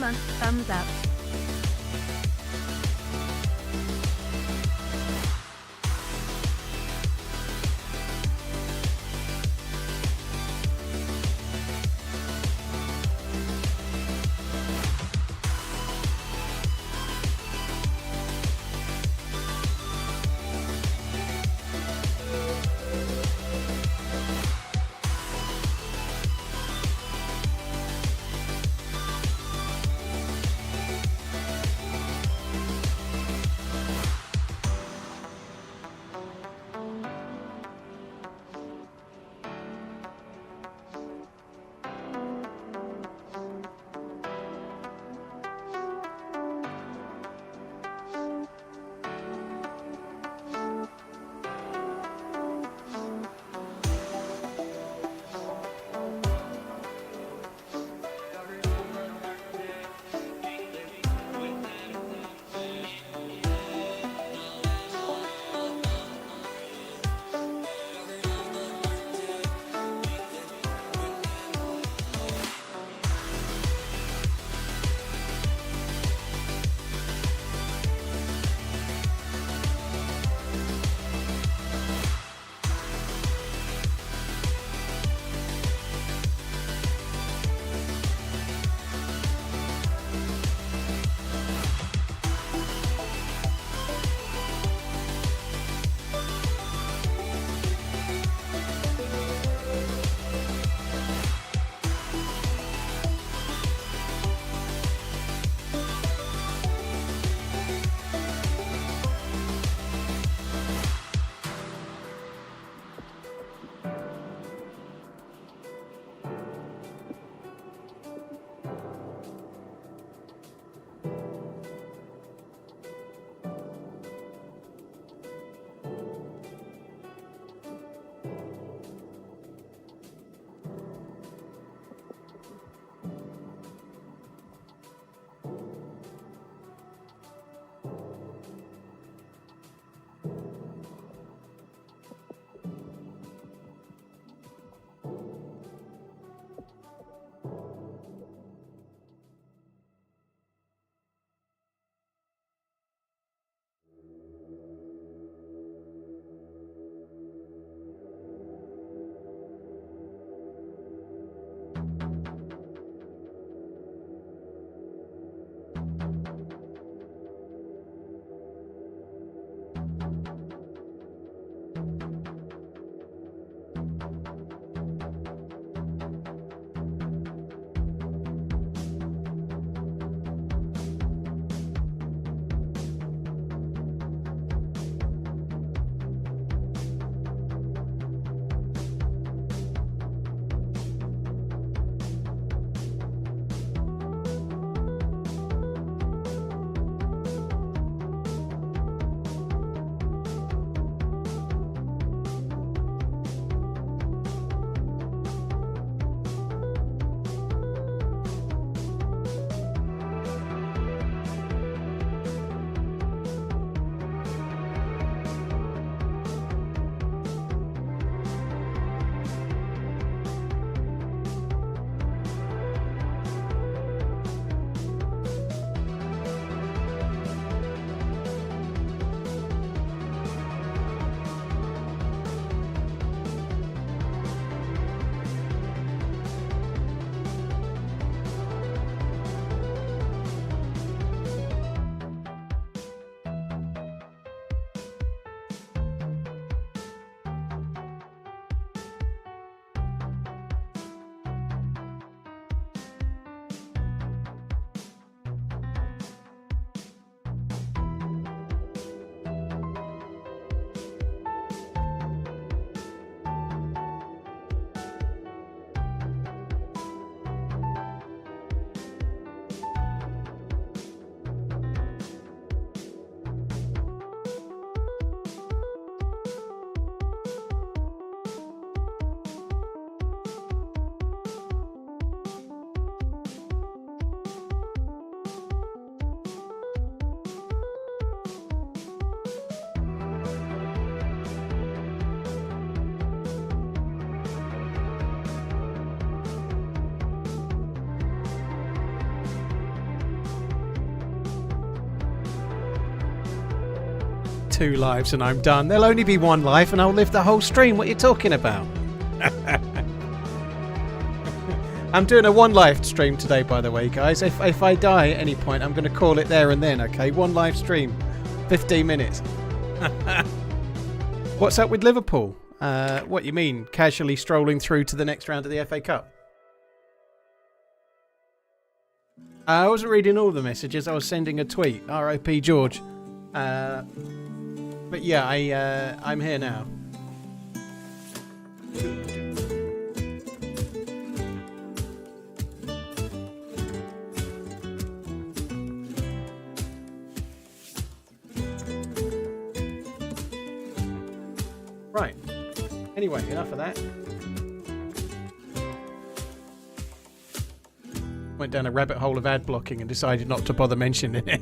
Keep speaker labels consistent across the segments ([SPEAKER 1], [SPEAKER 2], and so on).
[SPEAKER 1] month thumbs up. 2 lives and I'm done. There'll only be 1 life and I'll live the whole stream. What are you talking about? I'm doing a 1 live stream today, by the way, guys. If I die at any point, I'm going to call it there and then, okay? 1 live stream. 15 minutes. What's up with Liverpool? What you mean? Casually strolling through to the next round of the FA Cup? I wasn't reading all the messages. I was sending a tweet. R.I.P. George. But yeah, I'm here now. Right. Anyway, enough of that. Went down a rabbit hole of ad blocking and decided not to bother mentioning it.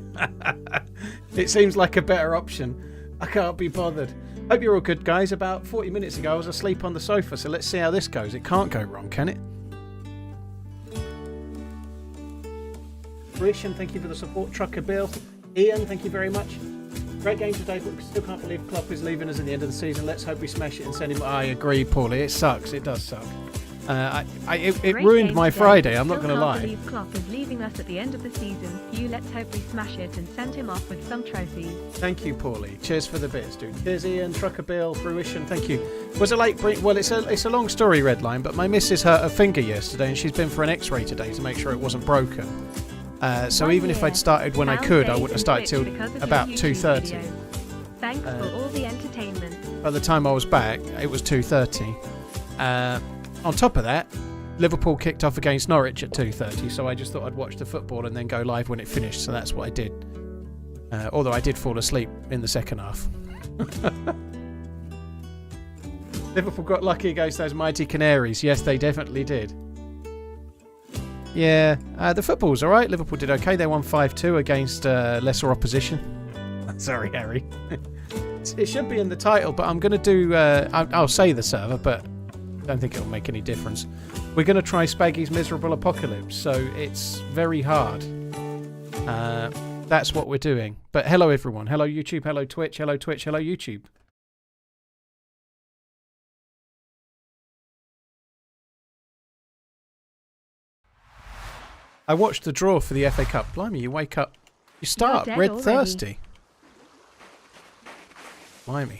[SPEAKER 1] It seems like a better option. I can't be bothered. Hope you're all good, guys. About 40 minutes ago I was asleep on the sofa, so let's see how this goes. It can't go wrong, can it? Christian, thank you for the support. Trucker Bill. Ian, thank you very much. Great game today, but we still can't believe Klopp is leaving us at the end of the season. Let's hope we smash it and send him... I agree, Paulie. It sucks. It does suck. It ruined my Friday, I'm not going to lie.
[SPEAKER 2] I believe Klopp is leaving us at the end of the season. Let's hope we smash it and send him off with some trophies.
[SPEAKER 1] Thank you, Paulie. Cheers for the bits, dude. Cheers, Ian, Trucker Bill, Fruition, thank you. Was a late break. Well, it's a long story, Redline, but my missus hurt her finger yesterday and she's been for an x-ray today to make sure it wasn't broken. So even if I'd started when I could, I wouldn't have started till about 2:30.
[SPEAKER 2] Thanks for all the entertainment.
[SPEAKER 1] By the time I was back, it was 2:30. On top of that, Liverpool kicked off against Norwich at 2:30, so I just thought I'd watch the football and then go live when it finished, so that's what I did. Although I did fall asleep in the second half. Liverpool got lucky against those mighty Canaries. Yes, they definitely did. Yeah, the football's alright. Liverpool did okay. They won 5-2 against lesser opposition. Sorry, Harry. It should be in the title, but I'm going to do... I'll say the server, but I don't think it'll make any difference. We're going to try Spaggy's Miserable Apocalypse, so it's very hard. That's what we're doing. But hello, everyone. Hello, YouTube. Hello, Twitch. Hello, Twitch. Hello, YouTube. I watched the draw for the FA Cup. Blimey, you wake up... You start red already. Thirsty. Blimey.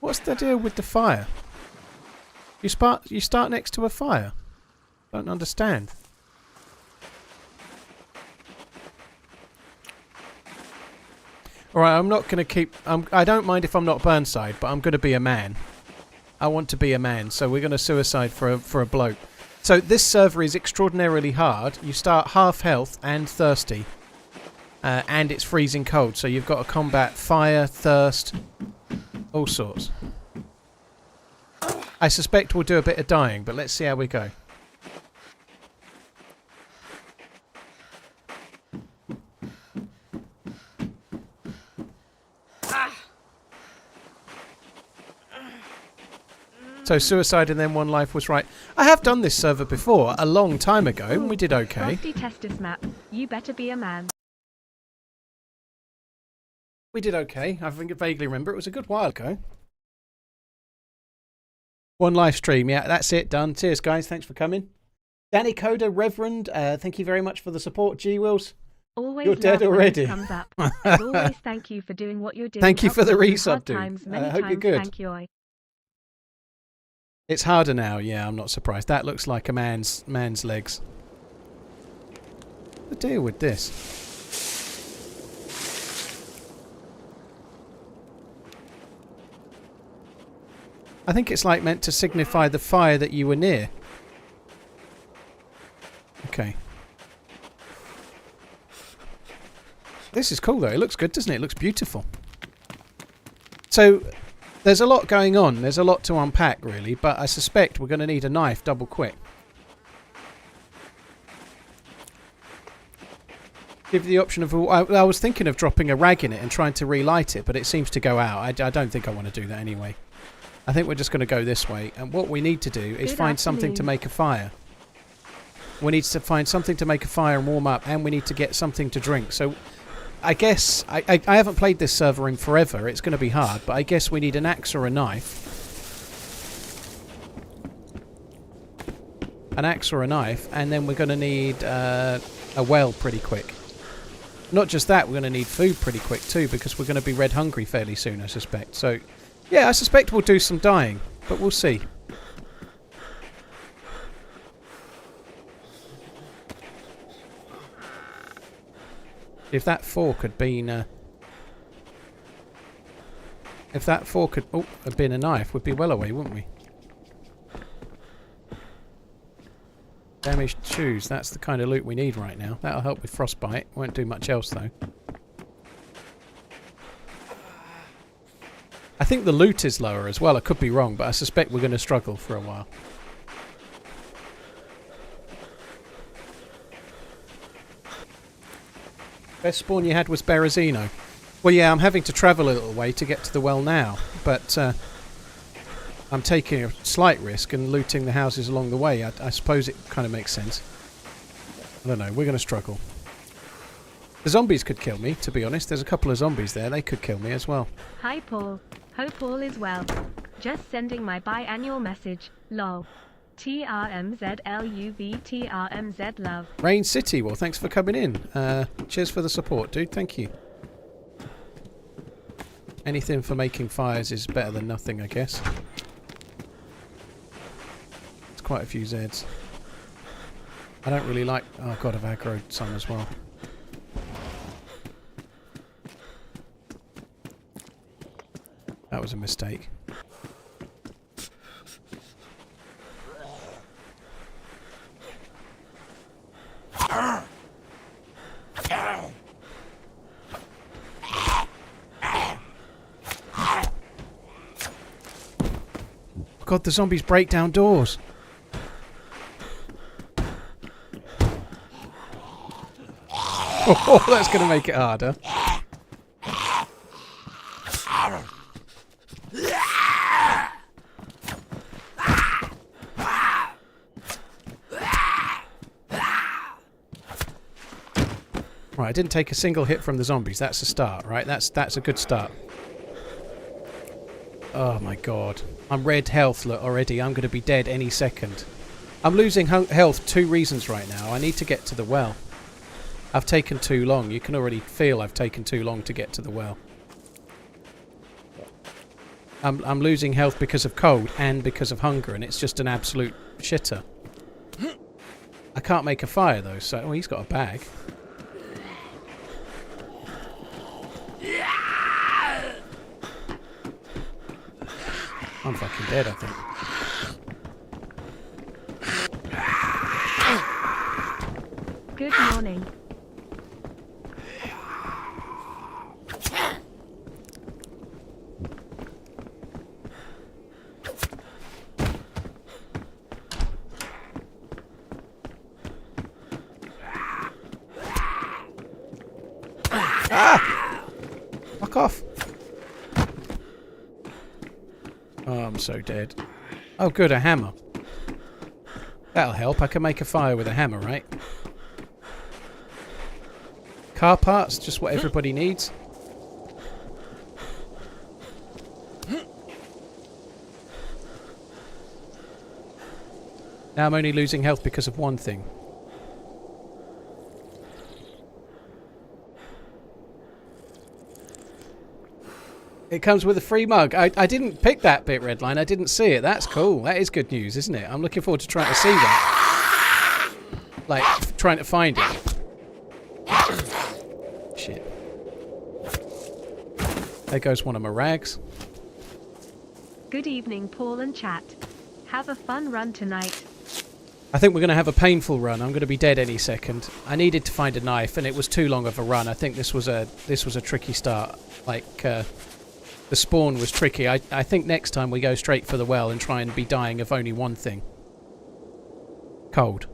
[SPEAKER 1] What's the deal with the fire? You start next to a fire? Don't understand. Alright, I'm not going to keep... I don't mind if I'm not Burnside, but I'm going to be a man. I want to be a man, so we're going to suicide for a bloke. So this server is extraordinarily hard. You start half health and thirsty. And it's freezing cold, so you've got to combat fire, thirst, all sorts. I suspect we'll do a bit of dying, but let's see how we go. So suicide and then 1 life was right. I have done this server before, a long time ago, and we did okay.
[SPEAKER 2] Frosty Testis map. You better be a man.
[SPEAKER 1] We did okay. I vaguely remember. It was a good while ago. 1 live stream. Yeah, that's it. Done. Cheers, guys. Thanks for coming. Danny Coda, Reverend, thank you very much for the support. G-Wills.
[SPEAKER 2] Always
[SPEAKER 1] you're dead already.
[SPEAKER 2] Comes up. As always, thank you for doing what you're doing.
[SPEAKER 1] Thank you for the resub, dude.
[SPEAKER 2] I
[SPEAKER 1] hope you're good.
[SPEAKER 2] Thank you.
[SPEAKER 1] It's harder now. Yeah, I'm not surprised. That looks like a man's legs. What's the deal with this? I think it's like meant to signify the fire that you were near. Okay. This is cool though. It looks good, doesn't it? It looks beautiful. So there's a lot going on. There's a lot to unpack really, but I suspect we're going to need a knife double quick. Give the option of... I was thinking of dropping a rag in it and trying to relight it, but it seems to go out. I don't think I want to do that anyway. I think we're just going to go this way. And what we need to do is find something to make a fire. We need to find something to make a fire and warm up, and we need to get something to drink. So I guess I haven't played this server in forever. It's going to be hard, but I guess we need an axe or a knife. An axe or a knife, and then we're going to need a well pretty quick. Not just that, we're going to need food pretty quick too, because we're going to be red hungry fairly soon, I suspect. So, yeah, I suspect we'll do some dying, but we'll see. If that fork had been... if that fork had been a knife, we'd be well away, wouldn't we? Damaged shoes, that's the kind of loot we need right now. That'll help with frostbite. Won't do much else though. I think the loot is lower as well. I could be wrong, but I suspect we're going to struggle for a while. Best spawn you had was Berezino. Well, yeah, I'm having to travel a little way to get to the well now, but I'm taking a slight risk and looting the houses along the way. I suppose it kind of makes sense. I don't know, we're going to struggle. The zombies could kill me, to be honest. There's a couple of zombies there. They could kill me as well.
[SPEAKER 2] Hi Paul. Hope all is well. Just sending my biannual message. Lol. TRMZ LUV TRMZ love.
[SPEAKER 1] Rain City, well, thanks for coming in. Cheers for the support, dude. Thank you. Anything for making fires is better than nothing, I guess. It's quite a few Zeds. I don't really like... Oh god, I've aggroed some as well. That was a mistake. God, the zombies break down doors. Oh, that's going to make it harder. Right, I didn't take a single hit from the zombies. That's a start, right? That's a good start. Oh my god. I'm red health already. I'm going to be dead any second. I'm losing health 2 reasons right now. I need to get to the well. I've taken too long. You can already feel I've taken too long to get to the well. I'm losing health because of cold and because of hunger, and it's just an absolute shitter. I can't make a fire though, so... Oh, he's got a bag. I'm fucking dead, I think.
[SPEAKER 2] Good morning.
[SPEAKER 1] Ah! Fuck off. Oh, I'm so dead. Oh good, a hammer. That'll help. I can make a fire with a hammer, right? Car parts, just what everybody needs. Now I'm only losing health because of one thing. It comes with a free mug. I didn't pick that bit, Redline. I didn't see it. That's cool. That is good news, isn't it? I'm looking forward to trying to see that. Like, trying to find it. Shit. There goes one of my rags.
[SPEAKER 2] Good evening, Paul and chat. Have a fun run tonight.
[SPEAKER 1] I think we're going to have a painful run. I'm going to be dead any second. I needed to find a knife, and it was too long of a run. I think this was a tricky start. Like, the spawn was tricky. I think next time we go straight for the well and try and be dying of only one thing. Cold.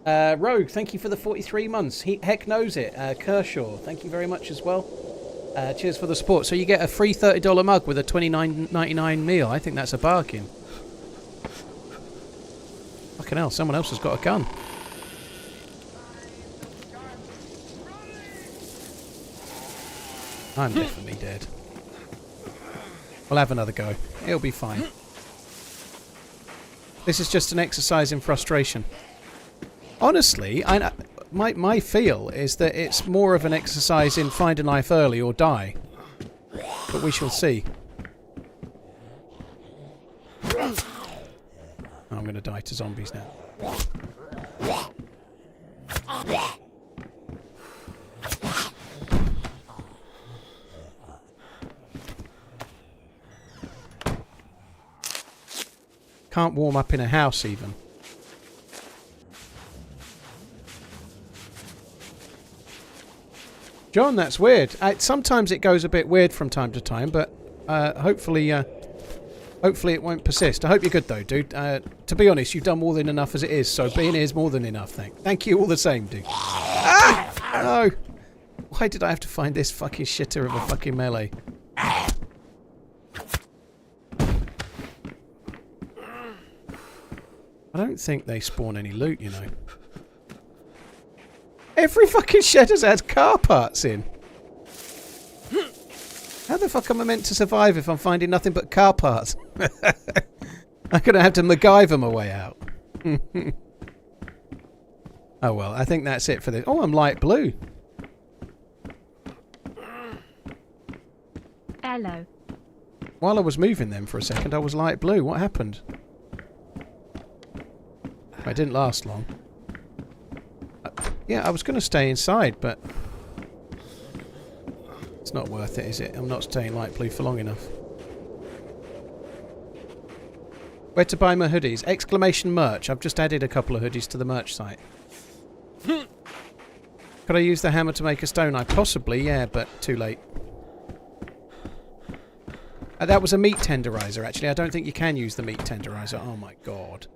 [SPEAKER 1] Rogue, thank you for the 43 months. Heck knows it. Kershaw, thank you very much as well. Cheers for the support. So you get a free $30 mug with a $29.99 meal. I think that's a bargain. Fucking hell, someone else has got a gun. I'm definitely dead. We'll have another go. It'll be fine. This is just an exercise in frustration. Honestly, my feel is that it's more of an exercise in find a knife early or die. But we shall see. I'm going to die to zombies now. Can't warm up in a house even. John, that's weird. Sometimes it goes a bit weird from time to time, but hopefully it won't persist. I hope you're good though, dude. To be honest, you've done more than enough as it is, so being here is more than enough, thank you all the same, dude. Ah! No! Why did I have to find this fucking shitter of a fucking melee? I don't think they spawn any loot, you know. Every fucking shed has had car parts in. How the fuck am I meant to survive if I'm finding nothing but car parts? I'm going to have to MacGyver my way out. Oh well, I think that's it for this. Oh, I'm light blue.
[SPEAKER 2] Hello.
[SPEAKER 1] While I was moving them for a second, I was light blue. What happened? It didn't last long. Yeah, I was going to stay inside, but it's not worth it, is it? I'm not staying light blue for long enough. Where to buy my hoodies? Exclamation merch. I've just added a couple of hoodies to the merch site. Could I use the hammer to make a stone knife? Possibly, yeah, but too late. That was a meat tenderizer, actually. I don't think you can use the meat tenderizer. Oh my god.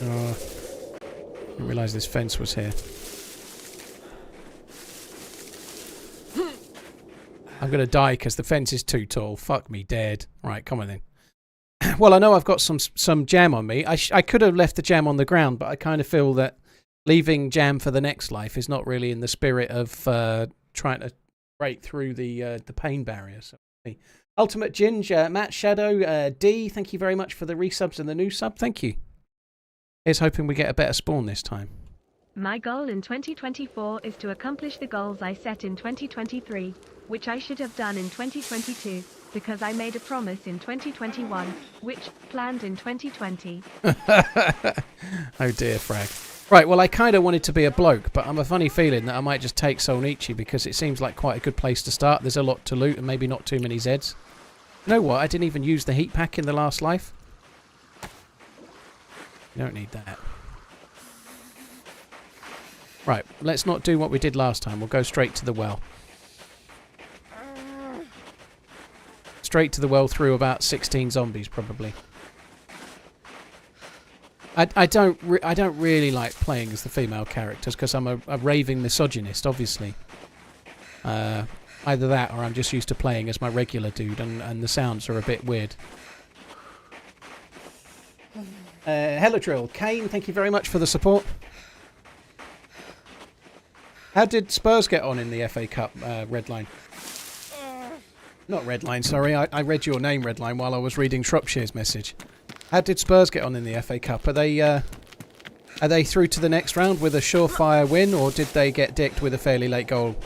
[SPEAKER 1] Oh, I didn't realise this fence was here. I'm going to die because the fence is too tall. Fuck me dead. Right, come on then. Well, I know I've got some jam on me. I could have left the jam on the ground, but I kind of feel that leaving jam for the next life is not really in the spirit of trying to break through the pain barrier. So, Ultimate Ginge, Matt Shadow, D, thank you very much for the resubs and the new sub. Thank you. Here's hoping we get a better spawn this time.
[SPEAKER 2] My goal in 2024 is to accomplish the goals I set in 2023, which I should have done in 2022, because I made a promise in 2021, which planned in 2020.
[SPEAKER 1] Oh dear, Frag. Right, well, I kind of wanted to be a bloke, but I'm a funny feeling that I might just take Solnichi because it seems like quite a good place to start. There's a lot to loot and maybe not too many Zeds. You know what? I didn't even use the heat pack in the last life. You don't need that. Right, let's not do what we did last time. We'll go straight to the well. Straight to the well through about 16 zombies, probably. I don't really like playing as the female characters because I'm a raving misogynist, obviously. Either that or I'm just used to playing as my regular dude and the sounds are a bit weird. Hello Drill. Kane, thank you very much for the support. How did Spurs get on in the FA Cup, Redline? Not Redline, sorry. I read your name, Redline, while I was reading Shropshire's message. How did Spurs get on in the FA Cup? Are they through to the next round with a surefire win, or did they get dicked with a fairly late goal?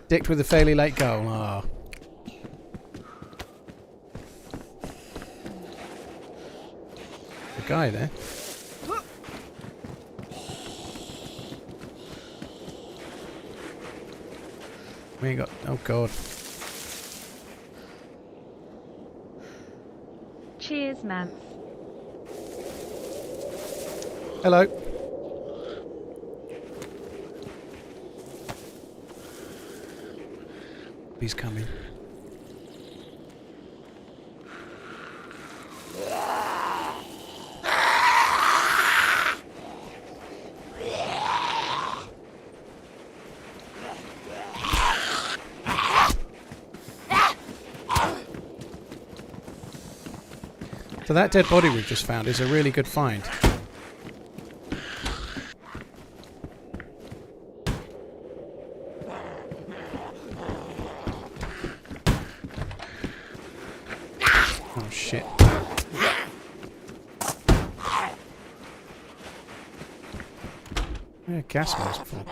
[SPEAKER 1] Dicked with a fairly late goal. Ah. The guy there. We ain't got... Oh, God.
[SPEAKER 2] Cheers, Mance.
[SPEAKER 1] Hello. He's coming. So that dead body we've just found is a really good find. Oh shit. Yeah, gas mask full.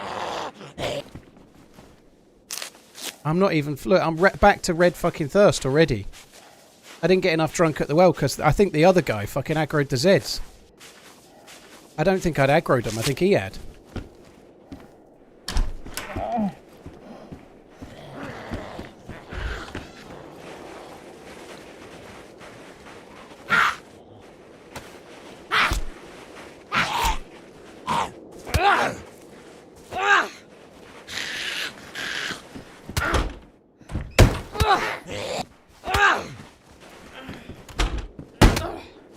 [SPEAKER 1] I'm not even... Look, I'm back to red fucking thirst already. I didn't get enough drunk at the well because I think the other guy fucking aggroed the Zeds. I don't think I'd aggroed him. I think he had.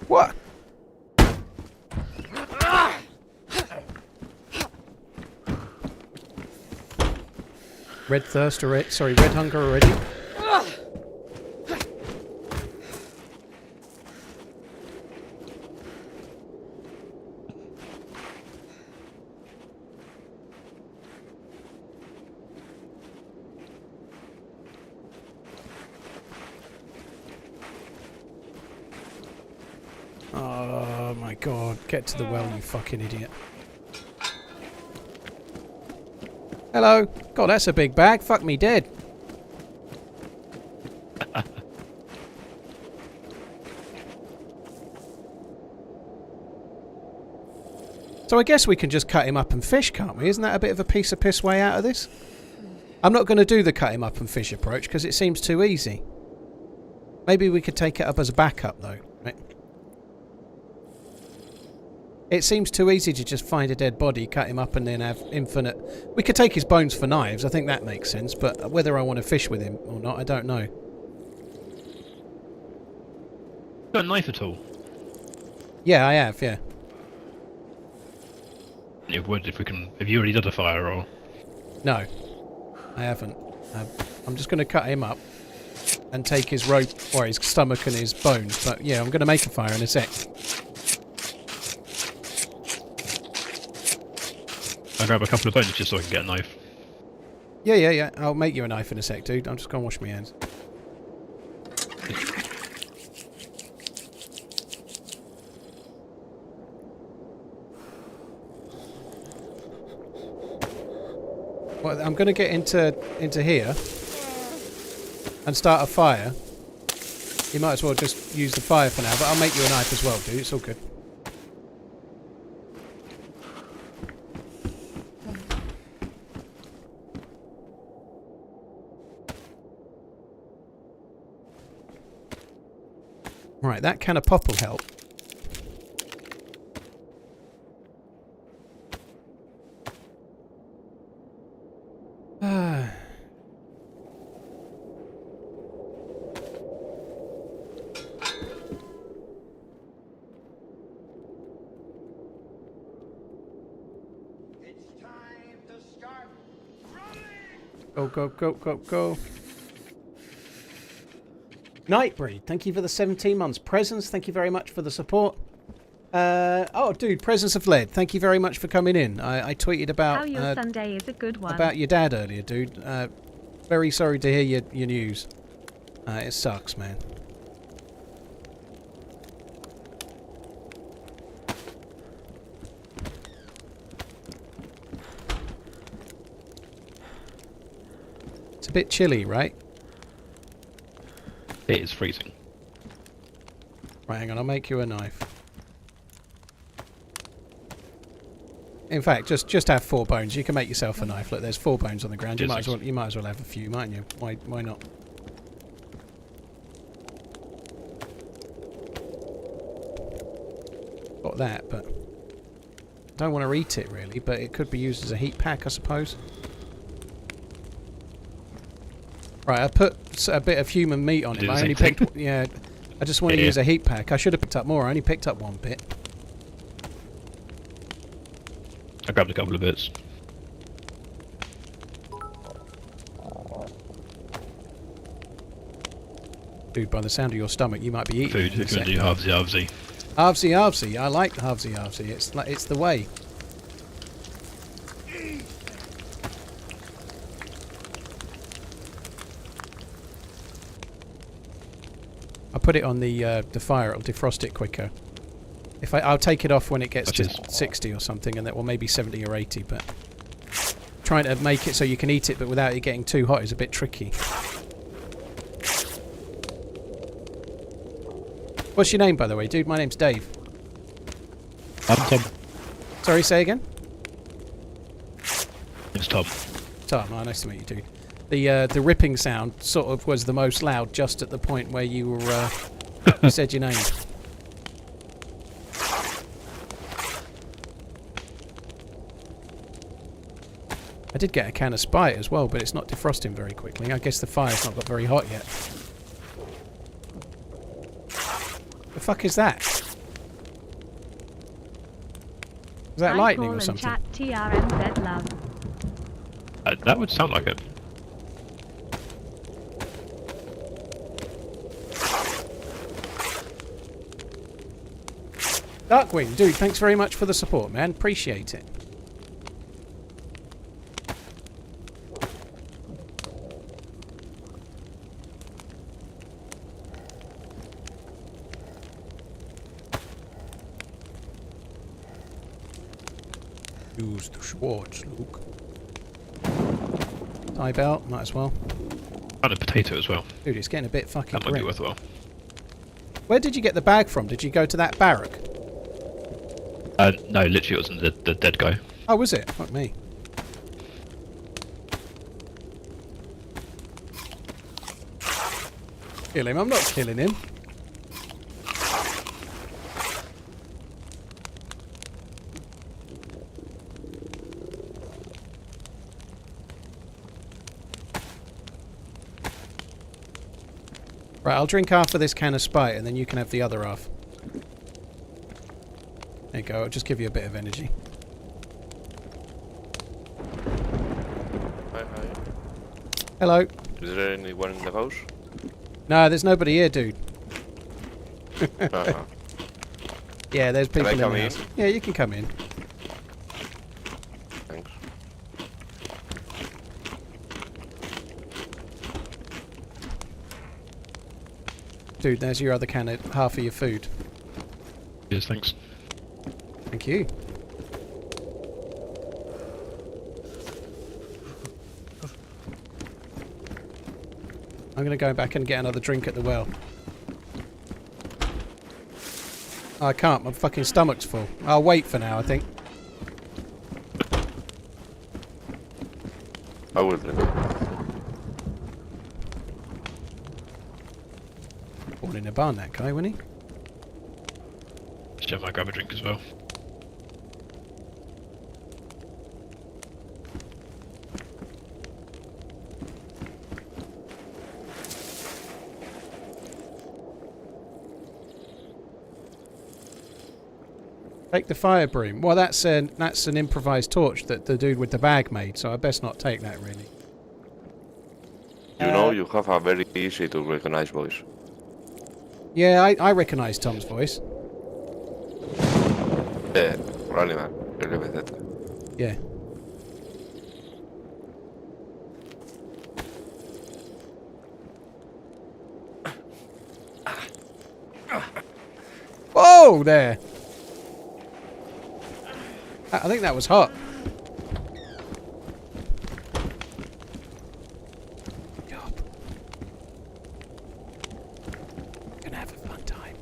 [SPEAKER 1] What? Red thirst already. Sorry, red hunger already. Oh my god, get to the well, you fucking idiot. Hello. God, that's a big bag. Fuck me dead. So I guess we can just cut him up and fish, can't we? Isn't that a bit of a piece of piss way out of this? I'm not going to do the cut him up and fish approach because it seems too easy. Maybe we could take it up as a backup though, right? It seems too easy to just find a dead body, cut him up and then have infinite... We could take his bones for knives, I think that makes sense, but whether I want to fish with him or not, I don't know.
[SPEAKER 3] Got a knife at all?
[SPEAKER 1] Yeah, I have, yeah.
[SPEAKER 3] You would if we can... Have you already done a fire or...?
[SPEAKER 1] No, I haven't. I'm just going to cut him up and take his rope, or his stomach and his bones, but yeah, I'm going to make a fire in a sec.
[SPEAKER 3] I'll grab a couple of bones just so I can get a knife.
[SPEAKER 1] Yeah. I'll make you a knife in a sec, dude. I'm just going to wash my hands. Well, I'm going to get into here and start a fire. You might as well just use the fire for now, but I'll make you a knife as well, dude. It's all good. Right, that can of pop will help.
[SPEAKER 4] It's time to start running!
[SPEAKER 1] Go. Nightbreed, thank you for the 17 months. Presence, thank you very much for the support. Oh, dude, Presence of Lead, thank you very much for coming in. I tweeted about...
[SPEAKER 2] How your Sunday is a good one.
[SPEAKER 1] About your dad earlier, dude. Very sorry to hear your news. It sucks, man. It's a bit chilly, right?
[SPEAKER 3] It is freezing.
[SPEAKER 1] Right, hang on, I'll make you a knife. In fact, just have 4 bones. You can make yourself a knife. Look, there's 4 bones on the ground. You might as well have a few, mightn't you? Why not? Got that, but don't want to eat it really. But it could be used as a heat pack, I suppose. Right, I put a bit of human meat on it. I only picked... Yeah, I just want to use a heat pack. I should have picked up more. I only picked up 1 bit.
[SPEAKER 3] I grabbed a couple of bits.
[SPEAKER 1] Dude, by the sound of your stomach, you might be eating.
[SPEAKER 3] Food, if you want to do halvesy.
[SPEAKER 1] Halvesy. I like halvesy. It's the way. I put it on the fire. It'll defrost it quicker. I'll take it off when it gets to 60 or something, and that will maybe 70 or 80. But trying to make it so you can eat it, but without it getting too hot, is a bit tricky. What's your name, by the way, dude? My name's Dave.
[SPEAKER 3] I'm Tom.
[SPEAKER 1] Sorry, say again?
[SPEAKER 3] It's Tom.
[SPEAKER 1] Tom, nice to meet you, dude. The ripping sound sort of was the most loud just at the point where you were you said your name. I did get a can of Sprite as well, but it's not defrosting very quickly. I guess the fire's not got very hot yet. The fuck is that? Is that lightning or something?
[SPEAKER 2] Chat TRMZ love.
[SPEAKER 3] That would sound like it.
[SPEAKER 1] Darkwing, dude, thanks very much for the support, man. Appreciate it. Use the Schwartz, Luke. Tie belt, might as well.
[SPEAKER 3] And a potato as well.
[SPEAKER 1] Dude, it's getting a bit fucking
[SPEAKER 3] That might be
[SPEAKER 1] grim.
[SPEAKER 3] worthwhile.
[SPEAKER 1] Where did you get the bag from? Did you go to that barrack?
[SPEAKER 3] No, literally it was in the dead guy.
[SPEAKER 1] Oh, was it? Fuck me. Kill him. I'm not killing him. Right, I'll drink half of this can of Sprite and then you can have the other half. There you go, it'll just give you a bit of energy.
[SPEAKER 5] Hi.
[SPEAKER 1] Hello.
[SPEAKER 5] Is there anyone in the house?
[SPEAKER 1] No, there's nobody here, dude.
[SPEAKER 5] Uh-huh.
[SPEAKER 1] Yeah, there's people
[SPEAKER 5] I
[SPEAKER 1] in
[SPEAKER 5] come
[SPEAKER 1] the
[SPEAKER 5] in?
[SPEAKER 1] house. Yeah, you can come in.
[SPEAKER 5] Thanks.
[SPEAKER 1] Dude, there's your other can of half of your food.
[SPEAKER 3] Yes, thanks.
[SPEAKER 1] Thank you. I'm going to go back and get another drink at the well. I can't, my fucking stomach's full. I'll wait for now, I think.
[SPEAKER 5] I will drink.
[SPEAKER 1] Born in a barn, that guy, wasn't he?
[SPEAKER 3] Should I might grab a drink as well.
[SPEAKER 1] Take the fire broom. Well, that's an improvised torch that the dude with the bag made, so I best not take that, really.
[SPEAKER 5] You know, you have a very easy to recognize voice.
[SPEAKER 1] Yeah, I recognise Tom's voice.
[SPEAKER 5] Yeah, Running Man, LIVESTREAM.
[SPEAKER 1] Yeah. Whoa, there! I think that was hot. God. Gonna have a fun time.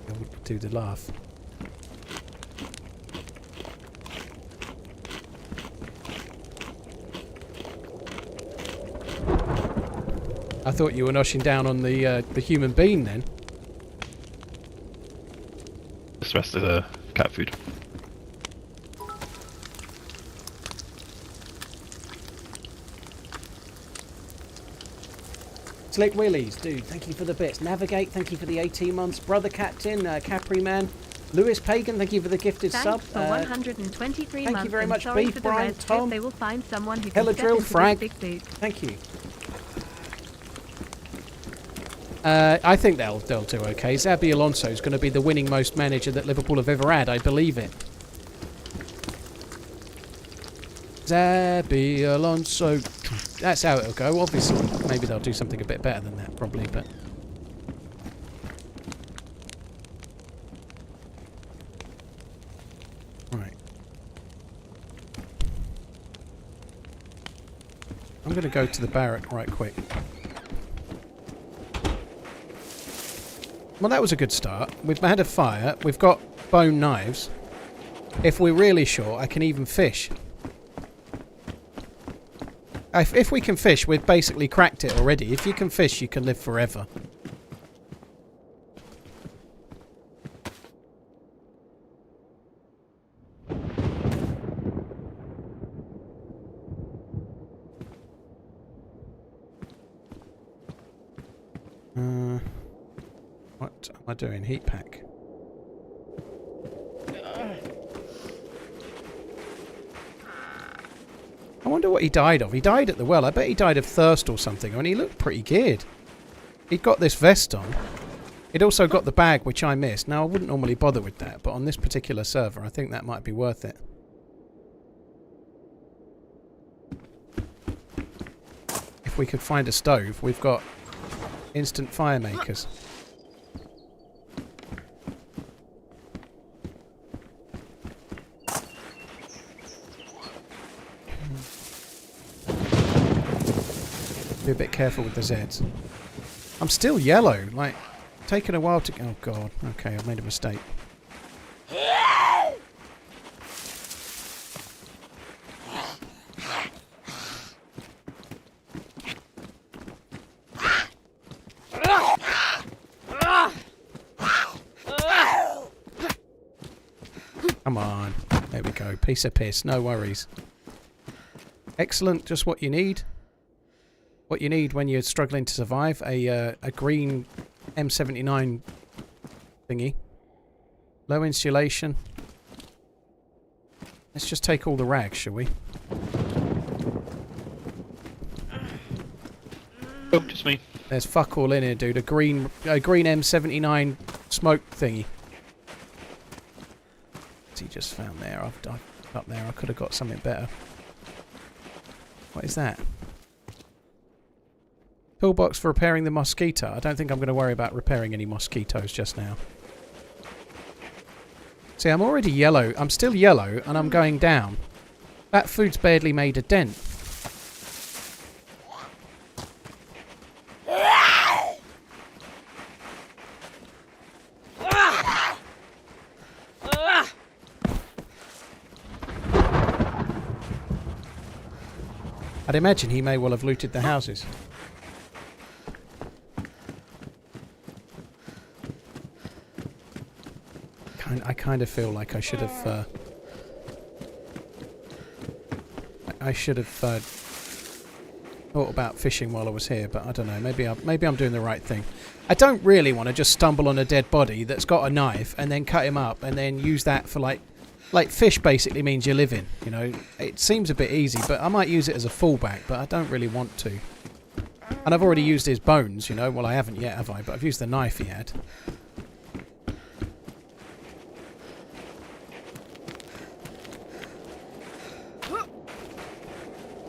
[SPEAKER 1] We'll do the laugh. I thought you were noshing down on the human being then.
[SPEAKER 3] It's the rest of the cat food.
[SPEAKER 1] Slick Willies, dude, thank you for the bits. Navigate, thank you for the 18 months. Brother Captain, Capri Man, Lewis Pagan, thank you for the gifted
[SPEAKER 2] Thanks
[SPEAKER 1] sub.
[SPEAKER 2] for 123
[SPEAKER 1] thank
[SPEAKER 2] months.
[SPEAKER 1] you very
[SPEAKER 2] and
[SPEAKER 1] much,
[SPEAKER 2] sorry
[SPEAKER 1] Beef,
[SPEAKER 2] for the
[SPEAKER 1] Brian,
[SPEAKER 2] rest.
[SPEAKER 1] Tom.
[SPEAKER 2] Hope they will find someone who can
[SPEAKER 1] Hella
[SPEAKER 2] step
[SPEAKER 1] Drill,
[SPEAKER 2] into
[SPEAKER 1] Frag.
[SPEAKER 2] this big boot.
[SPEAKER 1] Thank you. I think they'll do okay. Xabi Alonso is going to be the winning most manager that Liverpool have ever had. I believe it. Xabi Alonso. That's how it'll go. Obviously, maybe they'll do something a bit better than that, probably. But right, I'm going to go to the barrack right quick. Well, that was a good start. We've had a fire. We've got bone knives. If we're really short, I can even fish. If we can fish, we've basically cracked it already. If you can fish, you can live forever. What am I doing? Heat pack. I wonder what he died of. He died at the well. I bet he died of thirst or something. I mean, he looked pretty geared. He'd got this vest on. He'd also got the bag, which I missed. Now, I wouldn't normally bother with that, but on this particular server, I think that might be worth it. If we could find a stove, we've got instant fire makers. Be a bit careful with the Zs. I'm still yellow. Like, taking a while to... Oh, God. Okay, I made a mistake. Come on. There we go. Piece of piss. No worries. Excellent. Just what you need. What you need when you're struggling to survive. A green M79 thingy. Low insulation. Let's just take all the rags, shall we?
[SPEAKER 3] Oh, just me.
[SPEAKER 1] There's fuck all in here, dude. A green M79 smoke thingy. What's he just found there? I've up there. I could have got something better. What is that? Toolbox for repairing the mosquito. I don't think I'm going to worry about repairing any mosquitoes just now. See, I'm already yellow. I'm still yellow, and I'm going down. That food's barely made a dent. I'd imagine he may well have looted the houses. I kind of feel like I should have thought about fishing while I was here, but I don't know. Maybe I'm doing the right thing. I don't really want to just stumble on a dead body that's got a knife and then cut him up and then use that for like fish basically means you're living. You know, it seems a bit easy, but I might use it as a fallback. But I don't really want to. And I've already used his bones. You know, well I haven't yet, have I? But I've used the knife he had.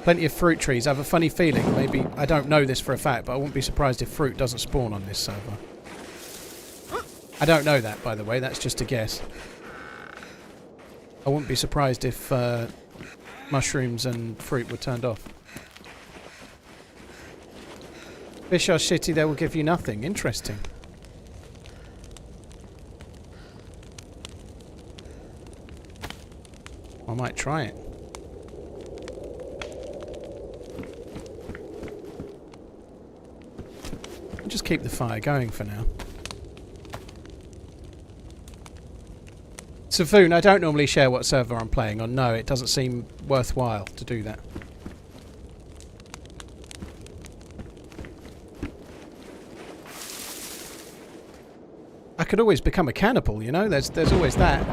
[SPEAKER 1] Plenty of fruit trees. I have a funny feeling, maybe, I don't know this for a fact, but I wouldn't be surprised if fruit doesn't spawn on this server. I don't know that, by the way, that's just a guess. I wouldn't be surprised if mushrooms and fruit were turned off. Fish are shitty, they will give you nothing. Interesting. I might try it. Just keep the fire going for now. Savoon, I don't normally share what server I'm playing on. No, it doesn't seem worthwhile to do that. could always become a cannibal, you know? There's always that.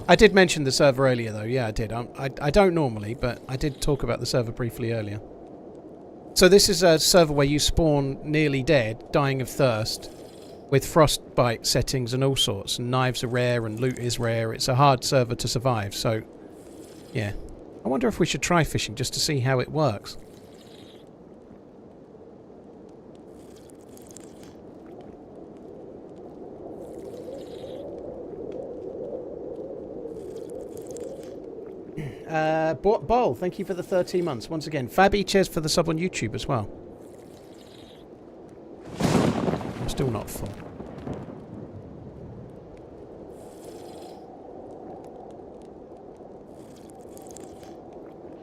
[SPEAKER 1] I did mention the server earlier, though. Yeah, I did. I don't normally, but I did talk about the server briefly earlier. So this is a server where you spawn nearly dead, dying of thirst, with frostbite settings and all sorts. And knives are rare and loot is rare. It's a hard server to survive, so... yeah. I wonder if we should try fishing just to see how it works. Bol, thank you for the 13 months. Once again, Fabby, cheers for the sub on YouTube as well. I'm still not full.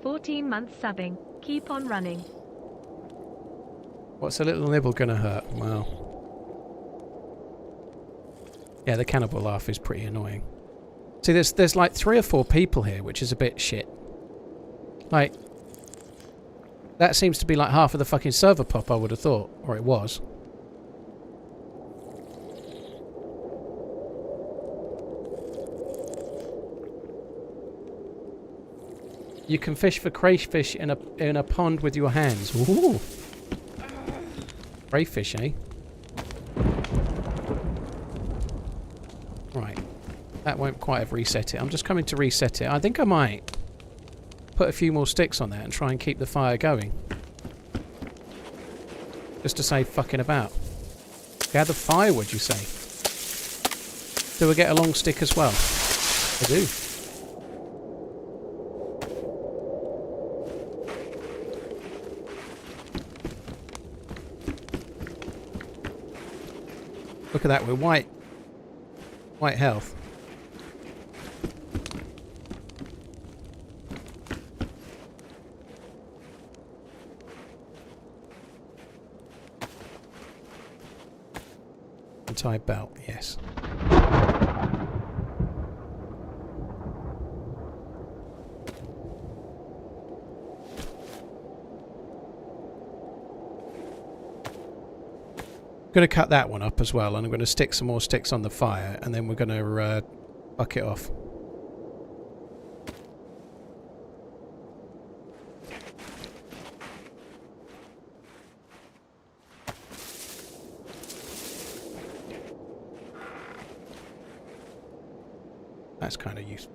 [SPEAKER 2] "14 months subbing. Keep on running."
[SPEAKER 1] What's a little nibble gonna hurt? Wow. Yeah, the cannibal laugh is pretty annoying. See, there's like 3 or 4 people here, which is a bit shit. Like, that seems to be like half of the fucking server pop, I would have thought. Or it was. You can fish for crayfish in a pond with your hands. Ooh. Crayfish, eh? Right. That won't quite have reset it. I'm just coming to reset it. I think I might put a few more sticks on that and try and keep the fire going. Just to save fucking about. Gather firewood, you say? Do I get a long stick as well? I do. Look at that, we're white health. Tie belt, yes. I'm going to cut that one up as well, and I'm going to stick some more sticks on the fire, and then we're going to buck it off. That's kind of useful.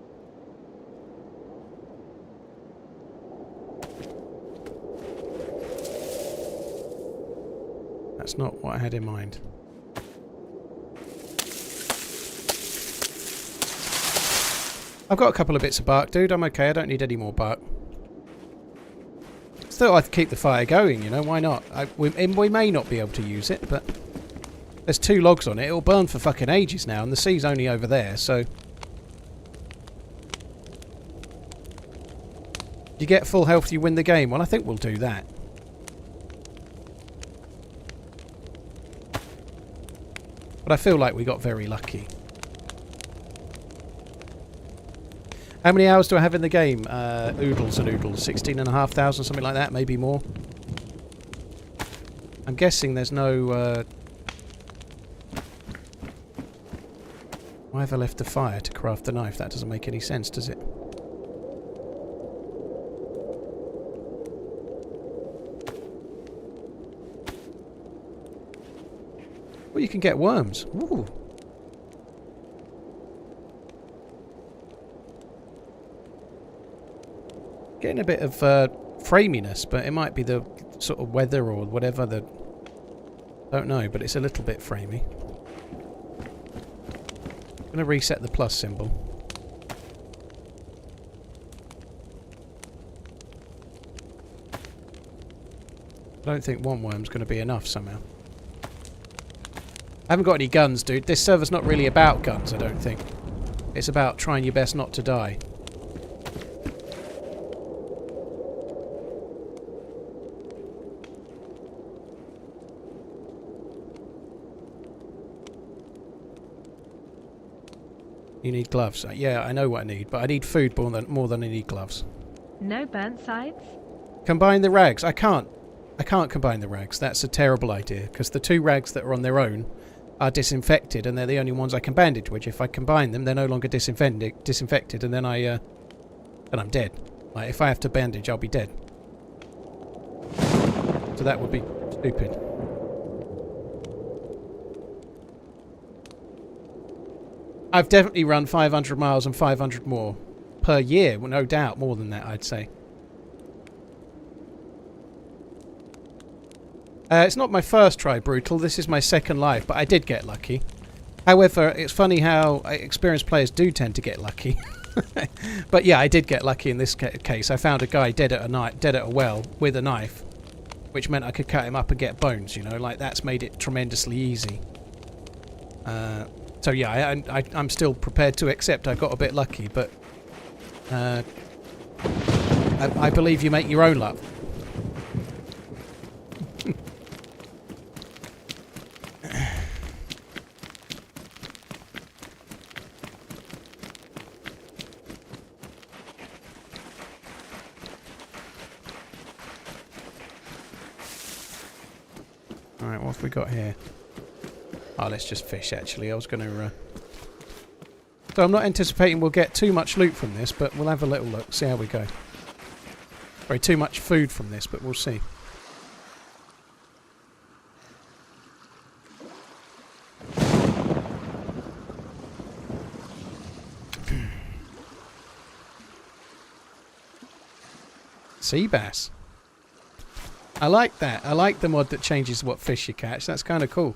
[SPEAKER 1] That's not what I had in mind. I've got a couple of bits of bark, dude. I'm okay. I don't need any more bark. Still, I could keep the fire going, you know. Why not? We may not be able to use it, but there's 2 logs on it. It'll burn for fucking ages now, and the sea's only over there, so... You get full health, you win the game. Well, I think we'll do that. But I feel like we got very lucky. How many hours do I have in the game? Oodles and oodles. 16,500, something like that, maybe more. I'm guessing there's no... Why have I left the fire to craft the knife? That doesn't make any sense, does it? Well, you can get worms. Ooh. Getting a bit of framiness, but it might be the sort of weather or whatever. Don't know, but it's a little bit framey. I'm going to reset the plus symbol. I don't think 1 worm's going to be enough somehow. I haven't got any guns, dude. This server's not really about guns, I don't think. It's about trying your best not to die. You need gloves. Yeah, I know what I need, but I need food more than I need gloves.
[SPEAKER 2] No burnt sides?
[SPEAKER 1] Combine the rags. I can't. I can't combine the rags. That's a terrible idea, because the 2 rags that are on their own are disinfected, and they're the only ones I can bandage, which if I combine them, they're no longer disinfected, and then I'm dead. Like, if I have to bandage, I'll be dead. So that would be stupid. I've definitely run 500 miles and 500 more per year. Well, no doubt more than that, I'd say. It's not my first try, Brutal. This is my second live, but I did get lucky. However, it's funny how experienced players do tend to get lucky. But yeah, I did get lucky in this case. I found a guy dead at a well with a knife, which meant I could cut him up and get bones, you know, like that's made it tremendously easy. So yeah, I'm still prepared to accept I got a bit lucky, but I believe you make your own luck. Alright, what have we got here? Oh, let's just fish, actually. I was going to... So I'm not anticipating we'll get too much loot from this, but we'll have a little look, see how we go. Sorry, too much food from this, but we'll see. Sea bass. I like that. I like the mod that changes what fish you catch. That's kind of cool.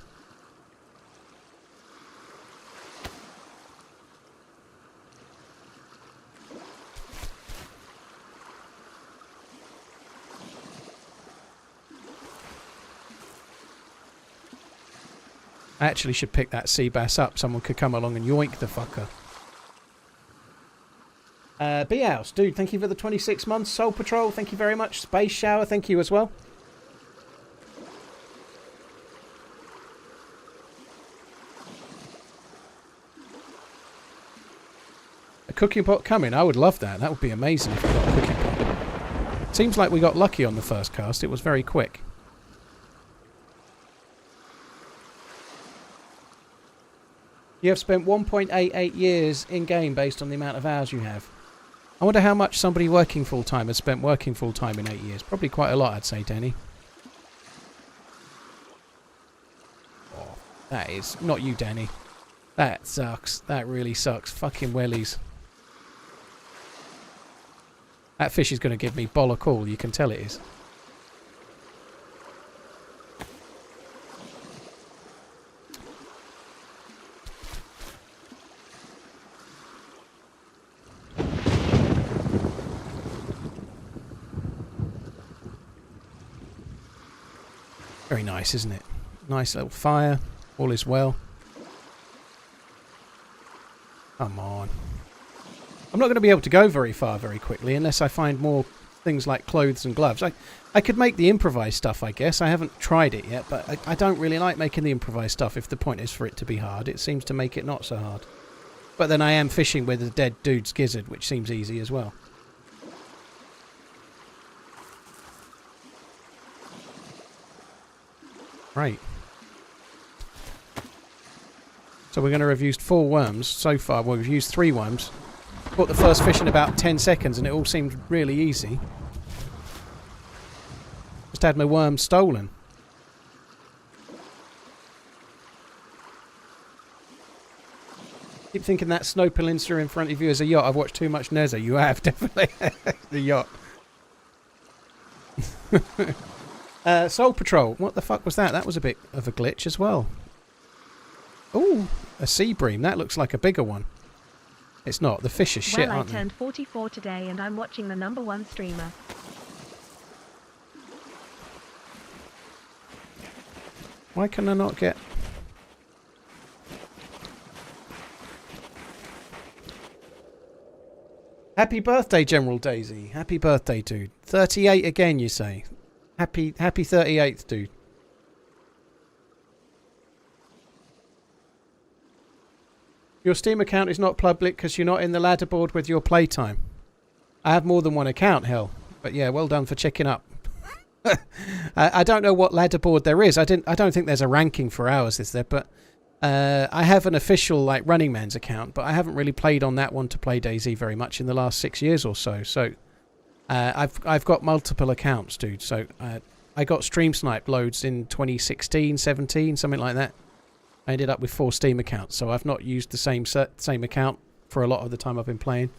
[SPEAKER 1] I actually should pick that sea bass up. Someone could come along and yoink the fucker. B-House, dude, thank you for the 26 months. Soul Patrol, thank you very much. Space Shower, thank you as well. A cooking pot coming? I would love that. That would be amazing if we got a cooking pot. Seems like we got lucky on the first cast. It was very quick. You have spent 1.88 years in-game based on the amount of hours you have. I wonder how much somebody working full-time has spent working full-time in 8 years. Probably quite a lot, I'd say, Danny. Oh, that is... Not you, Danny. That sucks. That really sucks. Fucking wellies. That fish is going to give me bollock all. You can tell it is. Very nice, isn't it? Nice little fire. All is well. Come on. I'm not going to be able to go very far very quickly unless I find more things like clothes and gloves. I could make the improvised stuff, I guess. I haven't tried it yet, but I don't really like making the improvised stuff if the point is for it to be hard. It seems to make it not so hard. But then I am fishing with a dead dude's gizzard, which seems easy as well. Right. So we're going to have used 4 worms so far. Well, we've used 3 worms. Caught the first fish in about 10 seconds and it all seemed really easy. Just had my worm stolen. Keep thinking that snow peninsula in front of you is a yacht. I've watched too much Nezza. You have, definitely. The yacht. Soul Patrol. What the fuck was that? That was a bit of a glitch as well. Ooh, a sea bream. That looks like a bigger one. It's not. The fish are shit, aren't they?
[SPEAKER 2] I turned 44 today and I'm watching the #1 streamer.
[SPEAKER 1] Why can I not get... Happy birthday, General DayZ. Happy birthday, dude. 38 again, you say. Happy 38th, dude. Your Steam account is not public because you're not in the ladder board with your playtime. I have more than one account, hell. But yeah, well done for checking up. I don't know what ladder board there is. I don't think there's a ranking for hours, is there? But I have an official like RunningManZ account, but I haven't really played on that one to play DayZ very much in the last 6 years or so. So I've got multiple accounts, dude. So I got stream sniped loads in 2016, 17, something like that. I ended up with 4 Steam accounts, so I've not used the same account for a lot of the time I've been playing.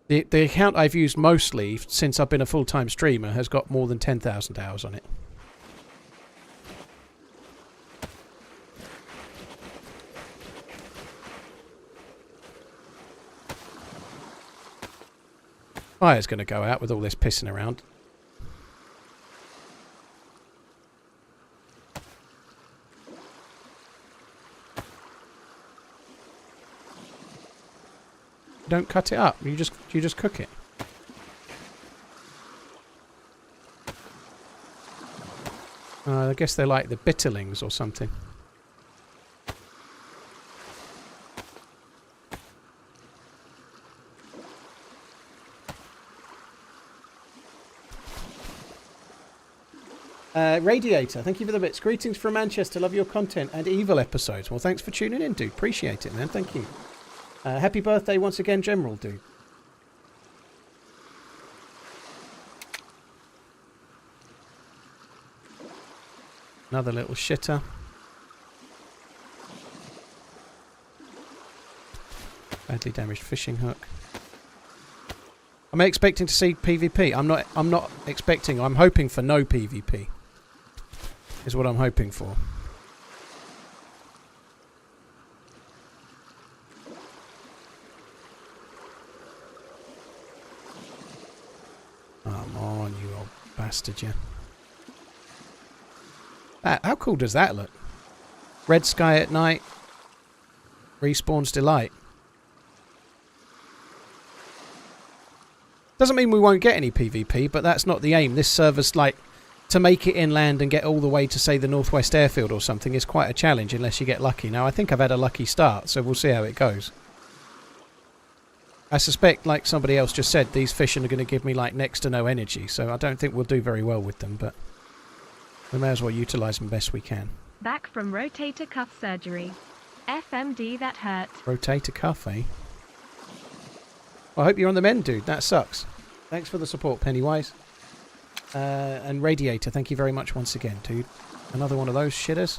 [SPEAKER 1] The account I've used mostly since I've been a full-time streamer has got more than 10,000 hours on it. Fire's going to go out with all this pissing around. Don't cut it up. You just cook it. I guess they're like the bitterlings or something. Radiator, thank you for the bits. Greetings from Manchester. Love your content and evil episodes. Well, thanks for tuning in, dude. Appreciate it, man. Thank you. Happy birthday once again, General, dude. Another little shitter. Badly damaged fishing hook. Am I expecting to see PvP? I'm not expecting. I'm hoping for no PvP. Is what I'm hoping for. Come on, you old bastard, you. How cool does that look? Red sky at night. Respawn's delight. Doesn't mean we won't get any PvP, but that's not the aim. This server's like, to make it inland and get all the way to, say, the Northwest Airfield or something is quite a challenge unless you get lucky. Now, I think I've had a lucky start, so we'll see how it goes. I suspect, like somebody else just said, these fish are going to give me like next to no energy, so I don't think we'll do very well with them, but we may as well utilise them best we can.
[SPEAKER 2] Back from rotator cuff surgery. FMD that hurt.
[SPEAKER 1] Rotator cuff, eh? Well, I hope you're on the mend, dude. That sucks. Thanks for the support, Pennywise. And Radiator, thank you very much once again, dude. Another one of those shitters.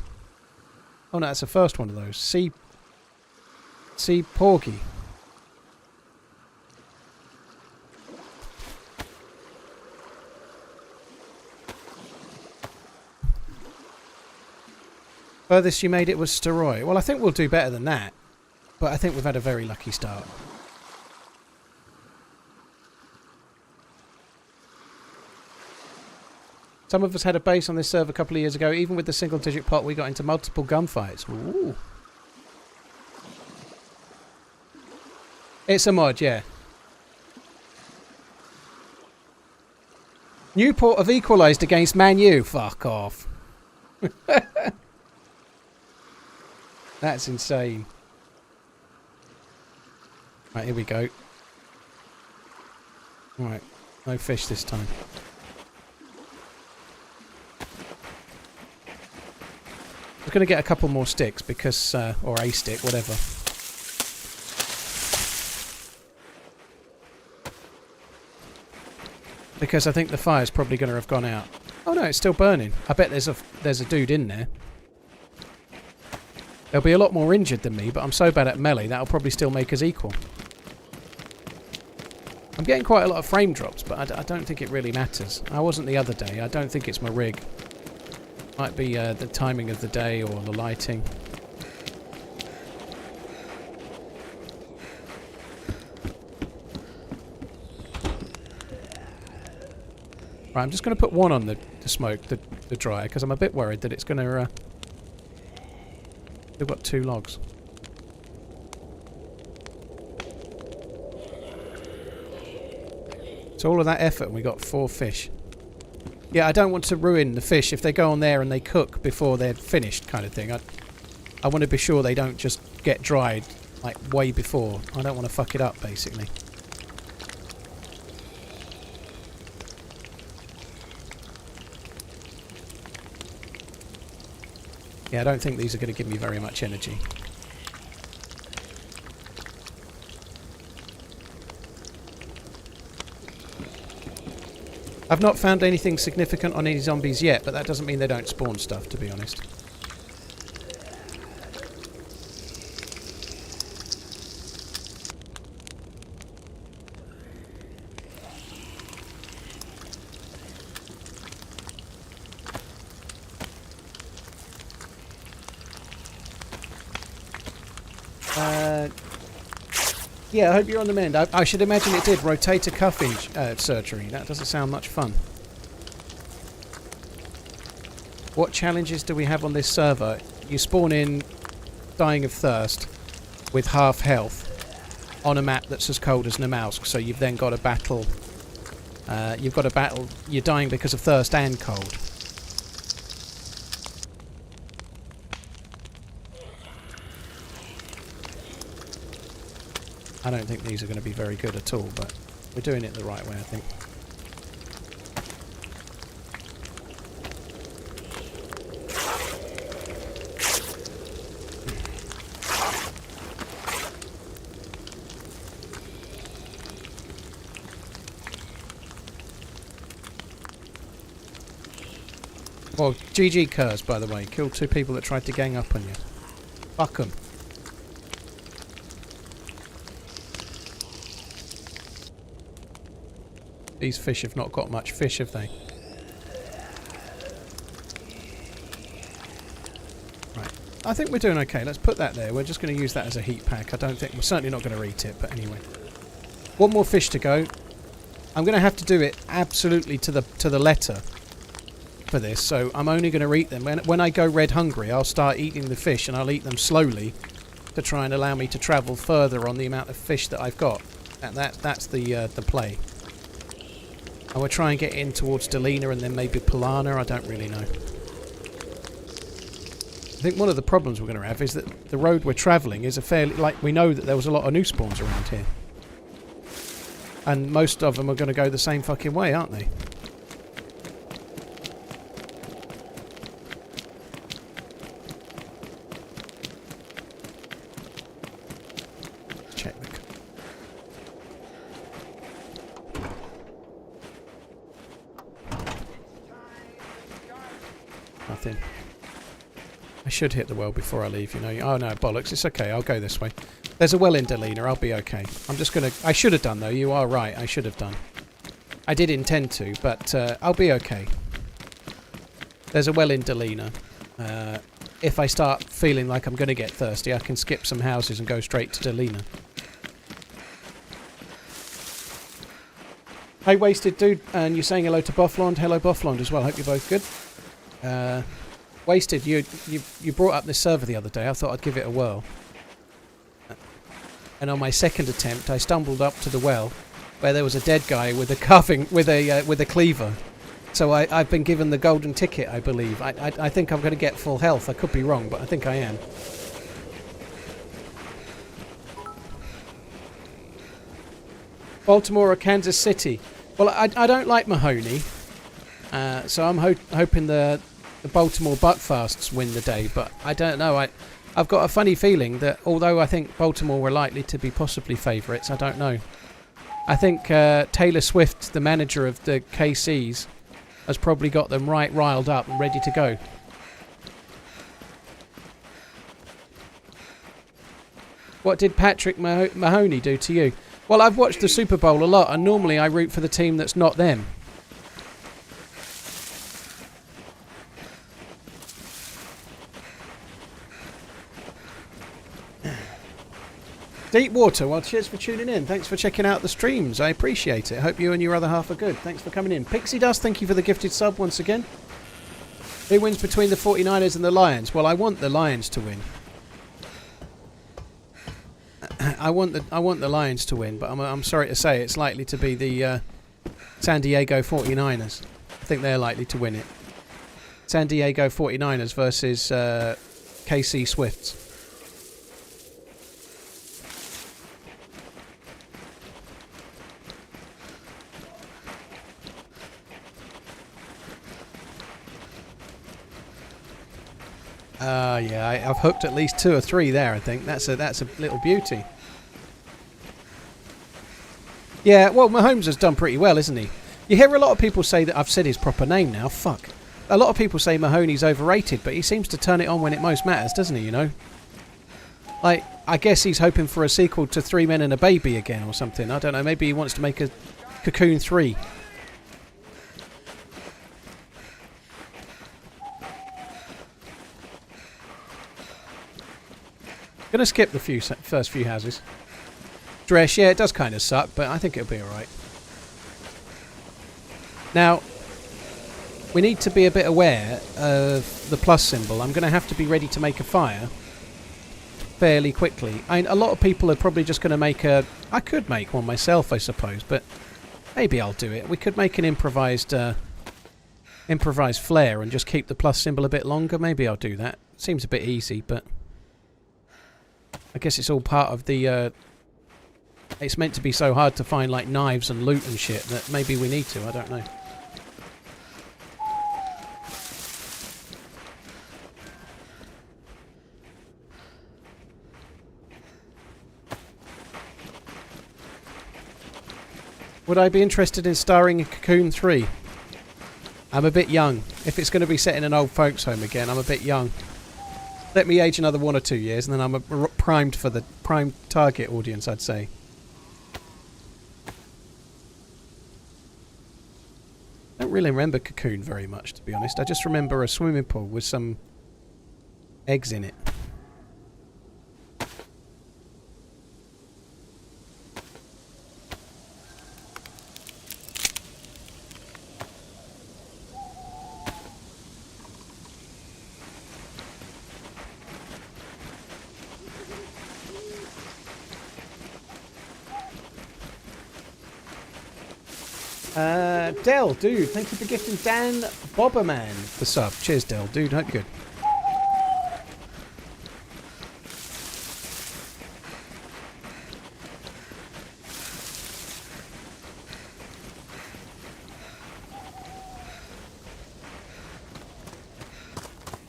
[SPEAKER 1] Oh no, that's the first one of those. Sea Porgy. Furthest you made it was Steroid. Well, I think we'll do better than that. But I think we've had a very lucky start. Some of us had a base on this server a couple of years ago. Even with the single-digit pot, we got into multiple gunfights. Ooh. It's a mod, yeah. Newport have equalised against Man U. Fuck off. That's insane. Right, here we go. Alright, no fish this time. I'm going to get a couple more sticks because, or a stick, whatever. Because I think the fire's probably going to have gone out. Oh no, it's still burning. I bet there's a dude in there. They'll be a lot more injured than me, but I'm so bad at melee that'll probably still make us equal. I'm getting quite a lot of frame drops, but I don't think it really matters. I wasn't the other day. I don't think it's my rig. Might be the timing of the day or the lighting. Right, I'm just going to put one on the smoke, the dryer, because I'm a bit worried that it's going to... We've got 2 logs. So all of that effort and we got 4 fish. Yeah, I don't want to ruin the fish if they go on there and they cook before they're finished kind of thing. I want to be sure they don't just get dried like way before. I don't want to fuck it up basically. Yeah, I don't think these are going to give me very much energy. I've not found anything significant on any zombies yet, but that doesn't mean they don't spawn stuff, to be honest. Yeah, I hope you're on the mend. I should imagine it did. Rotator cuff surgery. That doesn't sound much fun. What challenges do we have on this server? You spawn in dying of thirst with half health on a map that's as cold as Namalsk, so you've then got to battle... You're dying because of thirst and cold. I don't think these are going to be very good at all, but we're doing it the right way, I think. Well, GG Kurz, by the way. Killed 2 people that tried to gang up on you. Fuck 'em. These fish have not got much fish, have they? Right. I think we're doing okay. Let's put that there. We're just going to use that as a heat pack. We're certainly not going to eat it, but anyway. One more fish to go. I'm going to have to do it absolutely to the letter for this, so I'm only going to eat them. When I go red hungry, I'll start eating the fish, and I'll eat them slowly to try and allow me to travel further on the amount of fish that I've got. That's the play. And we'll try and get in towards Delina and then maybe Polana. I don't really know. I think one of the problems we're going to have is that the road we're travelling is a fairly... Like, we know that there was a lot of new spawns around here. And most of them are going to go the same fucking way, aren't they? Check the... Nothing. I should hit the well before I leave, you know. Oh no, bollocks. It's okay. I'll go this way. There's a well in Delina. I'll be okay. I'm just going to... I should have done, though. You are right. I should have done. I did intend to, but I'll be okay. There's a well in Delina. If I start feeling like I'm going to get thirsty, I can skip some houses and go straight to Delina. Hey, Wasted Dude. And you're saying hello to Bufflond. Hello, Bufflond, as well. Hope you're both good. Wasted, you brought up this server the other day. I thought I'd give it a whirl. And on my second attempt, I stumbled up to the well, where there was a dead guy with a cleaver. So I've been given the golden ticket, I believe. I think I'm going to get full health. I could be wrong, but I think I am. Baltimore or Kansas City? Well, I don't like Mahoney, so I'm hoping the Baltimore Buckfasts win the day. But I don't know. I've got a funny feeling that although I think Baltimore were likely to be possibly favourites, I don't know. I think Taylor Swift, the manager of the KCs, has probably got them right riled up and ready to go. What did Patrick Mahoney do to you? Well, I've watched the Super Bowl a lot, and normally I root for the team that's not them. Deepwater, well, cheers for tuning in. Thanks for checking out the streams. I appreciate it. Hope you and your other half are good. Thanks for coming in. Pixie Dust, thank you for the gifted sub once again. Who wins between the 49ers and the Lions? Well, I want the Lions to win. I want the Lions to win, but I'm sorry to say it's likely to be the San Diego 49ers. I think they're likely to win it. San Diego 49ers versus KC Swifts. Yeah, I've hooked at least 2 or 3 there, I think. That's a little beauty. Yeah, well, Mahomes has done pretty well, isn't he? You hear a lot of people say that... I've said his proper name now, fuck. A lot of people say Mahoney's overrated, but he seems to turn it on when it most matters, doesn't he, you know? Like, I guess he's hoping for a sequel to 3 Men and a Baby again or something. I don't know, maybe he wants to make a Cocoon 3. Gonna skip the first few houses. Dress, yeah, it does kind of suck, but I think it'll be alright. Now, we need to be a bit aware of the plus symbol. I'm going to have to be ready to make a fire fairly quickly. A lot of people are probably just going to make a... I could make one myself, I suppose, but maybe I'll do it. We could make an improvised flare and just keep the plus symbol a bit longer. Maybe I'll do that. Seems a bit easy, but I guess it's all part of the... it's meant to be so hard to find, like, knives and loot and shit that maybe we need to. I don't know. Would I be interested in starring in Cocoon 3? I'm a bit young. If it's going to be set in an old folks home again, I'm a bit young. Let me age another 1 or 2 years and then I'm primed for the prime target audience, I'd say. I don't really remember Cocoon very much, to be honest. I just remember a swimming pool with some eggs in it. Del, dude, thank you for gifting Dan Bobberman the sub. Cheers, Del, dude. Hope you're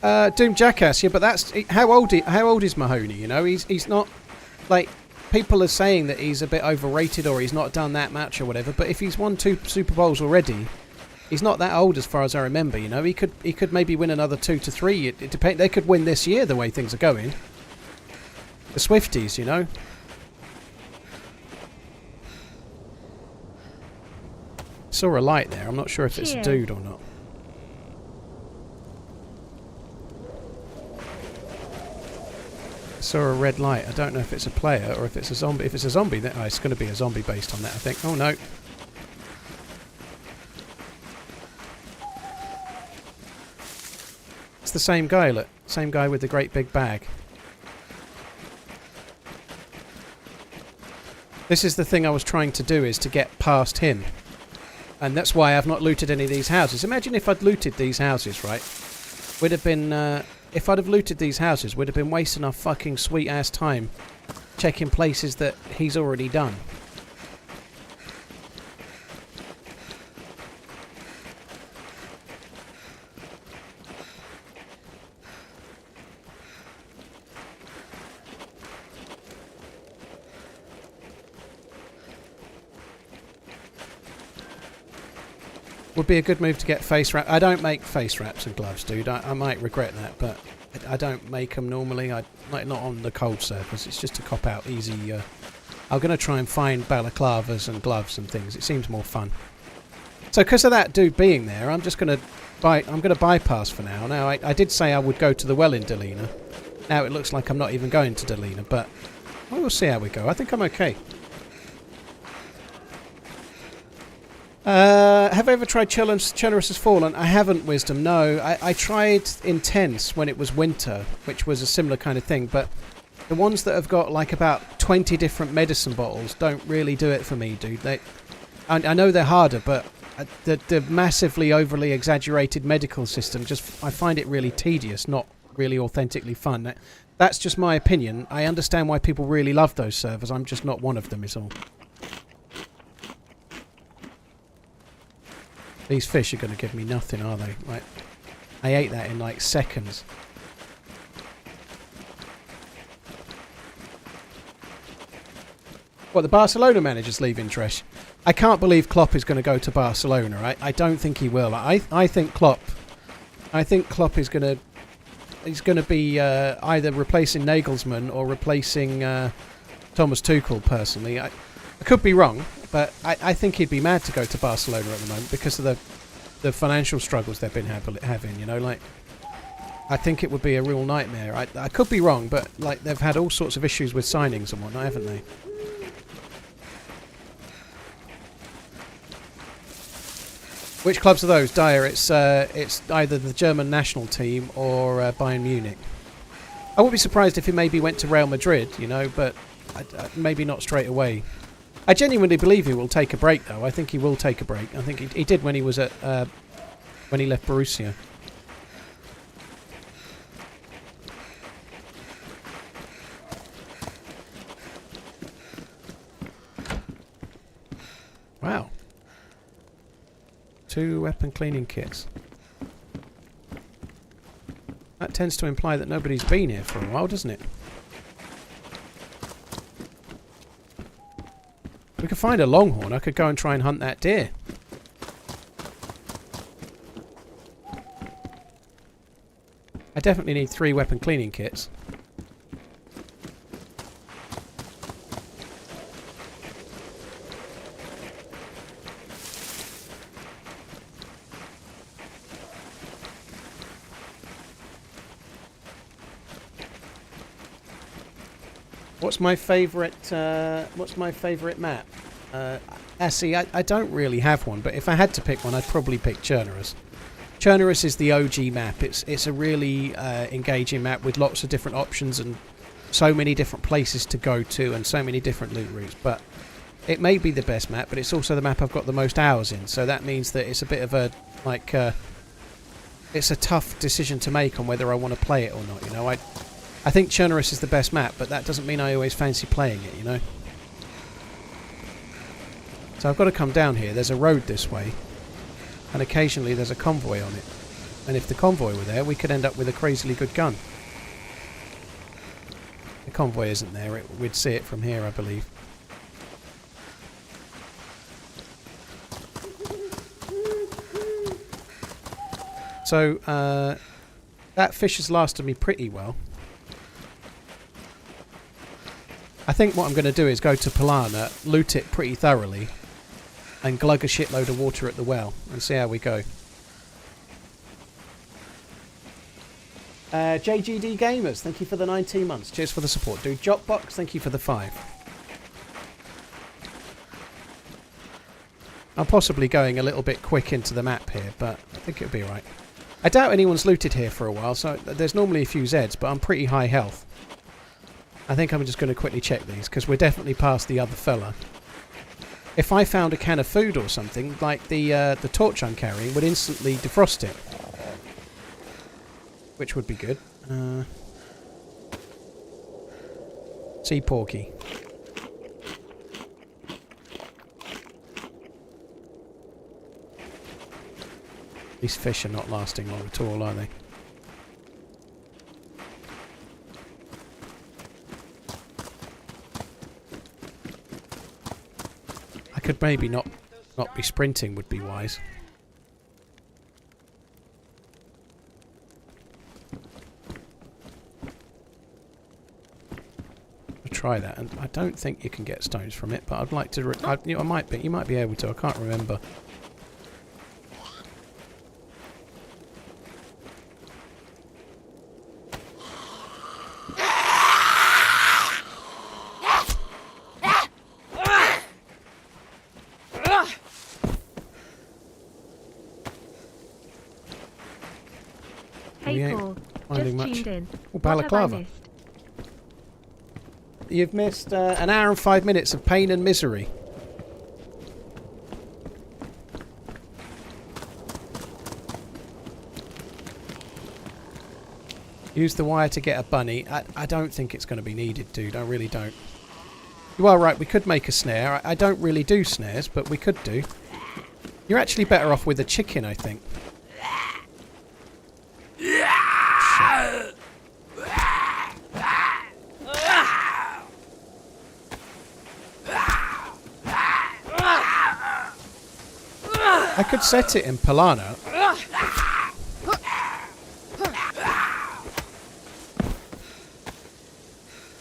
[SPEAKER 1] good. Doom Jackass, yeah, but that's how old is Mahoney? You know, he's not like. People are saying that he's a bit overrated or he's not done that much or whatever, but if he's won 2 Super Bowls already, he's not that old as far as I remember, you know. He could maybe win another 2 to 3. It depends. They could win this year the way things are going. The Swifties, you know. Saw a light there. I'm not sure if it's a dude or not. Saw a red light. I don't know if it's a player or if it's a zombie. If it's a zombie, then it's going to be a zombie based on that, I think. Oh no. It's the same guy, look. Same guy with the great big bag. This is the thing I was trying to do, is to get past him. And that's why I've not looted any of these houses. Imagine if I'd looted these houses, right? Would have been... if I'd have looted these houses, we'd have been wasting our fucking sweet-ass time checking places that he's already done. Would be a good move to get face wrap. I don't make face wraps and gloves, dude. I might regret that, but I don't make them normally. Like not on the cold surface. It's just a cop out, easy. I'm gonna try and find balaclavas and gloves and things. It seems more fun. So, because of that dude being there, I'm just gonna bypass for now. Now, I did say I would go to the well in Delina. Now it looks like I'm not even going to Delina, but we'll see how we go. I think I'm okay. Have I ever tried Chenerus Has Fallen? I haven't, Wisdom, no. I tried Intense when it was winter, which was a similar kind of thing, but the ones that have got like about 20 different medicine bottles don't really do it for me, dude. I know they're harder, but the massively overly exaggerated medical system, I find it really tedious, not really authentically fun. That's just my opinion. I understand why people really love those servers. I'm just not one of them, is all. These fish are going to give me nothing, are they? Like, I ate that in like seconds. What, the Barcelona manager's leaving, Trish? I can't believe Klopp is going to go to Barcelona. I don't think he will. I think Klopp is going to... He's going to be either replacing Nagelsmann or replacing Thomas Tuchel, personally. I could be wrong, but I think he'd be mad to go to Barcelona at the moment because of the financial struggles they've been having, you know, like... I think it would be a real nightmare. I could be wrong, but like they've had all sorts of issues with signings and whatnot, haven't they? Which clubs are those, Dyer? It's either the German national team or Bayern Munich. I wouldn't be surprised if he maybe went to Real Madrid, you know, but maybe not straight away. I genuinely believe he will take a break, though. I think he will take a break. I think he did when he was at when he left Borussia. Wow. 2 weapon cleaning kits. That tends to imply that nobody's been here for a while, doesn't it? We could find a longhorn. I could go and try and hunt that deer. I definitely need 3 weapon cleaning kits. What's my favourite map? See, I don't really have one, but if I had to pick one, I'd probably pick Chernerus. Chernerus is the OG map. It's a really engaging map with lots of different options and so many different places to go to and so many different loot routes. But it may be the best map, but it's also the map I've got the most hours in. So that means that it's a bit of a it's a tough decision to make on whether I want to play it or not. You know, I think Chernerus is the best map, but that doesn't mean I always fancy playing it, you know? So I've got to come down here. There's a road this way, and occasionally there's a convoy on it. And if the convoy were there, we could end up with a crazily good gun. The convoy isn't there. We'd see it from here, I believe. So, that fish has lasted me pretty well. I think what I'm going to do is go to Polana, loot it pretty thoroughly, and glug a shitload of water at the well, and see how we go. JGD Gamers, thank you for the 19 months. Cheers for the support. Dude Jotbox, thank you for the 5. I'm possibly going a little bit quick into the map here, but I think it'll be alright. I doubt anyone's looted here for a while, so there's normally a few Zeds, but I'm pretty high health. I think I'm just going to quickly check these, because we're definitely past the other fella. If I found a can of food or something, like the torch I'm carrying would instantly defrost it. Which would be good. Sea Porky. These fish are not lasting long at all, are they? I could maybe not be sprinting would be wise. I'll try that, and I don't think you can get stones from it, but I'd like to. You might be able to. I can't remember.
[SPEAKER 2] Hey Paul, just tuned in.
[SPEAKER 1] Oh, balaclava. You've missed an hour and 5 minutes of pain and misery. Use the wire to get a bunny. I don't think it's going to be needed, dude. I really don't. You are right, we could make a snare. I don't really do snares, but we could do. You're actually better off with a chicken, I think. I could set it in Polana.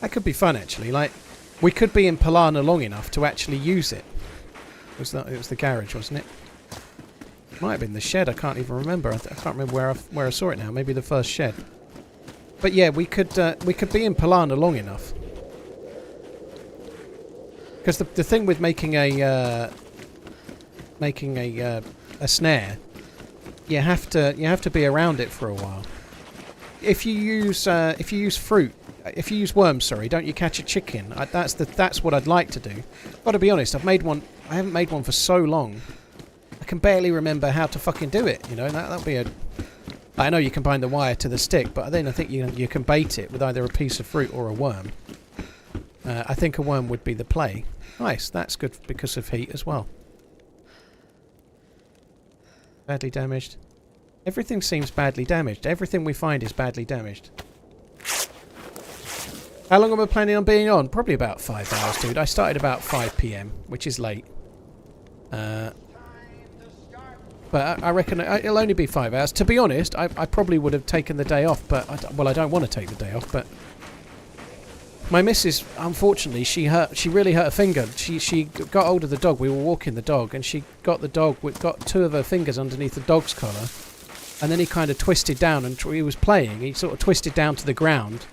[SPEAKER 1] That could be fun, actually. Like, we could be in Polana long enough to actually use it. It was the garage, wasn't it? Might have been the shed. I can't even remember. I can't remember where I saw it now. Maybe the first shed. But yeah, we could be in Polana long enough. Because the thing with making a snare, you have to be around it for a while. If you use worms, sorry, don't you catch a chicken? That's what I'd like to do. Got to be honest, I haven't made one for so long. I can barely remember how to fucking do it. You know, that'll be a. I know you can bind the wire to the stick, but then I think you can bait it with either a piece of fruit or a worm. I think a worm would be the play. Nice, that's good because of heat as well. Badly damaged. Everything seems badly damaged. Everything we find is badly damaged. How long am I planning on being on? Probably about 5 hours, dude. I started about 5 PM, which is late. But I reckon it'll only be 5 hours. To be honest, I probably would have taken the day off, but I don't want to take the day off. But my missus, unfortunately, she really hurt her finger. She got hold of the dog. We were walking the dog, and she got 2 of her fingers underneath the dog's collar, and then he kind of twisted down, and he was playing. He sort of twisted down to the ground,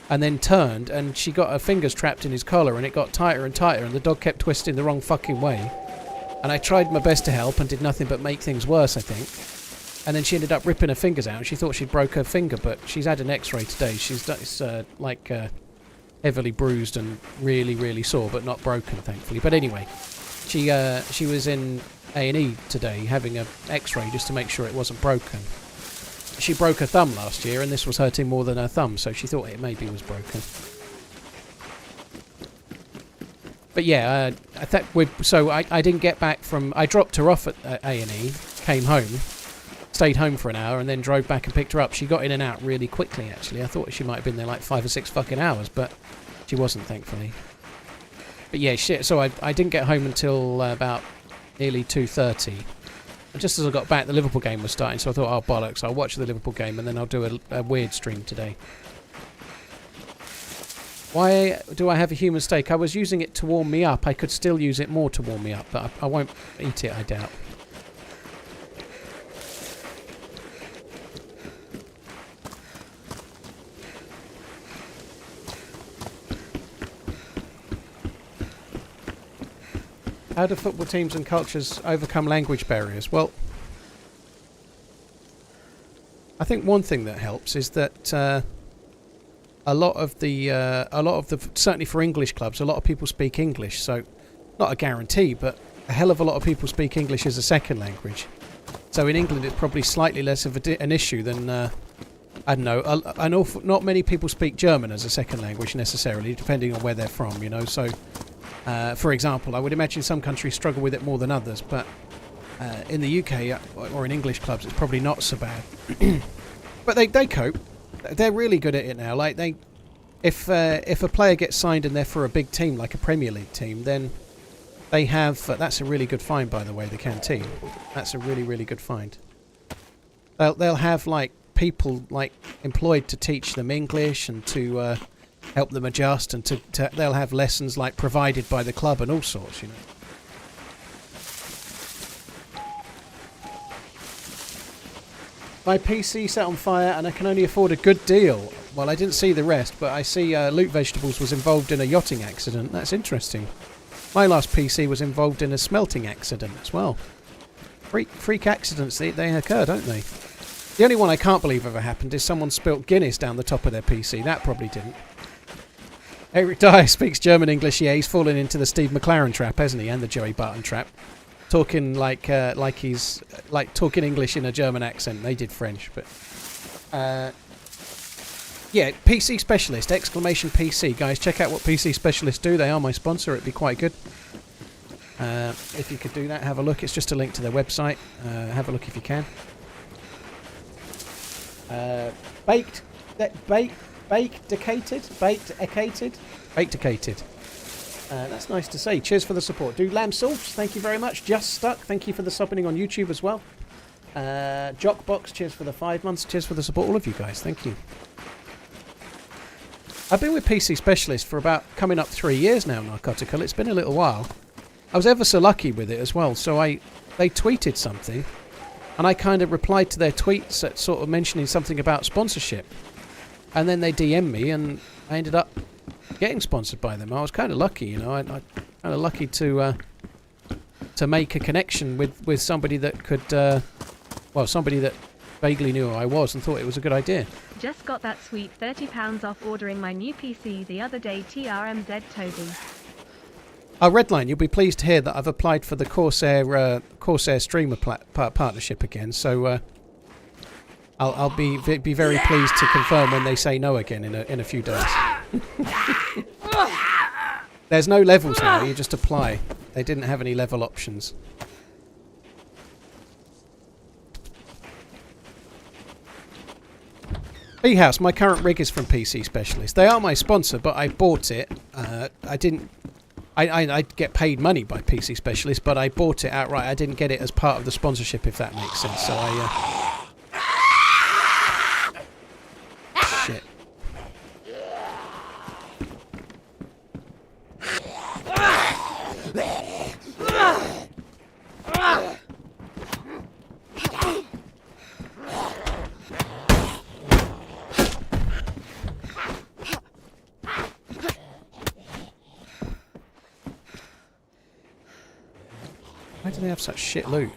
[SPEAKER 1] and then turned, and she got her fingers trapped in his collar, and it got tighter and tighter, and the dog kept twisting the wrong fucking way. And I tried my best to help and did nothing but make things worse, I think. And then she ended up ripping her fingers out. She thought she'd broke her finger, but she's had an x-ray today. It's heavily bruised and really, really sore, but not broken, thankfully. But anyway, she was in A&E today having an x-ray just to make sure it wasn't broken. She broke her thumb last year, and this was hurting more than her thumb, so she thought it maybe was broken. But yeah, I didn't get back from. I dropped her off at A&E, came home, stayed home for an hour, and then drove back and picked her up. She got in and out really quickly. Actually, I thought she might have been there like 5 or 6 fucking hours, but she wasn't, thankfully. But yeah, shit. So I didn't get home until about nearly 2:30. And just as I got back, the Liverpool game was starting, so I thought, oh bollocks, I'll watch the Liverpool game and then I'll do a weird stream today. Why do I have a human steak? I was using it to warm me up. I could still use it more to warm me up, but I won't eat it, I doubt. How do football teams and cultures overcome language barriers? Well, I think one thing that helps is that a lot of the certainly for English clubs, a lot of people speak English. So, not a guarantee, but a hell of a lot of people speak English as a second language. So in England, it's probably slightly less of an issue than I don't know. Not many people speak German as a second language necessarily, depending on where they're from. You know, so for example, I would imagine some countries struggle with it more than others, but in the UK or in English clubs, it's probably not so bad. But they cope. They're really good at it now. Like if a player gets signed and they're for a big team like a Premier League team, then they have. That's a really good find, by the way. The canteen. That's a really, really good find. They'll have like people like employed to teach them English and to help them adjust, and they'll have lessons like provided by the club and all sorts. You know. My PC set on fire and I can only afford a good deal. Well, I didn't see the rest, but I see Loot Vegetables was involved in a yachting accident. That's interesting. My last PC was involved in a smelting accident as well. Freak accidents, they occur, don't they? The only one I can't believe ever happened is someone spilt Guinness down the top of their PC. That probably didn't. Eric Dye speaks German English. Yeah, he's fallen into the Steve McLaren trap, hasn't he? And the Joey Barton trap. Talking like he's talking English in a German accent. They did French, but yeah, PC Specialist, exclamation PC. Guys, check out what PC Specialist do. They are my sponsor. It'd be quite good if you could do that. Have a look. It's just a link to their website. Have a look if you can. Baked-icated. That's nice to see. Cheers for the support. Dude, Lamb Sauce, thank you very much. Just Stuck, thank you for the subbing on YouTube as well. Jockbox, cheers for the 5 months. Cheers for the support, all of you guys. Thank you. I've been with PC Specialist for about coming up 3 years now, Narcotical. It's been a little while. I was ever so lucky with it as well. So they tweeted something, and I kind of replied to their tweets at sort of mentioning something about sponsorship. And then they DM'd me, and I ended up getting sponsored by them. I was kind of lucky, you know. I kind of lucky to make a connection with somebody that could, well, somebody that vaguely knew who I was and thought it was a good idea.
[SPEAKER 2] Just got that sweet £30 off ordering my new PC the other day. TRMZ Toby.
[SPEAKER 1] Redline, you'll be pleased to hear that I've applied for the Corsair streamer partnership again. So I'll be very pleased to confirm when they say no again in a few days. There's no levels now. You just apply. They didn't have any level options. B-House, my current rig is from PC Specialist. They are my sponsor, but I bought it. I get paid money by PC Specialist, but I bought it outright. I didn't get it as part of the sponsorship, if that makes sense. So shit. Why do they have such shit loot?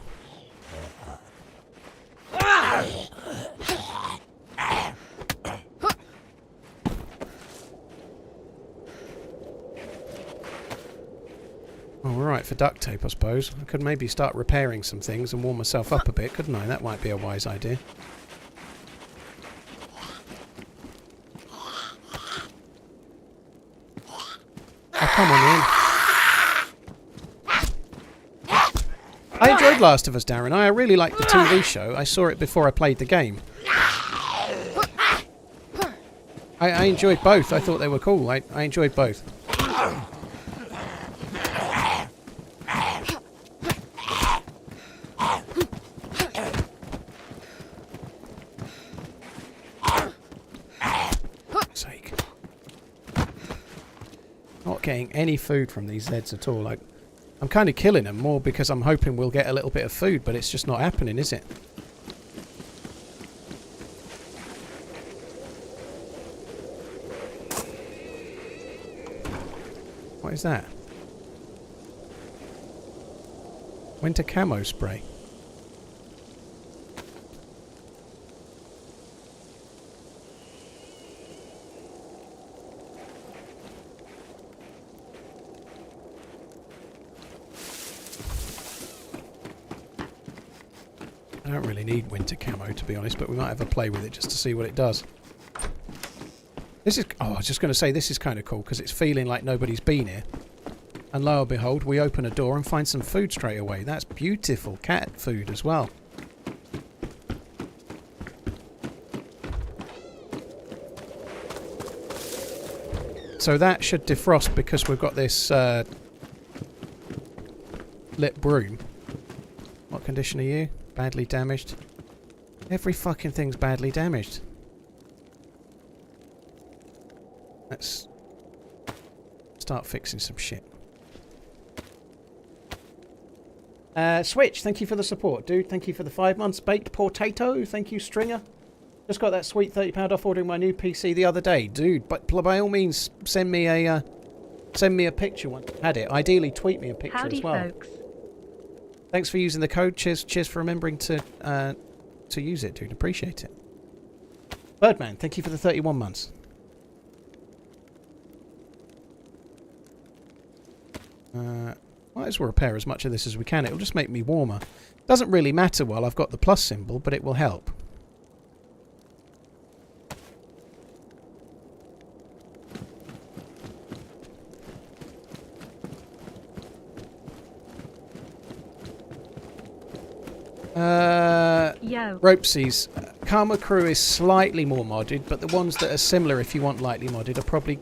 [SPEAKER 1] Oh, we're right for duct tape, I suppose. I could maybe start repairing some things and warm myself up a bit, couldn't I? That might be a wise idea. Oh, come on in. I enjoyed Last of Us, Darren. I really liked the TV show. I saw it before I played the game. I enjoyed both. I thought they were cool. I enjoyed both. Sake. Not getting any food from these Zeds at all. I'm kind of killing them more because I'm hoping we'll get a little bit of food, but it's just not happening, is it? What is that? Winter camo spray. I don't really need winter camo, to be honest, but we might have a play with it just to see what it does. This is... Oh, I was just going to say, this is kind of cool, because it's feeling like nobody's been here. And lo and behold, we open a door and find some food straight away. That's beautiful. Cat food as well. So that should defrost because we've got this lit broom. What condition are you? Badly damaged. Every fucking thing's badly damaged. Let's start fixing some shit. Switch, thank you for the support, dude. Thank you for the 5 months. Baked Potato, thank you, Stringer. Just got that sweet £30 off ordering my new PC the other day, dude. But by all means, send me a picture once you had it. Ideally, tweet me a picture
[SPEAKER 2] Howdy,
[SPEAKER 1] as well.
[SPEAKER 2] folks.
[SPEAKER 1] Thanks for using the code. Cheers for remembering to use it, dude. Appreciate it. Birdman, thank you for the 31 months. Might as well repair as much of this as we can. It'll just make me warmer. Doesn't really matter while I've got the plus symbol, but it will help.
[SPEAKER 2] Yo.
[SPEAKER 1] Ropesies. Karma Crew is slightly more modded, but the ones that are similar, if you want lightly modded, are probably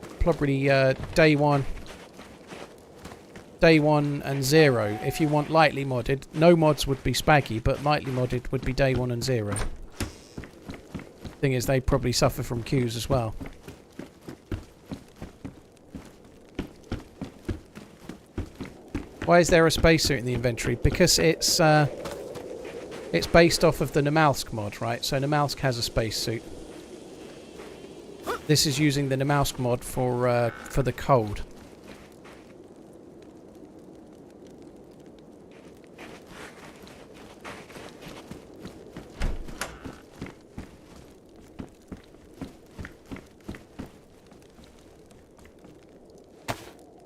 [SPEAKER 1] Day 1. day 1 and 0. If you want lightly modded, no mods would be spaggy, but lightly modded would be day 1 and 0. Thing is, they probably suffer from queues as well. Why is there a spacesuit in the inventory? Because it's based off of the Namalsk mod, right? So Namalsk has a spacesuit. This is using the Namalsk mod for the cold.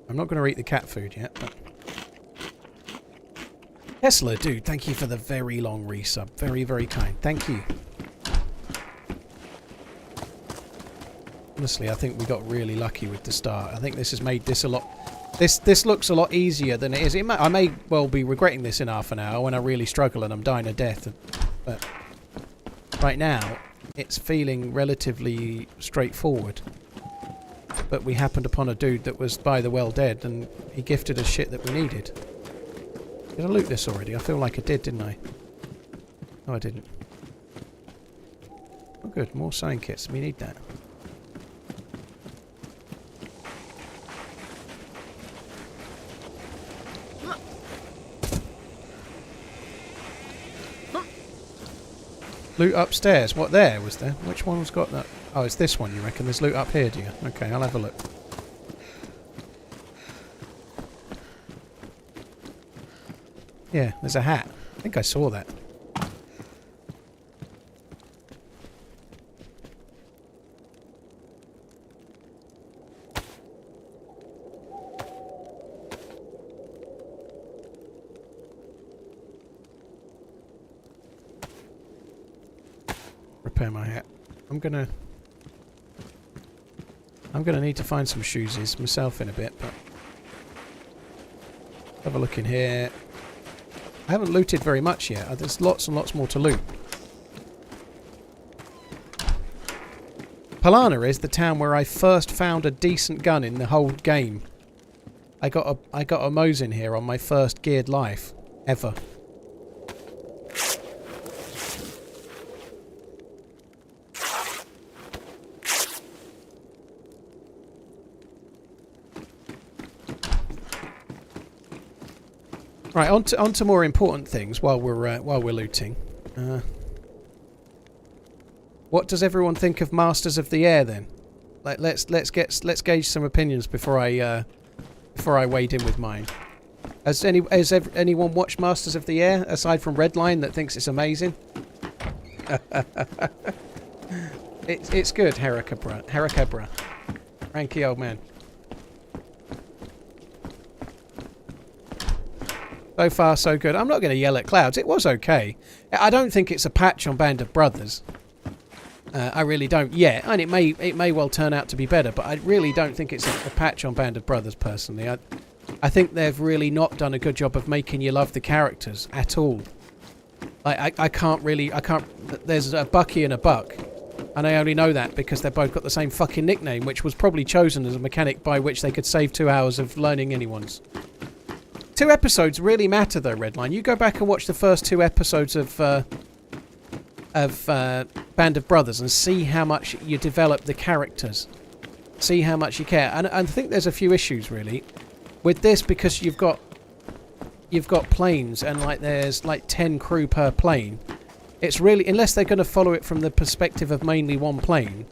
[SPEAKER 1] I'm not going to eat the cat food yet, but... Tesla, dude, thank you for the very long resub. Very, very kind. Thank you. Honestly, I think we got really lucky with the start. I think this has made this a lot... This looks a lot easier than it is. I may well be regretting this in half an hour when I really struggle and I'm dying of death. But right now, it's feeling relatively straightforward. But we happened upon a dude that was by the well dead, and he gifted us shit that we needed. Did I loot this already? I feel like I did, didn't I? No, I didn't. Oh good, more sewing kits. We need that. Loot upstairs. What there was there? Which one's got that? Oh, it's this one, you reckon? There's loot up here, do you? Okay, I'll have a look. Yeah, there's a hat. I think I saw that. Repair my hat. I'm gonna need to find some shoesies myself in a bit, but have a look in here. I haven't looted very much yet. There's lots and lots more to loot. Palana is the town where I first found a decent gun in the whole game. I got a Mosin here on my first geared life ever. Right, on to more important things while we're looting. What does everyone think of Masters of the Air then? Like, let's gauge some opinions before I wade in with mine. Has anyone watched Masters of the Air aside from Redline that thinks it's amazing? It's good, Heracabra. Ranky old man. So far, so good. I'm not going to yell at Clouds. It was okay. I don't think it's a patch on Band of Brothers. I really don't yet. And it may well turn out to be better, but I really don't think it's a patch on Band of Brothers, personally. I think they've really not done a good job of making you love the characters at all. I can't... There's a Bucky and a Buck. And I only know that because they've both got the same fucking nickname, which was probably chosen as a mechanic by which they could save 2 hours of learning anyone's. 2 episodes really matter, though, Redline. You go back and watch the first 2 episodes of Band of Brothers and see how much you develop the characters. See how much you care. And I think there's a few issues, really, with this, because you've got planes and there's 10 crew per plane. It's really, unless they're going to follow it from the perspective of mainly one plane,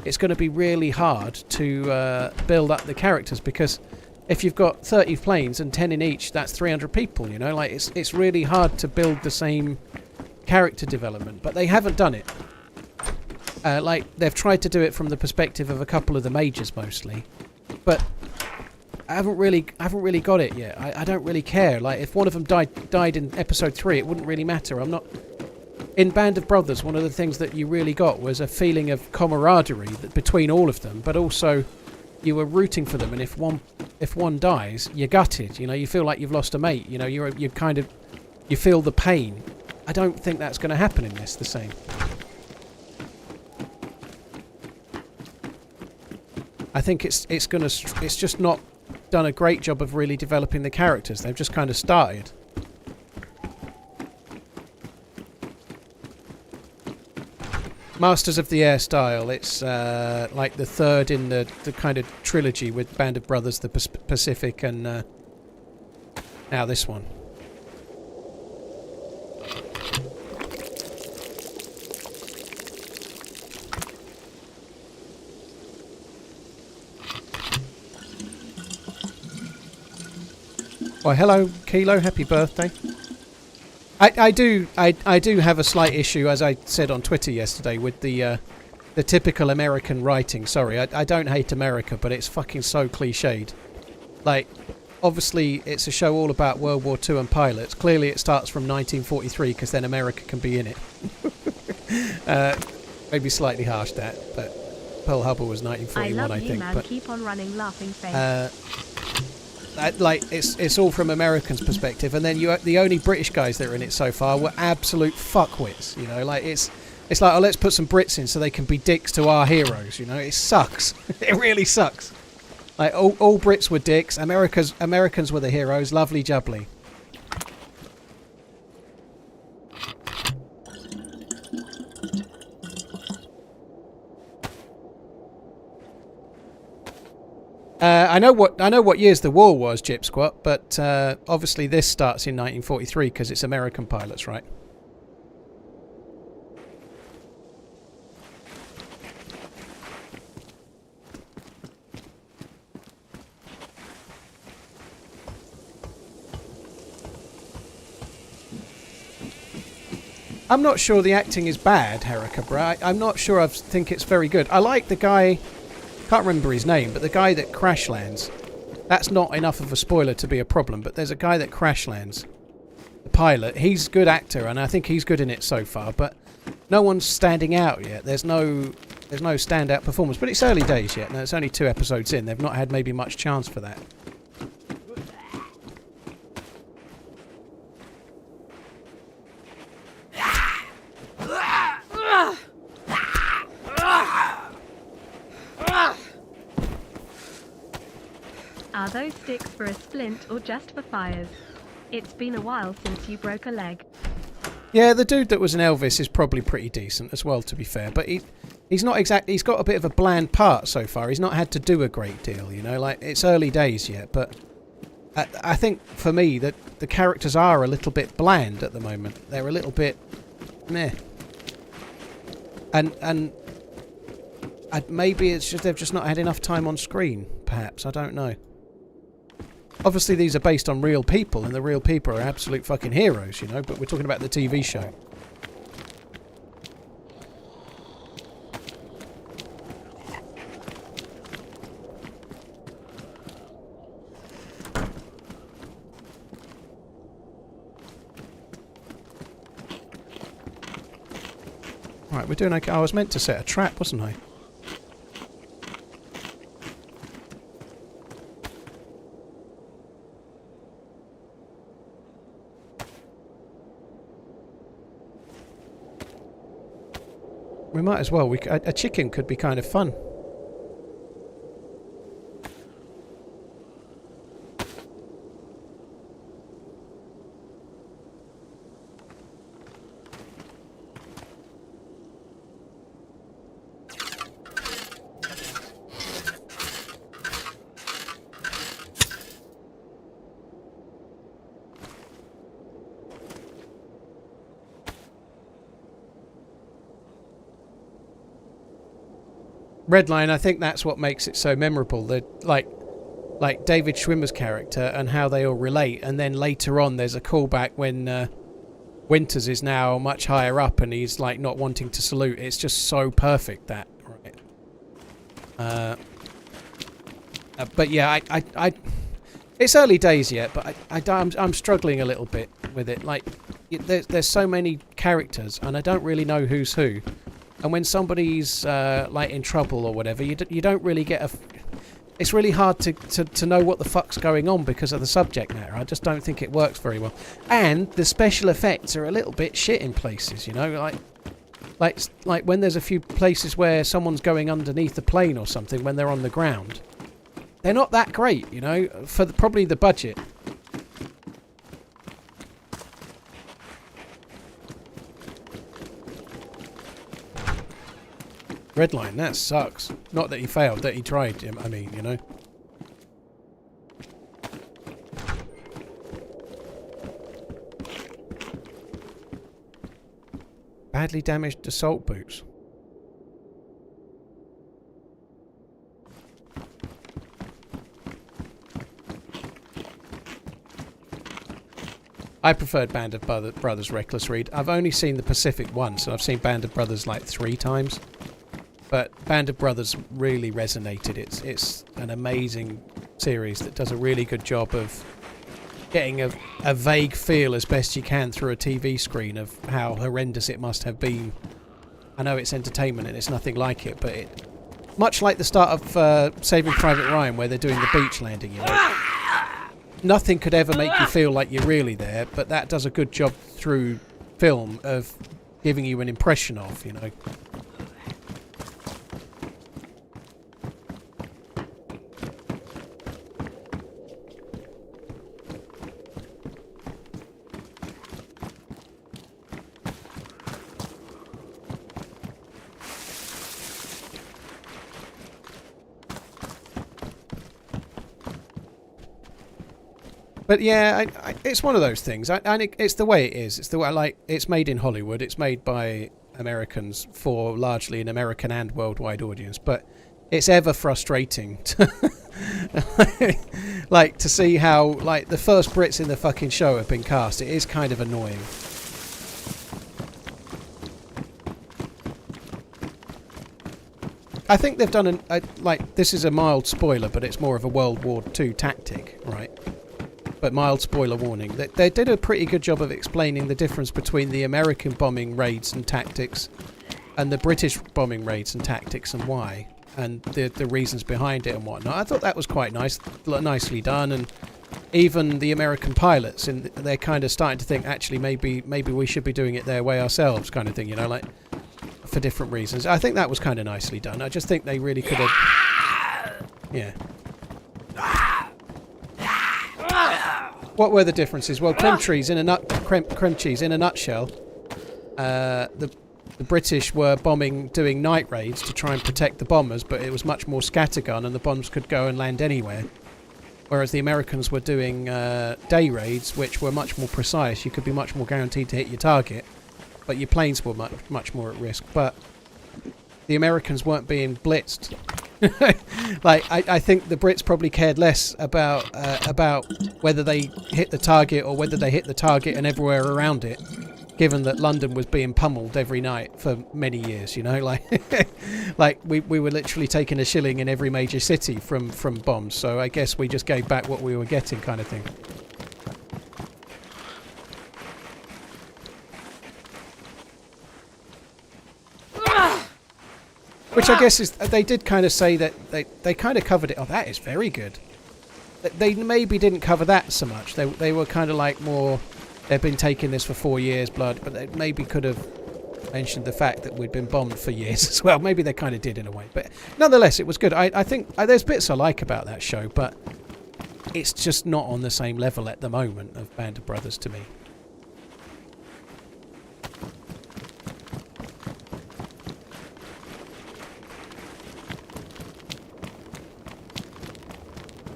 [SPEAKER 1] it's going to be really hard to build up the characters, because if you've got 30 planes and 10 in each, that's 300 people, you know? It's really hard to build the same character development, but they haven't done it. They've tried to do it from the perspective of a couple of the majors mostly, but I haven't really got it yet. I don't really care. If one of them died in episode 3, it wouldn't really matter. I'm not... In Band of Brothers, one of the things that you really got was a feeling of camaraderie between all of them, but also you were rooting for them, and if one dies, you're gutted. You know, you feel like you've lost a mate. You know, you feel the pain. I don't think that's going to happen in this the same. I think it's just not done a great job of really developing the characters. They've just kind of started. Masters of the Air style. It's like the third in the kind of trilogy with Band of Brothers, the Pacific, and now this one. Why, hello, Kilo. Happy birthday. I do have a slight issue, as I said on Twitter yesterday, with the typical American writing. Sorry, I don't hate America, but it's fucking so cliched. Like, obviously, it's a show all about World War II and pilots. Clearly, it starts from 1943, because then America can be in it. Maybe slightly harsh, that, but Pearl Harbor was 1941, I think.
[SPEAKER 2] Man.
[SPEAKER 1] But
[SPEAKER 2] keep on running, laughing face.
[SPEAKER 1] like it's all from Americans' perspective, and then the only British guys that are in it so far were absolute fuckwits. You know, like it's like, oh, let's put some Brits in so they can be dicks to our heroes. You know, it sucks. It really sucks. Like all Brits were dicks. Americans were the heroes. Lovely jubbly. I know what years the war was, Gyp Squat, but obviously this starts in 1943 because it's American pilots, right? I'm not sure the acting is bad, Heracabra. I'm not sure I think it's very good. I like the guy... Can't remember his name, but the guy that crash lands. That's not enough of a spoiler to be a problem, but there's a guy that crash lands. The pilot. He's a good actor, and I think he's good in it so far, but no one's standing out yet. There's no standout performance, but it's early days yet. No, it's only 2 episodes in. They've not had maybe much chance for that.
[SPEAKER 2] Are those sticks for a splint or just for fires? It's been a while since you broke a leg.
[SPEAKER 1] Yeah, the dude that was in Elvis is probably pretty decent as well, to be fair. But he's not exactly... He's got a bit of a bland part so far. He's not had to do a great deal, you know? Like, it's early days yet, but... I think, for me, that the characters are a little bit bland at the moment. They're a little bit... meh. And maybe it's just they've just not had enough time on screen, perhaps. I don't know. Obviously, these are based on real people, and the real people are absolute fucking heroes, you know, but we're talking about the TV show. Right, we're doing okay. I was meant to set a trap, wasn't I? We might as well. A chicken could be kind of fun. Redline, I think that's what makes it so memorable. Like David Schwimmer's character and how they all relate, and then later on there's a callback when Winters is now much higher up and he's like not wanting to salute. It's just so perfect, that, right? But yeah, I it's early days yet, but I'm struggling a little bit with it. Like, there's so many characters and I don't really know who's who. And when somebody's like in trouble or whatever, you don't really get a... It's really hard to know what the fuck's going on because of the subject matter. I just don't think it works very well. And the special effects are a little bit shit in places, you know? Like when there's a few places where someone's going underneath a plane or something when they're on the ground. they're not that great, you know, for probably the budget. Redline, that sucks. Not that he failed, that he tried, I mean, you know. Badly damaged assault boots. I preferred Band of Brothers Reckless Read. I've only seen the Pacific once, and I've seen Band of Brothers like 3 times. But Band of Brothers really resonated. It's an amazing series that does a really good job of getting a vague feel as best you can through a TV screen of how horrendous it must have been. I know it's entertainment and it's nothing like it, but it, much like the start of Saving Private Ryan, where they're doing the beach landing, you know, nothing could ever make you feel like you're really there, but that does a good job through film of giving you an impression of, you know. But yeah, it's one of those things. And it's the way it is. It's the way, like, it's made in Hollywood. It's made by Americans for largely an American and worldwide audience. But it's ever frustrating to, like, to see how, like, the first Brits in the fucking show have been cast. It is kind of annoying. I think they've done like, this is a mild spoiler, but it's more of a World War II tactic, right? But mild spoiler warning. They did a pretty good job of explaining the difference between the American bombing raids and tactics and the British bombing raids and tactics and why, and the reasons behind it and whatnot. I thought that was quite nicely done, and even the American pilots, they're kind of starting to think, actually, maybe we should be doing it their way ourselves, kind of thing, you know, like, for different reasons. I think that was kind of nicely done. I just think they really could have... Yeah. What were the differences? Well, creme cheese in a nutshell. The British were doing night raids to try and protect the bombers, but it was much more scattergun, and the bombs could go and land anywhere. Whereas the Americans were doing day raids, which were much more precise. You could be much more guaranteed to hit your target, but your planes were much more at risk. But the Americans weren't being blitzed. Like, I think the Brits probably cared less about whether they hit the target or whether they hit the target and everywhere around it, given that London was being pummeled every night for many years, you know, like like we were literally taking a shilling in every major city from bombs. So I guess we just gave back what we were getting, kind of thing. Which I guess is, they did kind of say that they kind of covered it. Oh, that is very good. They maybe didn't cover that so much. They were kind of like more, they've been taking this for 4 years, blood, but they maybe could have mentioned the fact that we'd been bombed for years as well. Maybe they kind of did in a way. But nonetheless, it was good. I think there's bits I like about that show, but it's just not on the same level at the moment of Band of Brothers to me.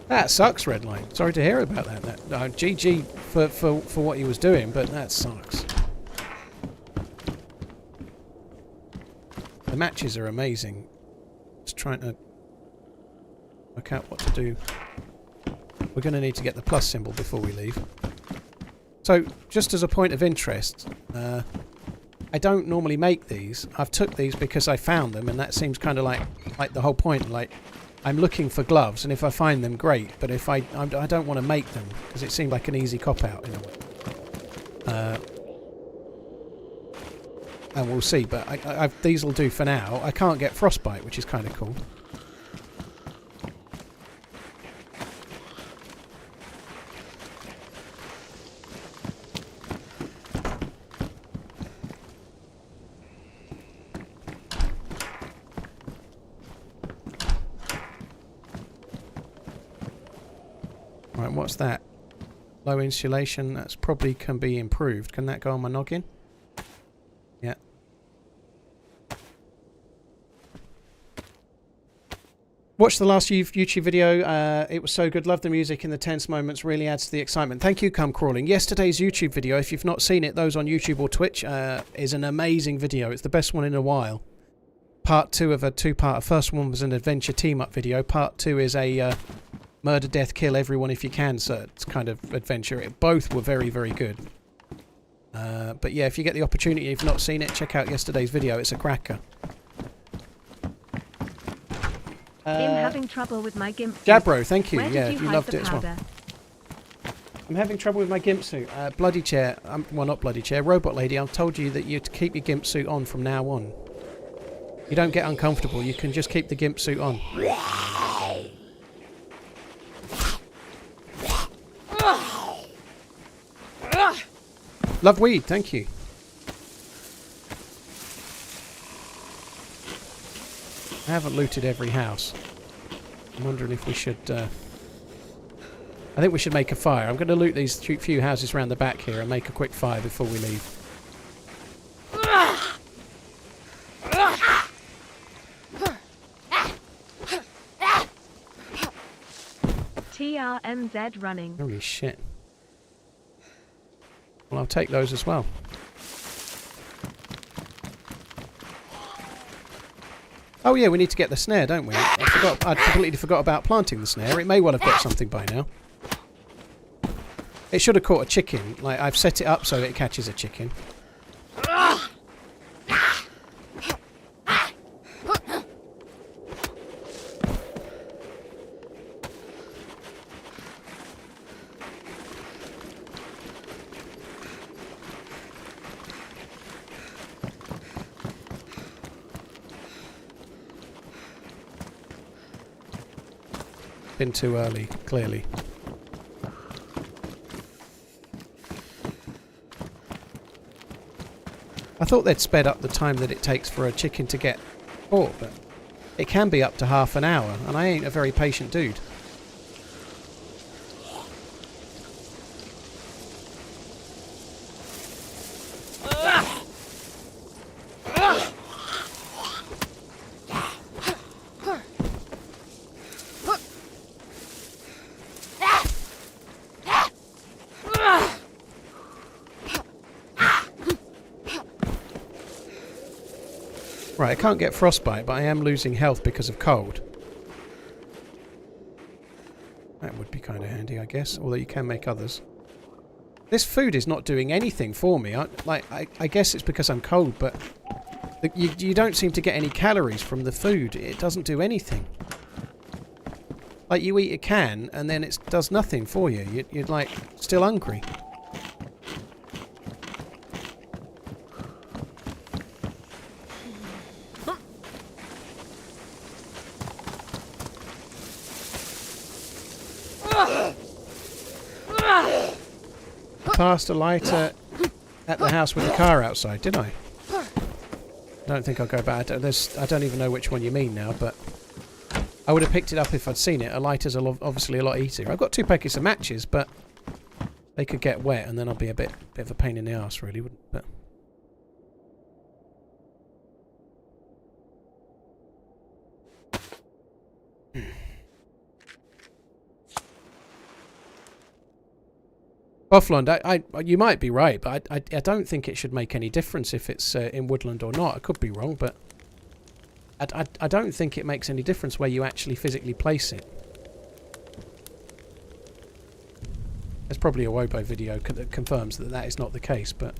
[SPEAKER 1] That sucks, Redline. Sorry to hear about that. GG for what he was doing, but that sucks. The matches are amazing. Just trying to work out what to do. We're going to need to get the plus symbol before we leave. So, just as a point of interest, I don't normally make these. I've took these because I found them, and that seems kind of like the whole point. Like, I'm looking for gloves, and if I find them, great. But if I don't want to make them because it seemed like an easy cop-out in a way. And we'll see. But these will do for now. I can't get frostbite, which is kind of cool. And what's that? Low insulation. That's probably can be improved. Can that go on my noggin? Yeah. Watched the last YouTube video. It was so good. Love the music in the tense moments. Really adds to the excitement. Thank you, Come Crawling. Yesterday's YouTube video, if you've not seen it, those on YouTube or Twitch, is an amazing video. It's the best one in a while. Part 2 of a two-part. First one was an adventure team-up video. Part 2 is a murder, death, kill everyone if you can. So it's kind of adventure. Both were very, very good. But yeah, if you get the opportunity, if you've not seen it, check out yesterday's video. It's a cracker.
[SPEAKER 2] I'm having trouble with my GIMP suit.
[SPEAKER 1] Jabro, thank you.
[SPEAKER 2] Where
[SPEAKER 1] Yeah,
[SPEAKER 2] did
[SPEAKER 1] you
[SPEAKER 2] hide
[SPEAKER 1] loved
[SPEAKER 2] the
[SPEAKER 1] it as well.
[SPEAKER 2] powder?
[SPEAKER 1] I'm having trouble with my GIMP suit. Bloody chair. Well, not bloody chair. Robot lady, I've told you that you to keep your GIMP suit on from now on. You don't get uncomfortable. You can just keep the GIMP suit on. Love weed, thank you. I haven't looted every house. I'm wondering if we should... I think we should make a fire. I'm going to loot these few houses around the back here and make a quick fire before we leave.
[SPEAKER 2] TRMZ running.
[SPEAKER 1] Holy shit. Well, I'll take those as well. Oh yeah, we need to get the snare, don't we? I completely forgot about planting the snare. It may well have got something by now. It should have caught a chicken. Like, I've set it up so it catches a chicken. Been too early, clearly. I thought they'd sped up the time that it takes for a chicken to get caught, but it can be up to half an hour, and I ain't a very patient dude. Right, I can't get frostbite, but I am losing health because of cold. That would be kind of handy, I guess, although you can make others. This food is not doing anything for me. I guess it's because I'm cold, but you don't seem to get any calories from the food. It doesn't do anything. Like, you eat a can, and then it does nothing for you. You're like, still hungry. Passed a lighter at the house with the car outside, did I? I don't think I'll go back. I don't even know which one you mean now, but I would have picked it up if I'd seen it. A lighter's obviously a lot easier. I've got 2 packets of matches, but they could get wet, and then I'll be a bit of a pain in the arse, really, wouldn't it? Buffland, you might be right, but I don't think it should make any difference if it's in woodland or not. I could be wrong, but I don't think it makes any difference where you actually physically place it. There's probably a Wobo video that confirms that that is not the case, but...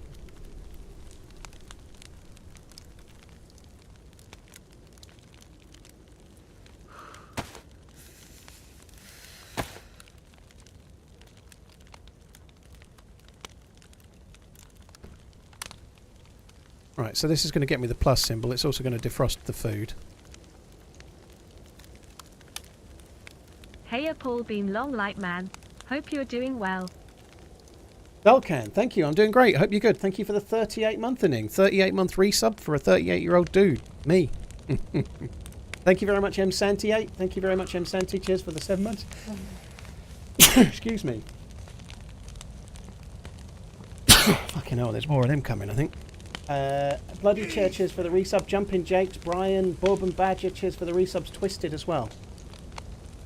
[SPEAKER 1] Right, so this is going to get me the plus symbol. It's also going to defrost the food.
[SPEAKER 2] Heya Paul Bean Long Light Man. Hope you're doing well.
[SPEAKER 1] Belcan, thank you. I'm doing great. I hope you're good. Thank you for the 38-month inning. 38-month resub for a 38-year-old dude. Me. Thank you very much, M Santi8. Thank you very much, M Santi. Cheers for the 7 months. Excuse me. Fucking hell, there's more of them coming, I think. Bloody Chair, cheers for the resub. Jumping Jakes, Brian, Bob and Badger, cheers for the resubs. Twisted as well.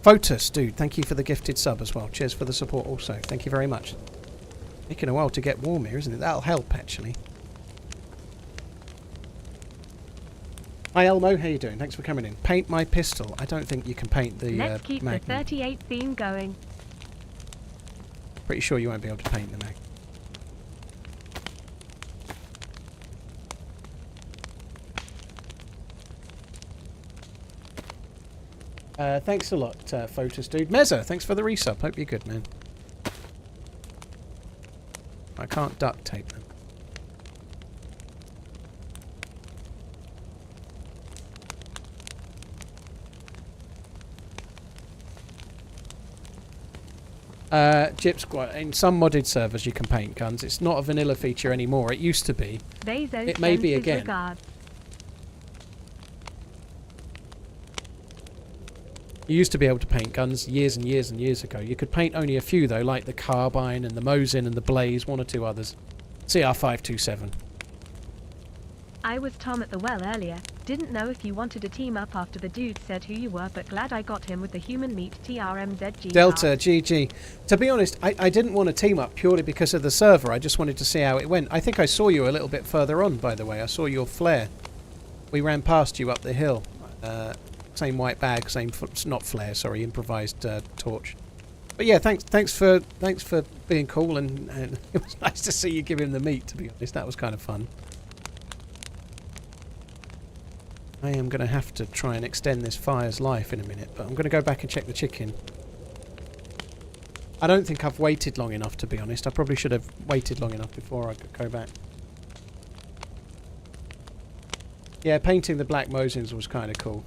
[SPEAKER 1] Photus, dude, thank you for the gifted sub as well. Cheers for the support also. Thank you very much. Taking a while to get warm here, isn't it? That'll help, actually. Hi Elmo, how you doing? Thanks for coming in. Paint my pistol. I don't think you can paint the
[SPEAKER 2] Let's keep
[SPEAKER 1] Magnum.
[SPEAKER 2] the 38 theme going.
[SPEAKER 1] Pretty sure you won't be able to paint the Magnum. Thanks a lot, Photos dude. Mezza, thanks for the resub. Hope you're good, man. I can't duct tape them. Gyp Squad, in some modded servers you can paint guns. It's not a vanilla feature anymore. It used to be. It may be again.
[SPEAKER 2] Regards.
[SPEAKER 1] You used to be able to paint guns years and years and years ago. You could paint only a few though, like the Carbine and the Mosin and the Blaze, one or two others. CR527.
[SPEAKER 2] I was Tom at the well earlier. Didn't know if you wanted to team up after the dude said who you were, but glad I got him with the human meat TRMZ.
[SPEAKER 1] Delta, GG. To be honest, I didn't want to team up purely because of the server. I just wanted to see how it went. I think I saw you a little bit further on, by the way. I saw your flare. We ran past you up the hill. Same white bag, same not flare, sorry, improvised torch. But yeah, thanks for being cool, and it was nice to see you give him the meat. To be honest, that was kind of fun. I am going to have to try and extend this fire's life in a minute, but I'm going to go back and check the chicken. I don't think I've waited long enough, to be honest. I probably should have waited long enough before I could go back. Yeah, painting the black Mosins was kind of cool.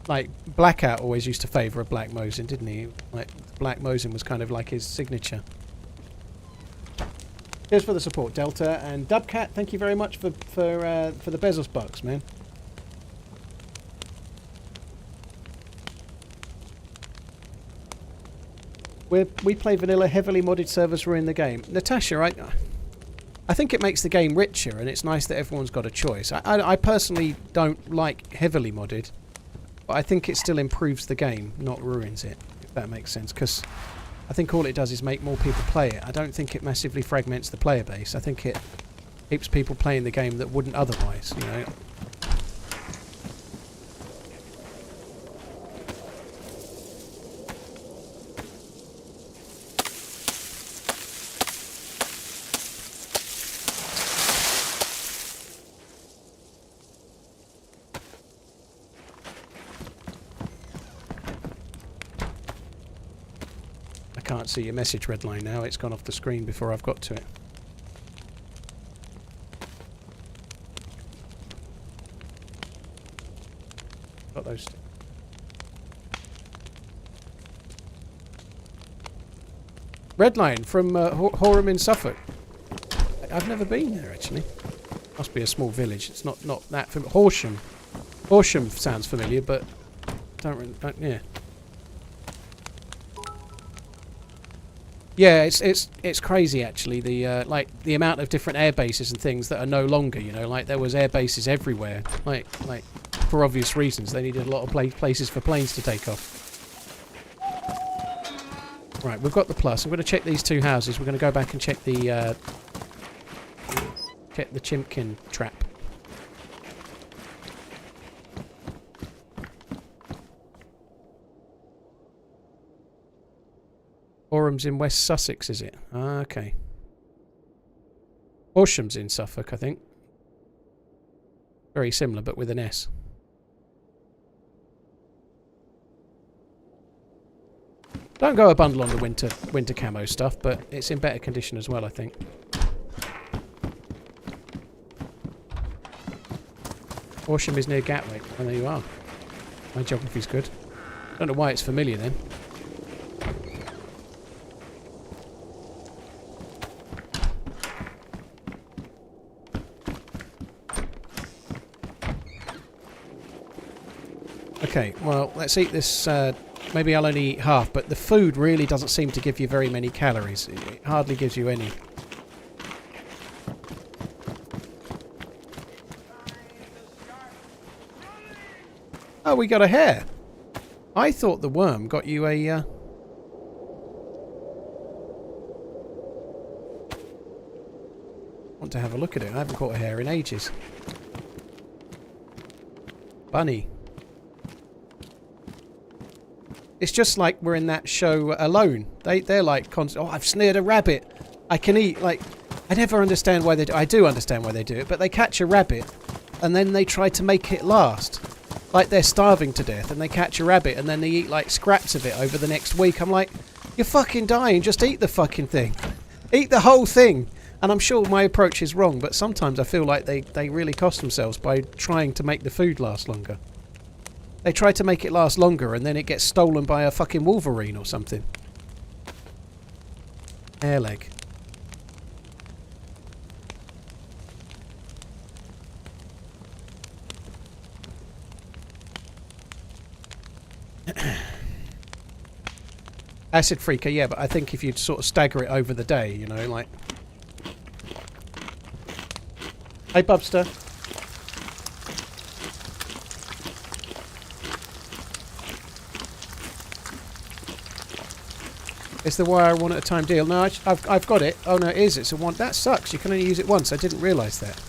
[SPEAKER 1] Like, Blackout always used to favour a black Mosin, didn't he? Like, black Mosin was kind of like his signature. Cheers for the support, Delta. And Dubcat, thank you very much for the Bezos bucks, man. We play vanilla, heavily modded servers ruin the game. Natasha, I think it makes the game richer, and it's nice that everyone's got a choice. I personally don't like heavily modded. But I think it still improves the game, not ruins it, if that makes sense. Because I think all it does is make more people play it. I don't think it massively fragments the player base. I think it keeps people playing the game that wouldn't otherwise, you know. Can't see your message red line now. It's gone off the screen before I've got to it. Got those. Red line from Horham in Suffolk. I've never been there actually. Must be a small village. It's not that familiar. Horsham. Horsham sounds familiar, but don't yeah. Yeah, it's crazy actually. The like the amount of different air bases and things that are no longer. You know, like there was air bases everywhere. Like for obvious reasons, they needed a lot of places for planes to take off. Right, we've got the plus. I'm going to check these two houses. We're going to go back and check the Chimkin trap. Oram's in West Sussex, is it? Ah, okay. Horsham's in Suffolk, I think. Very similar, but with an S. Don't go a bundle on the winter camo stuff, but it's in better condition as well, I think. Horsham is near Gatwick. Oh, there you are. My geography's good. Don't know why it's familiar then. Okay, well, let's eat this maybe I'll only eat half, but the food really doesn't seem to give you very many calories. It hardly gives you any. Oh, we got a hare. I thought the worm got you a... want to have a look at it. I haven't caught a hare in ages. Bunny. It's just like we're in that show Alone. They're like, oh, I've snared a rabbit. I can eat. Like, I never understand why they do. I do understand why they do it, but they catch a rabbit and then they try to make it last. Like they're starving to death and they catch a rabbit and then they eat like scraps of it over the next week. I'm like, you're fucking dying. Just eat the fucking thing. Eat the whole thing. And I'm sure my approach is wrong, but sometimes I feel like they really cost themselves by trying to make the food last longer. They try to make it last longer and then it gets stolen by a fucking wolverine or something. Hair leg. Acid freaker, yeah, but I think if you sort of stagger it over the day, you know, like... Hey, Bubster. It's the wire one at a time deal. No, I've got it. Oh no, it is. It's a one. That sucks. You can only use it once. I didn't realise that.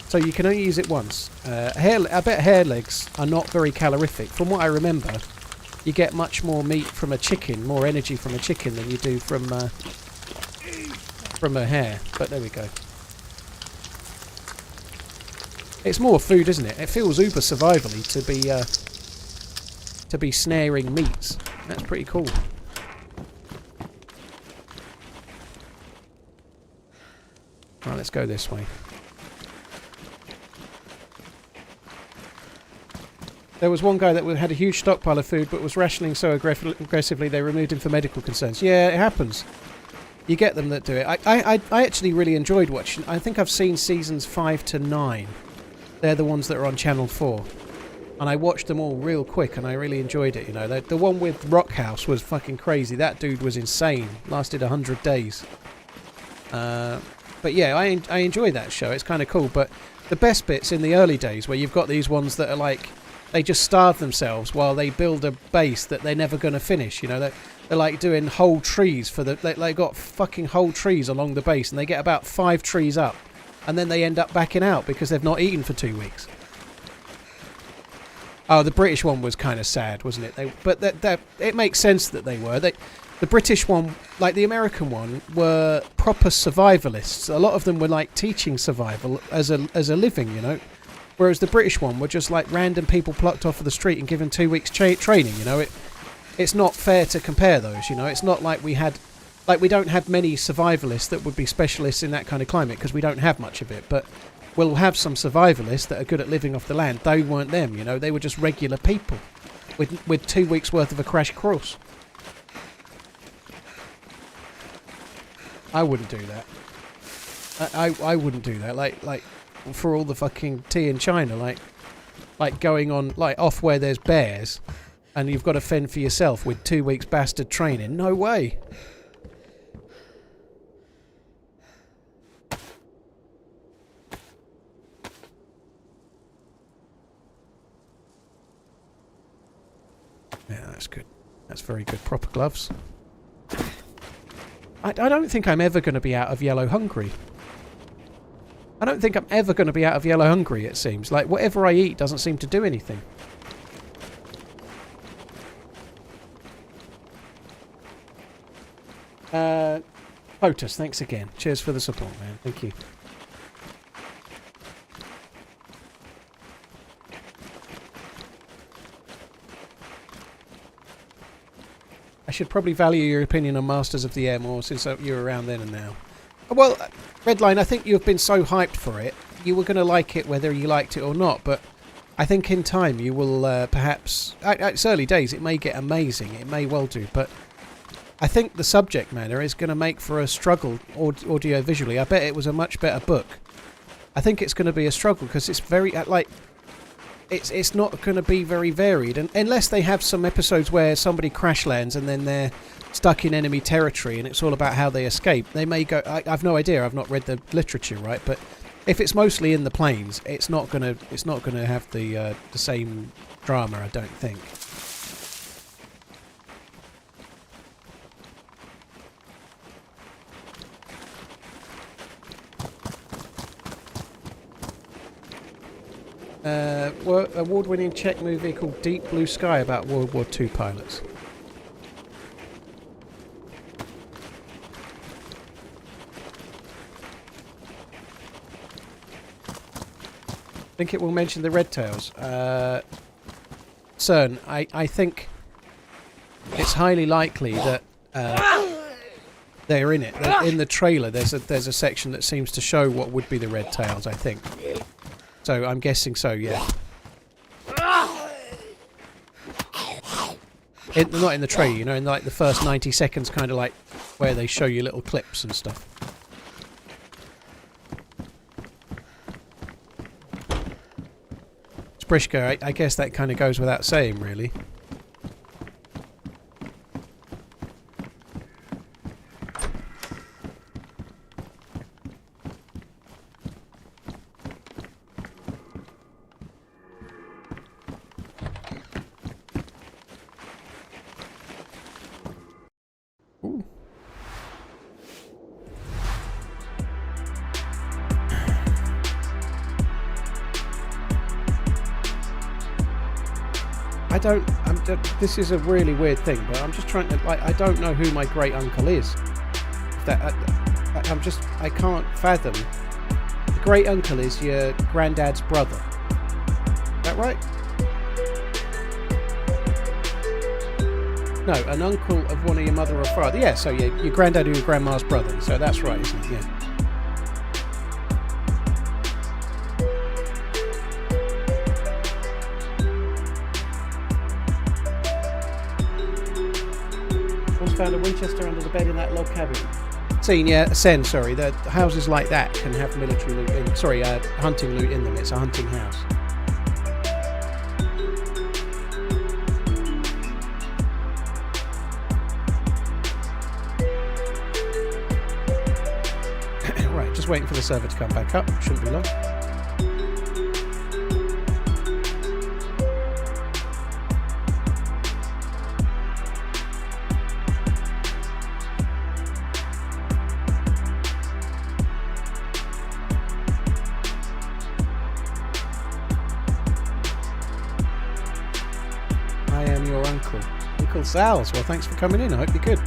[SPEAKER 1] So you can only use it once. I bet hair legs are not very calorific. From what I remember, you get much more meat from a chicken, more energy from a chicken than you do from a hare. But there we go. It's more food, isn't it? It feels uber survivally to be snaring meats. That's pretty cool. Right, let's go this way. There was one guy that had a huge stockpile of food but was rationing so aggressively they removed him for medical concerns. Yeah, it happens. You get them that do it. I actually really enjoyed watching. I think I've seen seasons 5 to 9. They're the ones that are on Channel 4. And I watched them all real quick and I really enjoyed it, you know. The one with Rockhouse was fucking crazy. That dude was insane. Lasted 100 days. But yeah, I enjoy that show. It's kind of cool. But the best bit's in the early days where you've got these ones that are like... They just starve themselves while they build a base that they're never going to finish, you know. They're like doing whole trees for the... They got fucking whole trees along the base and they get about 5 trees up. And then they end up backing out because they've not eaten for 2 weeks. Oh, the British one was kind of sad, wasn't it? But it makes sense that they were. The British one, like the American one, were proper survivalists. A lot of them were like teaching survival as a living, you know. Whereas the British one were just like random people plucked off of the street and given 2 weeks training, you know. It's not fair to compare those, you know. It's not like we had... Like, we don't have many survivalists that would be specialists in that kind of climate because we don't have much of it. But we'll have some survivalists that are good at living off the land. They weren't them, you know. They were just regular people with 2 weeks' worth of a crash course. I wouldn't do that. I wouldn't do that. Like for all the fucking tea in China, like going on like off where there's bears, and you've got to fend for yourself with 2 weeks bastard training. No way. Yeah, that's good. That's very good. Proper gloves. I don't think I'm ever going to be out of yellow hungry. I don't think I'm ever going to be out of yellow hungry, it seems. Like, whatever I eat doesn't seem to do anything. Potus, thanks again. Cheers for the support, man. Thank you. I should probably value your opinion on Masters of the Air more since you were around then and now. Well, Redline, I think you've been so hyped for it. You were going to like it whether you liked it or not, but I think in time you will perhaps... It's early days, it may get amazing, it may well do, but I think the subject matter is going to make for a struggle audio-visually. I bet it was a much better book. I think it's going to be a struggle because it's very... like, it's not going to be very varied, and unless they have some episodes where somebody crash lands and then they're stuck in enemy territory and it's all about how they escape. They may go. I've no idea. I've not read the literature, right? But if it's mostly in the plains, it's not gonna have the same drama, I don't think. Award-winning Czech movie called Deep Blue Sky about World War II pilots. I think it will mention the red tails. CERN, I think it's highly likely that they're in it. In the trailer, there's a section that seems to show what would be the red tails, I think. So I'm guessing so, yeah. Not in the trailer, you know, in like the first 90 seconds, kind of like where they show you little clips and stuff. Sprishka, I guess that kind of goes without saying, really. Ooh. This is a really weird thing, but I'm just trying to, like, I don't know who my great uncle is. I can't fathom. The great uncle is your granddad's brother. Is that right? No, an uncle of one of your mother or father. Yeah, so yeah, your granddad or your grandma's brother. So that's right, isn't it? Yeah. Found a Winchester under the bed in that log cabin. Scene, yeah, Sen, sorry. The houses like that can have military loot in. Sorry, hunting loot in them. It's a hunting house. Right, just waiting for the server to come back up. Shouldn't be long. Sals, well, thanks for coming in. I hope you're good.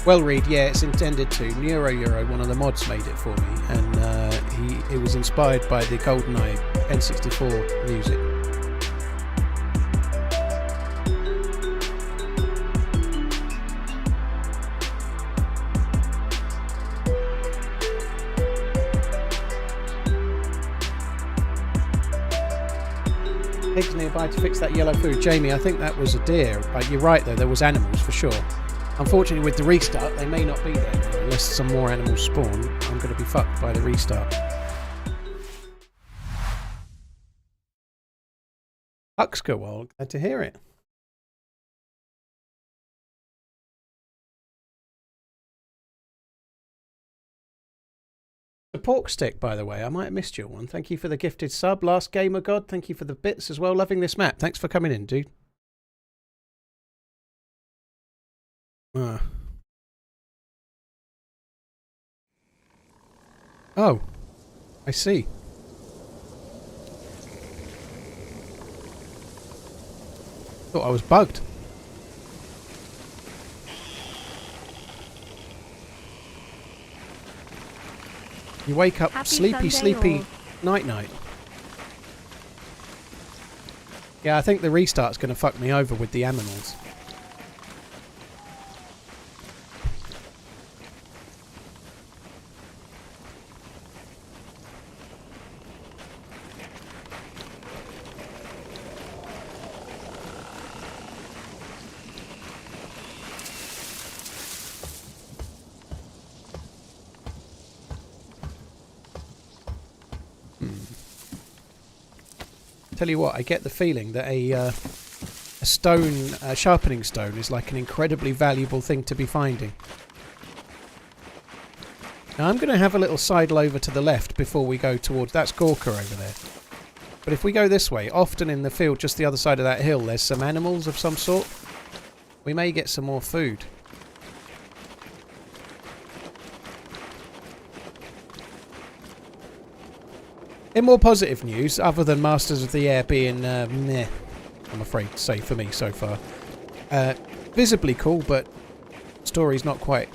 [SPEAKER 1] Well, Reed, yeah, it's intended to. Neuro Euro, one of the mods, made it for me, and it was inspired by the GoldenEye N64 music. Pigs nearby to fix that yellow food. Jamie, I think that was a deer. You're right though, there was animals for sure. Unfortunately with the restart they may not be there now, unless some more animals spawn. I'm going to be fucked by the restart. Huxka, well, glad to hear it. The pork stick, by the way, I might have missed your one. Thank you for the gifted sub. Last Gamer God, thank you for the bits as well. Loving this map. Thanks for coming in, dude. Oh, I see. Thought I was bugged. You wake up sleepy, night. Yeah, I think the restart's going to fuck me over with the animals. Tell you what, I get the feeling that a stone, a sharpening stone, is like an incredibly valuable thing to be finding. Now I'm going to have a little sidle over to the left before we go towards... That's Gorka over there. But if we go this way, often in the field just the other side of that hill, there's some animals of some sort. We may get some more food. In more positive news, other than Masters of the Air being meh, I'm afraid to say for me so far. Visibly cool, but story's not quite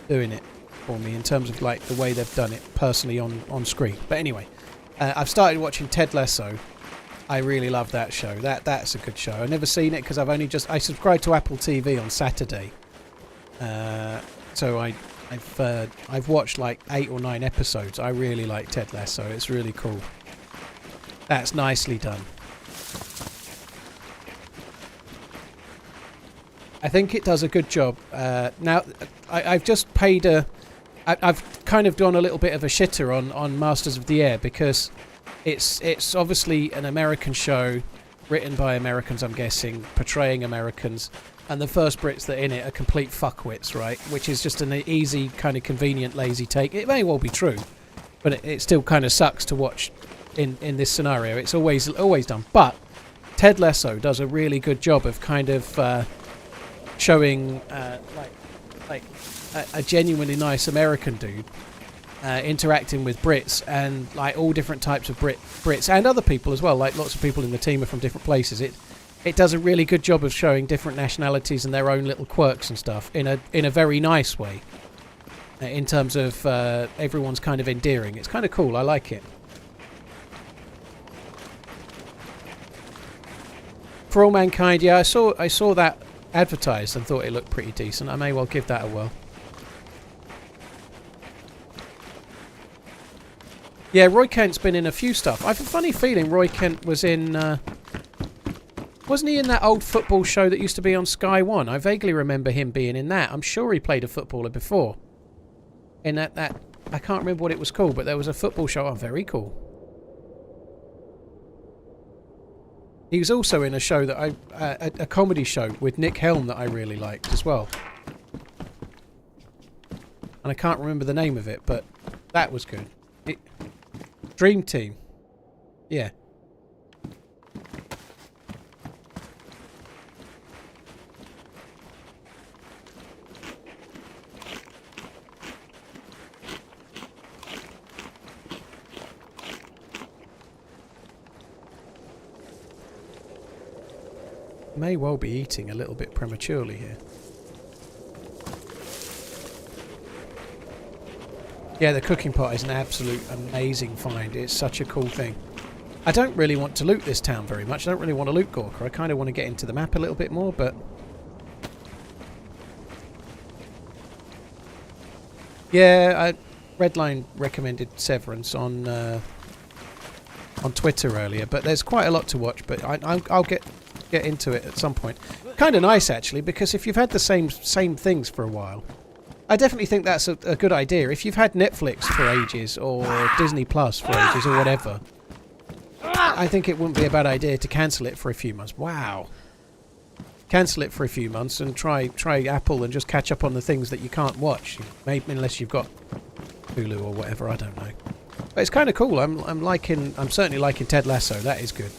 [SPEAKER 1] doing it for me in terms of like the way they've done it personally on screen. But anyway, I've started watching Ted Lasso. I really love that show. That's a good show. I've never seen it because I subscribed to Apple TV on Saturday. So I've watched like 8 or 9 episodes. I really like Ted Lasso. It's really cool. That's nicely done. I think it does a good job. Now, I've just paid I've kind of done a little bit of a shitter on Masters of the Air because it's obviously an American show written by Americans, I'm guessing, portraying Americans, and the first Brits that are in it are complete fuckwits, right? Which is just an easy, kind of convenient, lazy take. It may well be true, but it still kind of sucks to watch in this scenario. It's always done. But Ted Lasso does a really good job of kind of showing like a genuinely nice American dude interacting with Brits, and like all different types of Brits and other people as well. Like lots of people in the team are from different places. It does a really good job of showing different nationalities and their own little quirks and stuff in a very nice way. In terms of everyone's kind of endearing. It's kind of cool. I like it. For All Mankind, yeah, I saw that advertised and thought it looked pretty decent. I may well give that a whirl. Yeah, Roy Kent's been in a few stuff. I have a funny feeling Roy Kent was in... wasn't he in that old football show that used to be on Sky One? I vaguely remember him being in that. I'm sure he played a footballer before. In that I can't remember what it was called, but there was a football show. Oh, very cool. He was also in a show that a comedy show with Nick Helm that I really liked as well. And I can't remember the name of it, but that was good. Dream Team. Yeah. May well be eating a little bit prematurely here. Yeah, the cooking pot is an absolute amazing find. It's such a cool thing. I don't really want to loot this town very much. I don't really want to loot Gorka. I kind of want to get into the map a little bit more, but... Yeah, Redline recommended Severance on Twitter earlier, but there's quite a lot to watch, but I'll get into it at some point. Kind of nice, actually, because if you've had the same things for a while, I definitely think that's a good idea. If you've had Netflix for ages, or Disney Plus for ages, or whatever, I think it wouldn't be a bad idea to cancel it for a few months. Wow. Cancel it for a few months and try Apple and just catch up on the things that you can't watch. Maybe unless you've got Hulu or whatever, I don't know. But it's kind of cool. I'm certainly liking Ted Lasso. That is good.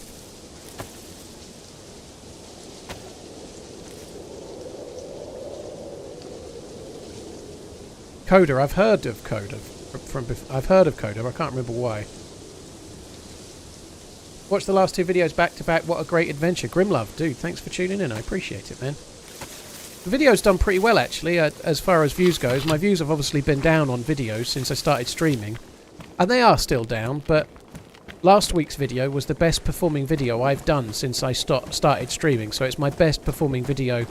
[SPEAKER 1] Coda, I've heard of Coda. I've heard of Coda, I can't remember why. Watched the last 2 videos back to back. What a great adventure. Grimlove, dude, thanks for tuning in. I appreciate it, man. The video's done pretty well, actually, as far as views goes. My views have obviously been down on videos since I started streaming. And they are still down, but last week's video was the best performing video I've done since I started streaming. So it's my best performing video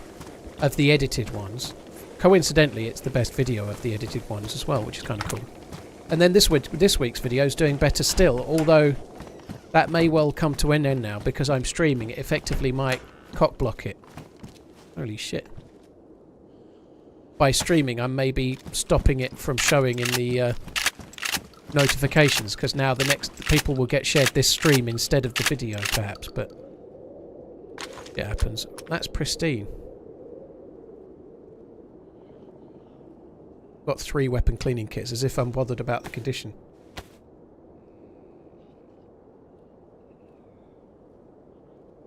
[SPEAKER 1] of the edited ones. Coincidentally, it's the best video of the edited ones as well, which is kind of cool. And then this week's video is doing better still, although that may well come to an end now because I'm streaming. It effectively might cock-block it. Holy shit. By streaming, I'm maybe stopping it from showing in the notifications, because now the people will get shared this stream instead of the video, perhaps. But it happens. That's pristine. Got 3 weapon cleaning kits, as if I'm bothered about the condition.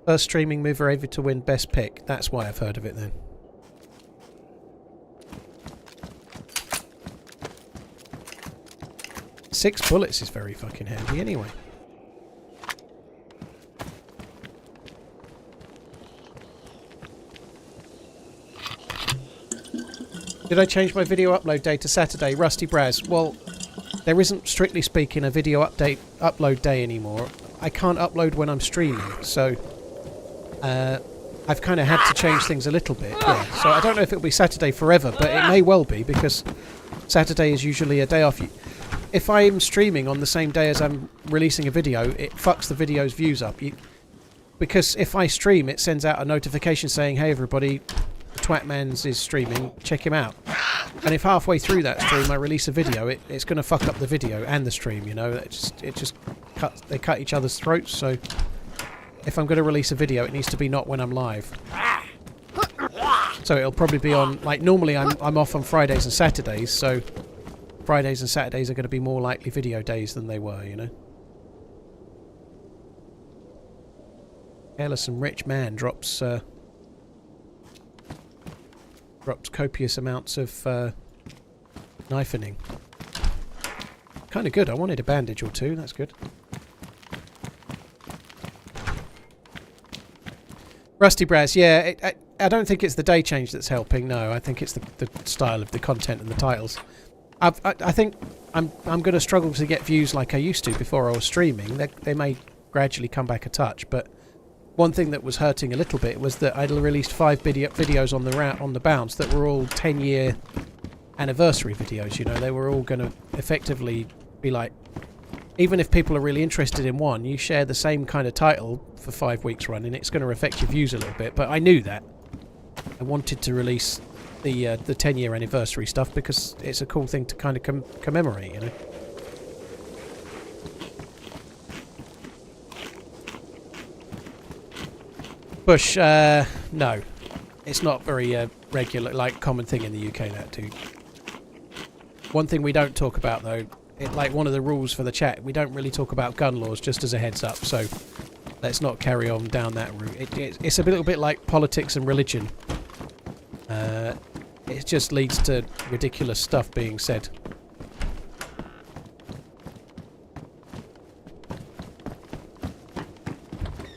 [SPEAKER 1] First streaming mover ever to win best pick. That's why I've heard of it then. Six bullets is very fucking handy anyway. Did I change my video upload day to Saturday? Rusty Braz. Well, there isn't, strictly speaking, a video upload day anymore. I can't upload when I'm streaming, so I've kind of had to change things a little bit. Yeah. So I don't know if it'll be Saturday forever, but it may well be, because Saturday is usually a day off. If I'm streaming on the same day as I'm releasing a video, it fucks the video's views up. Because if I stream, it sends out a notification saying, hey everybody, TheRunningManZ is streaming, check him out. And if halfway through that stream I release a video, it's going to fuck up the video and the stream, you know. They cut each other's throats, so if I'm going to release a video, it needs to be not when I'm live. So it'll probably be on, like, normally I'm off on Fridays and Saturdays, so Fridays and Saturdays are going to be more likely video days than they were, you know. Careless and rich man drops copious amounts of knifening. Kind of good. I wanted a bandage or two. That's good. Rusty Braz. Yeah, I don't think it's the day change that's helping. No, I think it's the style of the content and the titles. I think I'm going to struggle to get views like I used to before I was streaming. They may gradually come back a touch, but one thing that was hurting a little bit was that I'd released 5 videos on the bounce that were all 10-year anniversary videos. You know, they were all going to effectively be like, even if people are really interested in one, you share the same kind of title for 5 weeks running, it's going to affect your views a little bit. But I knew that. I wanted to release the 10-year anniversary stuff because it's a cool thing to kind of commemorate, you know. Bush, no. It's not very regular, like, common thing in the UK, that, dude. One thing we don't talk about, though, like one of the rules for the chat, we don't really talk about gun laws, just as a heads up, so let's not carry on down that route. It's a little bit like politics and religion. It just leads to ridiculous stuff being said.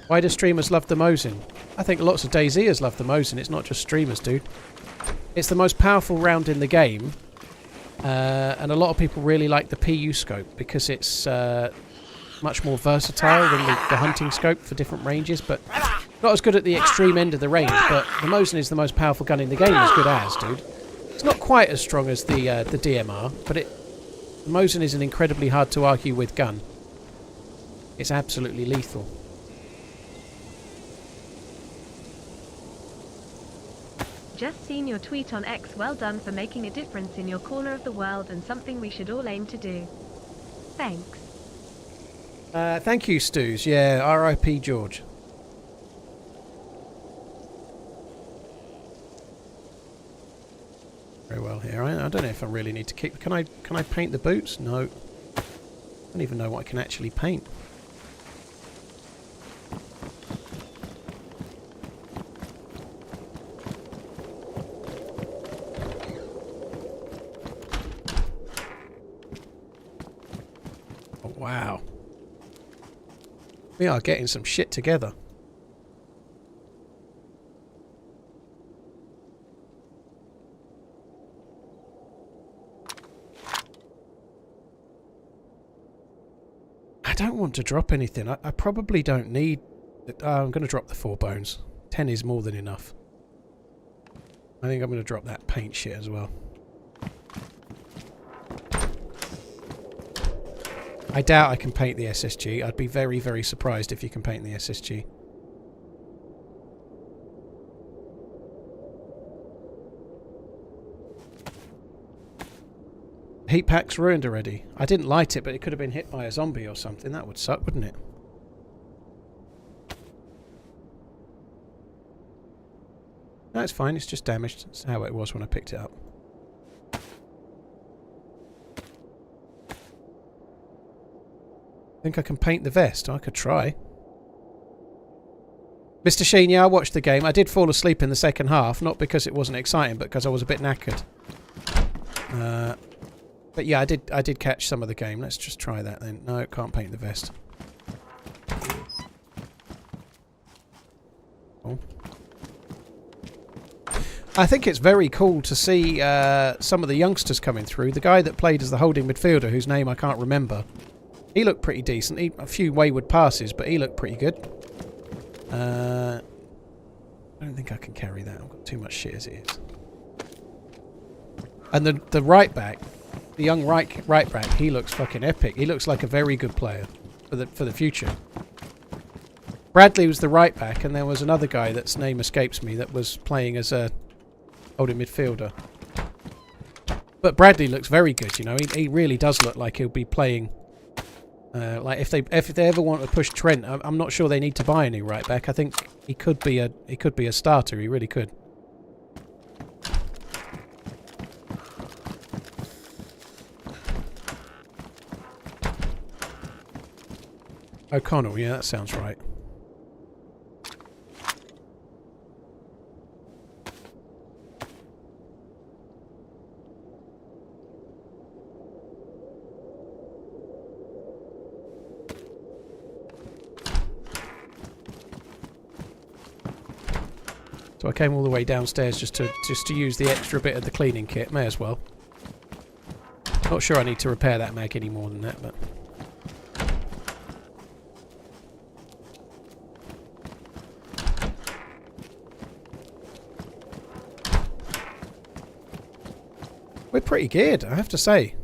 [SPEAKER 1] Why do streamers love the Mosin? I think lots of DayZers love the Mosin. It's not just streamers, dude. It's the most powerful round in the game. And a lot of people really like the PU scope because it's much more versatile than the hunting scope for different ranges, but not as good at the extreme end of the range. But the Mosin is the most powerful gun in the game, as good as, dude. It's not quite as strong as the DMR, but the Mosin is an incredibly hard to argue with gun. It's absolutely lethal.
[SPEAKER 2] Just seen your tweet on X. Well done for making a difference in your corner of the world and something we should all aim to do. Thanks.
[SPEAKER 1] Thank you, Stews. Yeah, R.I.P. George. Very well here. I don't know if I really need to keep... Can I paint the boots? No. I don't even know what I can actually paint. Wow. We are getting some shit together. I don't want to drop anything. I probably don't need... I'm going to drop the 4 bones. 10 is more than enough. I think I'm going to drop that paint shit as well. I doubt I can paint the SSG. I'd be very, very surprised if you can paint the SSG. Heat pack's ruined already. I didn't light it, but it could have been hit by a zombie or something. That would suck, wouldn't it? No, it's fine. It's just damaged. That's how it was when I picked it up. Think I can paint the vest? I could try. Mr. Sheen, yeah, I watched the game. I did fall asleep in the second half, not because it wasn't exciting, but because I was a bit knackered. But yeah, I did catch some of the game. Let's just try that then. No, can't paint the vest. Oh. I think it's very cool to see some of the youngsters coming through. The guy that played as the holding midfielder, whose name I can't remember, he looked pretty decent. A few wayward passes, but he looked pretty good. I don't think I can carry that. I've got too much shit as it is. And the right back, the young right back, he looks fucking epic. He looks like a very good player for the future. Bradley was the right back, and there was another guy that's name escapes me that was playing as a holding midfielder. But Bradley looks very good. You know, he really does look like he'll be playing. Like if they ever want to push Trent, I'm not sure they need to buy a new right back. I think he could be a starter. He really could. O'Connell, yeah, that sounds right. So I came all the way downstairs just to use the extra bit of the cleaning kit. May as well. Not sure I need to repair that mag any more than that, but. We're pretty geared, I have to say.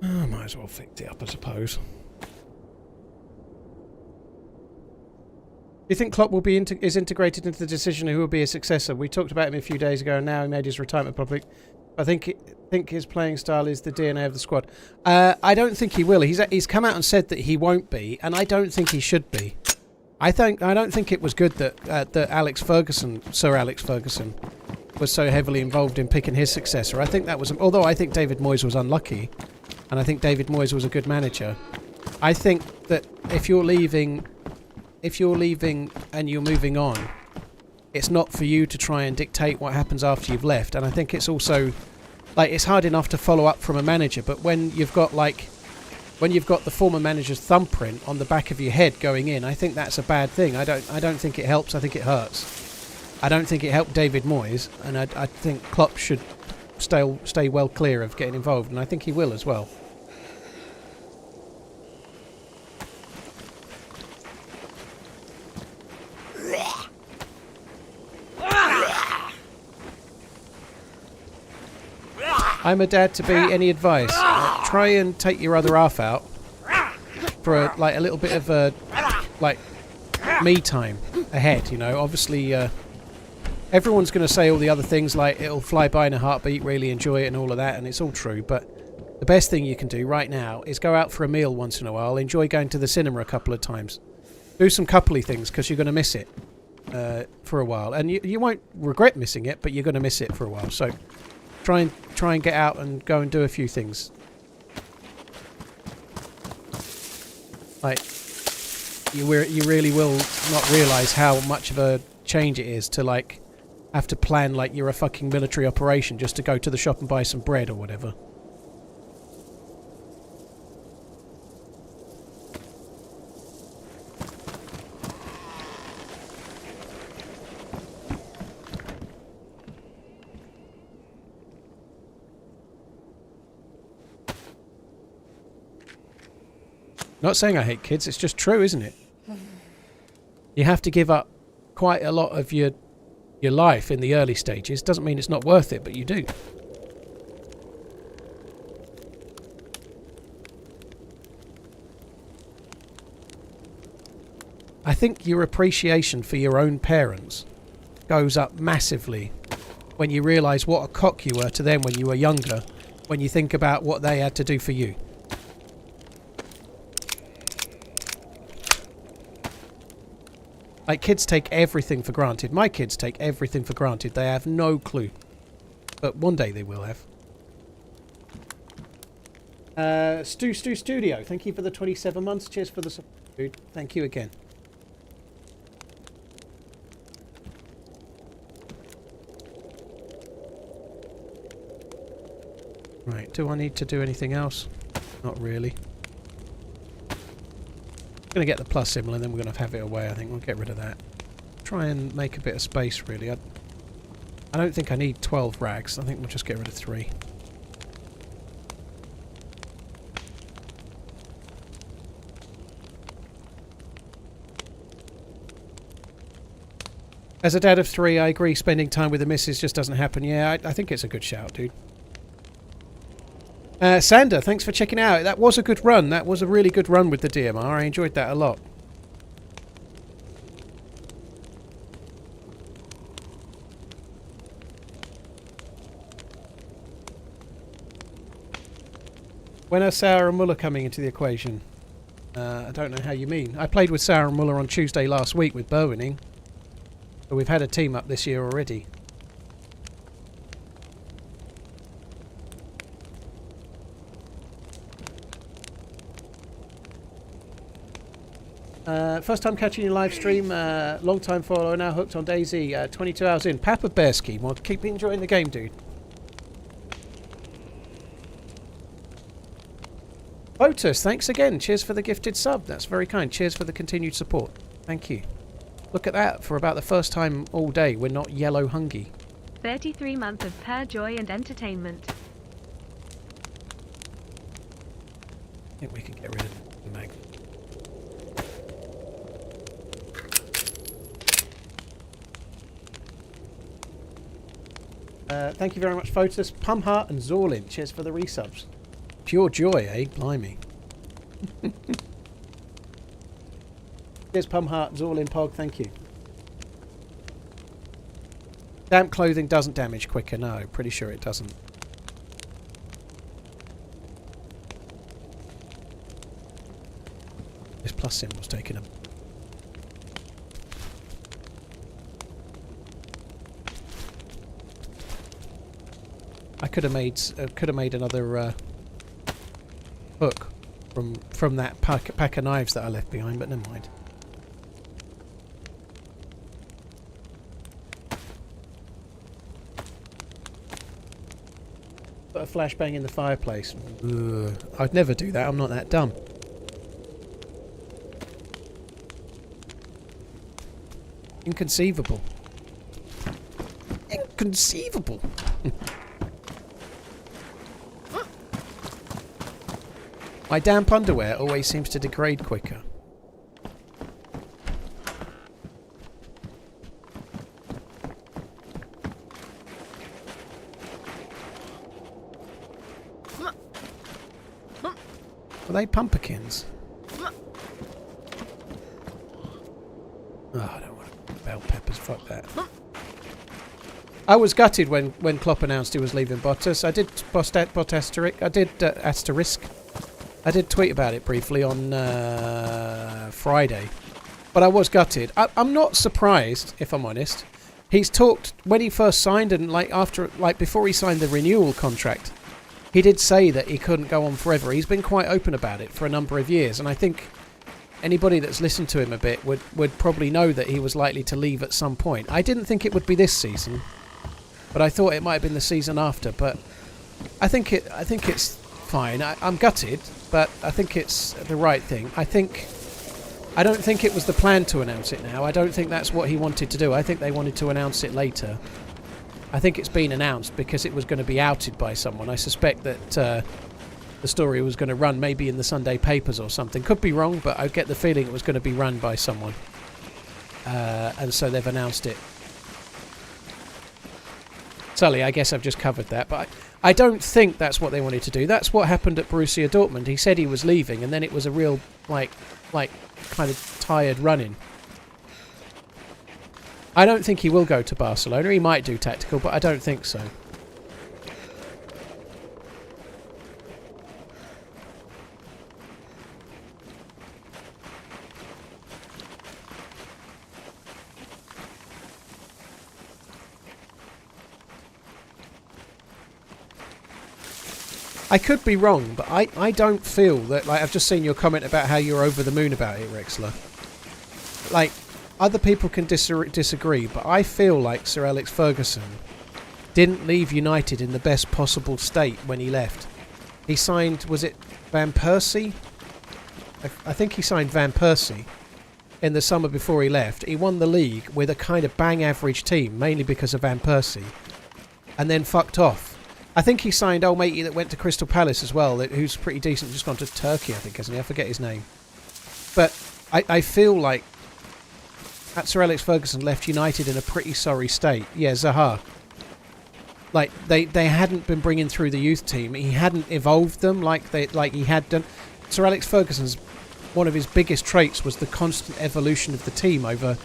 [SPEAKER 1] Might as well fix it up, I suppose. Do you think Klopp will be is integrated into the decision of who will be his successor? We talked about him a few days ago, and now he made his retirement public. I think his playing style is the DNA of the squad. I don't think he will. He's come out and said that he won't be, and I don't think he should be. I don't think it was good that Sir Alex Ferguson, was so heavily involved in picking his successor. I think that was, although I think David Moyes was unlucky, and I think David Moyes was a good manager. I think that if you're leaving and you're moving on, it's not for you to try and dictate what happens after you've left. And I think it's also, like, it's hard enough to follow up from a manager, but when you've got the former manager's thumbprint on the back of your head going in, I think that's a bad thing. I don't think it helps. I think it hurts. I don't think it helped David Moyes, and I think Klopp should stay well clear of getting involved, and I think he will as well. I'm a dad to be. Any advice? Try and take your other half out for a little bit of me time ahead. You know, obviously, everyone's going to say all the other things like it'll fly by in a heartbeat, really enjoy it, and all of that, and it's all true. But the best thing you can do right now is go out for a meal once in a while. Enjoy going to the cinema a couple of times. Do some coupley things because you're going to miss it for a while, and you won't regret missing it, but you're going to miss it for a while. So. Try and get out and go and do a few things. Like, you really will not realise how much of a change it is to, like, have to plan like you're a fucking military operation just to go to the shop and buy some bread or whatever. Not saying I hate kids, it's just true, isn't it? You have to give up quite a lot of your life in the early stages. Doesn't mean it's not worth it, but you do. I think your appreciation for your own parents goes up massively when you realise what a cock you were to them when you were younger, when you think about what they had to do for you. Like, kids take everything for granted. My kids take everything for granted. They have no clue. But one day they will have. Stu Studio, thank you for the 27 months. Cheers for the support, dude. Thank you again. Right, do I need to do anything else? Not really. Going to get the plus symbol and then we're going to have it away. I think we'll get rid of that. Try and make a bit of space, really. I don't think I need 12 rags. I think we'll just get rid of 3. As a dad of 3, I agree spending time with the missus just doesn't happen. Yeah, I think it's a good shout, dude. Sander, thanks for checking out. That was a good run. That was a really good run with the DMR. I enjoyed that a lot. When are Sauer and Muller coming into the equation? I don't know how you mean. I played with Sauer and Muller on Tuesday last week with Bowinning. But we've had a team up this year already. First time catching your live stream, long time follower, now hooked on DayZ, 22 hours in. Papa Bearski, well, keep enjoying the game, dude. Botus, thanks again. Cheers for the gifted sub. That's very kind. Cheers for the continued support. Thank you. Look at that. For about the first time all day, we're not yellow hungry.
[SPEAKER 2] 33 months of pure joy and entertainment.
[SPEAKER 1] I think we can get rid of the mag. Thank you very much, Photos, Pumheart and Zorlin. Cheers for the resubs. Pure joy, eh? Blimey. Cheers, Pumheart, Zorlin, Pog. Thank you. Damp clothing doesn't damage quicker. No, pretty sure it doesn't. This plus symbol's taken a... I could have made another hook from that pack of knives that I left behind, but never mind. Put a flashbang in the fireplace. Ugh. I'd never do that. I'm not that dumb. Inconceivable. Inconceivable. My damp underwear always seems to degrade quicker. Are they pumpkins? Oh, I don't want bell peppers. Fuck that. I was gutted when Klopp announced he was leaving Bottas. I did asterisk. I did tweet about it briefly on Friday, but I was gutted. I'm not surprised, if I'm honest. He's talked when he first signed and before he signed the renewal contract. He did say that he couldn't go on forever. He's been quite open about it for a number of years, and I think anybody that's listened to him a bit would probably know that he was likely to leave at some point. I didn't think it would be this season, but I thought it might have been the season after. But I think it's fine. I'm gutted, but I think it's the right thing. I don't think it was the plan to announce it now. I don't think that's what he wanted to do. I think they wanted to announce it later. I think it's been announced because it was going to be outed by someone. I suspect that the story was going to run maybe in the Sunday papers or something. Could be wrong, but I get the feeling it was going to be run by someone. and so they've announced it. Sully, I guess I've just covered that, but I don't think that's what they wanted to do. That's what happened at Borussia Dortmund. He said he was leaving, and then it was a real, like kind of tired run-in. I don't think he will go to Barcelona. He might do tactical, but I don't think so. I could be wrong, but I don't feel that, like, I've just seen your comment about how you're over the moon about it, Rexler. Like, other people can disagree, but I feel like Sir Alex Ferguson didn't leave United in the best possible state when he left. He signed, was it Van Persie? I think he signed Van Persie in the summer before he left. He won the league with a kind of bang average team, mainly because of Van Persie, and then fucked off. I think he signed old matey that went to Crystal Palace as well, who's pretty decent, just gone to Turkey, I think, hasn't he? I forget his name. But I feel like that Sir Alex Ferguson left United in a pretty sorry state. Yeah, Zaha. Like, they hadn't been bringing through the youth team. He hadn't evolved them like he had done. Sir Alex Ferguson's, one of his biggest traits was the constant evolution of the team over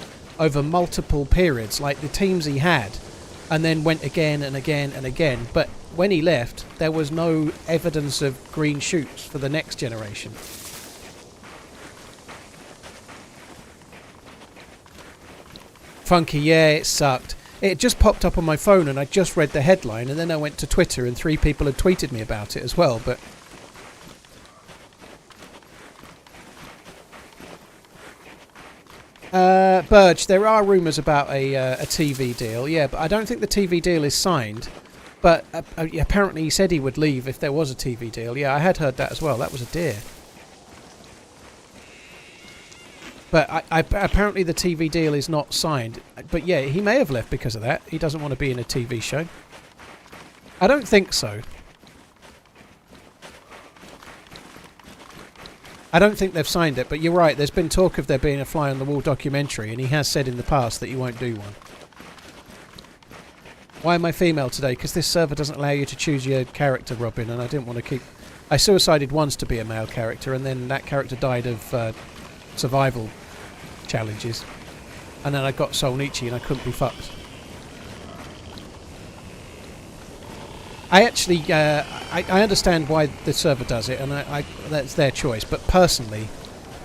[SPEAKER 1] multiple periods, like the teams he had, and then went again and again and again. But when he left, there was no evidence of green shoots for the next generation. Funky, yeah, it sucked. It just popped up on my phone and I just read the headline, and then I went to Twitter and 3 people had tweeted me about it as well, but... Burge, there are rumours about a TV deal, yeah, but I don't think the TV deal is signed. But apparently he said he would leave if there was a TV deal. Yeah, I had heard that as well. That was a deer. But apparently the TV deal is not signed. But yeah, he may have left because of that. He doesn't want to be in a TV show. I don't think so. I don't think they've signed it, but you're right. There's been talk of there being a fly-on-the-wall documentary, and he has said in the past that he won't do one. Why am I female today? Because this server doesn't allow you to choose your character, Robin, and I didn't want to keep... I suicided once to be a male character, and then that character died of survival challenges. And then I got Solnichi, and I couldn't be fucked. I actually... I understand why the server does it, and that's their choice, but personally,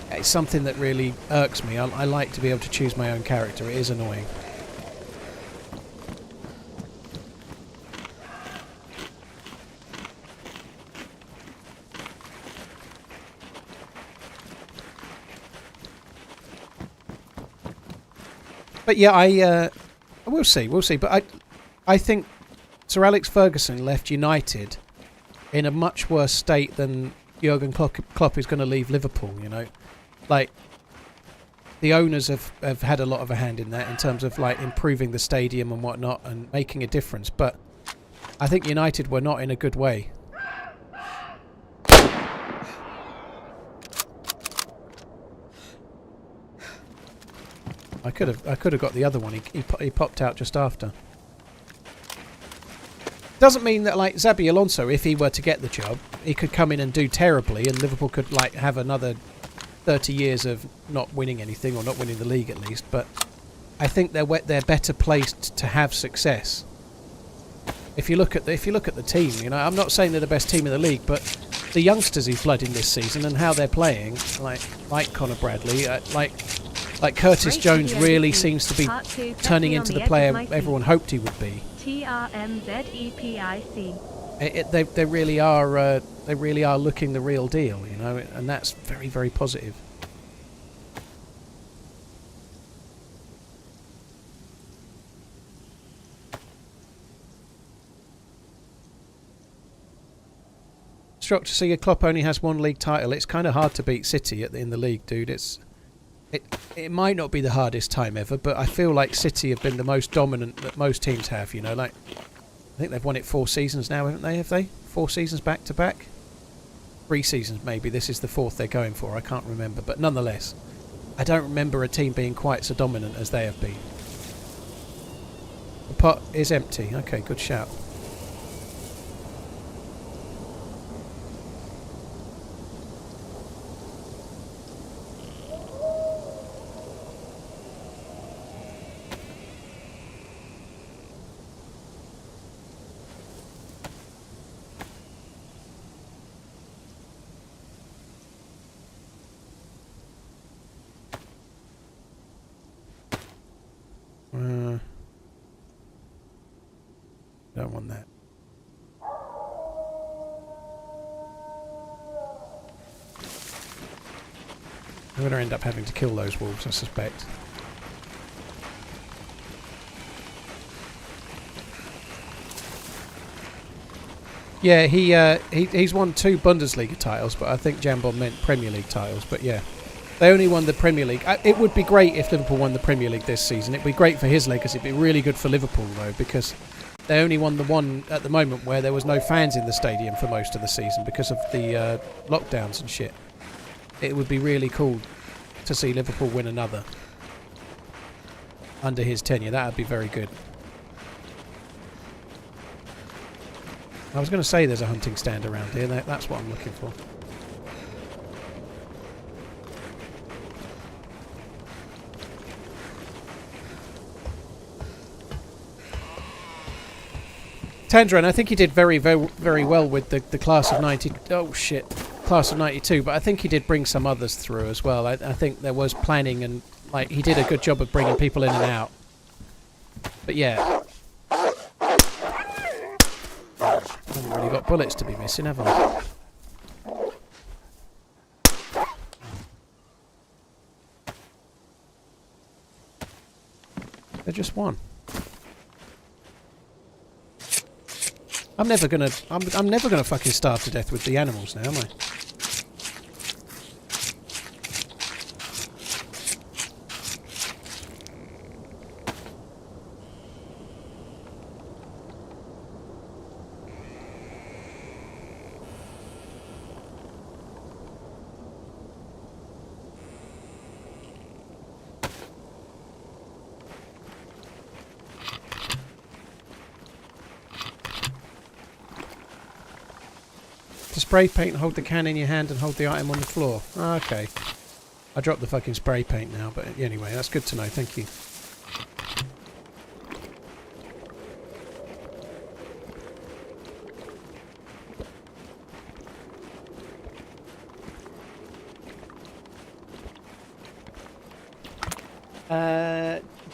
[SPEAKER 1] it's something that really irks me. I like to be able to choose my own character. It is annoying. But yeah, we'll see. But I think Sir Alex Ferguson left United in a much worse state than Jurgen Klopp is going to leave Liverpool, you know. Like, the owners have had a lot of a hand in that in terms of, like, improving the stadium and whatnot and making a difference. But I think United were not in a good way. I could have got the other one. He popped out just after. Doesn't mean that, like, Xabi Alonso, if he were to get the job, he could come in and do terribly, and Liverpool could, like, have another 30 years of not winning anything, or not winning the league at least. But I think they're better placed to have success. If you look at the team, you know, I'm not saying they're the best team in the league, but the youngsters he's flooding this season and how they're playing, like Conor Bradley, like Curtis Jones really seems to be turning into the player everyone hoped he would be.
[SPEAKER 2] TRMZ.
[SPEAKER 1] They really are looking the real deal, you know, and that's very, very positive. Shocked to see a Klopp only has one league title. It's kind of hard to beat City in the league, dude. It might not be the hardest time ever, but I feel like City have been the most dominant that most teams have, you know. Like, I think they've won it 4 seasons now, haven't they? Have they? 4 seasons back to back? 3 seasons maybe. This is the 4th they're going for. I can't remember, but nonetheless, I don't remember a team being quite so dominant as they have been. The pot is empty. Okay, good shout. Don't want that. I'm going to end up having to kill those wolves, I suspect. Yeah, he's won 2 Bundesliga titles, but I think Jambon meant Premier League titles. But yeah, they only won the Premier League. It would be great if Liverpool won the Premier League this season. It'd be great for his legacy. It'd be really good for Liverpool, though, because they only won the one at the moment where there was no fans in the stadium for most of the season because of the lockdowns and shit. It would be really cool to see Liverpool win another under his tenure. That would be very good. I was going to say there's a hunting stand around here. That's what I'm looking for. Tandran, I think he did very, very, very well with the class of 90. Oh shit, class of 92. But I think he did bring some others through as well. I think there was planning and like he did a good job of bringing people in and out. But yeah, I haven't really got bullets to be missing, have I? They're just one. I'm never gonna fucking starve to death with the animals now, am I? Spray paint, hold the can in your hand and hold the item on the floor. Oh, okay. I dropped the fucking spray paint now, but anyway, that's good to know, thank you.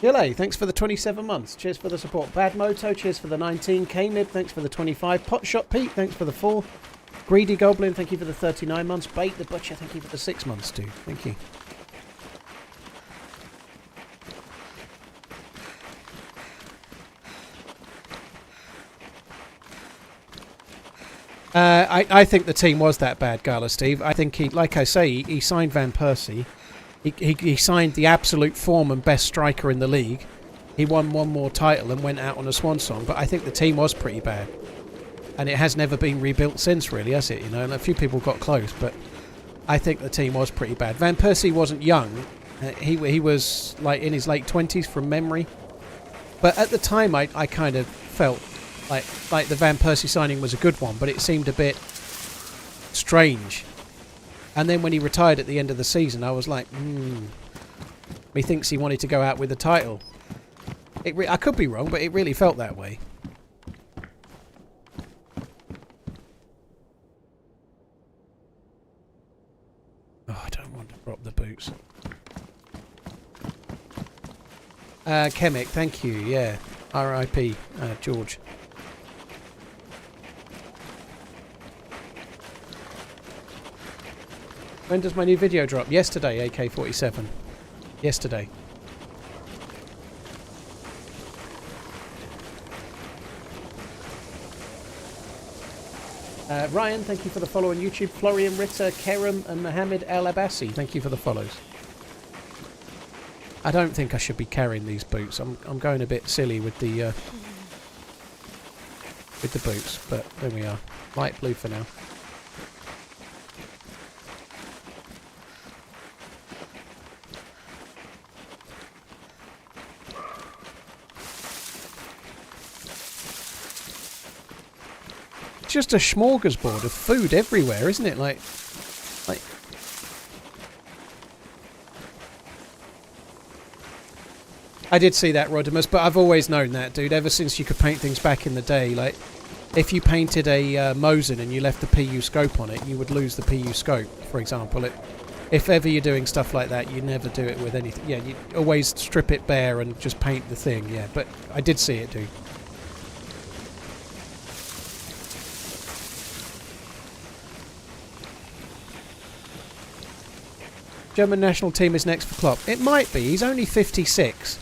[SPEAKER 1] Gillet, thanks for the 27 months. Cheers for the support. Bad Moto, cheers for the 19. K-Mib, thanks for the 25. Potshot Pete, thanks for the 4. Greedy Goblin, thank you for the 39 months. Bait the Butcher, thank you for the 6 months too. Thank you. I think the team was that bad, Gala Steve. I think he, like I say, he signed Van Persie. He signed the absolute form and best striker in the league. He won one more title and went out on a swan song. But I think the team was pretty bad. And it has never been rebuilt since, really, has it? You know, and a few people got close, but I think the team was pretty bad. Van Persie wasn't young; he was like in his late 20s from memory. But at the time, I kind of felt like the Van Persie signing was a good one, but it seemed a bit strange. And then when he retired at the end of the season, I was like, he thinks he wanted to go out with the title. I could be wrong, but it really felt that way. Oh, I don't want to drop the boots. Chemic, thank you, yeah. R.I.P. George. When does my new video drop? Yesterday, AK-47. Yesterday. Ryan, thank you for the follow on YouTube. Florian Ritter, Kerem and Mohammed El Abbasi, thank you for the follows. I don't think I should be carrying these boots. I'm going a bit silly with the boots, but there we are. Light blue for now. just a smorgasbord of food everywhere, isn't it? Like. I did see that, Rodimus, but I've always known that, dude. Ever since you could paint things back in the day, like if you painted a Mosin and you left the PU scope on it, you would lose the PU scope, for example. If ever you're doing stuff like that, you never do it with anything. Yeah, you always strip it bare and just paint the thing. Yeah, but I did see it, dude. German national team is next for Klopp. It might be. He's only 56.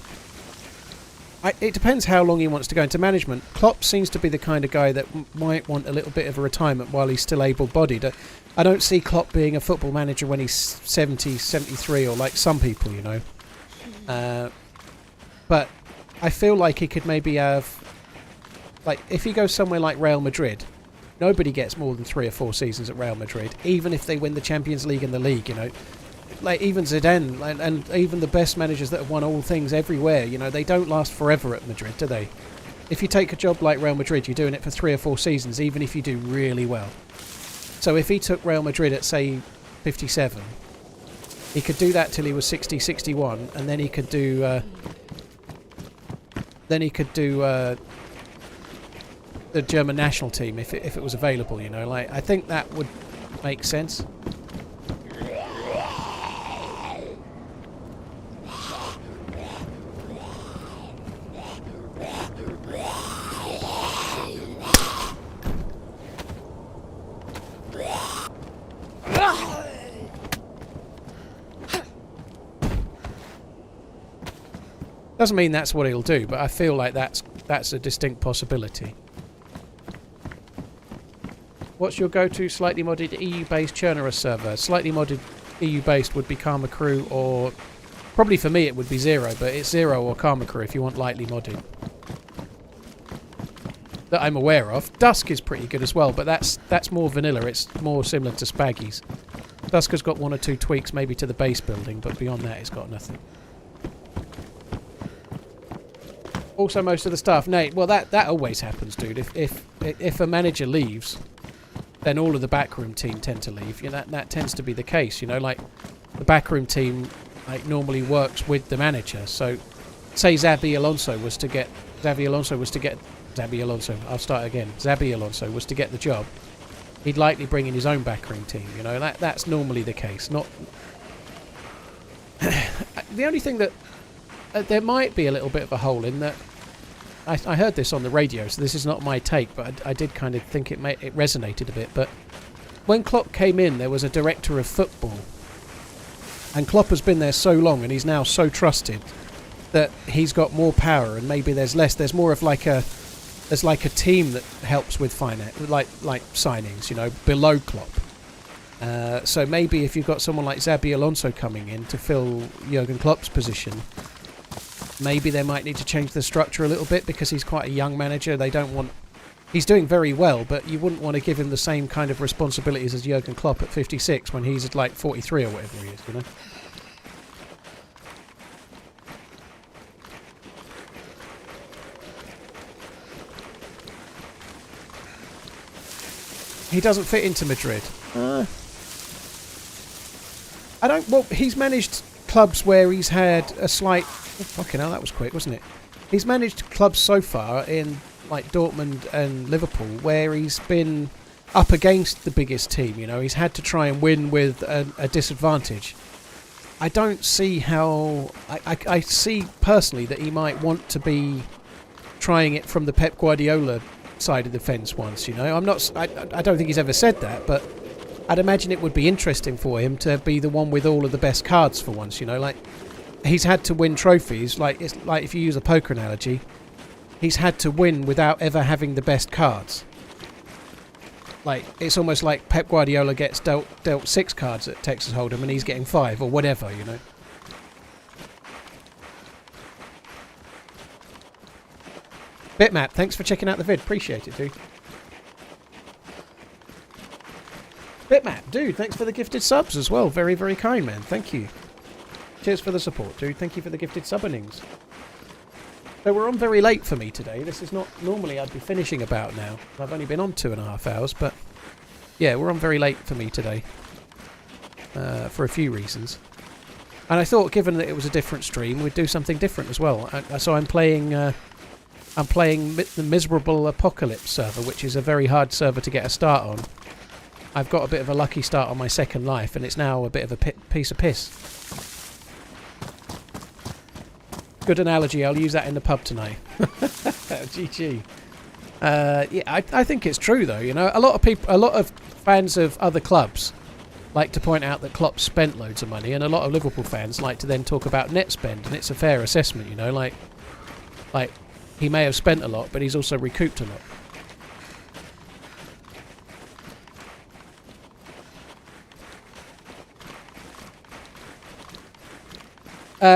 [SPEAKER 1] It depends how long he wants to go into management. Klopp seems to be the kind of guy that might want a little bit of a retirement while he's still able-bodied. I don't see Klopp being a football manager when he's 70, 73, or like some people, you know. But I feel like he could maybe have... Like, if he goes somewhere like Real Madrid, nobody gets more than 3 or 4 seasons at Real Madrid, even if they win the Champions League and the league, you know. Like even Zidane and even the best managers that have won all things everywhere, you know, they don't last forever at Madrid, do they? If you take a job like Real Madrid, you're doing it for 3 or 4 seasons, even if you do really well. So if he took Real Madrid at, say, 57, he could do that till he was 60, 61, and then he could do... the German national team if it was available, you know. Like, I think that would make sense. Doesn't mean that's what he'll do, but I feel like that's a distinct possibility. What's your go-to slightly modded EU-based Churnerus server? Slightly modded EU-based would be Karma Crew, or probably for me it would be Zero, but it's Zero or Karma Crew if you want lightly modded. That I'm aware of. Dusk is pretty good as well, but that's more vanilla. It's more similar to Spaggy's. Dusk has got 1 or 2 tweaks maybe to the base building, but beyond that it's got nothing. Also, most of the staff, Nate. Well, that always happens, dude. If a manager leaves, then all of the backroom team tend to leave. You know, that tends to be the case. You know, like the backroom team, like normally works with the manager. So, say Xabi Alonso was to get the job. He'd likely bring in his own backroom team. You know, that's normally the case. Not the only thing that. There might be a little bit of a hole in that. I heard this on the radio, so this is not my take, but I did kind of think it resonated a bit. But when Klopp came in, there was a director of football, and Klopp has been there so long, and he's now so trusted that he's got more power, and maybe there's less. There's more of like a team that helps with finance, like signings, you know, below Klopp. So maybe if you've got someone like Xabi Alonso coming in to fill Jurgen Klopp's position. Maybe they might need to change the structure a little bit because he's quite a young manager. They don't want... He's doing very well, but you wouldn't want to give him the same kind of responsibilities as Jurgen Klopp at 56 when he's at like 43 or whatever he is, you know? He doesn't fit into Madrid. I don't... Well, he's managed clubs where he's had a slight... Oh, fucking hell, that was quick, wasn't it? He's managed clubs so far in like Dortmund and Liverpool where he's been up against the biggest team, you know. He's had to try and win with a disadvantage. I don't see how... I see personally that he might want to be trying it from the Pep Guardiola side of the fence once, you know. I don't think he's ever said that, but I'd imagine it would be interesting for him to be the one with all of the best cards for once, you know. Like, he's had to win trophies, like it's like if you use a poker analogy, he's had to win without ever having the best cards. Like, it's almost like Pep Guardiola gets dealt 6 cards at Texas Hold'em and he's getting 5 or whatever, you know. Bitmap, thanks for checking out the vid. Appreciate it, dude. Bitmap, dude, thanks for the gifted subs as well. Very, very kind, man. Thank you. Cheers for the support, dude. Thank you for the gifted subbenings. So we're on very late for me today. This is not... Normally I'd be finishing about now. I've only been on 2.5 hours, but... Yeah, we're on very late for me today. For a few reasons. And I thought, given that it was a different stream, we'd do something different as well. So I'm playing the Miserable Apocalypse server, which is a very hard server to get a start on. I've got a bit of a lucky start on my second life, and it's now a bit of a piece of piss. Good analogy. I'll use that in the pub tonight. GG. Yeah, I think it's true though. You know, a lot of fans of other clubs like to point out that Klopp spent loads of money, and a lot of Liverpool fans like to then talk about net spend, and it's a fair assessment. You know, like he may have spent a lot, but he's also recouped a lot.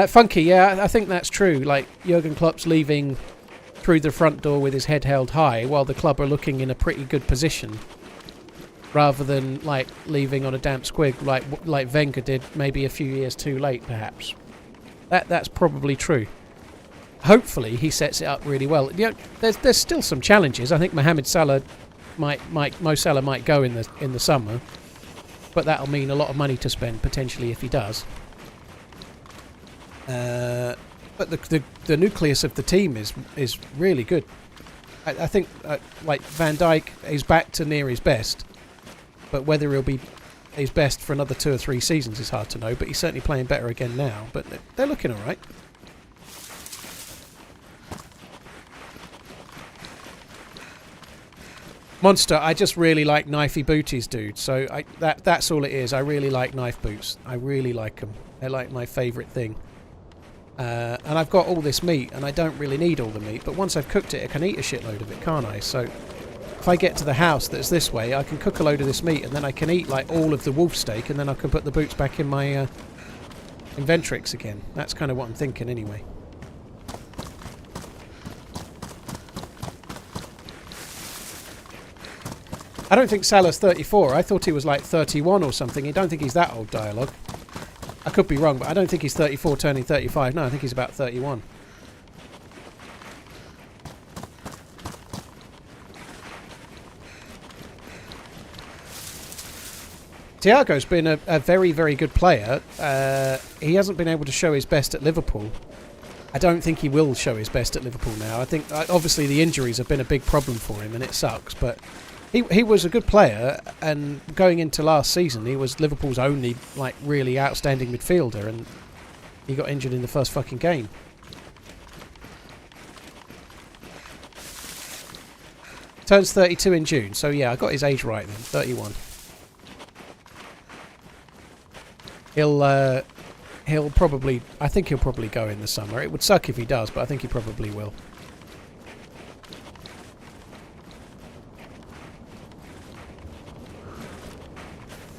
[SPEAKER 1] Funky, yeah, I think that's true. Like, Jurgen Klopp's leaving through the front door with his head held high while the club are looking in a pretty good position, rather than, like, leaving on a damp squig like Wenger did maybe a few years too late, perhaps. That's probably true. Hopefully he sets it up really well. You know, there's still some challenges. I think Mohamed Salah Mo Salah might go in the summer, but that'll mean a lot of money to spend potentially if he does. But the nucleus of the team is really good. I think like Van Dijk is back to near his best, but whether he'll be his best for another 2 or 3 seasons is hard to know. But he's certainly playing better again now. But they're looking all right. Monster, I just really like knifey booties, dude. So that's all it is. I really like knife boots. I really like them. They're like my favourite thing. And I've got all this meat, and I don't really need all the meat, but once I've cooked it, I can eat a shitload of it, can't I? So if I get to the house that's this way, I can cook a load of this meat, and then I can eat like all of the wolf steak, and then I can put the boots back in my Inventrix again. That's kind of what I'm thinking anyway. I don't think Salah's 34. I thought he was like 31 or something. I don't think he's that old, Dialogue. I could be wrong, but I don't think he's 34 turning 35. No, I think he's about 31. Thiago's been a very, very good player. He hasn't been able to show his best at Liverpool. I don't think he will show his best at Liverpool now. I think, obviously, the injuries have been a big problem for him, and it sucks, but... He was a good player, and going into last season, he was Liverpool's only like really outstanding midfielder, and he got injured in the first fucking game. Turns 32 in June, so yeah, I got his age right then, 31. He'll probably, I think he'll probably go in the summer. It would suck if he does, but I think he probably will.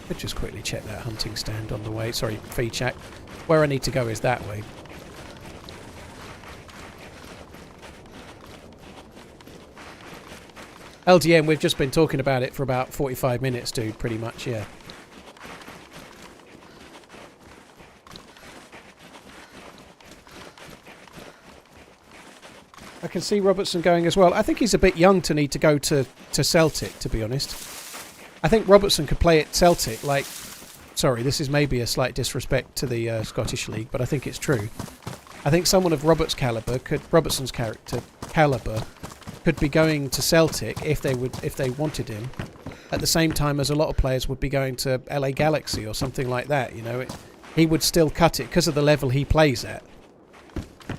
[SPEAKER 1] Could just quickly check that hunting stand on the way. Sorry, feed check. Where I need to go is that way. LDM, we've just been talking about it for about 45 minutes, dude, pretty much, yeah. I can see Robertson going as well. I think he's a bit young to need to go to Celtic, to be honest. I think Robertson could play at Celtic, like... Sorry, this is maybe a slight disrespect to the Scottish League, but I think it's true. I think someone of Robertson's calibre could be going to Celtic if they wanted him, at the same time as a lot of players would be going to LA Galaxy or something like that, you know. He would still cut it, because of the level he plays at.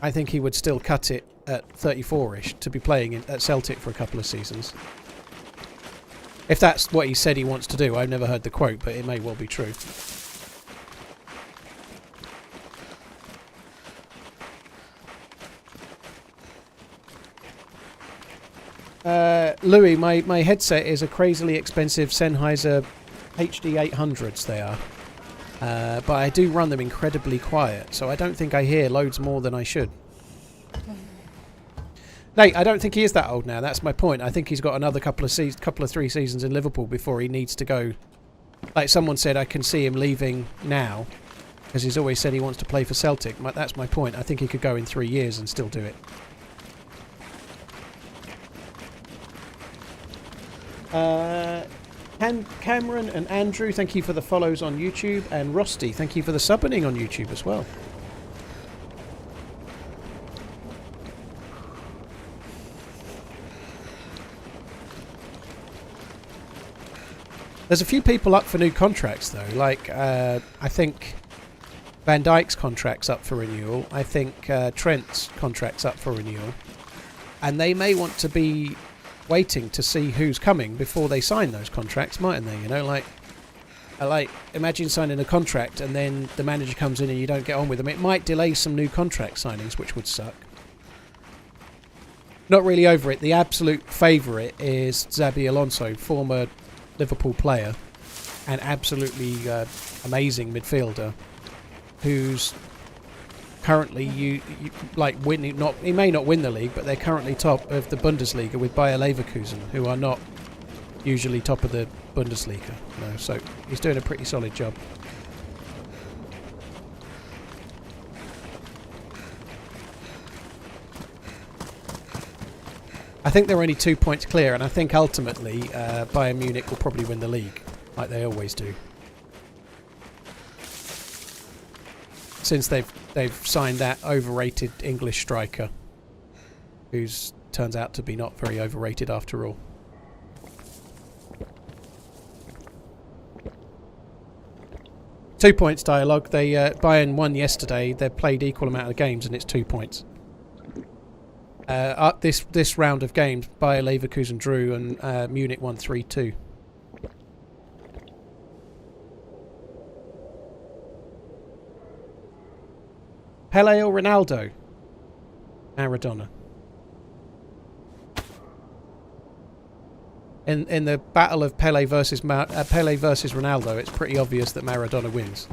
[SPEAKER 1] I think he would still cut it at 34-ish to be playing at Celtic for a couple of seasons. If that's what he said he wants to do. I've never heard the quote, but it may well be true. Louis, my headset is a crazily expensive Sennheiser HD 800s they are. But I do run them incredibly quiet, so I don't think I hear loads more than I should. Nate, I don't think he is that old now. That's my point. I think he's got another couple of 3 seasons in Liverpool before he needs to go. Like someone said, I can see him leaving now, because he's always said he wants to play for Celtic. That's my point. I think he could go in 3 years and still do it. Cameron and Andrew, thank you for the follows on YouTube. And Rusty, thank you for the subbing on YouTube as well. There's a few people up for new contracts though, like I think Van Dijk's contract's up for renewal. I think Trent's contract's up for renewal. And they may want to be waiting to see who's coming before they sign those contracts, mightn't they? You know, like imagine signing a contract and then the manager comes in and you don't get on with them. It might delay some new contract signings, which would suck. Not really over it. The absolute favourite is Xabi Alonso, former Liverpool player and absolutely amazing midfielder, who's currently like winning. Not he may not win the league, but they're currently top of the Bundesliga with Bayer Leverkusen, who are not usually top of the Bundesliga. You know, so he's doing a pretty solid job. I think they're only 2 points clear, and I think ultimately Bayern Munich will probably win the league, like they always do. Since they've signed that overrated English striker, who's turns out to be not very overrated after all. Two points dialogue. They Bayern won yesterday. They played equal amount of games, and it's 2 points. This round of games, Bayer Leverkusen drew and Munich won 3-2. Pele or Ronaldo? Maradona. In the battle of Pele versus Ronaldo, it's pretty obvious that Maradona wins.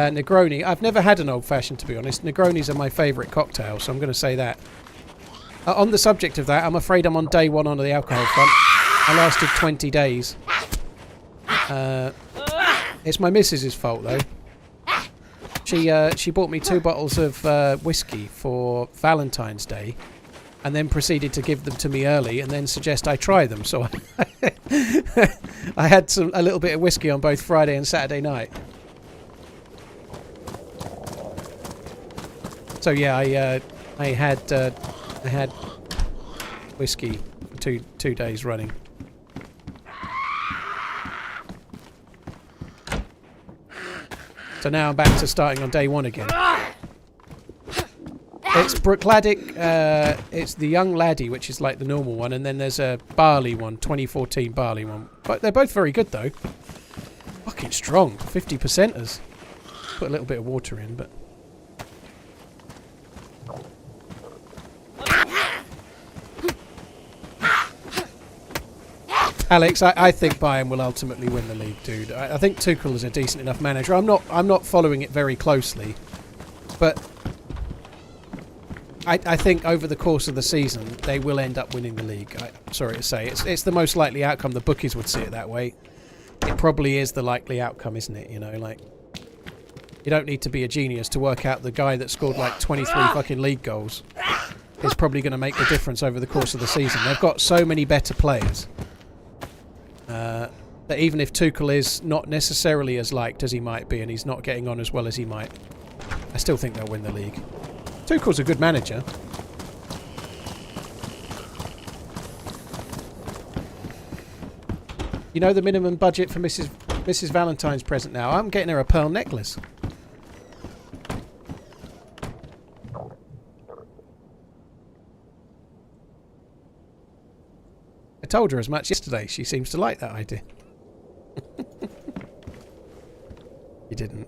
[SPEAKER 1] Negroni. I've never had an old-fashioned, to be honest. Negronis are my favourite cocktail, so I'm going to say that. On the subject of that, I'm afraid I'm on day one on the alcohol front. I lasted 20 days. It's my missus's fault, though. She bought me 2 bottles of whiskey for Valentine's Day, and then proceeded to give them to me early, and then suggest I try them. So I had a little bit of whiskey on both Friday and Saturday night. So yeah, I had whiskey for two days running. So now I'm back to starting on day one again. It's Brookladdick, it's the Young Laddie, which is like the normal one, and then there's a barley one, 2014 barley one. But they're both very good though. Fucking strong, 50%ers. Put a little bit of water in, but. Alex, I think Bayern will ultimately win the league, dude. I think Tuchel is a decent enough manager. I'm not following it very closely, but I think over the course of the season they will end up winning the league. I'm sorry to say, it's the most likely outcome. The bookies would see it that way. It probably is the likely outcome, isn't it? You know, like you don't need to be a genius to work out the guy that scored like 23 fucking league goals is probably going to make the difference over the course of the season. They've got so many better players. That even if Tuchel is not necessarily as liked as he might be and he's not getting on as well as he might, I still think they'll win the league. Tuchel's a good manager. You know the minimum budget for Mrs. Valentine's present now? I'm getting her a pearl necklace. I told her as much yesterday. She seems to like that idea. You didn't.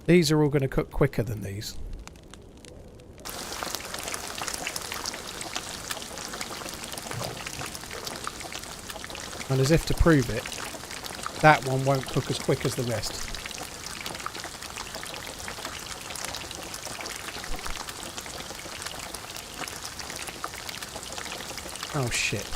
[SPEAKER 1] These are all going to cook quicker than these. And as if to prove it, that one won't cook as quick as the rest. Oh shit.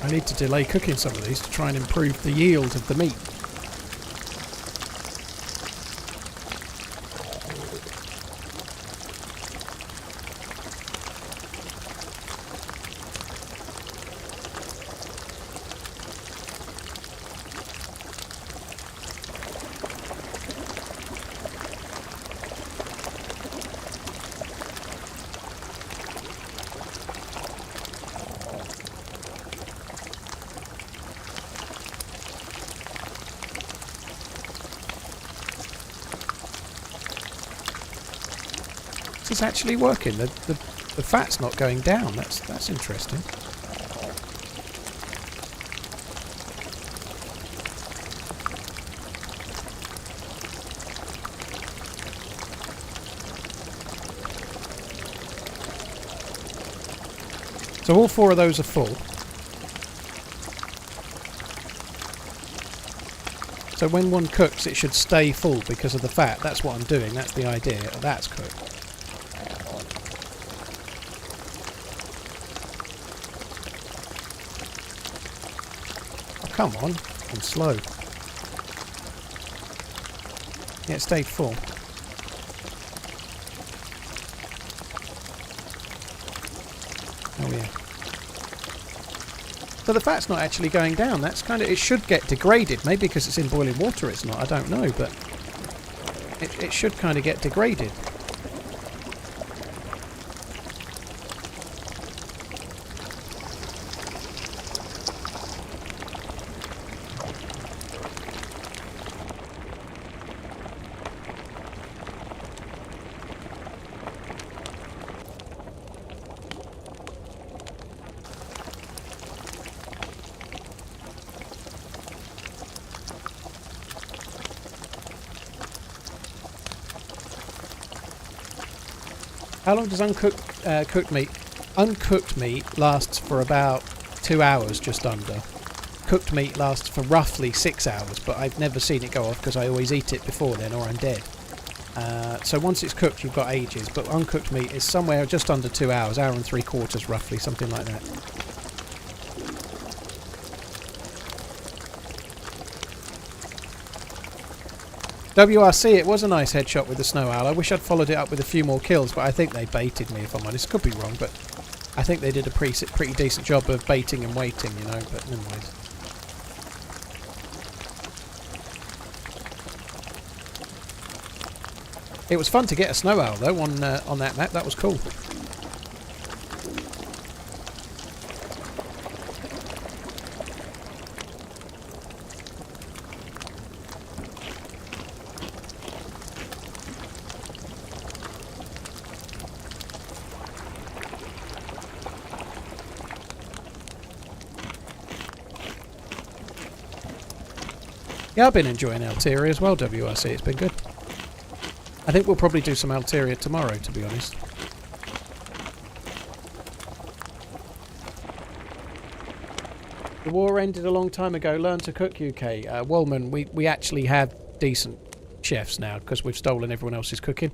[SPEAKER 1] I need to delay cooking some of these to try and improve the yield of the meat. It's actually working. The fat's not going down. That's interesting. So all 4 of those are full. So when one cooks, it should stay full because of the fat. That's what I'm doing. That's the idea. That's cooked. Come on, I'm slow. Yeah, it stayed full. Oh yeah. So the fat's not actually going down. That's kind of, it should get degraded. Maybe because it's in boiling water it's not, I don't know, but it should kind of get degraded. How long does cooked meat? Uncooked meat lasts for about 2 hours, just under. Cooked meat lasts for roughly 6 hours, but I've never seen it go off because I always eat it before then or I'm dead. So once it's cooked, you've got ages, but uncooked meat is somewhere just under 2 hours, hour and 3/4 roughly, something like that. WRC, it was a nice headshot with the snow owl. I wish I'd followed it up with a few more kills, but I think they baited me, if I'm honest. Could be wrong, but I think they did a pretty decent job of baiting and waiting, you know, but never mind. It was fun to get a snow owl, though, on that map. That was cool. Yeah, I've been enjoying Alteria as well, WRC. It's been good. I think we'll probably do some Alteria tomorrow, to be honest. The war ended a long time ago. Learn to cook, UK. Wallman, we actually have decent chefs now because we've stolen everyone else's cooking.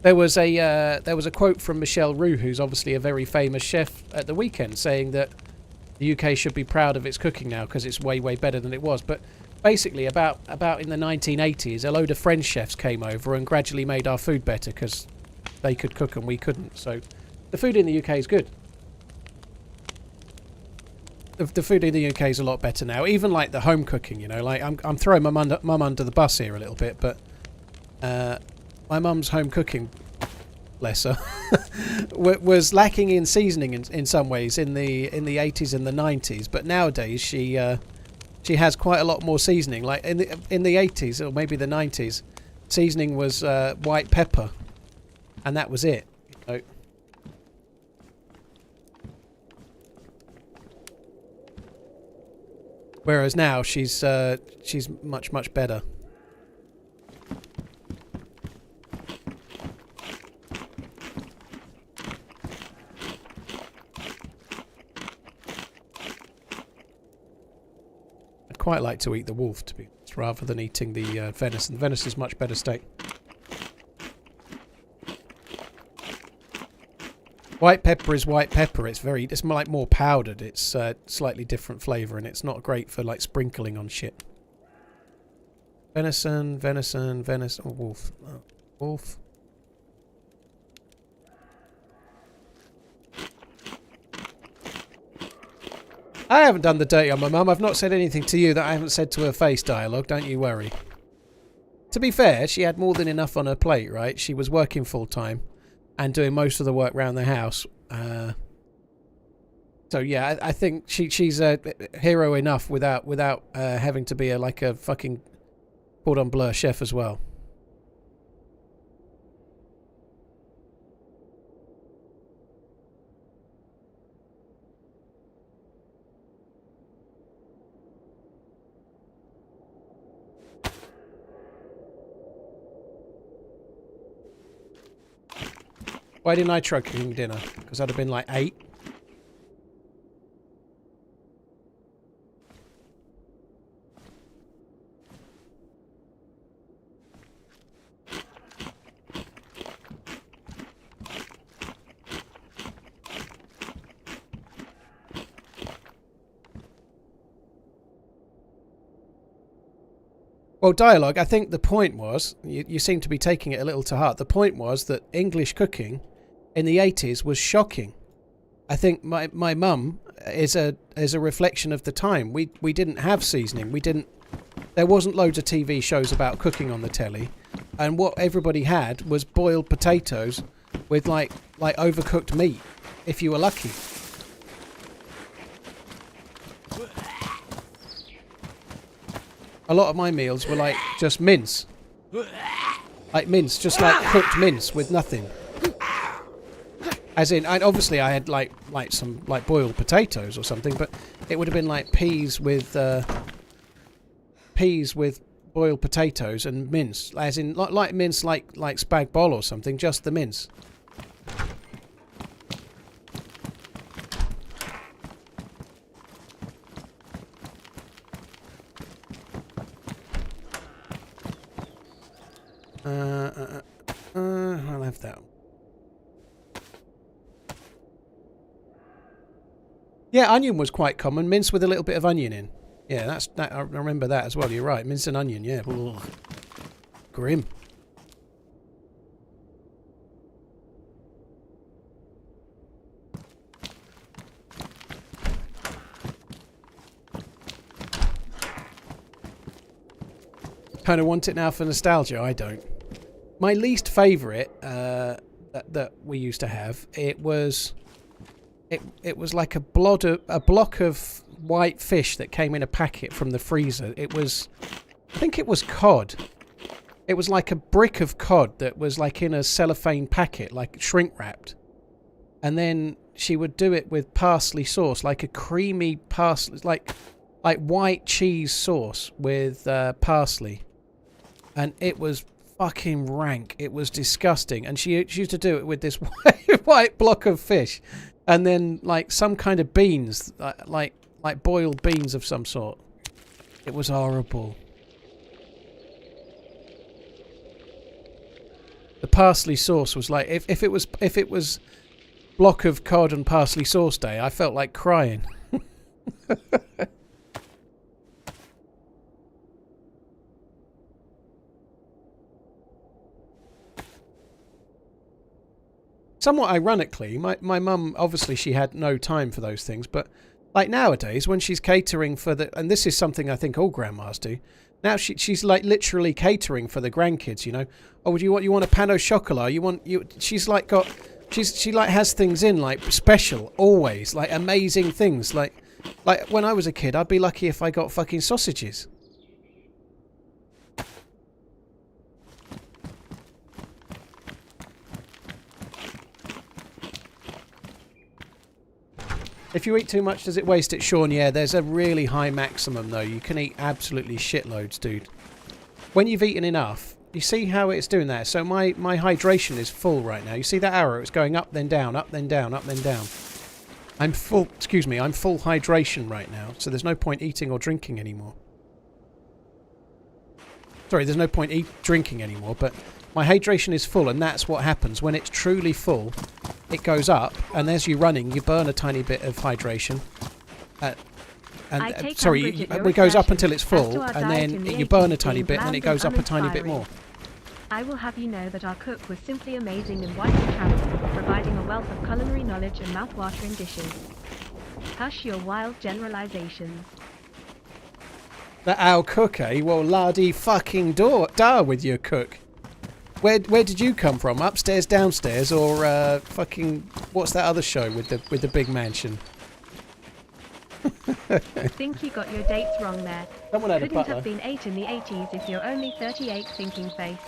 [SPEAKER 1] There was a quote from Michelle Roux, who's obviously a very famous chef, at the weekend, saying that the UK should be proud of its cooking now because it's way better than it was. But basically, about in the 1980s, a load of French chefs came over and gradually made our food better because they could cook and we couldn't. So the food in the UK is good. The food in the UK is a lot better now. Even like the home cooking, you know, like I'm throwing my mum under the bus here a little bit, but my mum's home cooking bless her, was lacking in seasoning in some ways in the 80s and the 90s. But nowadays she has quite a lot more seasoning. Like in the 80s or maybe the 90s, seasoning was white pepper, and that was it. You know? Whereas now she's much better. I'd quite like to eat the wolf, to be honest, rather than eating the venison. Venison's much better steak. White pepper is white pepper. It's like more powdered. It's slightly different flavour, and it's not great for like sprinkling on shit. Venison, oh, wolf. Oh, wolf. I haven't done the dirty on my mum. I've not said anything to you that I haven't said to her face, Dialogue. Don't you worry. To be fair, she had more than enough on her plate, right? She was working full time and doing most of the work around the house. So yeah, I think she's a hero enough without having to be like a fucking cordon bleu chef as well. Why didn't I try cooking dinner? Because I'd have been like 8. Well, Dialogue, I think the point was, you seem to be taking it a little to heart, the point was that English cooking in the 80s was shocking. I think my mum is a reflection of the time. We didn't have seasoning. There wasn't loads of TV shows about cooking on the telly, and what everybody had was boiled potatoes with like overcooked meat, if you were lucky. A lot of my meals were like just mince. Like mince, just like cooked mince with nothing. As in, obviously I had like some like boiled potatoes or something, but it would have been like peas with boiled potatoes and mince. As in, like mince, like spag bol or something, just the mince. I'll have that. Yeah, onion was quite common. Mince with a little bit of onion in. Yeah, I remember that as well. You're right. Mince and onion, yeah. Ugh. Grim. Kind of want it now for nostalgia. I don't. My least favourite that we used to have, it was like a block of white fish that came in a packet from the freezer. I think it was cod. It was like a brick of cod that was like in a cellophane packet, like shrink wrapped. And then she would do it with parsley sauce, like a creamy parsley, like white cheese sauce with parsley. And it was fucking rank. It was disgusting. And she used to do it with this white block of fish. And then like some kind of beans, like boiled beans of some sort. It was horrible. The parsley sauce was like, if it was block of cod and parsley sauce day, I felt like crying. Somewhat ironically, my mum, obviously she had no time for those things, but like nowadays when she's catering for and this is something I think all grandmas do, Now she's like literally catering for the grandkids, you know. Oh, you want a pan au chocolat? She's like she like has things in like special always, like amazing things. Like when I was a kid, I'd be lucky if I got fucking sausages. If you eat too much, does it waste it, Sean? Yeah, there's a really high maximum, though. You can eat absolutely shitloads, dude. When you've eaten enough, you see how it's doing that? So my hydration is full right now. You see that arrow? It's going up, then down, up, then down, up, then down. I'm full, excuse me, I'm full hydration right now, so there's no point eating or drinking anymore. Sorry, there's no point drinking anymore, but my hydration is full, and that's what happens. When it's truly full, it goes up, and as you're running, you burn a tiny bit of hydration. Sorry, it goes up until it's full, and then you burn a tiny bit, and then it goes up a tiny bit more.
[SPEAKER 2] I will have you know that our cook was simply amazing and widely travelled, providing a wealth of culinary knowledge and mouth-watering dishes. Hush your wild generalizations.
[SPEAKER 1] That our cook, eh? Well, lardy fucking da with your cook. Where did you come from? Upstairs, downstairs, or fucking what's that other show with the big mansion?
[SPEAKER 2] I think you got your dates wrong there.
[SPEAKER 1] Someone had a
[SPEAKER 2] Couldn't
[SPEAKER 1] butler.
[SPEAKER 2] have been 8 in the 80s if you're only 38 thinking face.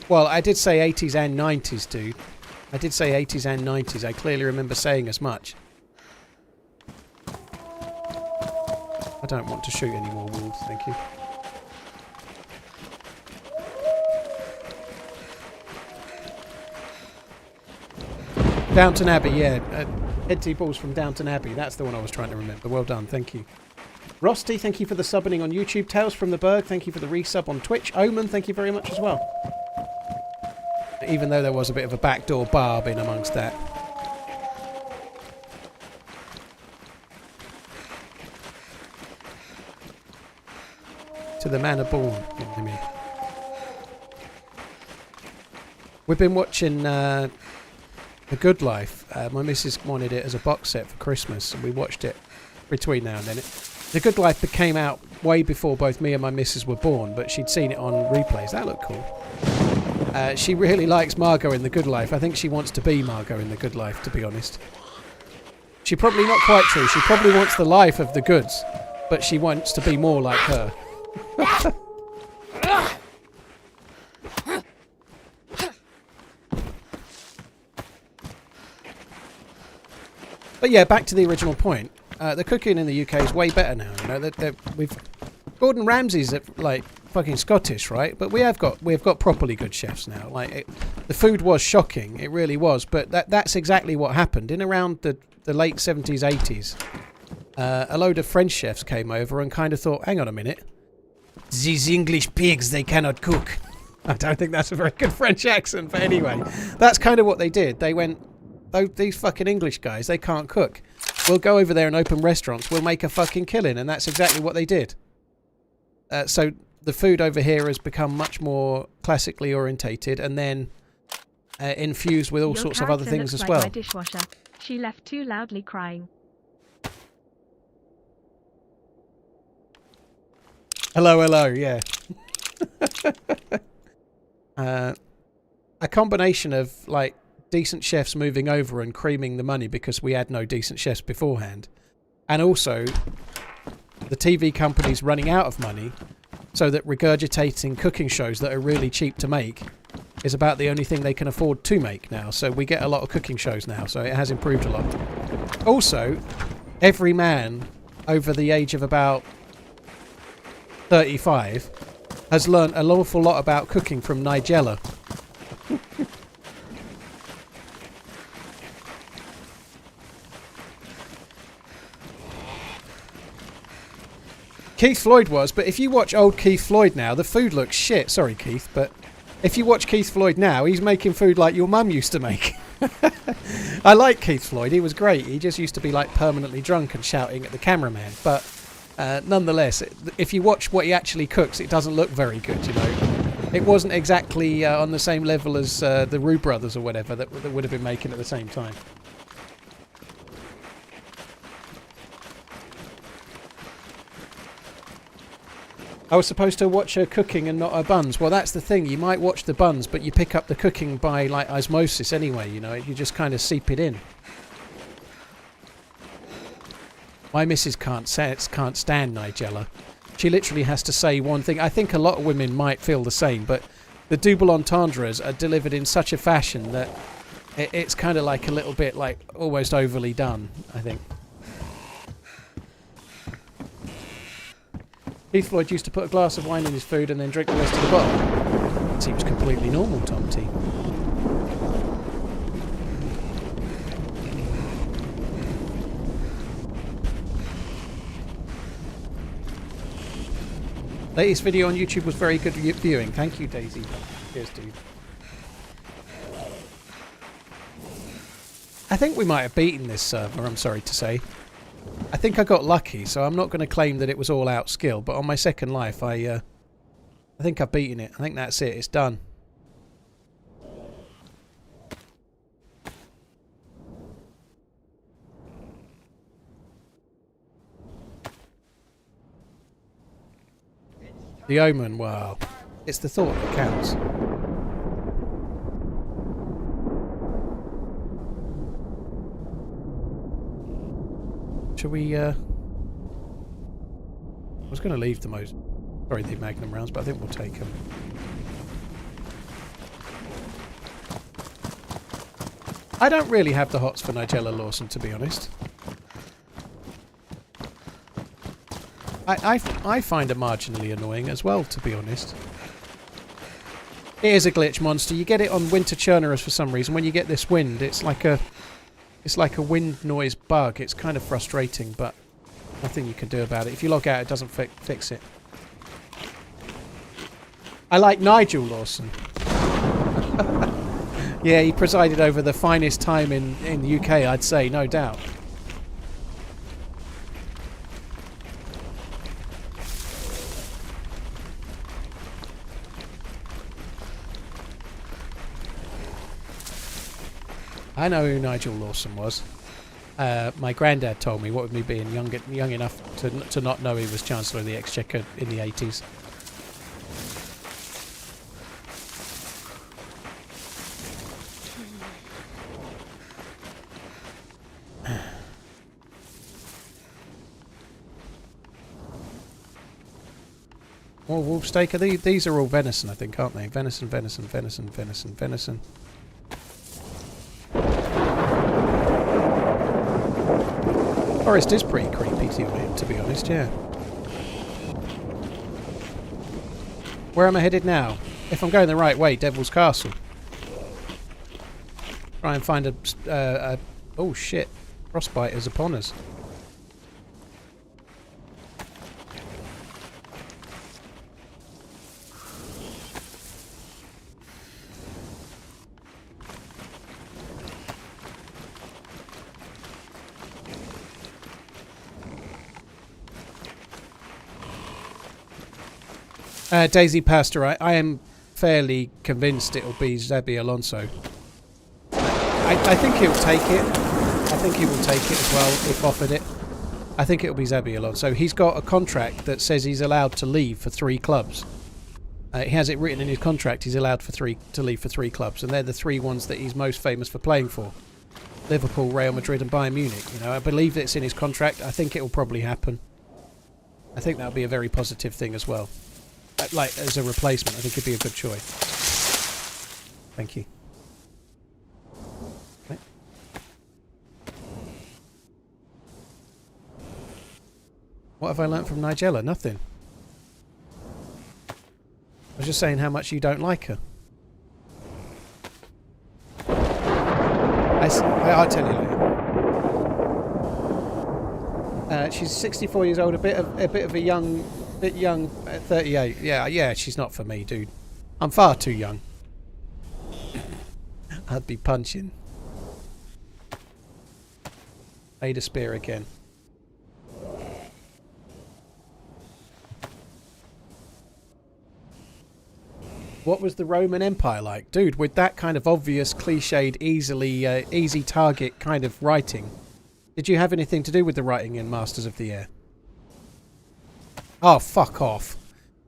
[SPEAKER 1] Well, I did say 80s and 90s, dude. I did say 80s and 90s. I clearly remember saying as much. I don't want to shoot any more wolves, thank you. Downton Abbey, yeah. Head T balls from Downton Abbey. That's the one I was trying to remember. Well done, thank you. Rusty, thank you for the subbing on YouTube. Tales from the Berg, thank you for the resub on Twitch. Omen, thank you very much as well. Even though there was a bit of a backdoor barb in amongst that. To the manor born. We've been watching The Good Life. My missus wanted it as a box set for Christmas, and we watched it between now and then. The Good Life came out way before both me and my missus were born, but she'd seen it on replays. That looked cool. She really likes Margot in The Good Life. I think she wants to be Margot in The Good Life, to be honest. She probably not quite true. She probably wants the life of the goods, but she wants to be more like her. But yeah, back to the original point. The cooking in the UK is way better now. You know, Gordon Ramsay's like fucking Scottish, right? But we've got properly good chefs now. Like the food was shocking, it really was. But that's exactly what happened in around the late 70s, 80s. A load of French chefs came over and kind of thought, hang on a minute, these English pigs, they cannot cook. I don't think that's a very good French accent, but anyway, that's kind of what they did. They went, these fucking English guys, they can't cook. We'll go over there and open restaurants. We'll make a fucking killing. And that's exactly what they did. So the food over here has become much more classically orientated and then infused with all sorts of other things as
[SPEAKER 2] like
[SPEAKER 1] well.
[SPEAKER 2] My dishwasher. She left too loudly crying.
[SPEAKER 1] Hello, yeah. A combination of like decent chefs moving over and creaming the money because we had no decent chefs beforehand, and also the TV companies running out of money, so that regurgitating cooking shows that are really cheap to make is about the only thing they can afford to make now. So we get a lot of cooking shows now, so it has improved a lot. Also, every man over the age of about 35 has learnt an awful lot about cooking from Nigella. Keith Floyd was, but if you watch old Keith Floyd now, the food looks shit. Sorry, Keith, but if you watch Keith Floyd now, he's making food like your mum used to make. I like Keith Floyd. He was great. He just used to be like permanently drunk and shouting at the cameraman. But nonetheless, if you watch what he actually cooks, it doesn't look very good, you know. It wasn't exactly on the same level as the Roux brothers or whatever that would have been making at the same time. I was supposed to watch her cooking and not her buns. Well, that's the thing. You might watch the buns, but you pick up the cooking by, like, osmosis anyway, you know. You just kind of seep it in. My missus can't stand Nigella. She literally has to say one thing. I think a lot of women might feel the same, but the double entendres are delivered in such a fashion that it's kind of like a little bit, like, almost overly done, I think. Keith Floyd used to put a glass of wine in his food and then drink the rest of the bottle. Seems completely normal, Tom T. Latest video on YouTube was very good viewing. Thank you, DayZ. Cheers, dude. I think we might have beaten this server, I'm sorry to say. I think I got lucky, so I'm not going to claim that it was all out skill, but on my second life, I think I've beaten it. I think that's it. It's done. The Omen, well, it's the thought that counts. Shall we, I was going to leave the the Magnum rounds, but I think we'll take them. I don't really have the hots for Nigella Lawson, to be honest. I find her marginally annoying as well, to be honest. It is a glitch monster. You get it on winter churners for some reason. When you get this wind, it's like a wind noise bug. It's kind of frustrating, but nothing you can do about it. If you log out, it doesn't fix it. I like Nigel Lawson. Yeah, he presided over the finest time in the UK, I'd say, no doubt. I know who Nigel Lawson was. My granddad told me, what with me being young enough to not know he was Chancellor of the Exchequer in the 80s. More wolf steak. These are all venison, I think, aren't they? Venison, venison, venison, venison, venison. Forest is pretty creepy, to be honest, yeah. Where am I headed now? If I'm going the right way, Devil's Castle. Try and find a oh shit. Frostbite is upon us. DayZ Pastor, I am fairly convinced it'll be Xabi Alonso. I think he'll take it. I think he will take it as well, if offered it. I think it'll be Xabi Alonso. He's got a contract that says he's allowed to leave for 3 clubs. He has it written in his contract he's allowed to leave for 3 clubs, and they're the 3 ones that he's most famous for playing for. Liverpool, Real Madrid and Bayern Munich. You know, I believe it's in his contract. I think it will probably happen. I think that'll be a very positive thing as well. Like, as a replacement, I think it'd be a good choice. Thank you. Okay. What have I learnt from Nigella? Nothing. I was just saying how much you don't like her. I'll tell you later. She's 64 years old, a bit of a young... bit young at 38. Yeah, she's not for me, dude. I'm far too young. I'd be punching. Ada Spear again. What was the Roman Empire like? Dude, with that kind of obvious, cliched, easy target kind of writing, did you have anything to do with the writing in Masters of the Air? Oh, fuck off.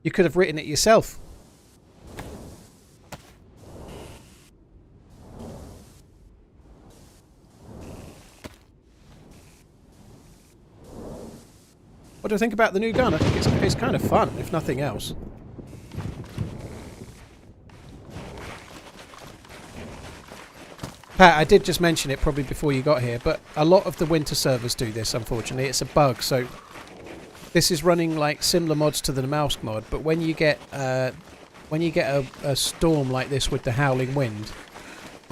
[SPEAKER 1] You could have written it yourself. What do I think about the new gun? I think it's kind of fun, if nothing else. Pat, I did just mention it probably before you got here, but a lot of the winter servers do this, unfortunately. It's a bug, so this is running like similar mods to the mouse mod, but when you get a storm like this with the howling wind,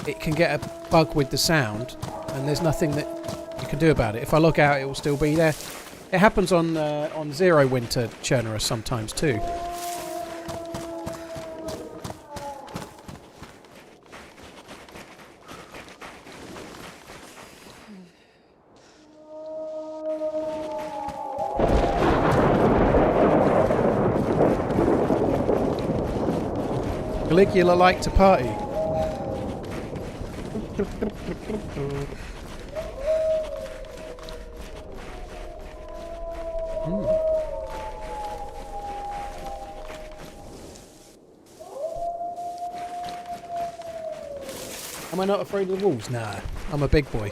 [SPEAKER 1] it can get a bug with the sound, and there's nothing that you can do about it. If I log out, it will still be there. It happens on Zero Winter Churnerus sometimes too. Caligula like to party. Am I not afraid of the wolves? Nah, I'm a big boy.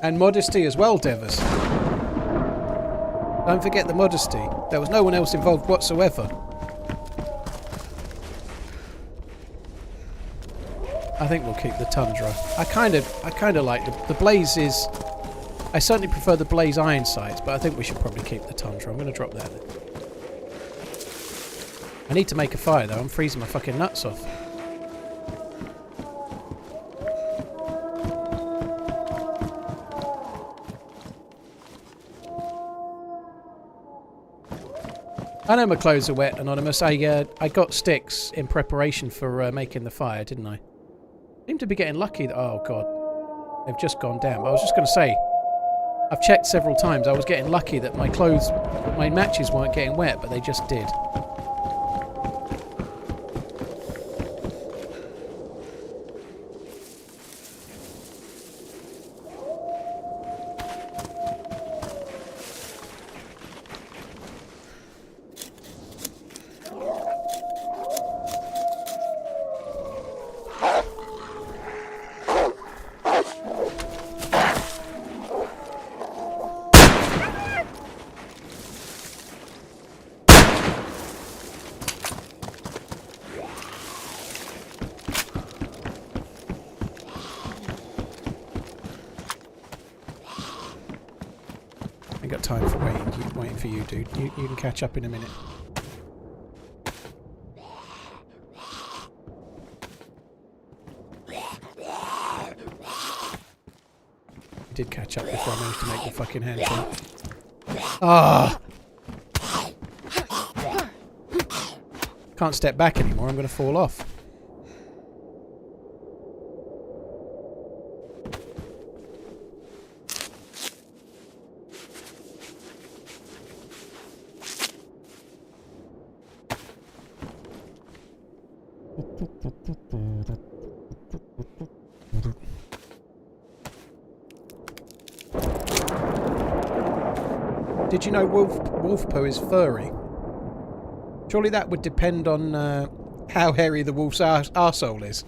[SPEAKER 1] And modesty as well, Devers. Don't forget the modesty. There was no one else involved whatsoever. I think we'll keep the Tundra. I kind of like the Blaze is... I certainly prefer the Blaze iron sights, but I think we should probably keep the Tundra. I'm going to drop that. I need to make a fire though. I'm freezing my fucking nuts off. I know my clothes are wet, Anonymous. I got sticks in preparation for making the fire, didn't I? Seem to be getting lucky. Oh god, they've just gone down. But I was just going to say, I've checked several times. I was getting lucky that my clothes, my matches weren't getting wet, but they just did. I ain't got time for waiting for you, dude. You can catch up in a minute. I did catch up before I managed to make the fucking handful. Ah! Can't step back anymore. I'm going to fall off. Did you know wolf poo is furry? Surely that would depend on how hairy the wolf's arsehole is.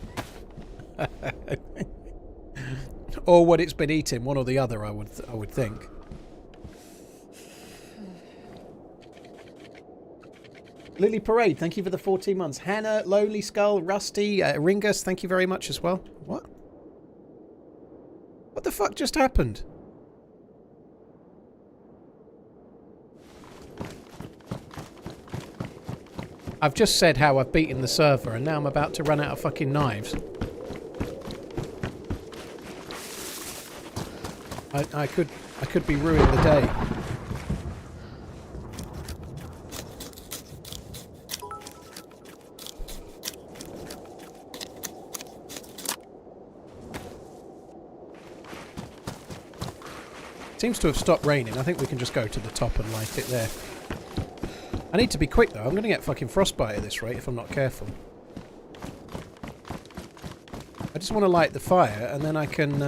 [SPEAKER 1] Or what it's been eating, one or the other, I would think. Lily Parade, thank you for the 14 months. Hannah, Lonely Skull, Rusty, Ringus, thank you very much as well. What? What the fuck just happened? I've just said how I've beaten the server and now I'm about to run out of fucking knives. I could be ruining the day. Seems to have stopped raining. I think we can just go to the top and light it there. I need to be quick though. I'm going to get fucking frostbite at this rate if I'm not careful. I just want to light the fire, and then I can...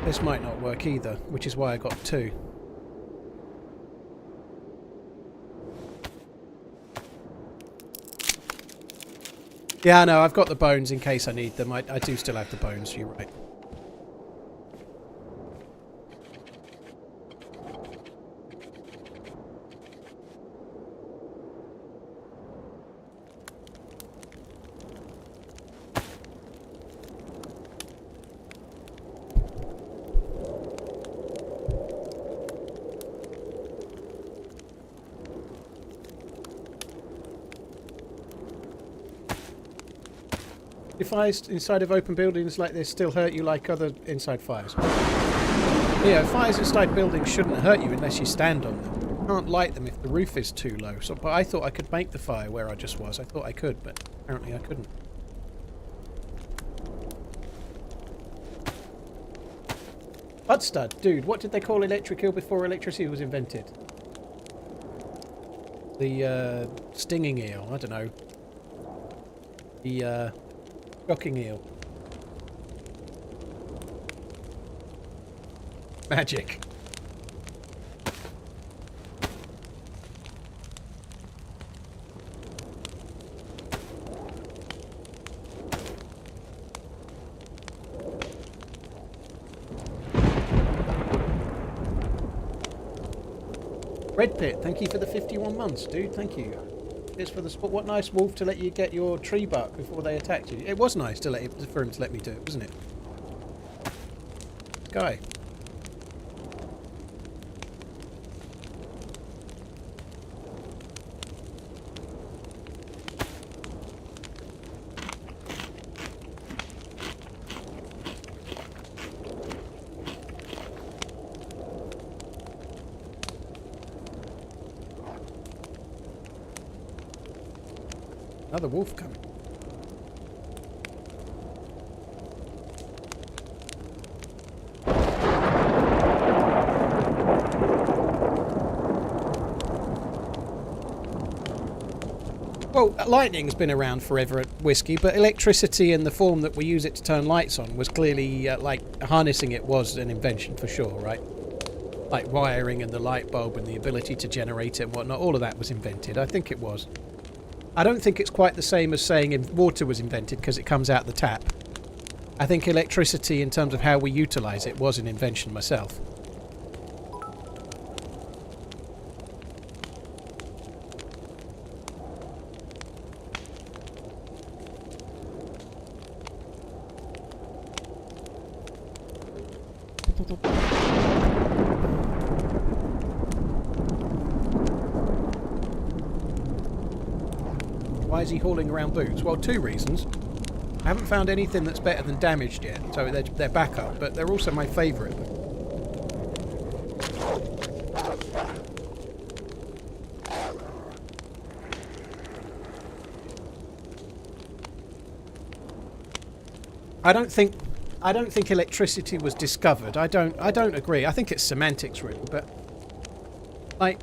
[SPEAKER 1] This might not work either, which is why I got 2. Yeah, I know, I've got the bones in case I need them. I do still have the bones, you're right. Do fires inside of open buildings like this still hurt you like other inside fires? Yeah, fires inside buildings shouldn't hurt you unless you stand on them. You can't light them if the roof is too low. So, but I thought I could make the fire where I just was. I thought I could, but apparently I couldn't. Budstud, dude, what did they call electric eel before electricity was invented? The stinging eel, I don't know. The shocking eel. Magic. Red Pit, thank you for the 51 months, dude. Thank you. It's for the spot. What nice wolf to let you get your tree bark before they attacked you. It was nice to for him to let me do it, wasn't it? Guy. Another wolf coming. Well, lightning's been around forever at Whiskey, but electricity in the form that we use it to turn lights on was clearly, like, harnessing it was an invention for sure, right? Like wiring and the light bulb and the ability to generate it and whatnot, all of that was invented. I think it was. I don't think it's quite the same as saying water was invented because it comes out the tap. I think electricity, in terms of how we utilise it, was an invention myself. Why is he hauling around boots? Well, 2 reasons. I haven't found anything that's better than damaged yet, so they're backup, but they're also my favourite. I don't think electricity was discovered. I don't agree. I think it's semantics really, but like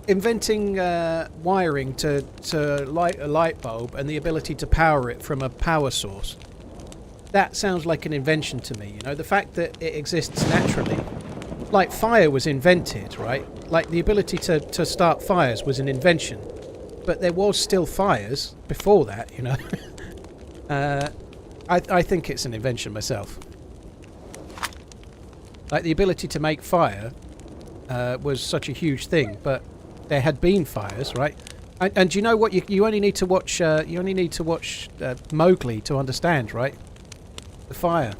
[SPEAKER 1] inventing wiring to light a light bulb and the ability to power it from a power source. That sounds like an invention to me, you know, the fact that it exists naturally. Like fire was invented, right? Like the ability to start fires was an invention. But there was still fires before that, you know. I think it's an invention myself. Like the ability to make fire was such a huge thing, but there had been fires, right? And you know what? You only need to watch. You only need to watch Mowgli to understand, right? The fire.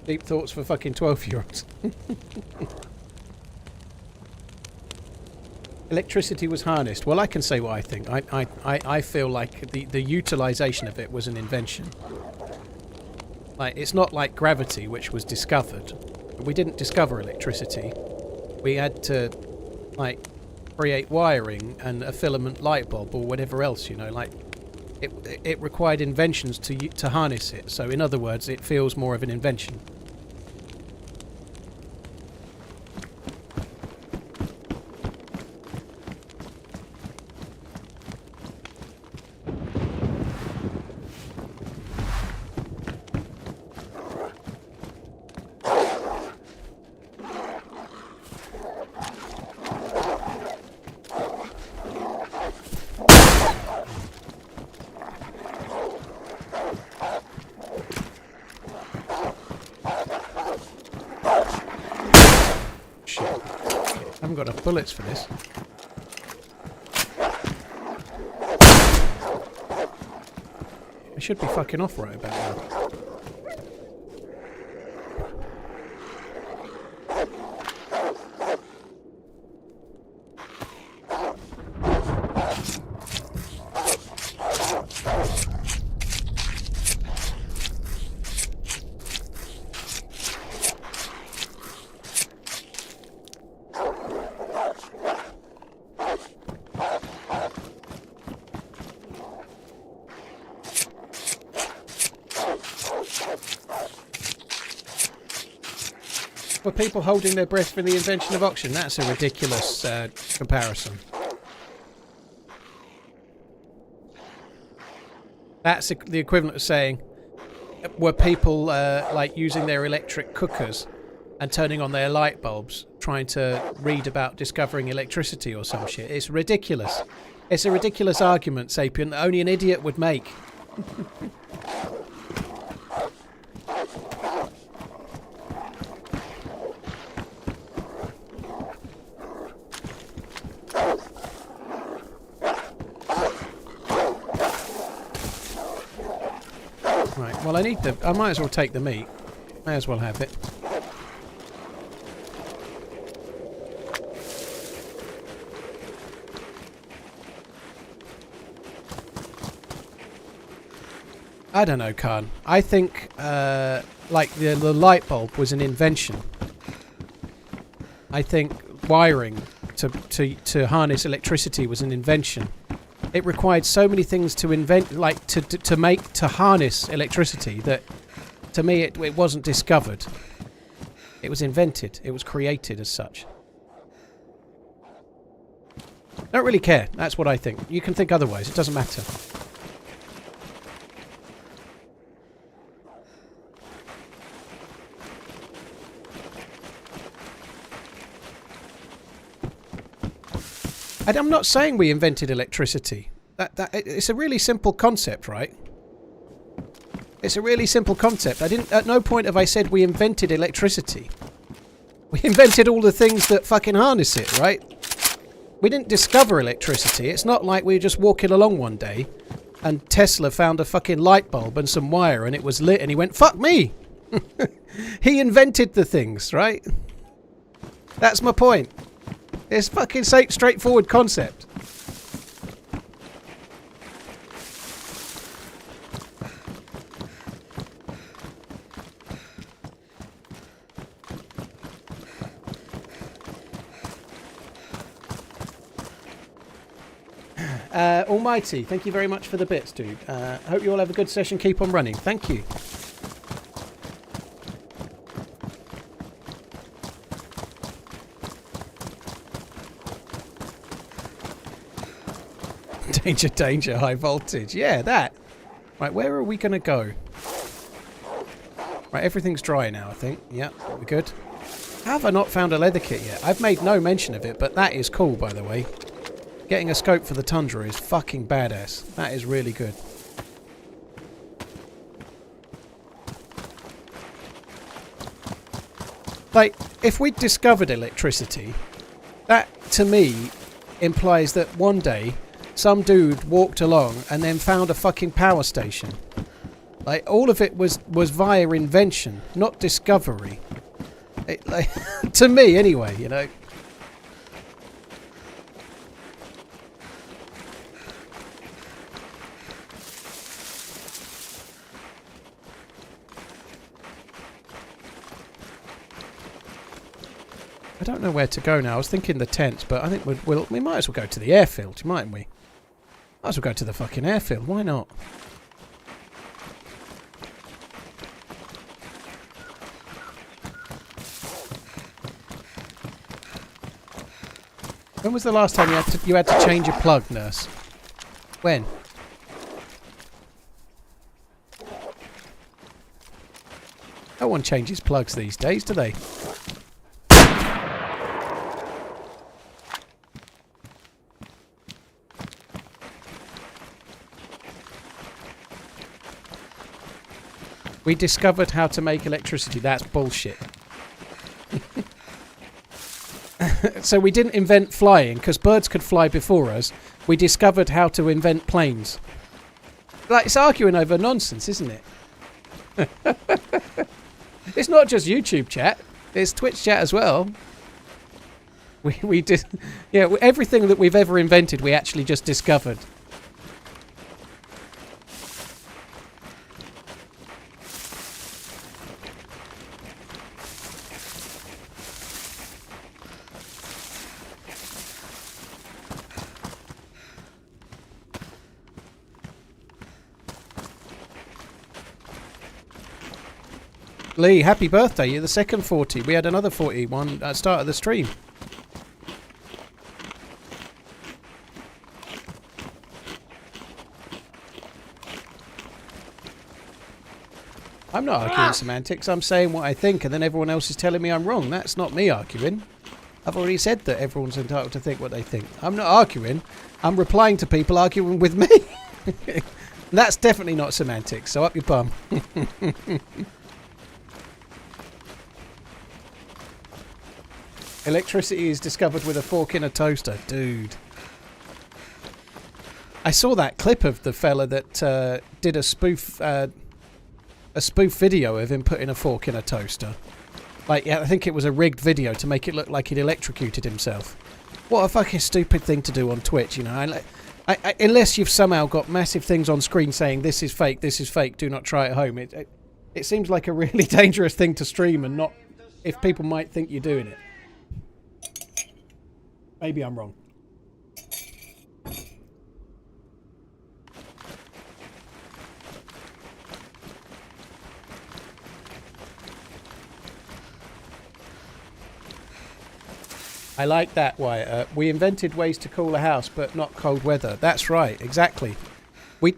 [SPEAKER 1] Deep thoughts for fucking 12-year-olds. Electricity was harnessed. Well, I can say what I think. I feel like the utilization of it was an invention. Like, it's not like gravity, which was discovered. We didn't discover electricity. We had to, like, create wiring and a filament light bulb or whatever else, you know. Like, it required inventions to harness it. So, in other words, it feels more of an invention. I haven't got enough bullets for this. I should be fucking off right about now. Were people holding their breath for the invention of oxygen? That's a ridiculous comparison. That's the equivalent of saying, were people like using their electric cookers and turning on their light bulbs, trying to read about discovering electricity or some shit? It's ridiculous. It's a ridiculous argument, Sapien, that only an idiot would make. Right, well I might as well take the meat. May as well have it. I don't know, Khan. I think like the light bulb was an invention. I think wiring to harness electricity was an invention. It required so many things to invent, like to harness electricity, that to me it wasn't discovered. It was invented. It was created as such. Don't really care. That's what I think. You can think otherwise. It doesn't matter. And I'm not saying we invented electricity. It's a really simple concept, right? It's a really simple concept. At no point have I said we invented electricity. We invented all the things that fucking harness it, right? We didn't discover electricity. It's not like we were just walking along one day and Tesla found a fucking light bulb and some wire and it was lit and he went, fuck me! He invented the things, right? That's my point. It's fucking straightforward concept. Almighty, thank you very much for the bits, dude. Hope you all have a good session. Keep on running. Thank you. Danger, danger, high voltage. Yeah, that. Right, where are we going to go? Right, everything's dry now, I think. Yeah, we're good. How have I not found a leather kit yet? I've made no mention of it, but that is cool, by the way. Getting a scope for the Tundra is fucking badass. That is really good. Like, if we'd discovered electricity, that, to me, implies that one day some dude walked along and then found a fucking power station. Like, all of it was via invention, not discovery. To me, anyway, you know. don't know where to go now. I was thinking the tent, but I think we might as well go to the airfield, mightn't we? Might as well go to the fucking airfield. Why not? When was the last time you had to change a plug, nurse? When? No one changes plugs these days, do they? We discovered how to make electricity. That's bullshit. So we didn't invent flying because birds could fly before us. We discovered how to invent planes. Like, it's arguing over nonsense, isn't it? It's not just YouTube chat. It's Twitch chat as well. We did, yeah. Everything that we've ever invented, we actually just discovered. Lee, happy birthday. You're the second 40. We had another 41 at the start of the stream. I'm not arguing semantics. I'm saying what I think, and then everyone else is telling me I'm wrong. That's not me arguing. I've already said that everyone's entitled to think what they think. I'm not arguing. I'm replying to people arguing with me. That's definitely not semantics, so up your bum. Electricity is discovered with a fork in a toaster. Dude. I saw that clip of the fella that did a spoof video of him putting a fork in a toaster. Like, yeah, I think it was a rigged video to make it look like he'd electrocuted himself. What a fucking stupid thing to do on Twitch, you know. Unless you've somehow got massive things on screen saying this is fake, do not try at home. It seems like a really dangerous thing to stream, and not if people might think you're doing it. Maybe I'm wrong. I like that, Wyatt. We invented ways to cool a house, but not cold weather. That's right, exactly. We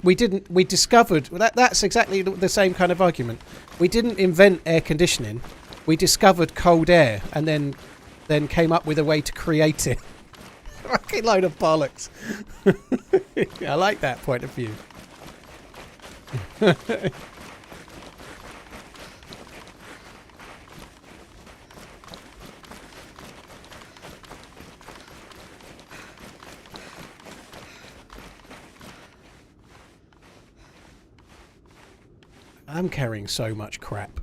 [SPEAKER 1] discovered... That's exactly the same kind of argument. We didn't invent air conditioning. We discovered cold air, and then came up with a way to create it. Fucking load of bollocks. I like that point of view. I'm carrying so much crap.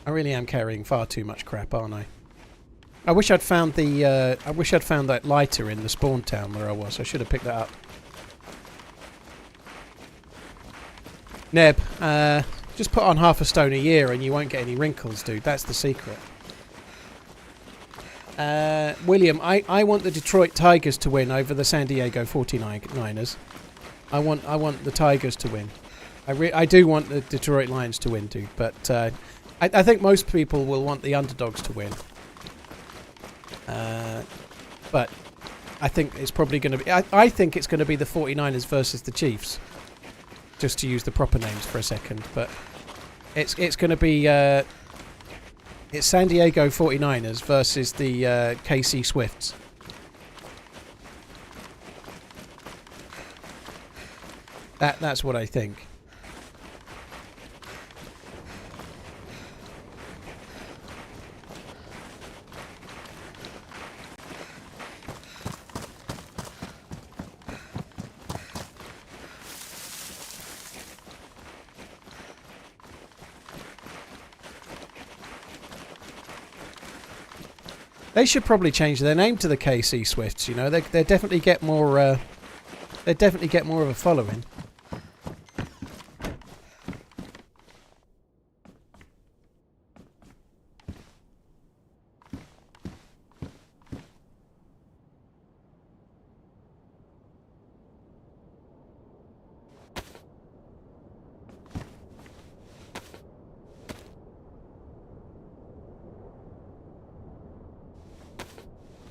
[SPEAKER 1] I really am carrying far too much crap, aren't I? I wish I'd found the. I wish I'd found that lighter in the spawn town where I was. I should have picked that up. Neb, just put on half a stone a year and you won't get any wrinkles, dude. That's the secret. William, I want the Detroit Tigers to win over the San Diego 49ers. I want the Tigers to win. I do want the Detroit Lions to win, dude. But I think most people will want the underdogs to win. But I think it's probably going to be... I think it's going to be the 49ers versus the Chiefs. Just to use the proper names for a second. But it's going to be... it's San Diego 49ers versus the KC Swifts. That's what I think. They should probably change their name to the KC Swifts. You know, they definitely get more. They definitely get more of a following.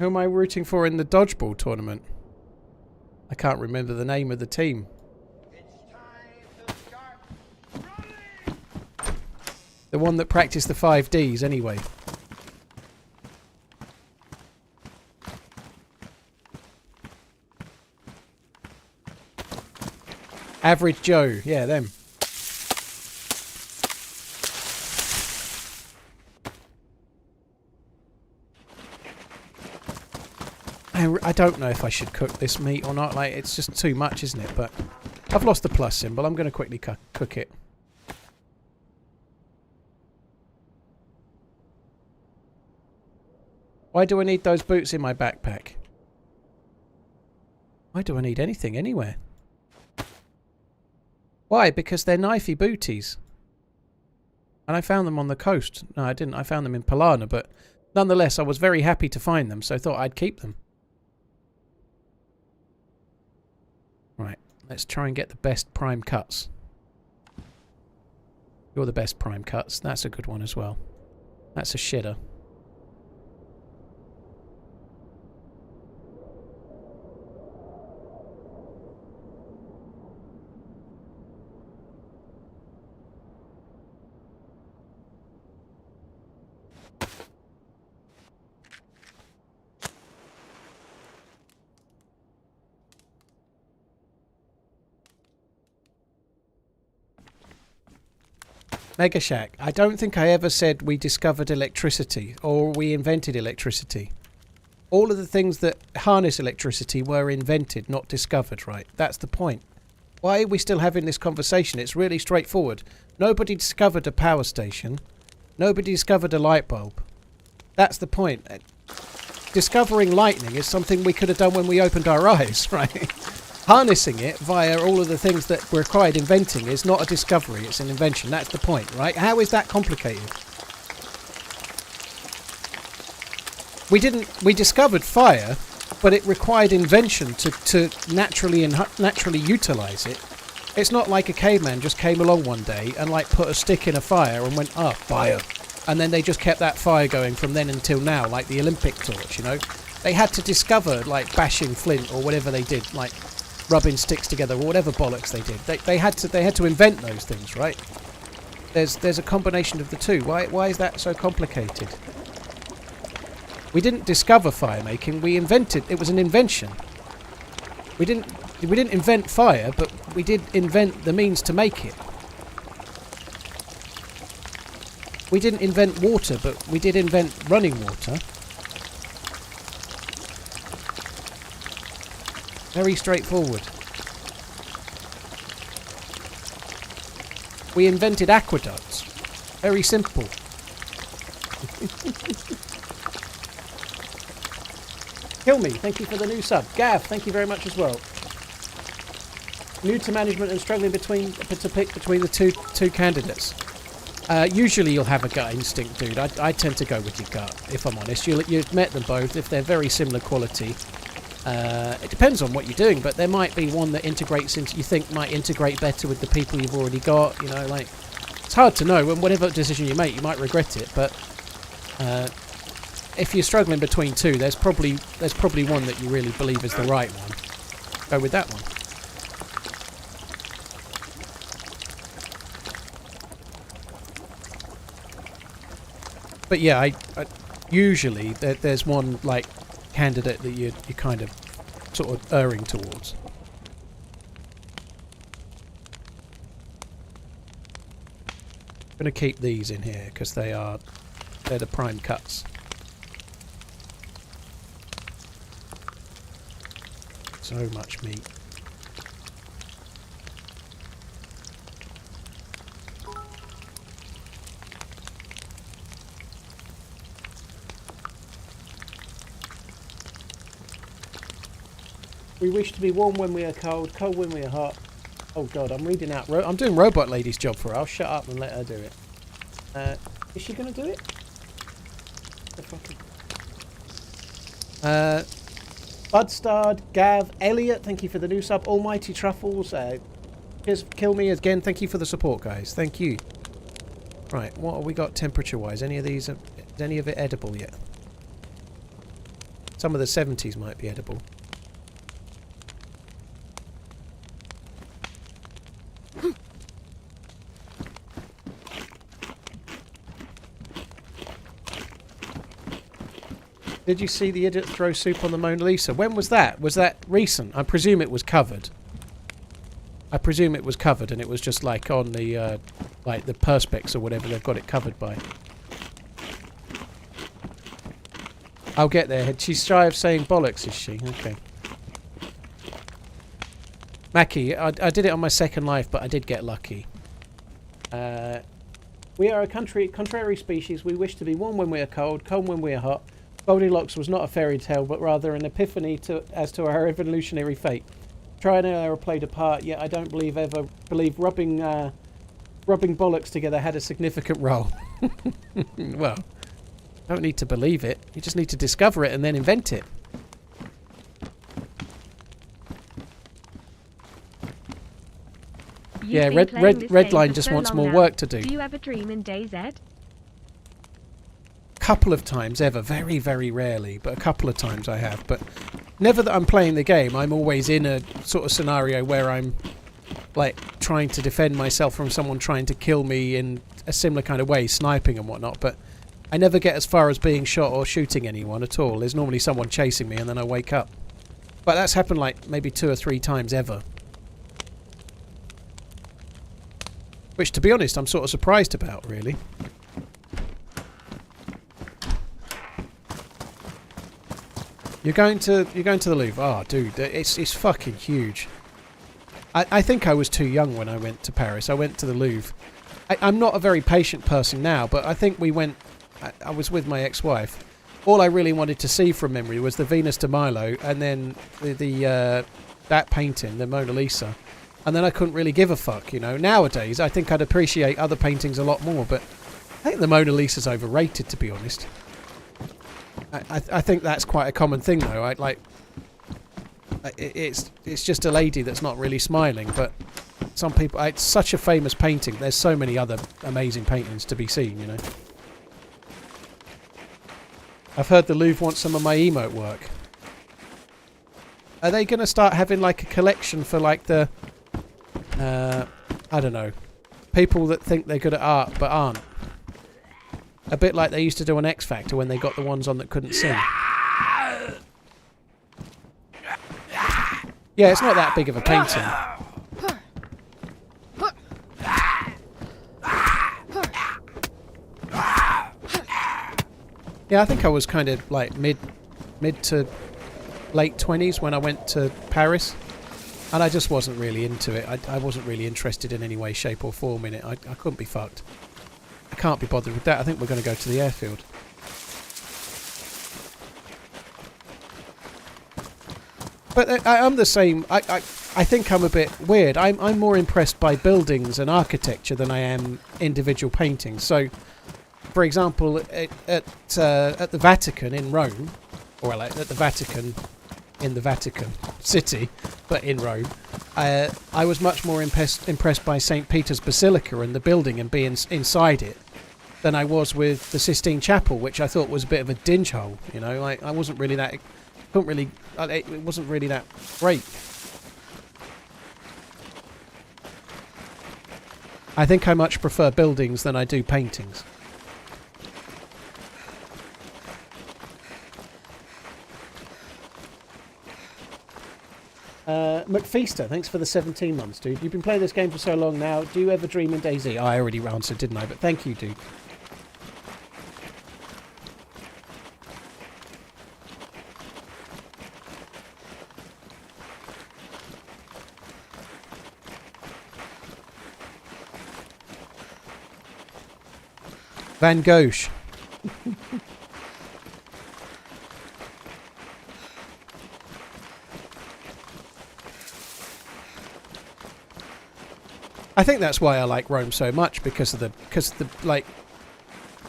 [SPEAKER 1] Who am I rooting for in the dodgeball tournament? I can't remember the name of the team.
[SPEAKER 4] It's time to start running!
[SPEAKER 1] The one that practiced the 5Ds anyway. Average Joe. Yeah, them. I don't know if I should cook this meat or not. Like, it's just too much, isn't it? But I've lost the plus symbol. I'm going to quickly cook it. Why do I need those boots in my backpack? Why do I need anything anywhere? Why? Because they're knifey booties. And I found them on the coast. No, I didn't. I found them in Palana, but nonetheless, I was very happy to find them, so I thought I'd keep them. Right, let's try and get the best prime cuts. You're the best prime cuts. That's a good one as well. That's a shitter. Mega Shack. I don't think I ever said we discovered electricity or we invented electricity. All of the things that harness electricity were invented, not discovered, right? That's the point. Why are we still having this conversation? It's really straightforward. Nobody discovered a power station. Nobody discovered a light bulb. That's the point. Discovering lightning is something we could have done when we opened our eyes, right? Harnessing it via all of the things that required inventing is not a discovery, it's an invention. That's the point, right? How is that complicated? We discovered fire, but it required invention to naturally utilize it. It's not like a caveman just came along one day and like put a stick in a fire and went, ah, fire. And then they just kept that fire going from then until now, like the Olympic torch, you know? They had to discover, like, bashing flint or whatever they did, like rubbing sticks together or whatever bollocks they did. They had to invent those things, right? There's a combination of the two. Why is that so complicated? We didn't discover fire making, we invented. It was an invention. We didn't invent fire, but we did invent the means to make it. We didn't invent water, but we did invent running water. Very straightforward. We invented aqueducts. Very simple. Kill me, thank you for the new sub. Gav, thank you very much as well. New to management and struggling to pick between the two candidates. Usually you'll have a gut instinct, dude. I tend to go with your gut, if I'm honest. You've met them both. If they're very similar quality, it depends on what you're doing, but there might be one that integrates into, you think might integrate better with the people you've already got. You know, like, it's hard to know. And whatever decision you make, you might regret it. But if you're struggling between two, there's probably one that you really believe is the right one. Go with that one. But yeah, I usually there's one like candidate that you're kind of sort of erring towards. I'm going to keep these in here because they're the prime cuts. So much meat. We wish to be warm when we are cold, cold when we are hot. Oh god, I'm reading out. I'm doing Robot Lady's job for her. I'll shut up and let her do it. Is she going to do it? The fucking... Budstard, Gav, Elliot, thank you for the new sub. Almighty Truffles, Kill Me again. Thank you for the support, guys. Thank you. Right, what have we got temperature-wise? Any of these? Is any of it edible yet? Some of the 70s might be edible. Did you see the idiot throw soup on the Mona Lisa? When was that? Was that recent? I presume it was covered. I presume it was covered and it was just like on the like the perspex or whatever they've got it covered by. I'll get there. She's shy of saying bollocks, is she? Okay. Mackie, I did it on my second life, but I did get lucky. We are a contrary species. We wish to be warm when we are cold, cold when we are hot. Goldilocks was not a fairy tale, but rather an epiphany as to our evolutionary fate. Try and error played a part, yet I don't believe rubbing bollocks together had a significant role. Well, don't need to believe it. You just need to discover it and then invent it. Yeah, Redline just wants more work to do.
[SPEAKER 2] Do you ever dream in DayZ?
[SPEAKER 1] Couple of times ever, very, very rarely, but a couple of times I have. But never that I'm playing the game. I'm always in a sort of scenario where I'm like trying to defend myself from someone trying to kill me in a similar kind of way, sniping and whatnot. But I never get as far as being shot or shooting anyone at all. There's normally someone chasing me and then I wake up. But that's happened like maybe 2 or 3 times ever. Which, to be honest, I'm sort of surprised about, really. You're going to the Louvre. Oh, dude, it's fucking huge. I think I was too young when I went to Paris. I went to the Louvre. I'm not a very patient person now, but I think we went. I was with my ex-wife. All I really wanted to see from memory was the Venus de Milo, and then that painting, the Mona Lisa, and then I couldn't really give a fuck. You know, nowadays I think I'd appreciate other paintings a lot more, but I think the Mona Lisa's overrated, to be honest. I think that's quite a common thing, though. It's just a lady that's not really smiling, but some people... It's such a famous painting. There's so many other amazing paintings to be seen, you know. I've heard the Louvre wants some of my emote work. Are they going to start having, like, a collection for, like, the... I don't know. People that think they're good at art, but aren't. A bit like they used to do on X Factor when they got the ones on that couldn't sing. Yeah, it's not that big of a painting. Yeah, I think I was kind of like mid to late 20s when I went to Paris. And I just wasn't really into it. I wasn't really interested in any way, shape or form in it. I couldn't be fucked. I can't be bothered with that. I think we're going to go to the airfield. But I'm the same. I think I'm a bit weird. I'm more impressed by buildings and architecture than I am individual paintings. So, for example, at the Vatican in Rome, or well, at the Vatican in the Vatican City, but in Rome, I was much more impressed by St. Peter's Basilica and the building and being inside it than I was with the Sistine Chapel, which I thought was a bit of a dinge hole. You know, like I wasn't really that. It wasn't really that great. I think I much prefer buildings than I do paintings. McFeaster, thanks for the 17 months, dude. You've been playing this game for so long now. Do you ever dream in DayZ? Oh, I already answered, didn't I? But thank you, dude. Van Gogh. I think that's why I like Rome so much, because the like,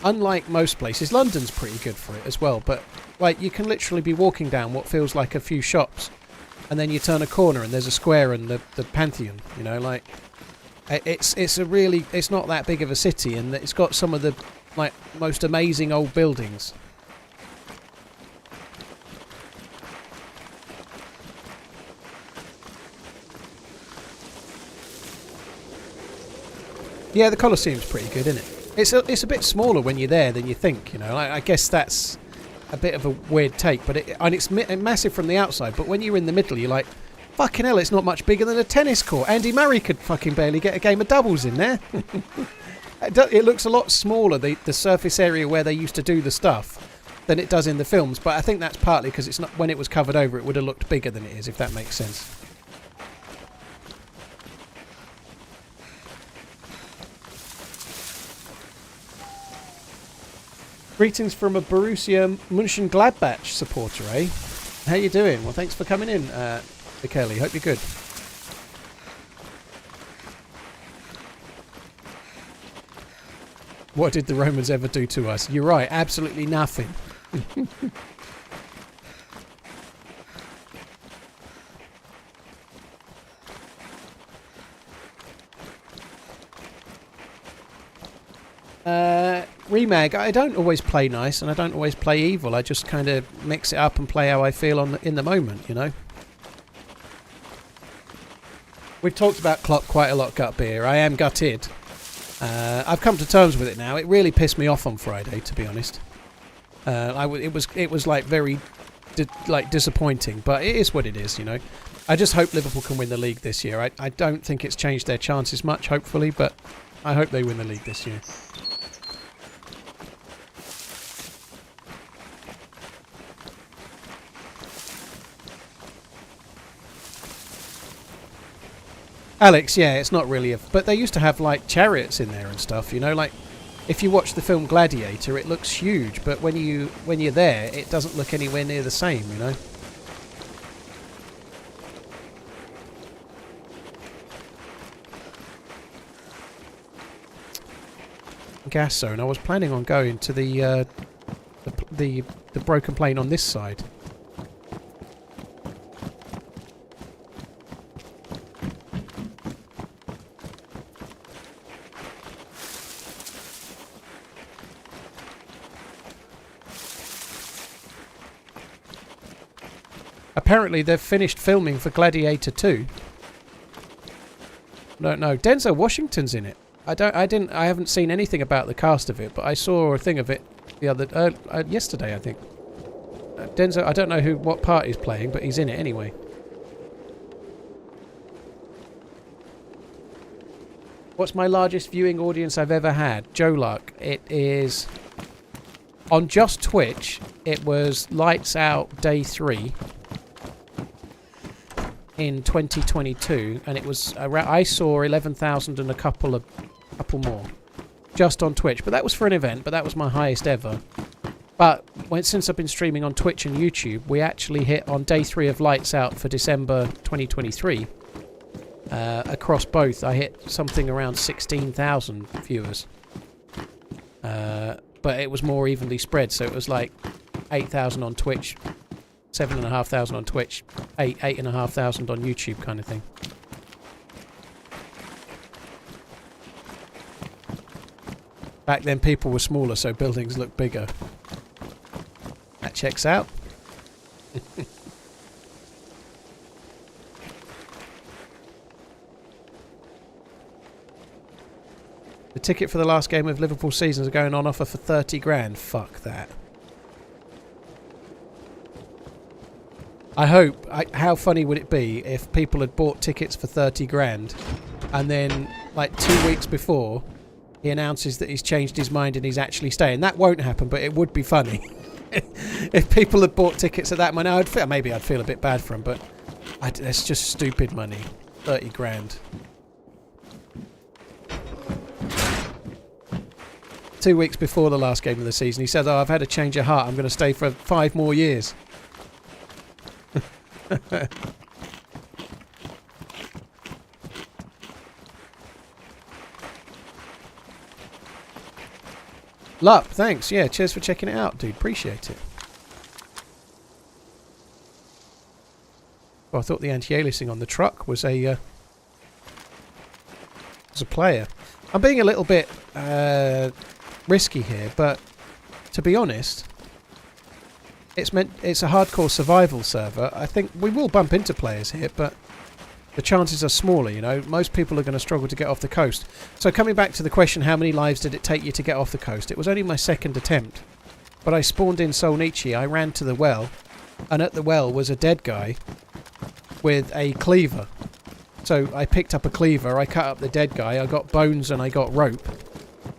[SPEAKER 1] unlike most places, London's pretty good for it as well. But like, you can literally be walking down what feels like a few shops, and then you turn a corner and there's a square and the Pantheon. You know, like it's not that big of a city, and it's got some of the like most amazing old buildings. Yeah, the Colosseum's pretty good, isn't it? It's a bit smaller when you're there than you think, you know. I guess that's a bit of a weird take, but it's massive from the outside, but when you're in the middle, you're like, fucking hell, it's not much bigger than a tennis court. Andy Murray could fucking barely get a game of doubles in there. It looks a lot smaller, the surface area where they used to do the stuff, than it does in the films, but I think that's partly because it's not, when it was covered over, it would have looked bigger than it is, if that makes sense. Greetings from a Borussia Mönchengladbach supporter, eh? How you doing? Well, thanks for coming in, Michele. Hope you're good. What did the Romans ever do to us? You're right, absolutely nothing. Remag, I don't always play nice and I don't always play evil. I just kind of mix it up and play how I feel in the moment, you know. We've talked about Klopp quite a lot, Gut Beer. I am gutted. I've come to terms with it now. It really pissed me off on Friday, to be honest. It was like very disappointing, but it is what it is, you know. I just hope Liverpool can win the league this year. I don't think it's changed their chances much, hopefully, but I hope they win the league this year. Alex, yeah, it's not really but they used to have like chariots in there and stuff, you know, like if you watch the film Gladiator, it looks huge, but when you're there, it doesn't look anywhere near the same, you know. Gas zone. I was planning on going to the broken plane on this side. Apparently they've finished filming for Gladiator 2. No, Denzel Washington's in it. I haven't seen anything about the cast of it, but I saw a thing of it yesterday, I think. Denzel, I don't know what part he's playing, but he's in it anyway. What's my largest viewing audience I've ever had? Joe Luck. It is on just Twitch. It was Lights Out Day 3. In 2022, and it was around, I saw 11,000 and a couple more just on Twitch, but that was for an event, but that was my highest ever. But since I've been streaming on Twitch and YouTube, we actually hit on Day 3 of Lights Out for December 2023 across both. I hit something around 16,000 viewers, but it was more evenly spread, so it was like 8,000 on Twitch, 7,500 on Twitch, 8,500 on YouTube kind of thing. Back then people were smaller, so buildings looked bigger. That checks out. The ticket for the last game of Liverpool season is going on offer for 30 grand. Fuck that. I hope. How funny would it be if people had bought tickets for 30 grand and then, like 2 weeks before, he announces that he's changed his mind and he's actually staying. That won't happen, but it would be funny. If people had bought tickets at that money, maybe I'd feel a bit bad for him, but it's just stupid money. 30 grand. 2 weeks before the last game of the season, he said, "Oh, I've had a change of heart. I'm going to stay for 5 more years." Lup, thanks. Yeah, cheers for checking it out, dude. Appreciate it. Well, I thought the anti-aliasing on the truck was a player. I'm being a little bit risky here, but to be honest, it's a hardcore survival server. I think we will bump into players here, but the chances are smaller, you know. Most people are going to struggle to get off the coast. So coming back to the question, how many lives did it take you to get off the coast? It was only my second attempt. But I spawned in Solnichi, I ran to the well, and at the well was a dead guy with a cleaver. So I picked up a cleaver, I cut up the dead guy, I got bones and I got rope.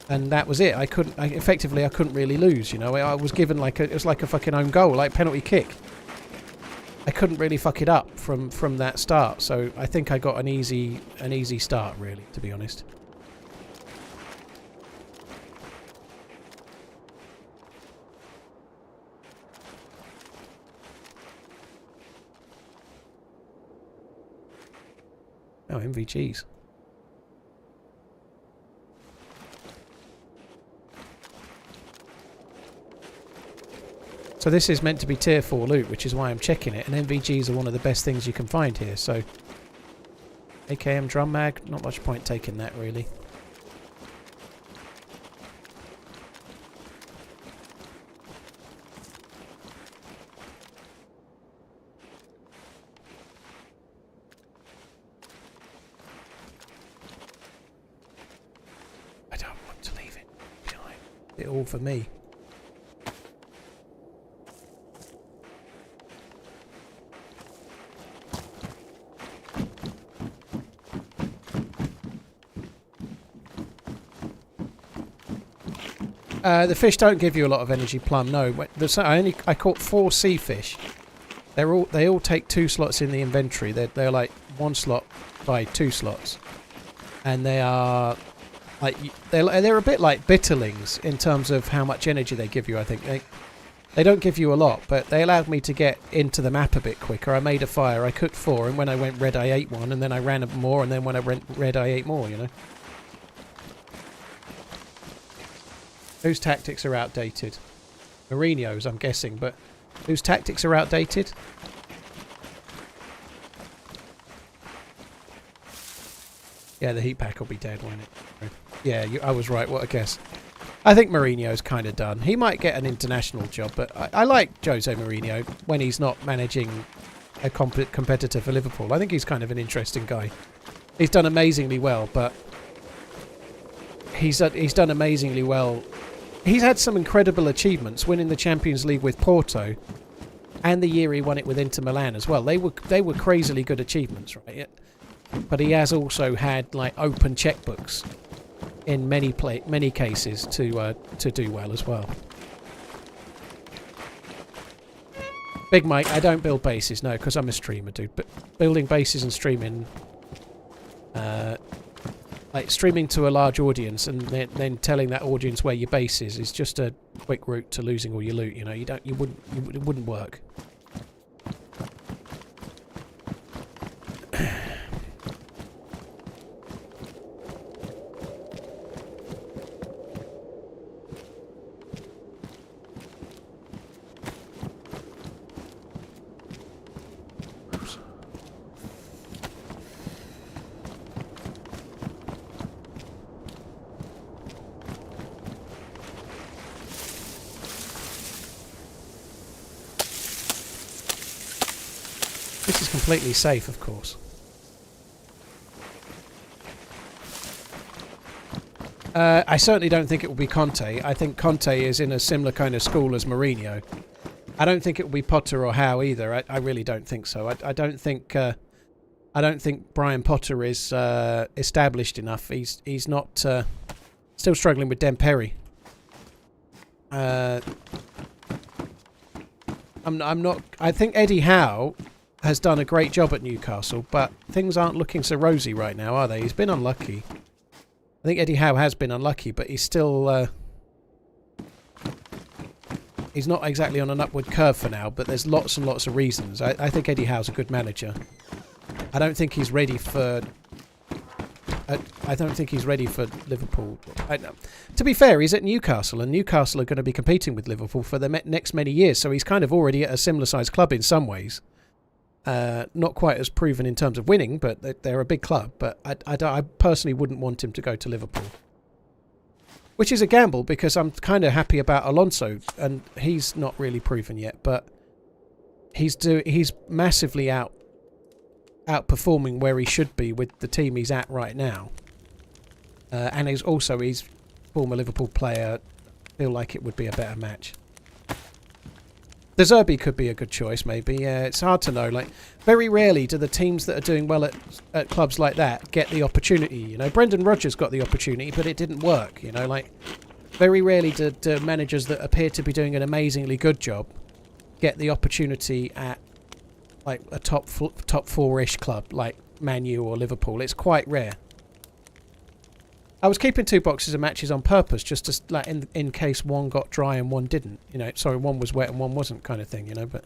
[SPEAKER 1] And that was it. I couldn't really lose, you know. I was given it was like a fucking own goal, like penalty kick. I couldn't really fuck it up from that start. So I think I got an easy start, really, to be honest. Oh, MVGs. So this is meant to be tier 4 loot, which is why I'm checking it. And MVGs are one of the best things you can find here. So AKM drum mag, not much point taking that, really. I don't want to leave it behind. It all for me. The fish don't give you a lot of energy, Plum. No, I caught 4 sea fish. They all take 2 slots in the inventory. They're like 1 slot by 2 slots, and they are like they're a bit like bitterlings in terms of how much energy they give you. I think they don't give you a lot, but they allowed me to get into the map a bit quicker. I made a fire. I cooked 4, and when I went red, I ate 1, and then I ran more, and then when I went red, I ate more. You know. Whose tactics are outdated? Mourinho's, I'm guessing, but whose tactics are outdated? Yeah, the heat pack will be dead, won't it? Yeah, I was right. What a guess. I think Mourinho's kind of done. He might get an international job, but I like Jose Mourinho when he's not managing a competitor for Liverpool. I think he's kind of an interesting guy. He's done amazingly well, but he's done amazingly well. He's had some incredible achievements, winning the Champions League with Porto, and the year he won it with Inter Milan as well. They were crazily good achievements, right? But he has also had like open checkbooks in many cases to do well as well. Big Mike, I don't build bases, no, because I'm a streamer, dude. But building bases and streaming, like streaming to a large audience and then telling that audience where your base is just a quick route to losing all your loot. You know, it wouldn't work. This is completely safe, of course. I certainly don't think it will be Conte. I think Conte is in a similar kind of school as Mourinho. I don't think it will be Potter or Howe either. I really don't think so. I don't think Brian Potter is established enough. He's not still struggling with Demperi. I'm not. I think Eddie Howe has done a great job at Newcastle, but things aren't looking so rosy right now, are they? He's been unlucky. I think Eddie Howe has been unlucky, but he's still... he's not exactly on an upward curve for now, but there's lots and lots of reasons. I think Eddie Howe's a good manager. I don't think he's ready for... I don't think he's ready for Liverpool. To be fair, he's at Newcastle, and Newcastle are going to be competing with Liverpool for the next many years, so he's kind of already at a similar-sized club in some ways. Not quite as proven in terms of winning, but they're a big club. But I personally wouldn't want him to go to Liverpool. Which is a gamble, because I'm kind of happy about Alonso, and he's not really proven yet. But he's massively outperforming where he should be with the team he's at right now. And he's former Liverpool player. Feel like it would be a better match. The Zerbi could be a good choice, maybe. Yeah, it's hard to know. Like, very rarely do the teams that are doing well at clubs like that get the opportunity. You know, Brendan Rodgers got the opportunity, but it didn't work. You know, like, very rarely do managers that appear to be doing an amazingly good job get the opportunity at like a top four-ish club like Man U or Liverpool. It's quite rare. I was keeping 2 boxes of matches on purpose, just to, like, in case one got dry and one didn't. You know, sorry, one was wet and one wasn't, kind of thing. You know, but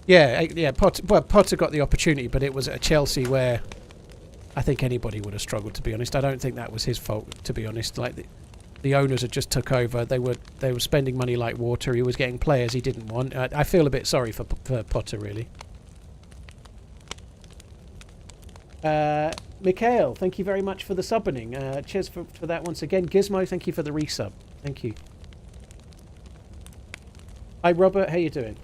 [SPEAKER 1] yeah. Potter got the opportunity, but it was at Chelsea where I think anybody would have struggled. To be honest, I don't think that was his fault. To be honest, like the owners had just took over. They were spending money like water. He was getting players he didn't want. I feel a bit sorry for Potter, really. Mikhail, thank you very much for the subbing. Cheers for that once again. Gizmo, thank you for the resub. Thank you. Hi Robert, how you doing?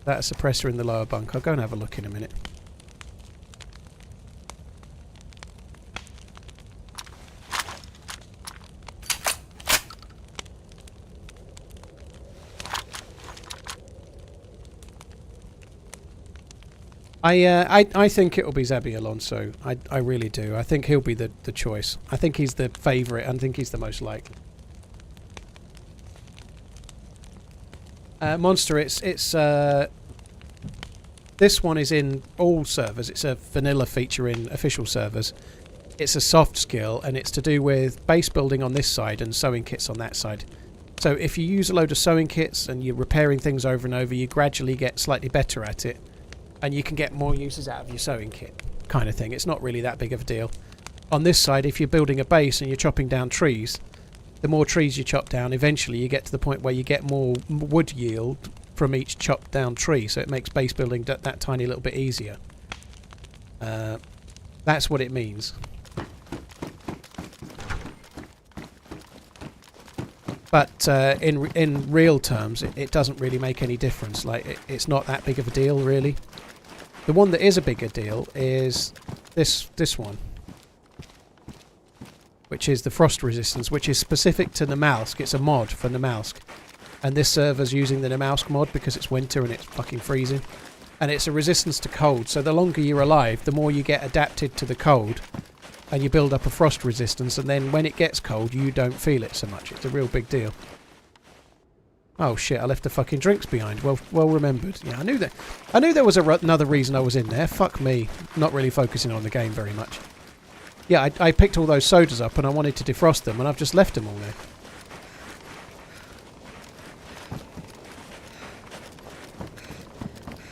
[SPEAKER 1] That suppressor in the lower bunk. I'll go and have a look in a minute. I think it'll be Xabi Alonso. I really do. I think he'll be the choice. I think he's the favourite. I think he's the most likely. Monster, it's this one is in all servers. It's a vanilla feature in official servers. It's a soft skill, and it's to do with base building on this side and sewing kits on that side. So if you use a load of sewing kits and you're repairing things over and over, you gradually get slightly better at it, and you can get more uses out of your sewing kit, kind of thing. It's not really that big of a deal. On this side, if you're building a base and you're chopping down trees, the more trees you chop down, eventually you get to the point where you get more wood yield from each chopped down tree, so it makes base building that tiny little bit easier. That's what it means. But in real terms, it doesn't really make any difference. Like, it's not that big of a deal, really. The one that is a bigger deal is this one, which is the frost resistance, which is specific to Namalsk. It's a mod for Namalsk. And this server's using the Namalsk mod because it's winter and it's fucking freezing. And it's a resistance to cold, so the longer you're alive, the more you get adapted to the cold, and you build up a frost resistance, and then when it gets cold, you don't feel it so much. It's a real big deal. Oh shit, I left the fucking drinks behind. Well remembered. Yeah, I knew that. I knew there was another reason I was in there. Fuck me. Not really focusing on the game very much. Yeah, I picked all those sodas up and I wanted to defrost them, and I've just left them all there.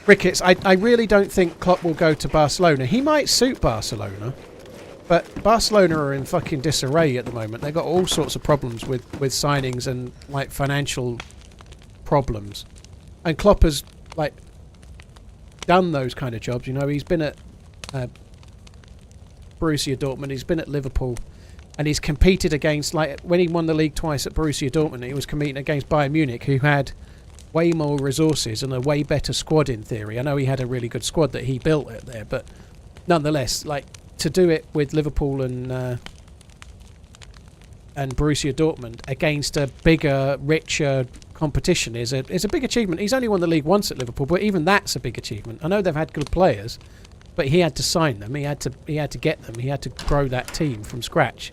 [SPEAKER 1] Ricketts, I really don't think Klopp will go to Barcelona. He might suit Barcelona, but Barcelona are in fucking disarray at the moment. They've got all sorts of problems with signings and, like, financial problems. And Klopp has, like, done those kind of jobs. You know, he's been at Borussia Dortmund, he's been at Liverpool, and he's competed against, like, when he won the league twice at Borussia Dortmund, he was competing against Bayern Munich, who had way more resources and a way better squad in theory. I know he had a really good squad that he built it there, but nonetheless, like, to do it with Liverpool and Borussia Dortmund against a bigger, richer competition is a big achievement. He's only won the league once at Liverpool, but even that's a big achievement. I know they've had good players, but he had to sign them. He had to get them. He had to grow that team from scratch.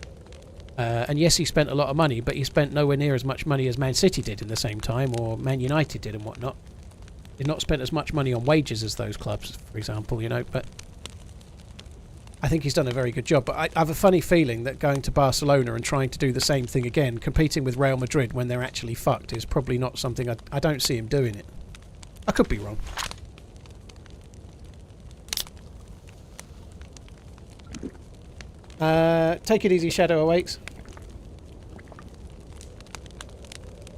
[SPEAKER 1] And yes, he spent a lot of money, but he spent nowhere near as much money as Man City did in the same time, or Man United did and whatnot. Did not spend as much money on wages as those clubs, for example, you know, but I think he's done a very good job. But I have a funny feeling that going to Barcelona and trying to do the same thing again, competing with Real Madrid when they're actually fucked, is probably not something I don't see him doing it. I could be wrong. Take it easy, Shadow awaits.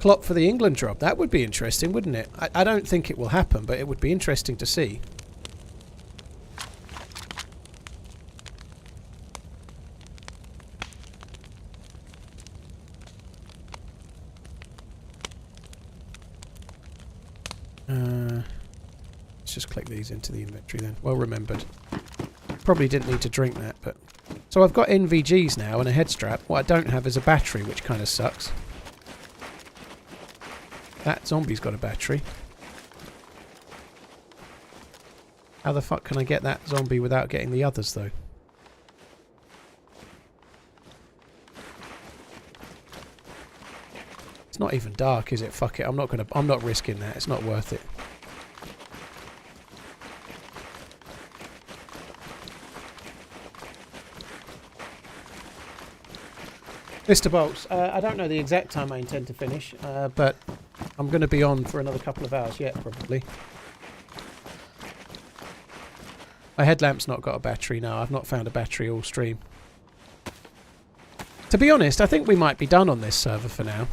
[SPEAKER 1] Klopp for the England job. That would be interesting, wouldn't it? I don't think it will happen, but it would be interesting to see. let's just click these into the inventory then. Well remembered. Probably didn't need to drink that, but... So I've got NVGs now and a head strap. What I don't have is a battery, which kind of sucks. That zombie's got a battery. How the fuck can I get that zombie without getting the others, though? It's not even dark, is it? Fuck it. I'm not risking that. It's not worth it. Mr. Bolts, I don't know the exact time I intend to finish, but I'm going to be on for another couple of hours yet, probably. My headlamp's not got a battery now. I've not found a battery all stream. To be honest, I think we might be done on this server for now.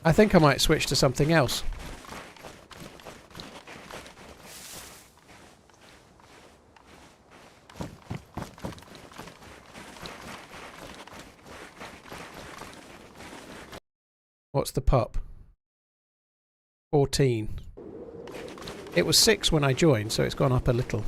[SPEAKER 1] I think I might switch to something else. What's the pop? 14. It was 6 when I joined, so it's gone up a little.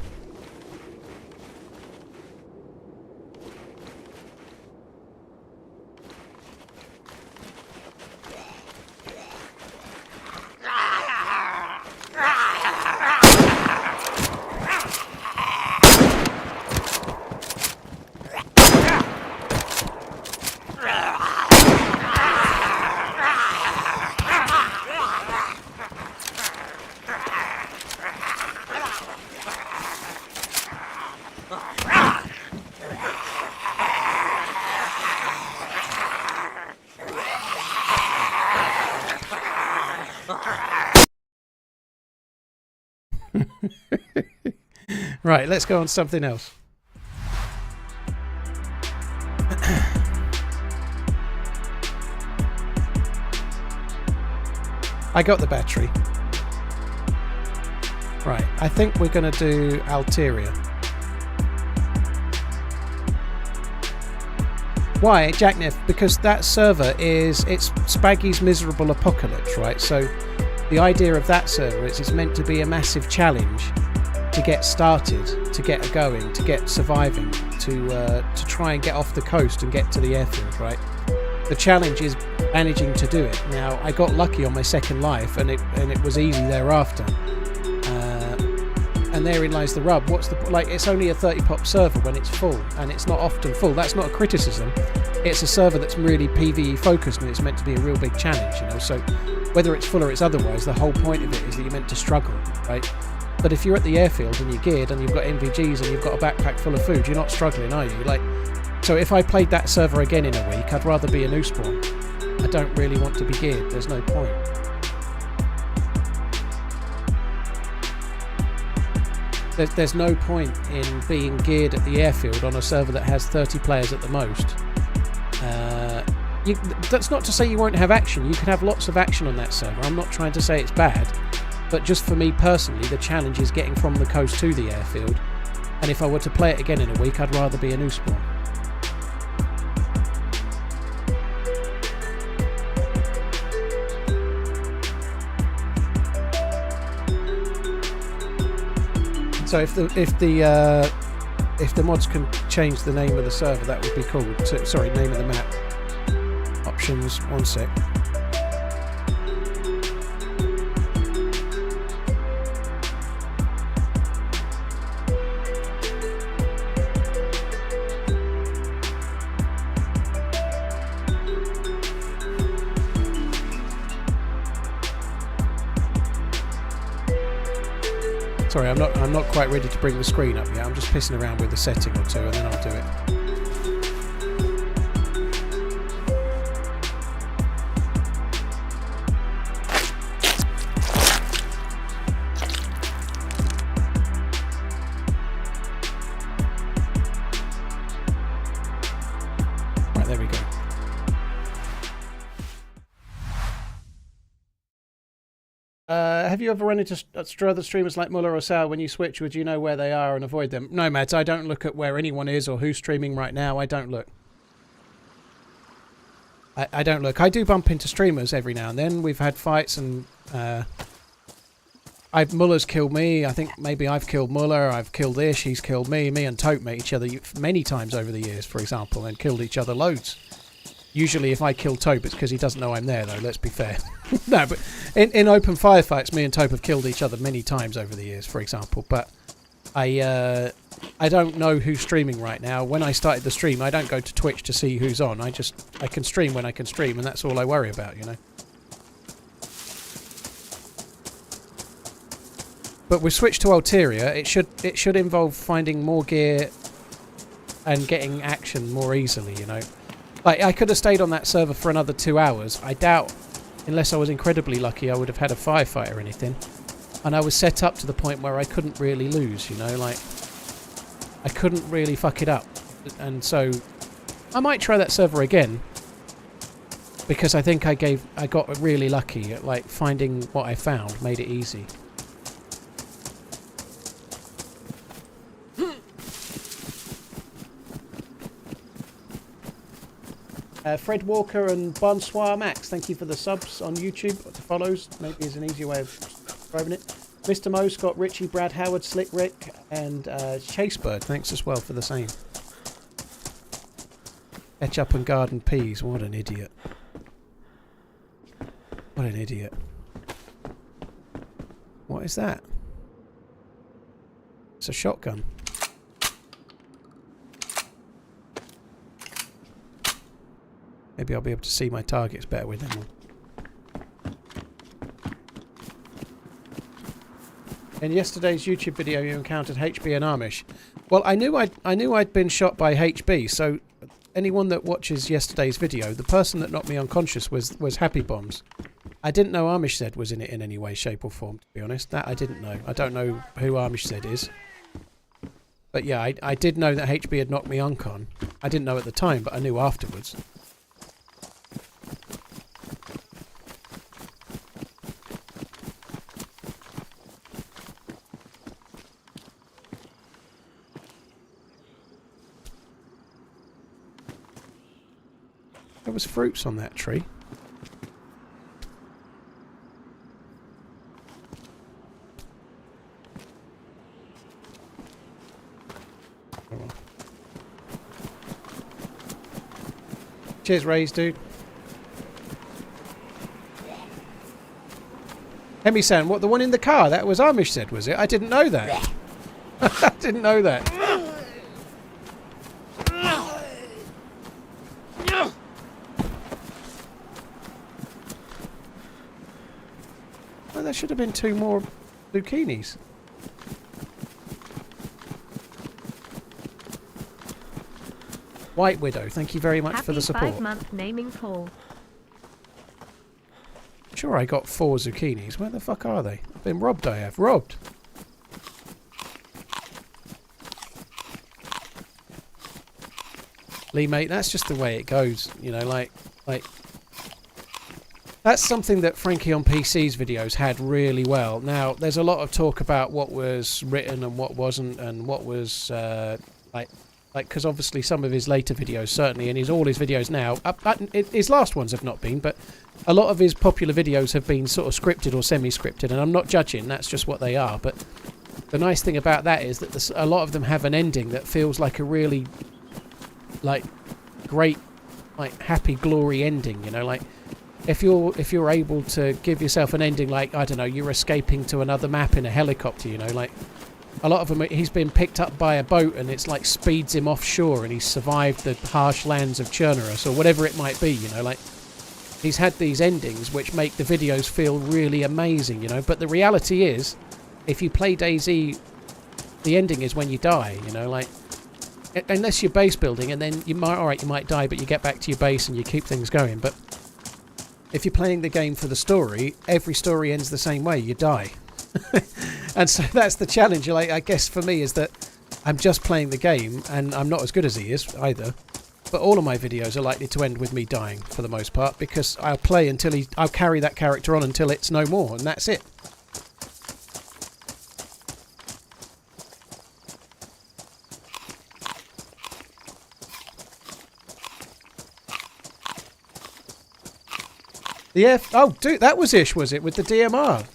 [SPEAKER 1] Right, let's go on to something else. I got the battery. Right, I think we're going to do Alteria. Why, Jackniff? Because that server it's Spaggy's Miserable Apocalypse, right? So the idea of that server is it's meant to be a massive challenge to get started, to get going, to get surviving, to try and get off the coast and get to the airfield, right? The challenge is managing to do it. Now, I got lucky on my second life, and it was easy thereafter. And therein lies the rub. It's only a 30 pop server when it's full, and it's not often full. That's not a criticism. It's a server that's really PvE focused, and it's meant to be a real big challenge, you know. So whether it's full or it's otherwise, the whole point of it is that you're meant to struggle, right? But if you're at the airfield and you're geared and you've got NVGs and you've got a backpack full of food, you're not struggling, are you? So if I played that server again in a week, I'd rather be a new spawn. I don't really want to be geared. There's no point. There's no point in being geared at the airfield on a server that has 30 players at the most. That's not to say you won't have action. You can have lots of action on that server. I'm not trying to say it's bad. But just for me personally, the challenge is getting from the coast to the airfield. And if I were to play it again in a week, I'd rather be a new spawn. So if the mods can change the name of the server, that would be cool. Sorry, name of the map. Options, one sec. Sorry, I'm not quite ready to bring the screen up yet. I'm just pissing around with a setting or two and then I'll do it. Right, there we go. Have you ever run into other streamers like Muller or Sal? When you switch, would you know where they are and avoid them? No, Matt, I don't look at where anyone is or who's streaming right now. I don't look. I don't look. I do bump into streamers every now and then. We've had fights and Muller's killed me. I think maybe I've killed Muller. I've killed Ish. He's killed me. Me and Tope met each other many times over the years, for example, and killed each other loads. Usually if I kill Tope, it's because he doesn't know I'm there, though, let's be fair. No, but in open firefights, me and Tope have killed each other many times over the years, for example. But I don't know who's streaming right now. When I started the stream, I don't go to Twitch to see who's on. I can stream when I can stream, and that's all I worry about, you know. But we've switched to Alteria. It should involve finding more gear and getting action more easily, you know. Like, I could have stayed on that server for another 2 hours. I doubt, unless I was incredibly lucky, I would have had a firefight or anything. And I was set up to the point where I couldn't really lose, you know, like, I couldn't really fuck it up. And so, I might try that server again. Because I think I got really lucky at, like, finding what I found made it easy. Fred Walker and Bonsoir Max, thank you for the subs on YouTube. The follows, maybe is an easier way of describing it. Mr. Mo, Scott Ritchie, Brad Howard, Slick Rick, and Chasebird, thanks as well for the same. Ketchup and garden peas, what an idiot. What an idiot. What is that? It's a shotgun. Maybe I'll be able to see my targets better with them on. In yesterday's YouTube video, you encountered HB and Amish. Well, I knew I'd been shot by HB. So, anyone that watches yesterday's video, the person that knocked me unconscious was Happy Bombs. I didn't know AmishZ was in it in any way, shape, or form. To be honest, that I didn't know. I don't know who AmishZ is. But yeah, I did know that HB had knocked me uncon. I didn't know at the time, but I knew afterwards. There was fruits on that tree. Oh well. Cheers, Rays, dude. Hemi-san, what, the one in the car? That was AmishZ, was it? I didn't know that. I didn't know that. There should have been 2 more zucchinis. White Widow, thank you very much for the support.
[SPEAKER 2] Happy 5-month naming call.
[SPEAKER 1] Sure, I got 4 zucchinis. Where the fuck are they? I've been robbed, I have. Robbed! Lee, mate, that's just the way it goes. You know, like... That's something that Frankie on PC's videos had really well. Now, there's a lot of talk about what was written and what wasn't, and what was because obviously some of his later videos certainly, and all his videos now, his last ones have not been, but a lot of his popular videos have been sort of scripted or semi-scripted, and I'm not judging. That's just what they are. But the nice thing about that is that a lot of them have an ending that feels like a really great, happy glory ending. You know, like. If you're able to give yourself an ending like, I don't know, you're escaping to another map in a helicopter, you know, like a lot of them, he's been picked up by a boat and it's like speeds him offshore and he's survived the harsh lands of Chernobyl or whatever it might be, you know, like he's had these endings which make the videos feel really amazing, you know, but the reality is if you play DayZ, the ending is when you die, you know, like unless you're base building and then you might die, but you get back to your base and you keep things going, but if you're playing the game for the story, every story ends the same way. You die. And so that's the challenge. Like, I guess for me is that I'm just playing the game and I'm not as good as he is either. But all of my videos are likely to end with me dying for the most part because I'll play until I'll carry that character on until it's no more and that's it. The F. Oh, dude, that was Ish, was it, with the DMR?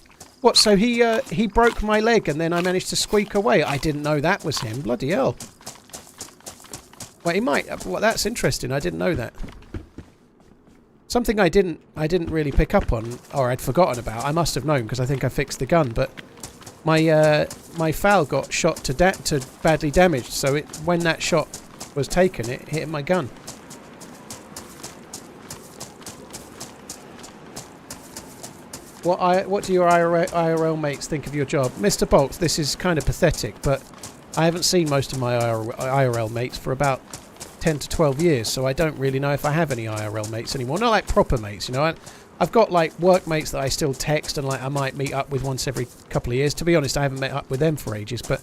[SPEAKER 1] What? So he broke my leg, and then I managed to squeak away. I didn't know that was him. Bloody hell. Well, he might. Well, that's interesting. I didn't know that. Something I didn't really pick up on, or I'd forgotten about. I must have known because I think I fixed the gun, but my FAL got shot to badly damaged. So when that shot was taken, it hit my gun. What do your IRL mates think of your job? Mr. Bolt, this is kind of pathetic, but I haven't seen most of my IRL mates for about 10 to 12 years, so I don't really know if I have any IRL mates anymore. Not like proper mates, you know. I've got like work mates that I still text and like I might meet up with once every couple of years. To be honest, I haven't met up with them for ages, but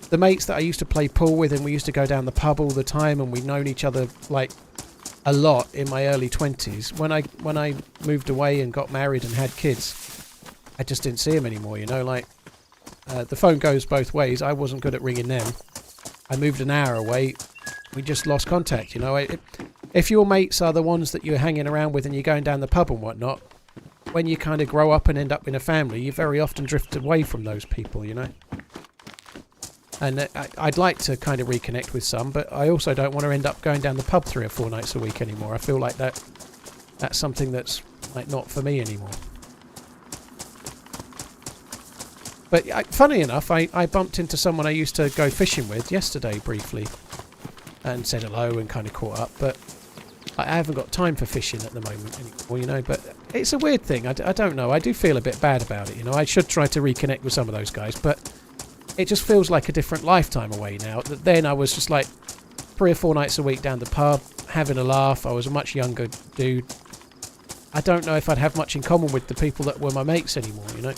[SPEAKER 1] the mates that I used to play pool with, and we used to go down the pub all the time, and we'd known each other like a lot in my early 20s. When I moved away and got married and had kids, I just didn't see them anymore, you know. Like the phone goes both ways. I wasn't good at ringing them. I moved an hour away. We just lost contact, you know. If your mates are the ones that you're hanging around with and you're going down the pub and whatnot, when you kind of grow up and end up in a family, you very often drift away from those people, you know. And I'd like to kind of reconnect with some, but I also don't want to end up going down the pub 3 or 4 nights a week anymore. I feel like that's something that's like not for me anymore. But funny enough, I bumped into someone I used to go fishing with yesterday briefly and said hello and kind of caught up, but I haven't got time for fishing at the moment anymore, you know. But it's a weird thing. I don't know. I do feel a bit bad about it, you know. I should try to reconnect with some of those guys, but it just feels like a different lifetime away now. Then I was just like 3 or 4 nights a week down the pub, having a laugh. I was a much younger dude. I don't know if I'd have much in common with the people that were my mates anymore, you know.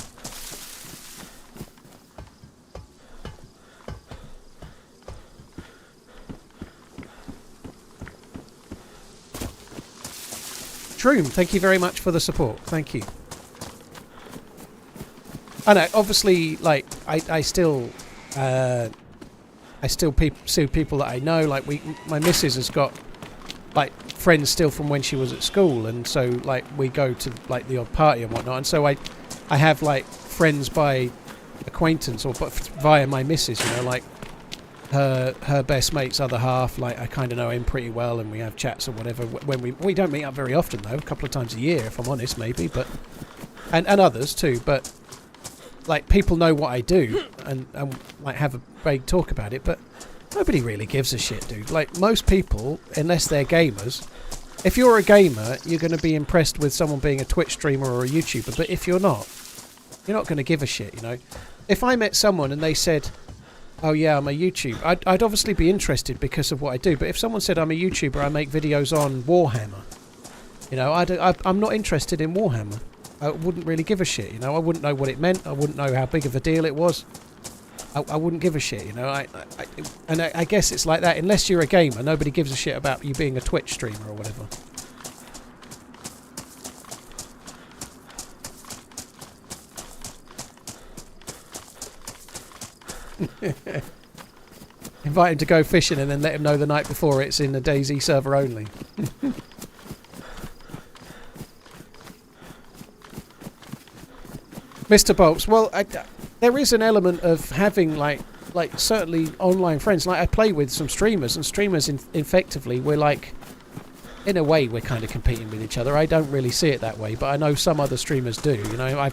[SPEAKER 1] Shroom, thank you very much for the support. Thank you. I know, obviously, like, I still see people that I know. Like, my missus has got, like, friends still from when she was at school, and so, like, we go to, like, the odd party and whatnot, and so I have, like, friends by acquaintance or via my missus, you know, like, her best mate's other half, like, I kind of know him pretty well, and we have chats or whatever. When we don't meet up very often, though, a couple of times a year, if I'm honest, maybe, but, and others, too, but, like, people know what I do and like have a vague talk about it, but nobody really gives a shit, dude. Like, most people, unless they're gamers, if you're a gamer, you're going to be impressed with someone being a Twitch streamer or a YouTuber, but if you're not going to give a shit, you know. If I met someone and they said, oh yeah, I'm a YouTuber, I'd obviously be interested because of what I do, but if someone said I'm a YouTuber, I make videos on Warhammer, you know, I'm not interested in Warhammer. I wouldn't really give a shit, you know. I wouldn't know what it meant. I wouldn't know how big of a deal it was. I wouldn't give a shit, you know. I guess it's like that. Unless you're a gamer, nobody gives a shit about you being a Twitch streamer or whatever. Invite him to go fishing and then let him know the night before it's in the DayZ server only. Mr. Bolts, well, there is an element of having, like certainly online friends. Like, I play with some streamers, and streamers, effectively, we're like, in a way, we're kind of competing with each other. I don't really see it that way, but I know some other streamers do. You know,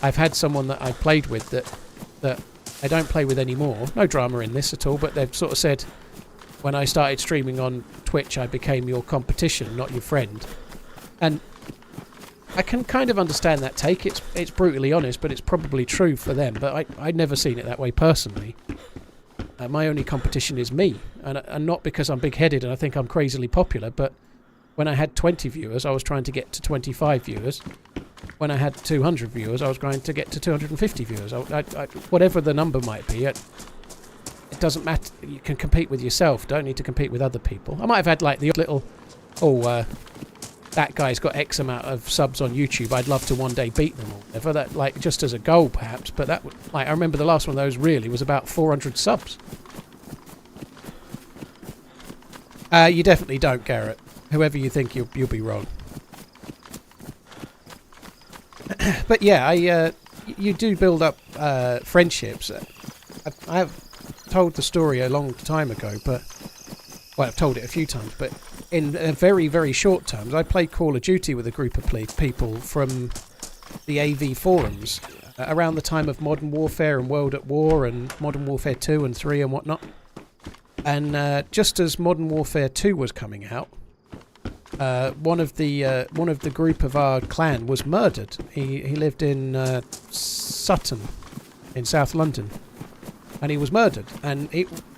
[SPEAKER 1] I've had someone that I played with that I don't play with anymore. No drama in this at all, but they've sort of said, when I started streaming on Twitch, I became your competition, not your friend. And I can kind of understand that take. It's brutally honest, but it's probably true for them. But I'd never seen it that way personally. My only competition is me, and not because I'm big-headed and I think I'm crazily popular, but when I had 20 viewers, I was trying to get to 25 viewers. When I had 200 viewers, I was trying to get to 250 viewers. Whatever the number might be, it doesn't matter. You can compete with yourself. Don't need to compete with other people. I might have had like the little, that guy's got X amount of subs on YouTube, I'd love to one day beat them or whatever. That, like, just as a goal perhaps, but that, like, I remember the last one of those really was about 400 subs. You definitely don't, Garrett. Whoever you think, you'll be wrong. But yeah, you do build up friendships. I have told the story a long time ago, but well, I've told it a few times. But in a very, very short terms, I played Call of Duty with a group of people from the AV forums around the time of Modern Warfare and World at War and Modern Warfare 2 and 3 and whatnot. And just as Modern Warfare 2 was coming out, one of the group of our clan was murdered. He lived in Sutton, in South London, and he was murdered. And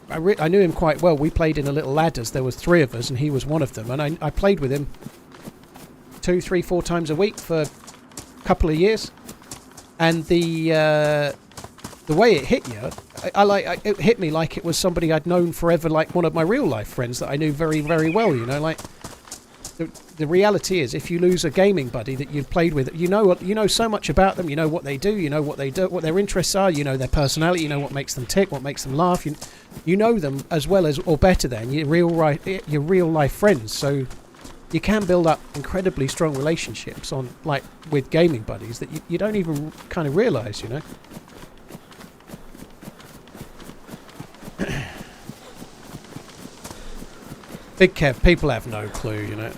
[SPEAKER 1] I knew him quite well. We played in a little ladders. There was 3 of us, and he was one of them. And I played with him 2, 3, 4 times a week for a couple of years. And the way it hit you, it hit me like it was somebody I'd known forever, like one of my real life friends that I knew very, very well. You know, like the reality is, if you lose a gaming buddy that you've played with, you know so much about them. You know what they do. You know what their interests are. You know their personality. You know what makes them tick, what makes them laugh. You know them as well as or better than your real life friends. So you can build up incredibly strong relationships with gaming buddies that you don't even kind of realise, you know. Big Kev, people have no clue, you know.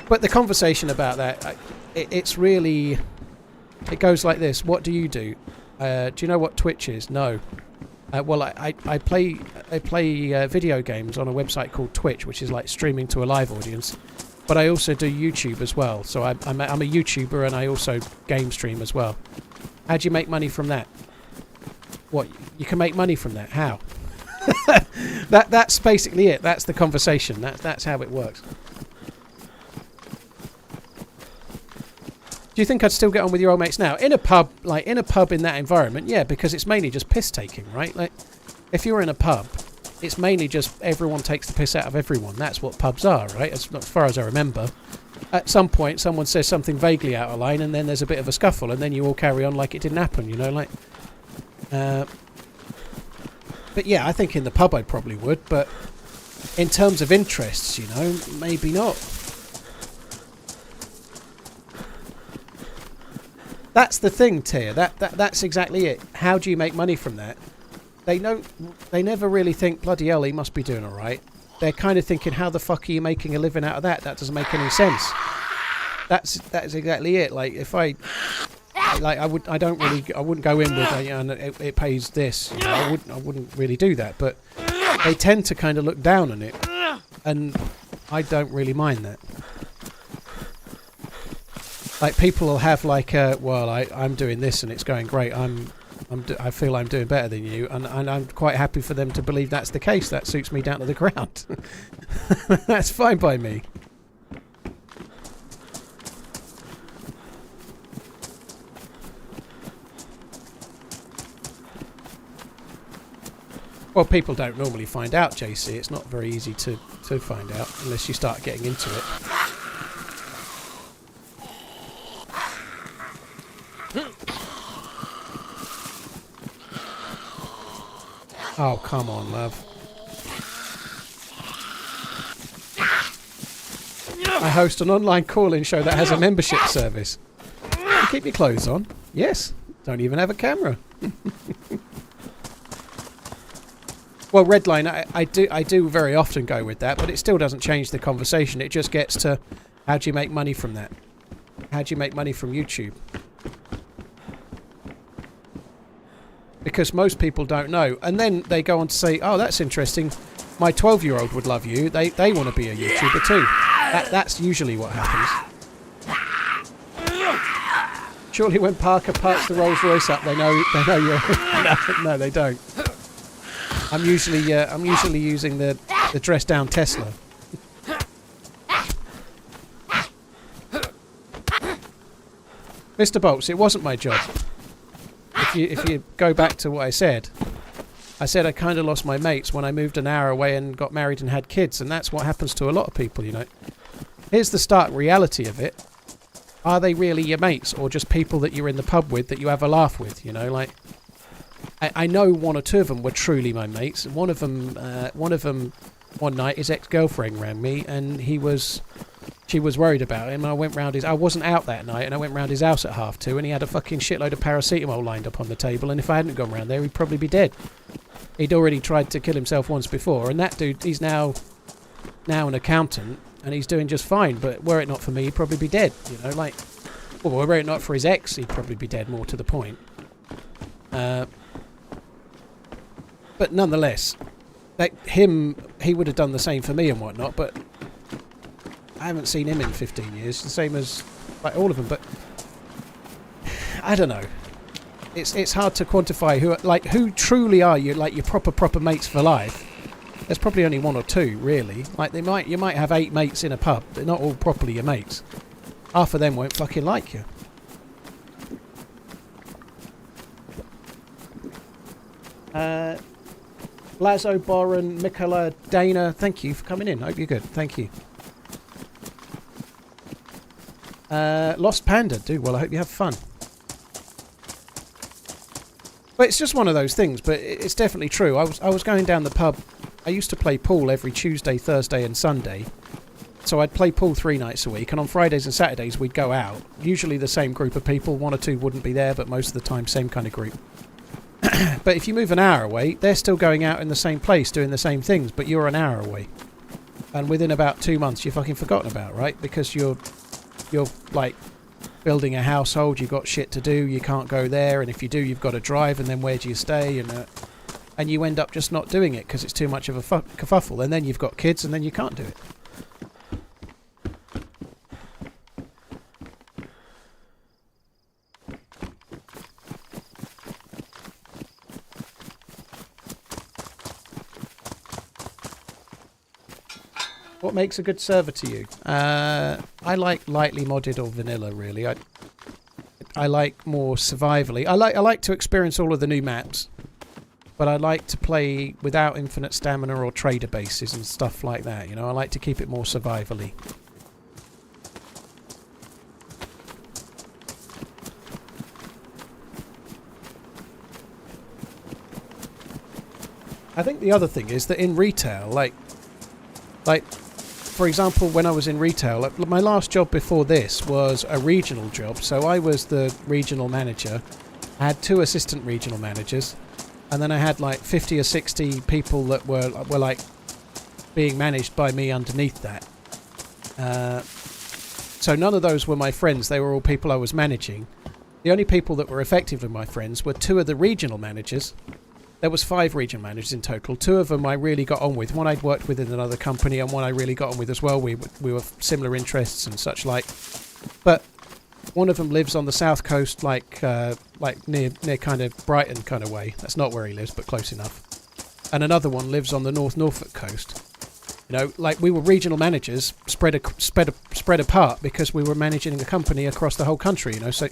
[SPEAKER 1] But the conversation about that, it's really, it goes like this. What do you do? Do you know what Twitch is? No. Well, I play video games on a website called Twitch, which is like streaming to a live audience. But I also do YouTube as well. So I'm a YouTuber and I also game stream as well. How do you make money from that? What? You can make money from that? How? That's basically it. That's the conversation. That's how it works. Do you think I'd still get on with your old mates now? In a pub in that environment, yeah, because it's mainly just piss taking, right? Like, if you're in a pub, it's mainly just everyone takes the piss out of everyone. That's what pubs are, right? As far as I remember. At some point, someone says something vaguely out of line, and then there's a bit of a scuffle, and then you all carry on like it didn't happen, you know, like. But yeah, I think in the pub I probably would, but in terms of interests, you know, maybe not. That's the thing, Tia. That's exactly it. How do you make money from that? They never really think, bloody hell, he must be doing all right. They're kind of thinking, how the fuck are you making a living out of that? That doesn't make any sense. That's exactly it. Like, if I wouldn't go in with and it pays this. You know, I wouldn't really do that. But they tend to kind of look down on it, and I don't really mind that. Like, people will have like, well, I'm doing this and it's going great. I feel I'm doing better than you, and I'm quite happy for them to believe that's the case. That suits me down to the ground. That's fine by me. Well, people don't normally find out, JC. It's not very easy to find out unless you start getting into it. Oh, come on, love. I host an online call-in show that has a membership service. You keep your clothes on. Yes. Don't even have a camera. Well, Redline, I do very often go with that, but it still doesn't change the conversation. It just gets to, how do you make money from that? How do you make money from YouTube? Because most people don't know. And then they go on to say, oh, that's interesting. My 12-year-old would love you. They want to be a YouTuber too. That's usually what happens. Surely when Parker parks the Rolls Royce up, they know you're... No, they don't. I'm usually using the dressed down Tesla. Mr. Bolts, it wasn't my job. If you go back to what I said I kind of lost my mates when I moved an hour away and got married and had kids, and that's what happens to a lot of people, you know. Here's the stark reality of it. Are they really your mates, or just people that you're in the pub with that you have a laugh with, you know, like... I know one or two of them were truly my mates. One of them, one night, his ex-girlfriend rang me, and he was she was worried about him. And I went round his... I wasn't out that night, and I went round his house at 2:30, and he had a fucking shitload of paracetamol lined up on the table, and if I hadn't gone round there, he'd probably be dead. He'd already tried to kill himself once before, and that dude, he's now an accountant, and he's doing just fine, but were it not for me, he'd probably be dead, you know, like... Well, were it not for his ex, he'd probably be dead, more to the point. But nonetheless, like he would have done the same for me and whatnot, but I haven't seen him in 15 years, the same as like all of them, but I don't know. It's hard to quantify who truly are you, like your proper mates for life. There's probably only one or two, really. Like you might have 8 mates in a pub. They're not all properly your mates. Half of them won't fucking like you. Lazo, Boren, Mikola, Dana, thank you for coming in. Hope you're good. Thank you. Lost Panda, dude. Well, I hope you have fun. But it's just one of those things. But it's definitely true. I was going down the pub. I used to play pool every Tuesday, Thursday, and Sunday. So I'd play pool 3 nights a week, and on Fridays and Saturdays we'd go out. Usually the same group of people. 1 or 2 wouldn't be there, but most of the time same kind of group. But if you move an hour away, they're still going out in the same place doing the same things, but you're an hour away. And within about 2 months you're fucking forgotten about, right? Because you're like building a household, you've got shit to do, you can't go there, and if you do you've got to drive, and then where do you stay? And you end up just not doing it because it's too much of a kerfuffle, and then you've got kids and then you can't do it. What makes a good server to you? I like lightly modded or vanilla, really. I like more survivally. I like to experience all of the new maps, but I like to play without infinite stamina or trader bases and stuff like that. You know, I like to keep it more survivally. I think the other thing is that in retail, like for example, when I was in retail, like my last job before this was a regional job, so I was the regional manager. I had 2 assistant regional managers, and then I had like 50 or 60 people that were like being managed by me underneath that. So none of those were my friends, they were all people I was managing. The only people that were effectively my friends were 2 of the regional managers. There was 5 regional managers in total. 2 of them I really got on with. One I'd worked with in another company, and one I really got on with as well. We were similar interests and such like. But one of them lives on the south coast, like near kind of Brighton kind of way. That's not where he lives, but close enough. And another one lives on the North Norfolk coast. You know, like we were regional managers spread apart because we were managing a company across the whole country. You know, so.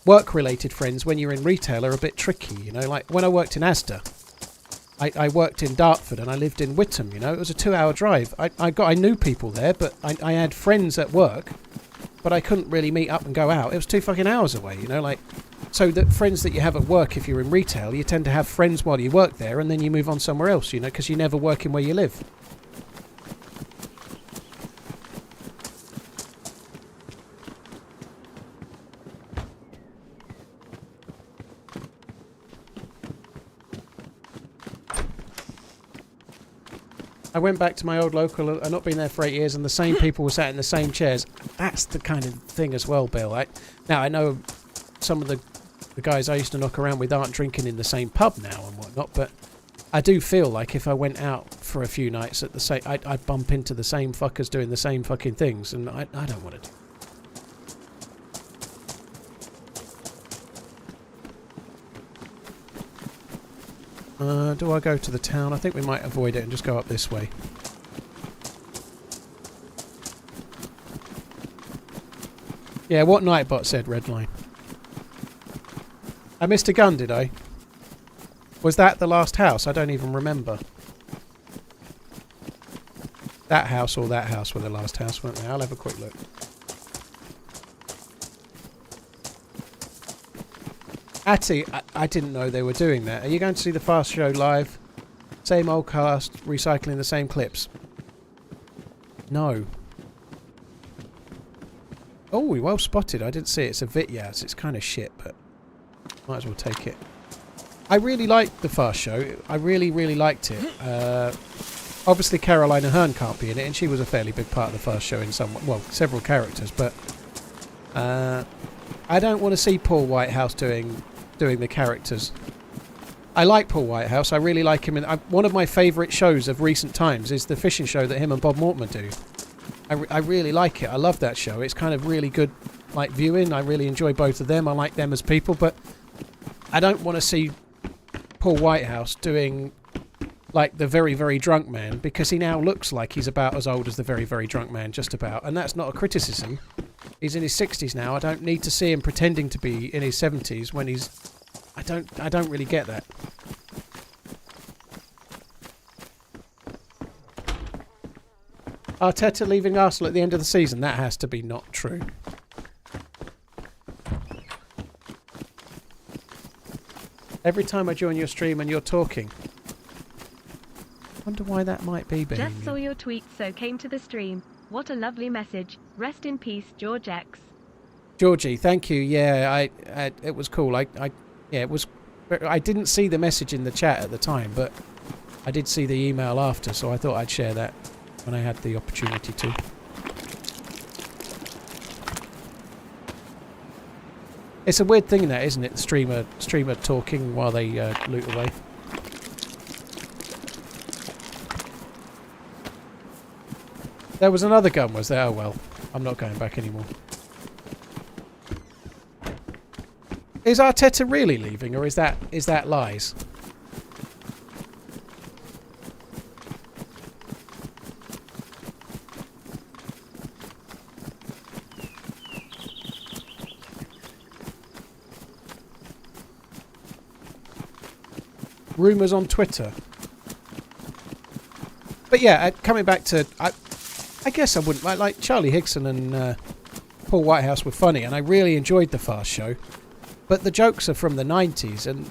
[SPEAKER 1] Work-related friends when you're in retail are a bit tricky, you know, like when I worked in Asda, I worked in Dartford and I lived in Whittam, you know, it was a 2-hour drive. I knew people there, but I had friends at work, but I couldn't really meet up and go out. It was 2 fucking hours away, you know, like, so the friends that you have at work, if you're in retail, you tend to have friends while you work there and then you move on somewhere else, you know, because you never work in where you live. I went back to my old local. I've not been there for 8 years, and the same people were sat in the same chairs. That's the kind of thing as well, Bill. Now, I know some of the guys I used to knock around with aren't drinking in the same pub now and whatnot, but I do feel like if I went out for a few nights at the same, I'd bump into the same fuckers doing the same fucking things, and I don't want to do. Do I go to the town? I think we might avoid it and just go up this way. Yeah, what Nightbot said, Redline. I missed a gun, did I? Was that the last house? I don't even remember. That house or that house were the last house, weren't they? I'll have a quick look. Atty, I didn't know they were doing that. Are you going to see the Fast Show live? Same old cast, recycling the same clips? No. Oh, well spotted. I didn't see it. It's a Vityaz. It's kind of shit, but might as well take it. I really liked the Fast Show. I really, really liked it. Obviously, Carolina Hearn can't be in it, and she was a fairly big part of the Fast Show in some... Well, several characters, but... I don't want to see Paul Whitehouse doing the characters. I like Paul Whitehouse. I really like him. One of my favourite shows of recent times is the fishing show that him and Bob Mortimer do. I really like it. I love that show. It's kind of really good, like, viewing. I really enjoy both of them. I like them as people, but I don't want to see Paul Whitehouse doing, like, the Very, Very Drunk Man, because he now looks like he's about as old as the Very, Very Drunk Man, just about. And that's not a criticism. He's in his 60s now. I don't need to see him pretending to be in his 70s when he's... I don't really get that. Arteta leaving Arsenal at the end of the season. That has to be not true. Every time I join your stream and you're talking. Wonder why that might be, Bohemian.
[SPEAKER 2] Just saw your tweet, so came to the stream. What a lovely message. Rest in peace, George X.
[SPEAKER 1] Georgie, thank you. Yeah, it was cool. Yeah, it was. I didn't see the message in the chat at the time, but I did see the email after, so I thought I'd share that when I had the opportunity to. It's a weird thing, that, isn't it? The streamer talking while they loot away. There was another gun, was there? Oh well, I'm not going back anymore. Is Arteta really leaving, or is that lies? Rumours on Twitter. But yeah, coming back to... I guess I wouldn't... Like Charlie Higson and Paul Whitehouse were funny, and I really enjoyed the Fast Show. But the jokes are from the 90s, and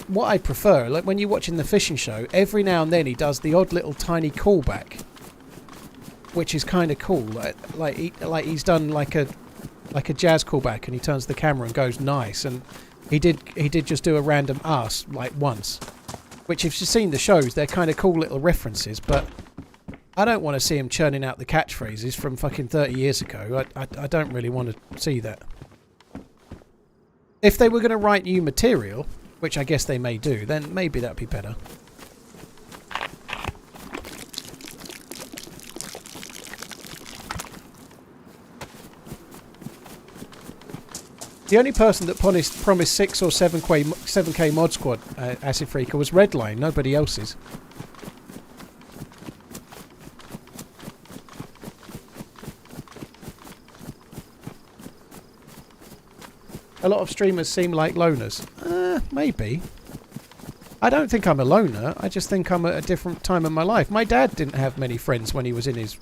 [SPEAKER 1] what I prefer, like when you're watching the fishing show, every now and then he does the odd little tiny callback, which is kind of cool. Like he's done like a jazz callback, and he turns the camera and goes nice. And he did just do a random ass like once, which if you've seen the shows, they're kind of cool little references. But I don't want to see him churning out the catchphrases from fucking 30 years ago. I don't really want to see that. If they were going to write new material, which I guess they may do, then maybe that'd be better. The only person that promised 6 or 7k mod squad Acid Freaker was Redline, nobody else's. A lot of streamers seem like loners. Maybe. I don't think I'm a loner. I just think I'm at a different time in my life. My dad didn't have many friends when he was in his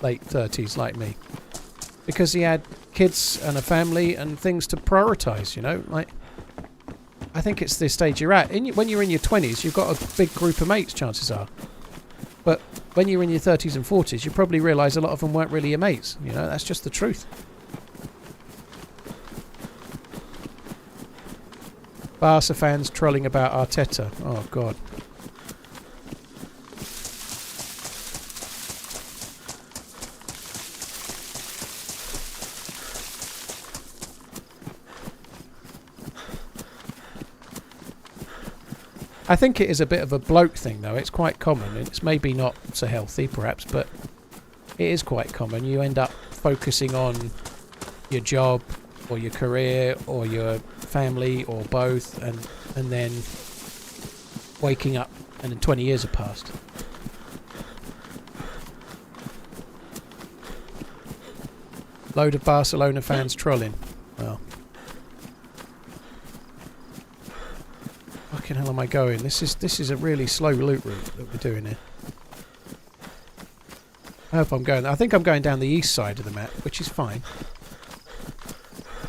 [SPEAKER 1] late 30s like me. Because he had kids and a family and things to prioritise, you know? Like, I think it's the stage you're at. When you're in your 20s, you've got a big group of mates, chances are. But when you're in your 30s and 40s, you probably realise a lot of them weren't really your mates. You know, that's just the truth. Barca fans trolling about Arteta. Oh, God. I think it is a bit of a bloke thing, though. It's quite common. It's maybe not so healthy, perhaps, but it is quite common. You end up focusing on your job or your career or your family or both, and then waking up and then 20 years have passed. Load of Barcelona fans trolling. Well, fucking hell am I going? This is a really slow loot route that we're doing here. I hope I'm going. I think I'm going down the east side of the map, which is fine.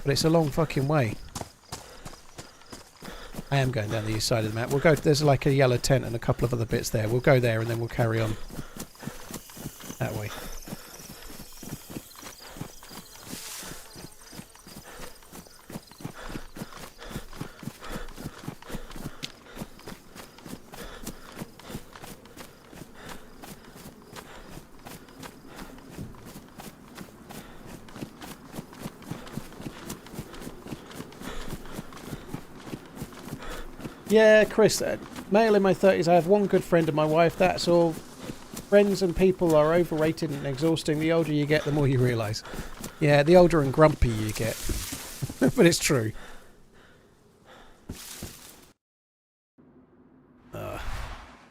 [SPEAKER 1] But it's a long fucking way. I am going down the east side of the map. We'll go. There's like a yellow tent and a couple of other bits there. We'll go there and then we'll carry on that way. Yeah, Chris, male in my 30s, I have one good friend of my wife, that's all. Friends and people are overrated and exhausting. The older you get, the more you realise. Yeah, the older and grumpy you get. But it's true.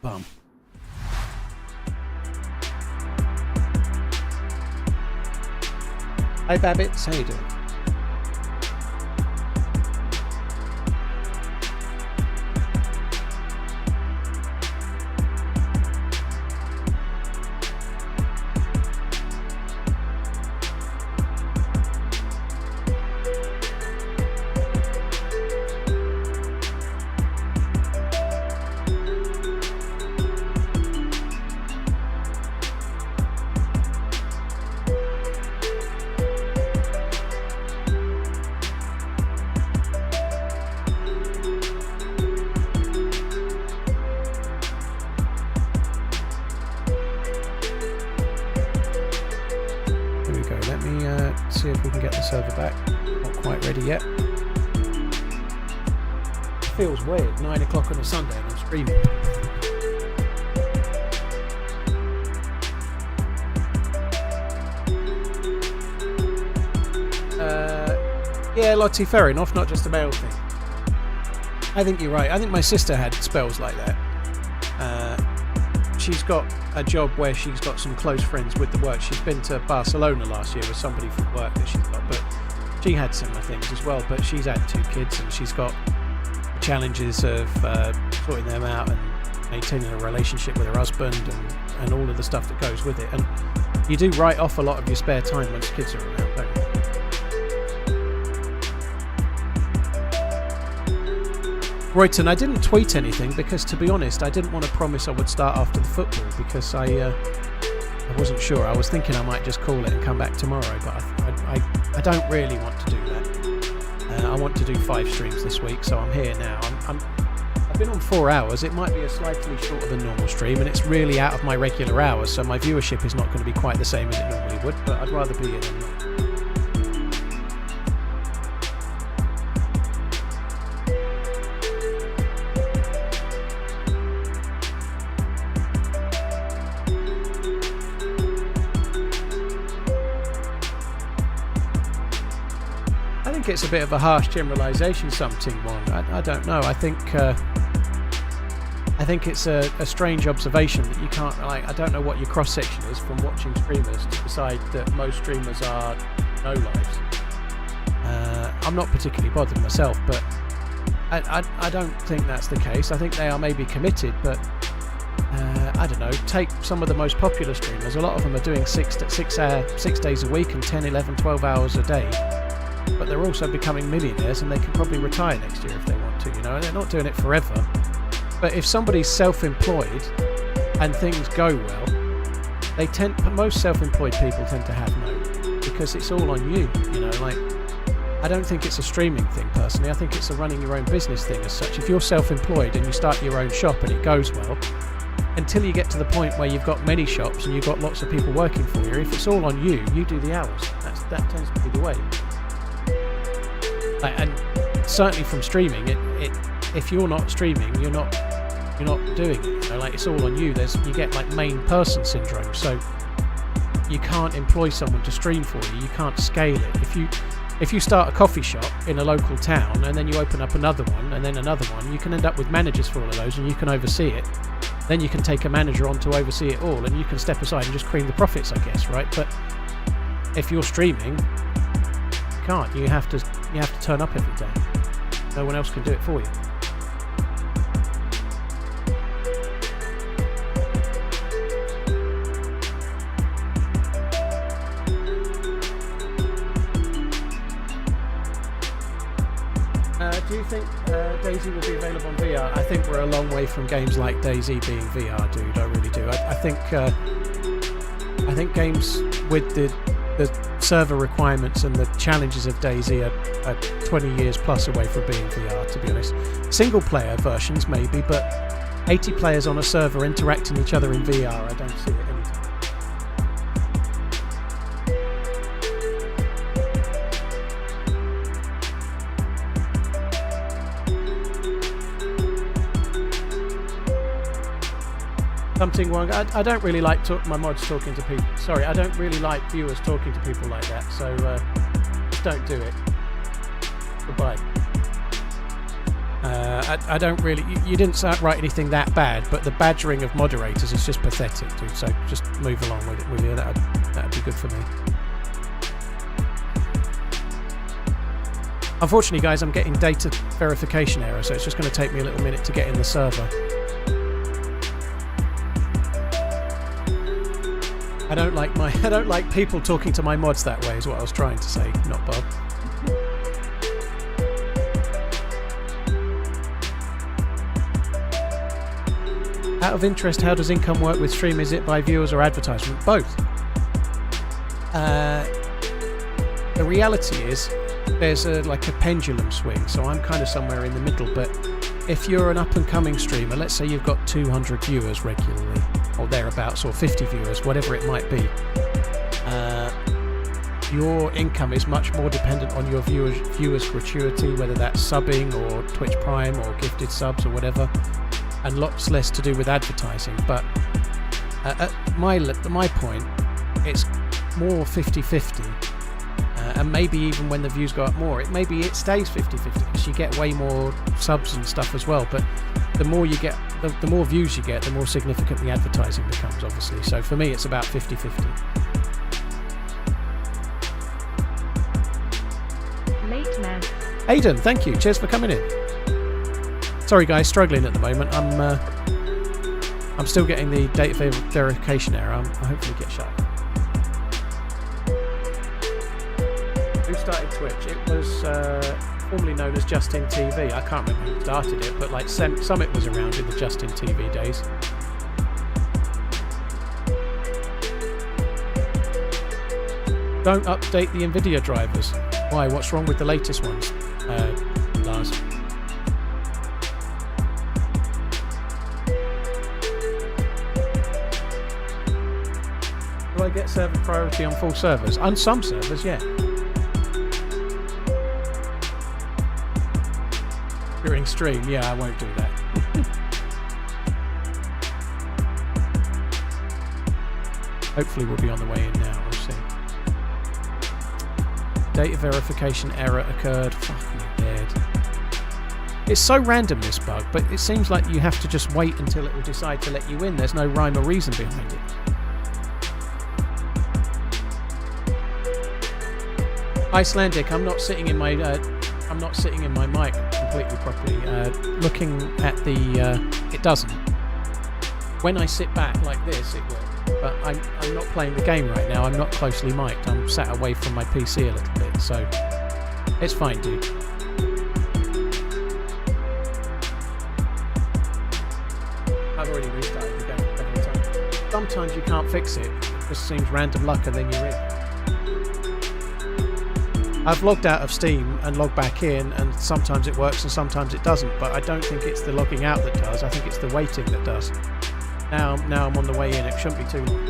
[SPEAKER 1] Bum. Hi Babbitts, how you doing? See if we can get the server back. Not quite ready yet. Feels weird, 9 o'clock on a Sunday and I'm streaming. Yeah, Lottie, fair enough, not just a male thing. I think you're right. I think my sister had spells like that. She's got a job where she's got some close friends with the work. She's been to Barcelona last year with somebody from work that she's got, but she had similar things as well. But she's had 2 kids and she's got challenges of sorting them out and maintaining a relationship with her husband and all of the stuff that goes with it. And you do write off a lot of your spare time once kids are around, don't you? Royton, I didn't tweet anything because, to be honest, I didn't want to promise I would start after the football because I wasn't sure. I was thinking I might just call it and come back tomorrow, but I don't really want to do that. I want to do 5 streams this week, so I'm here now. I've been on 4 hours. It might be a slightly shorter than normal stream, and it's really out of my regular hours, so my viewership is not going to be quite the same as it normally would, but I'd rather be here than not. It's a bit of a harsh generalisation, something one. I don't know. I think it's a strange observation that you can't, like, I don't know what your cross section is from watching streamers to decide that most streamers are no lives. I'm not particularly bothered myself, but I don't think that's the case. I think they are maybe committed, but I don't know. Take some of the most popular streamers. A lot of them are doing 6 days a week and 10, 11, 12 hours a day. But they're also becoming millionaires and they can probably retire next year if they want to, you know, and they're not doing it forever. But if somebody's self-employed and things go well, most self-employed people tend to have no, because it's all on you, you know, like, I don't think it's a streaming thing personally. I think it's a running your own business thing as such. If you're self-employed and you start your own shop and it goes well, until you get to the point where you've got many shops and you've got lots of people working for you, if it's all on you, you do the hours. That tends to be the way. And certainly from streaming, if you're not streaming, you're not doing it. You know, like, it's all on you. You get like main person syndrome, so you can't employ someone to stream for you. You can't scale it. If you start a coffee shop in a local town and then you open up another one and then another one, you can end up with managers for all of those, and you can oversee it. Then you can take a manager on to oversee it all, and you can step aside and just cream the profits, I guess, right? But if you're streaming, you can't. You have to turn up every day. No one else can do it for you. Do you think DayZ will be available on VR? I think we're a long way from games like DayZ being VR, dude. I really do. I think games with the server requirements and the challenges of DayZ are 20 years plus away from being VR, to be honest. Single player versions maybe, but 80 players on a server interacting each other in VR, I don't see it anytime. Something wrong. I don't really like my mods talking to people. Sorry, I don't really like viewers talking to people like that. So just don't do it. Goodbye. I don't really. You didn't write anything that bad, but the badgering of moderators is just pathetic, dude. So just move along with it, will you? That'd be good for me. Unfortunately, guys, I'm getting data verification error, so it's just going to take me a little minute to get in the server. I don't like people talking to my mods that way. Is what I was trying to say, not Bob. Out of interest, how does income work with stream? Is it by viewers or advertisement? Both. The reality is there's like a pendulum swing, so I'm kind of somewhere in the middle. But if you're an up-and-coming streamer, let's say you've got 200 viewers regularly, or thereabouts, or 50 viewers, whatever it might be, your income is much more dependent on your viewers' gratuity, whether that's subbing or Twitch Prime or gifted subs or whatever, and lots less to do with advertising. But at my point, it's more 50-50. And maybe even when the views go up more, maybe it stays 50-50 because you get way more subs and stuff as well. But the more you get, the more views you get, the more significant the advertising becomes, obviously. So for me, it's about 50-50.
[SPEAKER 2] Late man.
[SPEAKER 1] Aidan, thank you. Cheers for coming in. Sorry, guys, struggling at the moment. I'm still getting the data verification error. I'll hopefully get shut. Who started Twitch? It was formerly known as Justin TV. I can't remember who started it, but like Summit was around in the Justin TV days. Don't update the NVIDIA drivers. Why? What's wrong with the latest ones, Lars? Do I get server priority on full servers? On some servers, yeah. During stream, yeah, I won't do that. Hopefully we'll be on the way in now, we'll see. Data verification error occurred. Fuck me dead. It's so random, this bug, but it seems like you have to just wait until it will decide to let you in. There's no rhyme or reason behind it. Icelandic, I'm not sitting in my mic completely properly. Looking at the, it doesn't. When I sit back like this, it will. But I'm not playing the game right now. I'm not closely mic'd. I'm sat away from my PC a little bit, so it's fine, dude. I've already restarted the game a couple of times. Sometimes you can't fix it. It just seems random luck, and then you're in. I've logged out of Steam and logged back in, and sometimes it works and sometimes it doesn't, but I don't think it's the logging out that does. I think it's the waiting that does. Now I'm on the way in. It shouldn't be too long.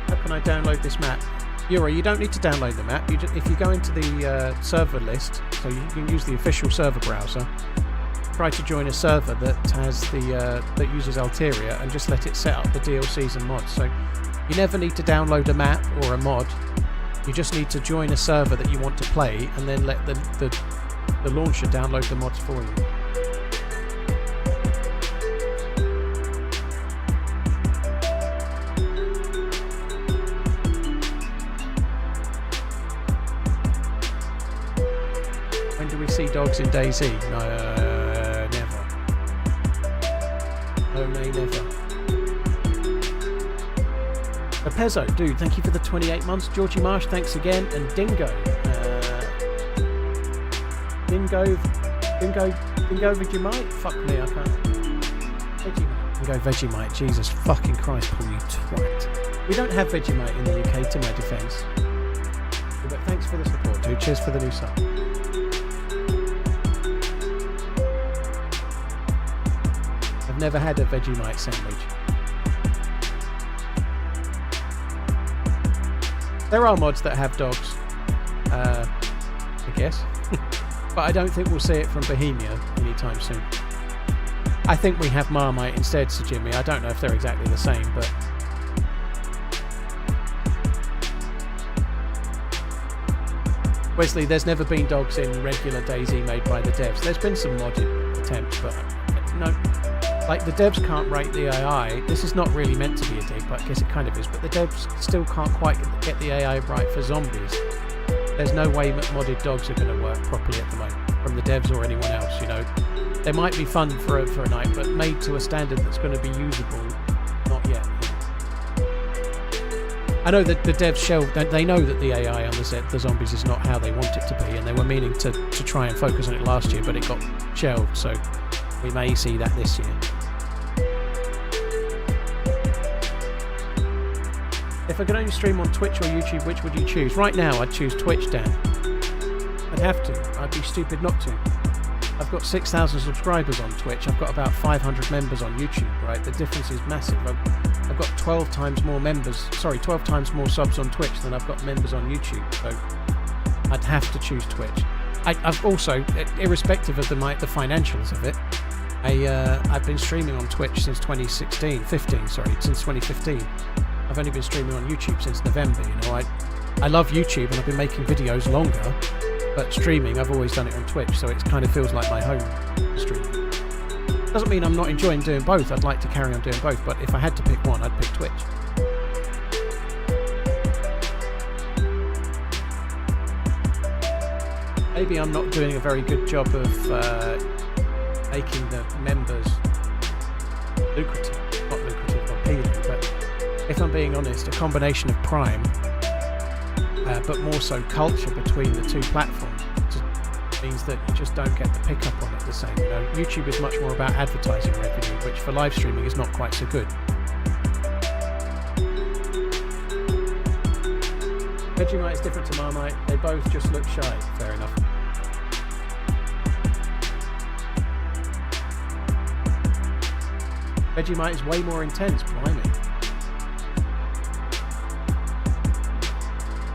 [SPEAKER 1] How can I download this map? Yura, you don't need to download the map. If you go into the server list, so you can use the official server browser, try to join a server that has that uses Alteria, and just let it set up the DLCs and mods. So you never need to download a map or a mod. You just need to join a server that you want to play, and then let the launcher download the mods for you. When do we see dogs in DayZ? Never. No, never. Pezzo, dude, thank you for the 28 months. Georgie Marsh, thanks again. And Dingo. Dingo Vegemite? Fuck me, I can't. Vegemite. Dingo Vegemite. Jesus fucking Christ, Paul, you twat. We don't have Vegemite in the UK, to my defence. But thanks for the support, dude. Cheers for the new sub. I've never had a Vegemite sandwich. There are mods that have dogs, I guess. But I don't think we'll see it from Bohemia anytime soon. I think we have Marmite instead, Sir Jimmy. I don't know if they're exactly the same, but... Wesley, there's never been dogs in regular DayZ made by the devs. There's been some modded attempts, but no. Like, the devs can't rate the AI. This is not really meant to be a dig, but I guess it kind of is. But the devs still can't quite get the AI right for zombies. There's no way that modded dogs are going to work properly at the moment, from the devs or anyone else, you know. They might be fun for a night, but made to a standard that's going to be usable, not yet. I know that the devs shelved, they know that the AI on the zombies is not how they want it to be, and they were meaning to try and focus on it last year, but it got shelved, so we may see that this year. If I could only stream on Twitch or YouTube, which would you choose? Right now, I'd choose Twitch, Dan. I'd have to. I'd be stupid not to. I've got 6,000 subscribers on Twitch. I've got about 500 members on YouTube, right? The difference is massive. I've got 12 times more subs on Twitch than I've got members on YouTube, so I'd have to choose Twitch. I've also, irrespective of the financials of it, I've been streaming on Twitch since 2015. I've only been streaming on YouTube since November, you know. I love YouTube and I've been making videos longer, but streaming, I've always done it on Twitch, so it kind of feels like my home streaming. Doesn't mean I'm not enjoying doing both. I'd like to carry on doing both, but if I had to pick one, I'd pick Twitch. Maybe I'm not doing a very good job of making the members lucrative, not lucrative or appealing, but if I'm being honest, a combination of Prime, but more so culture between the two platforms, means that you just don't get the pickup on it the same. You know, YouTube is much more about advertising revenue, which for live streaming is not quite so good. Vegemite is different to Marmite. They both just look shy. Fair enough. Vegemite is way more intense, blimey.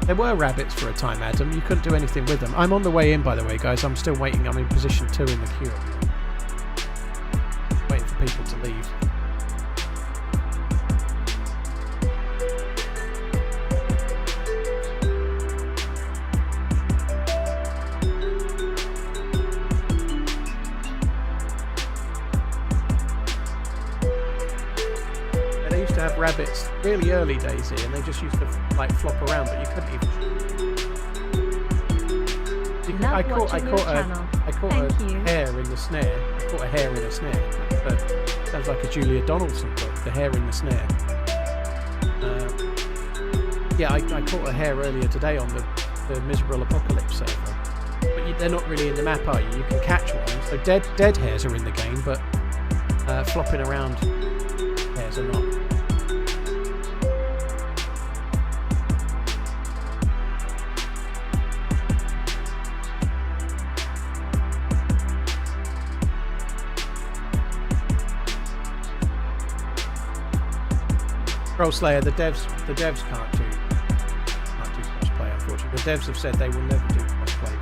[SPEAKER 1] There were rabbits for a time, Adam. You couldn't do anything with them. I'm on the way in, by the way, guys. I'm still waiting. I'm in position 2 in the queue. Waiting for people to leave. Have rabbits really early DayZ, and they just used to like flop around, but you couldn't even. I caught a hare in the snare. I caught a hare in a snare. Sounds like a Julia Donaldson book. The hare in the snare. Yeah, I caught a hare earlier today on the Miserable Apocalypse server. But they're not really in the map, are you? You can catch one. So dead hares are in the game, but flopping around hares are not. Troll Slayer, the devs can't do crossplay, unfortunately. The devs have said they will never do crossplay.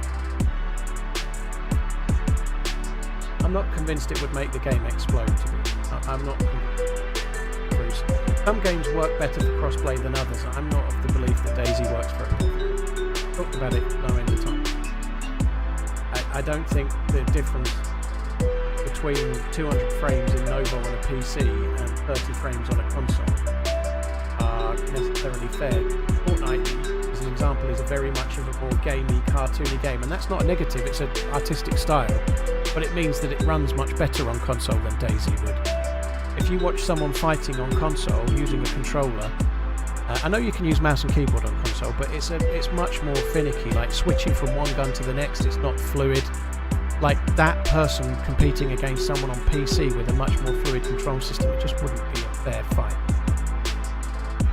[SPEAKER 1] I'm not convinced it would make the game explode, to be. I'm not convinced. Some games work better for crossplay than others. I'm not of the belief that DayZ works for it. Talked about it no end of time. I don't think the difference between 200 frames in Novo on a PC and 30 frames on a console necessarily fair. Fortnite, as an example, is a very much of a more gamey, cartoony game, and that's not a negative, it's an artistic style, but it means that it runs much better on console than DayZ would. If you watch someone fighting on console using a controller, I know you can use mouse and keyboard on console, but it's much more finicky, like switching from one gun to the next, it's not fluid. Like that person competing against someone on PC with a much more fluid control system, it just wouldn't be a fair fight.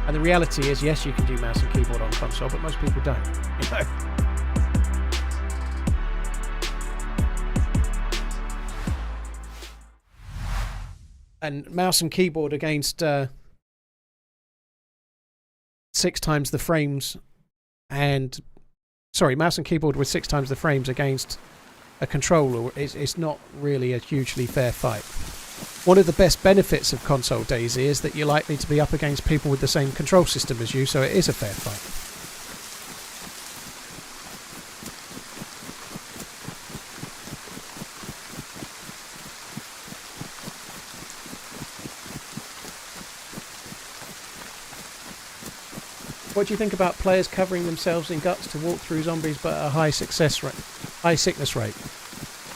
[SPEAKER 1] And the reality is, yes, you can do mouse and keyboard on console, but most people don't, you know. And mouse and keyboard against 6 times the frames, and mouse and keyboard with 6 times the frames against a controller, it's not really a hugely fair fight. One of the best benefits of console DayZ is that you're likely to be up against people with the same control system as you, so it is a fair fight. What do you think about players covering themselves in guts to walk through zombies but at a high sickness rate?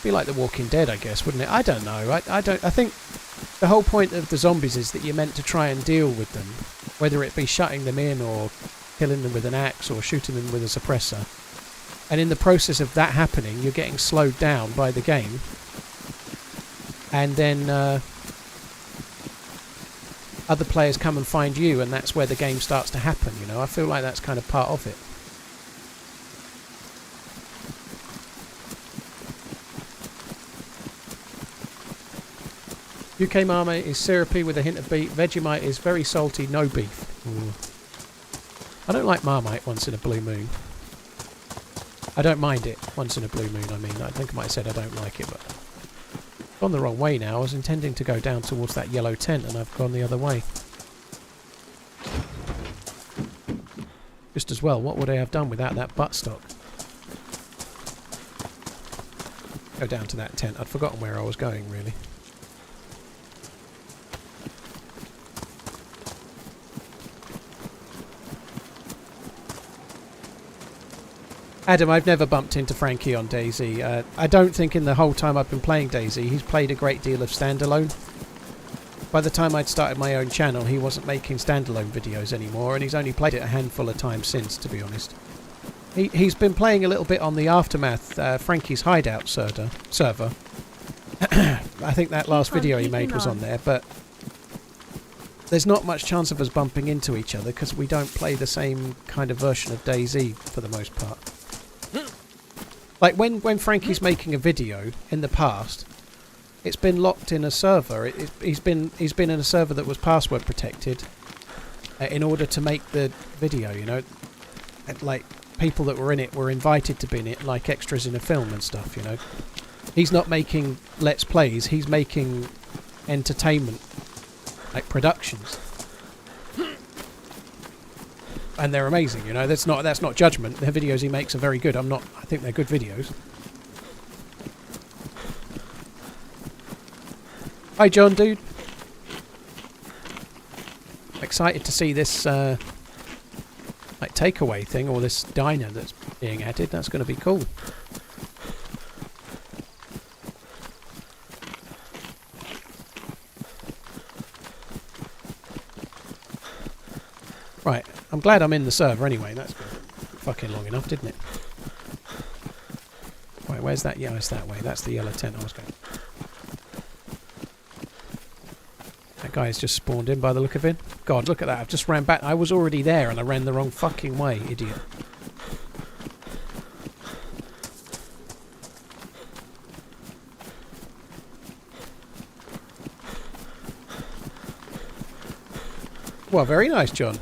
[SPEAKER 1] Be like The Walking Dead, I guess, wouldn't it? I don't know. I think the whole point of the zombies is that you're meant to try and deal with them, whether it be shutting them in or killing them with an axe or shooting them with a suppressor. And in the process of that happening, you're getting slowed down by the game. And then other players come and find you, and that's where the game starts to happen, you know. I feel like that's kind of part of it. UK Marmite is syrupy with a hint of beef. Vegemite is very salty, no beef. Ooh. I don't like Marmite once in a blue moon. I don't mind it once in a blue moon, I mean. I think I might have said I don't like it, but... gone the wrong way now. I was intending to go down towards that yellow tent and I've gone the other way. Just as well, what would I have done without that buttstock? Go down to that tent. I'd forgotten where I was going, really. Adam, I've never bumped into Frankie on DayZ. I don't think in the whole time I've been playing DayZ he's played a great deal of standalone. By the time I'd started my own channel he wasn't making standalone videos anymore, and he's only played it a handful of times since, to be honest. He's been playing a little bit on the Aftermath, Frankie's Hideout server. I think that last video he made was on there, but there's not much chance of us bumping into each other because we don't play the same kind of version of DayZ for the most part. Like when Frankie's making a video in the past, it's been locked in a server. He's been in a server that was password protected in order to make the video, you know. And, like, people that were in it were invited to be in it, like extras in a film and stuff, you know. He's not making Let's Plays, he's making entertainment, like productions. And they're amazing, you know. That's not judgment. The videos he makes are very good. I think they're good videos. Hi, John, dude. Excited to see this like takeaway thing, or this diner that's being added. That's going to be cool. Right, I'm glad I'm in the server anyway. That's fucking long enough, didn't it? Right, where's that? Yeah, it's that way. That's the yellow tent I was going. That guy's just spawned in by the look of it. God, look at that. I've just ran back. I was already there and I ran the wrong fucking way, idiot. Well, very nice, John.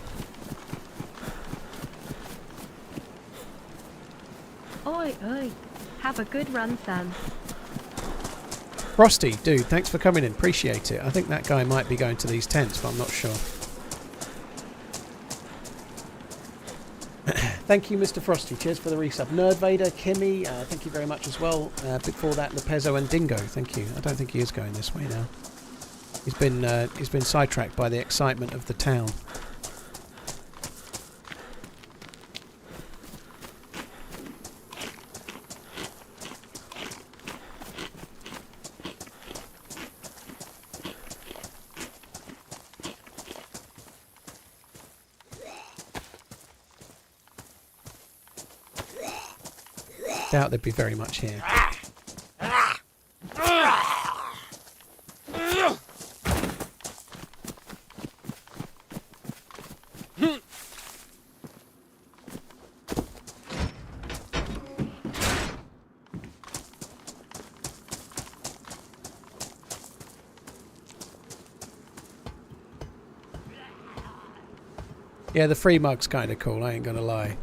[SPEAKER 2] Oi, oi. Have a good run, Sam.
[SPEAKER 1] Frosty, dude, thanks for coming in. Appreciate it. I think that guy might be going to these tents, but I'm not sure. Thank you, Mr. Frosty. Cheers for the resub. Nerd Vader, Kimmy, thank you very much as well. Before that, Lepezzo and Dingo, thank you. I don't think he is going this way now. He's been sidetracked by the excitement of the town. Doubt there'd be very much here. Yeah, the free mug's kind of cool, I ain't gonna lie.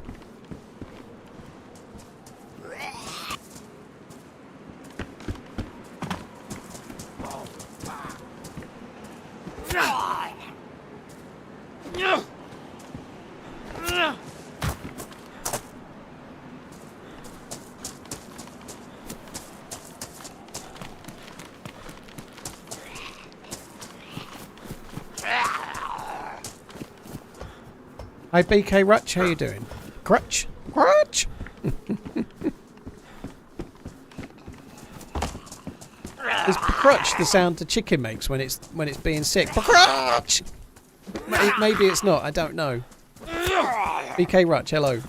[SPEAKER 1] Hi BK Rutch, how you doing? Crutch? Crutch? Is crutch the sound the chicken makes when it's being sick? Crutch! Maybe it's not, I don't know. BK Rutch, hello.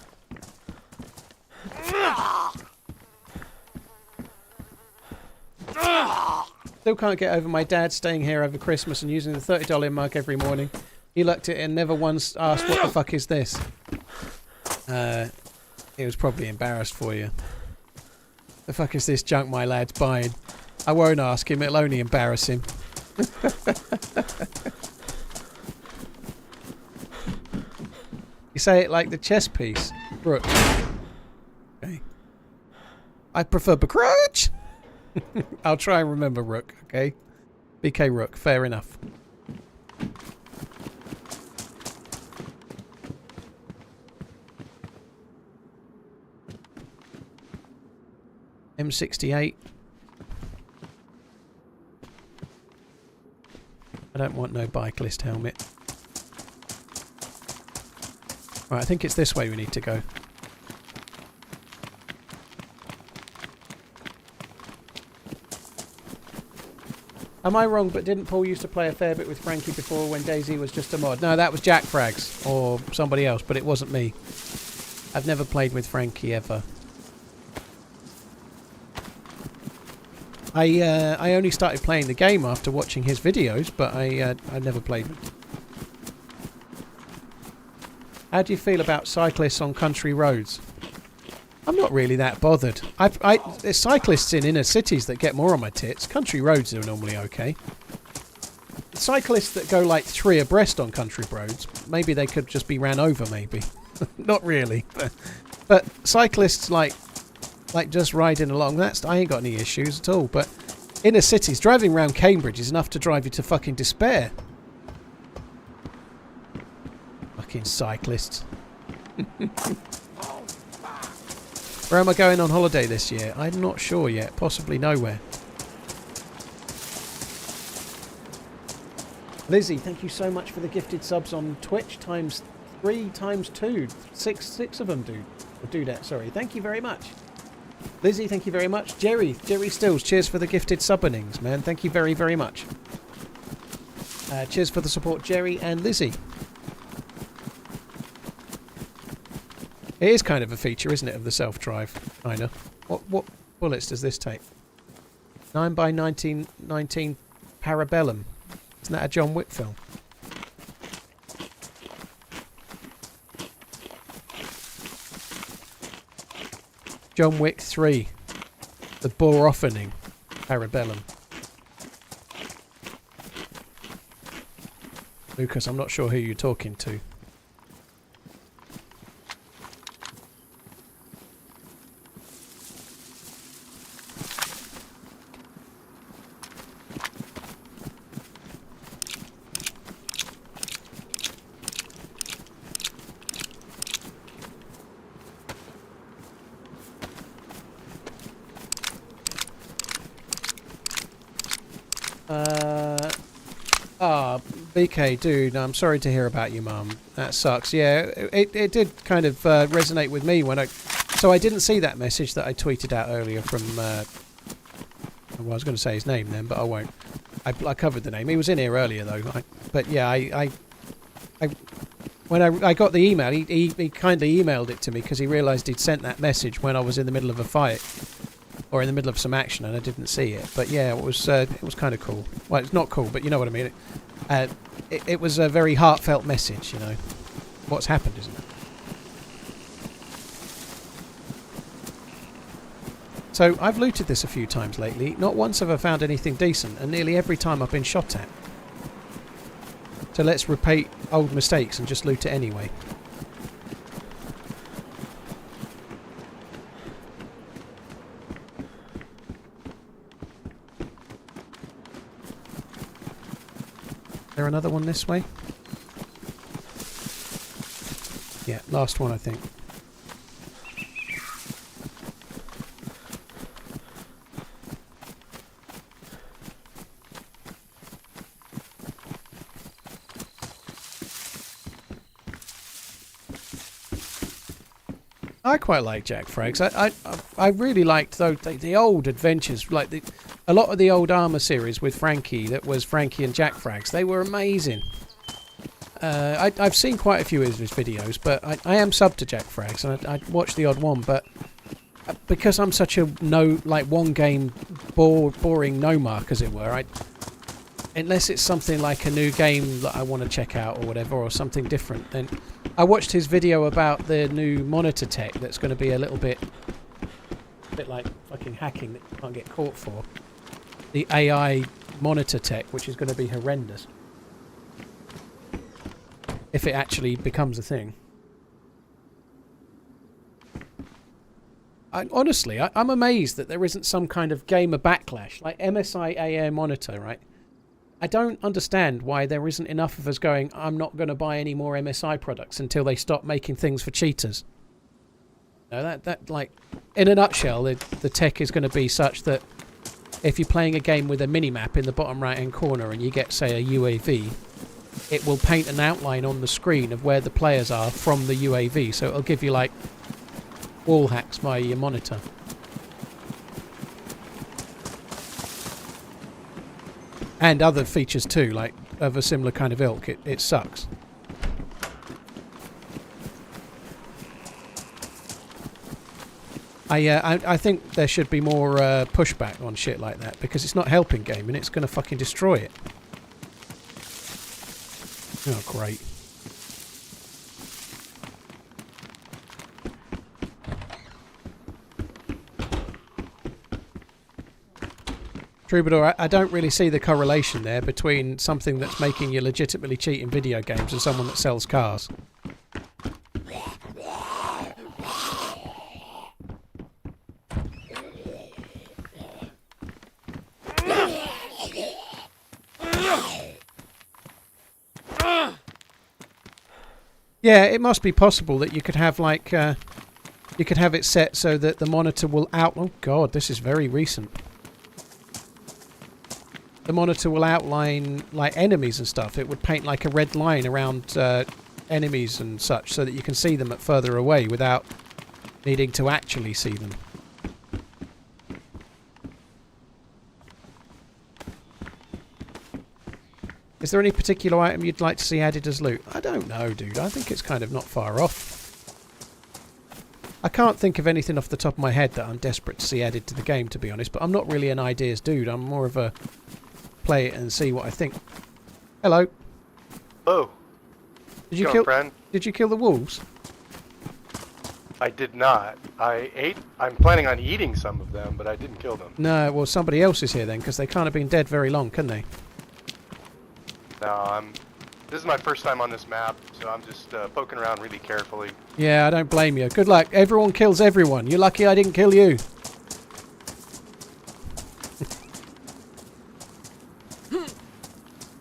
[SPEAKER 1] Still can't get over my dad staying here over Christmas and using the $30 mug every morning. He looked at it and never once asked, what the fuck is this? He was probably embarrassed for you. The fuck is this junk my lad's buying? I won't ask him, it'll only embarrass him. You say it like the chess piece. Rook. Okay. I prefer Crutch. I'll try and remember Rook, okay? BK Rook, fair enough. M68. I don't want no bicyclist helmet. Right, I think it's this way we need to go. Am I wrong, but didn't Paul used to play a fair bit with Frankie before when DayZ was just a mod? No, that was Jack Frags or somebody else, but it wasn't me. I've never played with Frankie ever. I only started playing the game after watching his videos, but I never played with him. How do you feel about cyclists on country roads? I'm not really that bothered. There's cyclists in inner cities that get more on my tits. Country roads are normally okay. Cyclists that go like 3 abreast on country roads, maybe they could just be ran over, maybe. Not really. But cyclists like just riding along, I ain't got any issues at all. But inner cities, driving around Cambridge is enough to drive you to fucking despair. Fucking cyclists. Where am I going on holiday this year? I'm not sure yet. Possibly nowhere. Lizzie, thank you so much for the gifted subs on Twitch. Times 3 times 2. Six of them, dude. Or do that, sorry. Thank you very much. Lizzie, thank you very much. Jerry Stills, cheers for the gifted subbinings, man. Thank you very, very much. Cheers for the support, Jerry and Lizzie. It is kind of a feature, isn't it, of the self-drive? Kind of. What bullets does this take? 9x19 Parabellum. Isn't that a John Wick film? John Wick 3. The Bohr-offening Parabellum. Lucas, I'm not sure who you're talking to. BK, dude, I'm sorry to hear about you, Mum. That sucks. Yeah, it did kind of resonate with me when so I didn't see that message that I tweeted out earlier from, well, I was going to say his name then, but I won't. I covered the name. He was in here earlier, though. But yeah, when I got the email, he kindly emailed it to me because he realised he'd sent that message when I was in the middle of a fight. Or in the middle of some action, and I didn't see it. But yeah, it was kind of cool. Well, it's not cool, but you know what I mean. It was a very heartfelt message, you know. What's happened, isn't it? So I've looted this a few times lately. Not once have I found anything decent, and nearly every time I've been shot at. So let's repeat old mistakes and just loot it anyway. Is there another one this way? Yeah, last one, I think. I quite like Jack Frags. I really liked though the old adventures, like a lot of the old Armour series with Frankie. That was Frankie and Jack Frags. They were amazing. I've seen quite a few of his videos, but I am subbed to Jack Frags, and I watch the odd one. But because I'm such a one game boring no mark, as it were, unless it's something like a new game that I want to check out or whatever, or something different, then I watched his video about the new monitor tech that's going to be a bit like fucking hacking that you can't get caught for. The AI monitor tech, which is going to be horrendous if it actually becomes a thing. Honestly, I'm amazed that there isn't some kind of gamer backlash, like MSI AI monitor, right? I don't understand why there isn't enough of us going, I'm not going to buy any more MSI products until they stop making things for cheaters. No, that like, in a nutshell, the tech is going to be such that if you're playing a game with a minimap in the bottom right-hand corner and you get, say, a UAV, it will paint an outline on the screen of where the players are from the UAV. So it'll give you, like, wall hacks via your monitor. And other features too, like of a similar kind of ilk. It sucks. I think there should be more pushback on shit like that, because it's not helping gaming, it's going to fucking destroy it. Oh, great. Troubadour, I don't really see the correlation there between something that's making you legitimately cheat in video games and someone that sells cars. Yeah, it must be possible that you could have like you could have it set so that the monitor will oh god, this is very recent. The monitor will outline like enemies and stuff. It would paint like a red line around enemies and such so that you can see them at further away without needing to actually see them. Is there any particular item you'd like to see added as loot? I don't know, dude. I think it's kind of not far off. I can't think of anything off the top of my head that I'm desperate to see added to the game, to be honest, but I'm not really an ideas dude. I'm more of a play it and see what I think. Hello.
[SPEAKER 6] Oh.
[SPEAKER 1] Did you kill the wolves?
[SPEAKER 6] I did not. I'm planning on eating some of them, but I didn't kill them.
[SPEAKER 1] No, well somebody else is here then, because they can't have been dead very long, can they?
[SPEAKER 6] No, this is my first time on this map, so I'm just poking around really carefully.
[SPEAKER 1] Yeah, I don't blame you. Good luck. Everyone kills everyone. You're lucky I didn't kill you.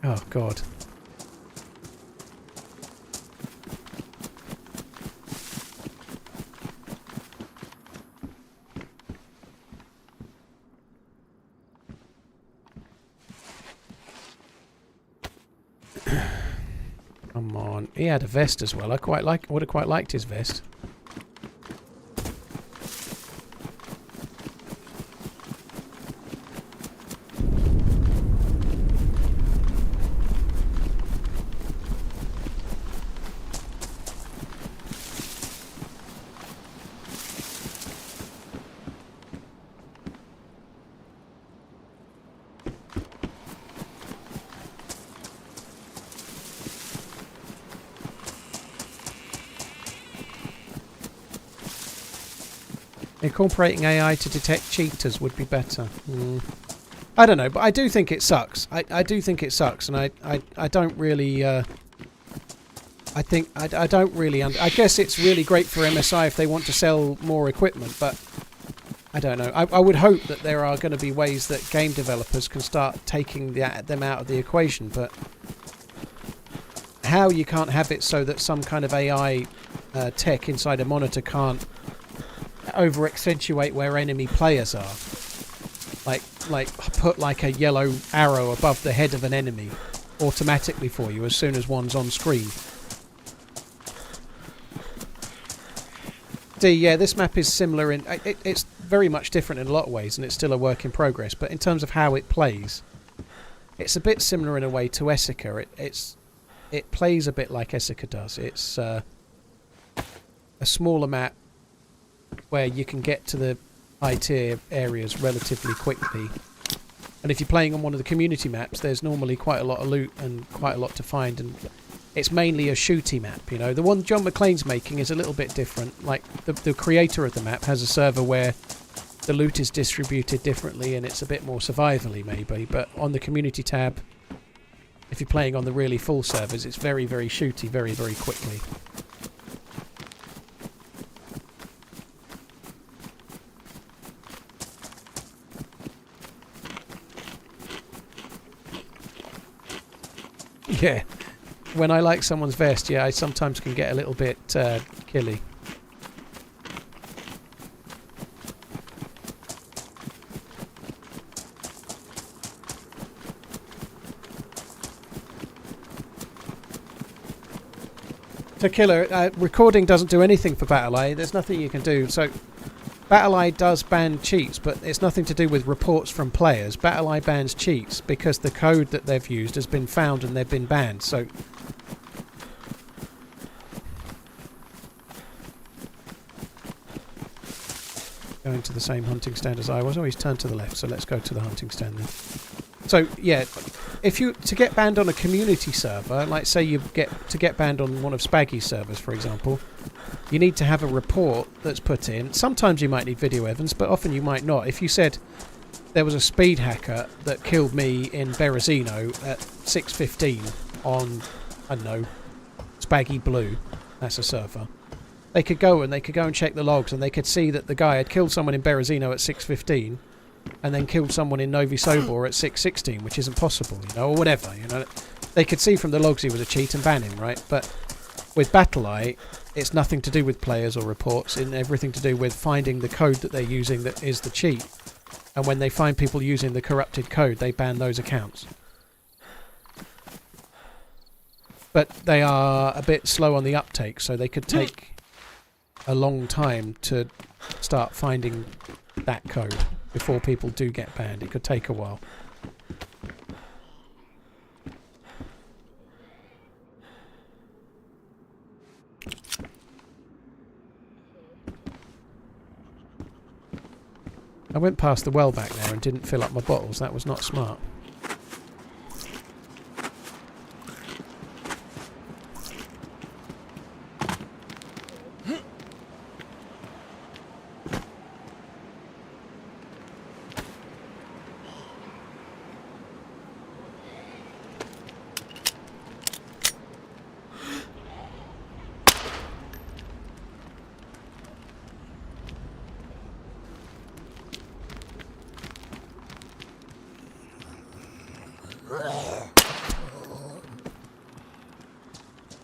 [SPEAKER 1] Oh, God. Come on. He had a vest as well. I would have quite liked his vest. Incorporating AI to detect cheaters would be better. I don't know, but I do think it sucks. I do think it sucks, and I don't really. I don't really. I guess it's really great for MSI if they want to sell more equipment, but I don't know. I would hope that there are going to be ways that game developers can start taking them out of the equation, but how you can't have it so that some kind of AI tech inside a monitor can't over accentuate where enemy players are. Like put like a yellow arrow above the head of an enemy automatically for you as soon as one's on screen. Yeah, this map is similar in... It's very much different in a lot of ways, and it's still a work in progress, but in terms of how it plays, it's a bit similar in a way to Essica. It plays a bit like Essica does. It's a smaller map where you can get to the high tier areas relatively quickly. And if you're playing on one of the community maps, there's normally quite a lot of loot and quite a lot to find, and it's mainly a shooty map, you know. The one John McClane's making is a little bit different. Like, the creator of the map has a server where the loot is distributed differently and it's a bit more survivally, maybe. But on the community tab, if you're playing on the really full servers, it's very, very shooty, very, very quickly. Yeah. When I like someone's vest, yeah, I sometimes can get a little bit killy. So Killer, recording doesn't do anything for BattlEye. There's nothing you can do. So BattlEye does ban cheats, but it's nothing to do with reports from players. BattlEye bans cheats because the code that they've used has been found and they've been banned. So going to the same hunting stand as I was. Always turn to the left, so let's go to the hunting stand then. So yeah, if you to get banned on a community server, like say you get banned on one of Spaggy's servers, for example, you need to have a report that's put in. Sometimes you might need video evidence, but often you might not. If you said there was a speed hacker that killed me in Berezino at 6:15 on, I don't know, Spaggy Blue, that's a server. They could go and check the logs, and they could see that the guy had killed someone in Berezino at 6:15, and then killed someone in Novi Sobor at 6:16, which isn't possible, you know, or whatever. You know, they could see from the logs he was a cheat and ban him, right? But with BattlEye, it's nothing to do with players or reports, and everything to do with finding the code that they're using that is the cheat. And when they find people using the corrupted code, they ban those accounts. But they are a bit slow on the uptake, so they could take a long time to start finding that code before people do get banned. It could take a while. I went past the well back there and didn't fill up my bottles. That was not smart.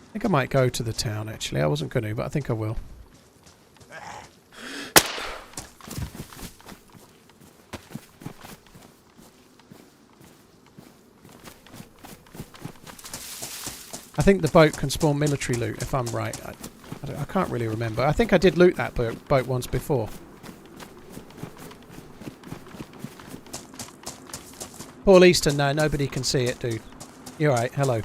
[SPEAKER 1] I think I might go to the town, actually. I wasn't going to, but I think I will. I think the boat can spawn military loot, if I'm right. I can't really remember. I think I did loot that boat once before. Paul Easton, no, nobody can see it, dude. You're right, hello.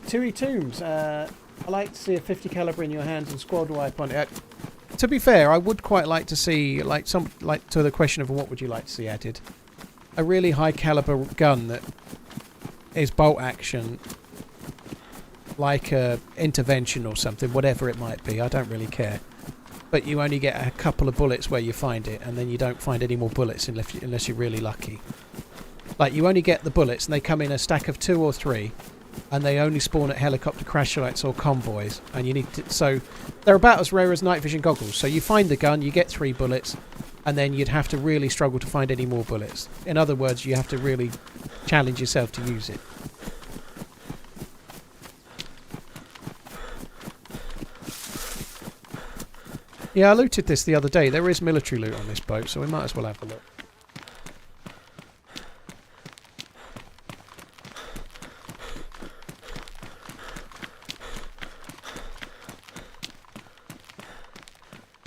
[SPEAKER 1] Tui Tombs, I like to see a 50 caliber in your hands and squad wipe on it. To be fair, I would quite like to see, to the question of what would you like to see added, a really high caliber gun that is bolt action, like a intervention or something, whatever it might be. I don't really care. But you only get a couple of bullets where you find it, and then you don't find any more bullets unless you're really lucky. Like, you only get the bullets, and they come in a stack of 2 or 3. And they only spawn at helicopter crash sites or convoys, and you need to, so they're about as rare as night vision goggles. So you find the gun, you get 3 bullets, and then you'd have to really struggle to find any more bullets. In other words, you have to really challenge yourself to use it. Yeah, I looted this the other day. There is military loot on this boat, so we might as well have a look.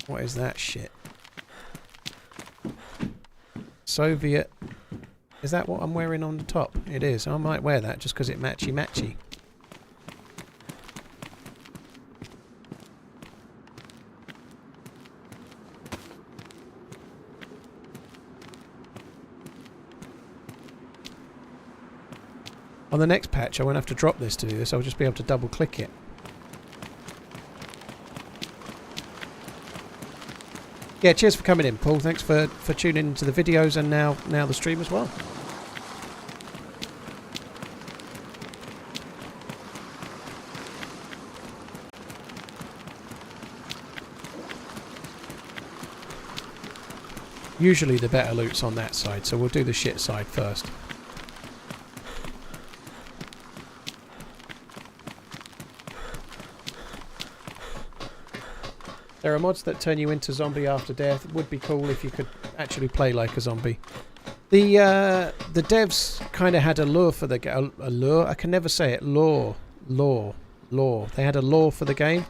[SPEAKER 1] What is that shit? Soviet. Is that what I'm wearing on the top? It is. I might wear that just because it matchy. On the next patch, I won't have to drop this to do this. I'll just be able to double click it. Yeah, cheers for coming in, Paul. Thanks for tuning into the videos and now the stream as well. Usually the better loot's on that side, so we'll do the shit side first. There are mods that turn you into zombie after death. It would be cool if you could actually play like a zombie. The devs kind of had a lure for the game. A lure? I can never say it. Lore. They had a lore for the game.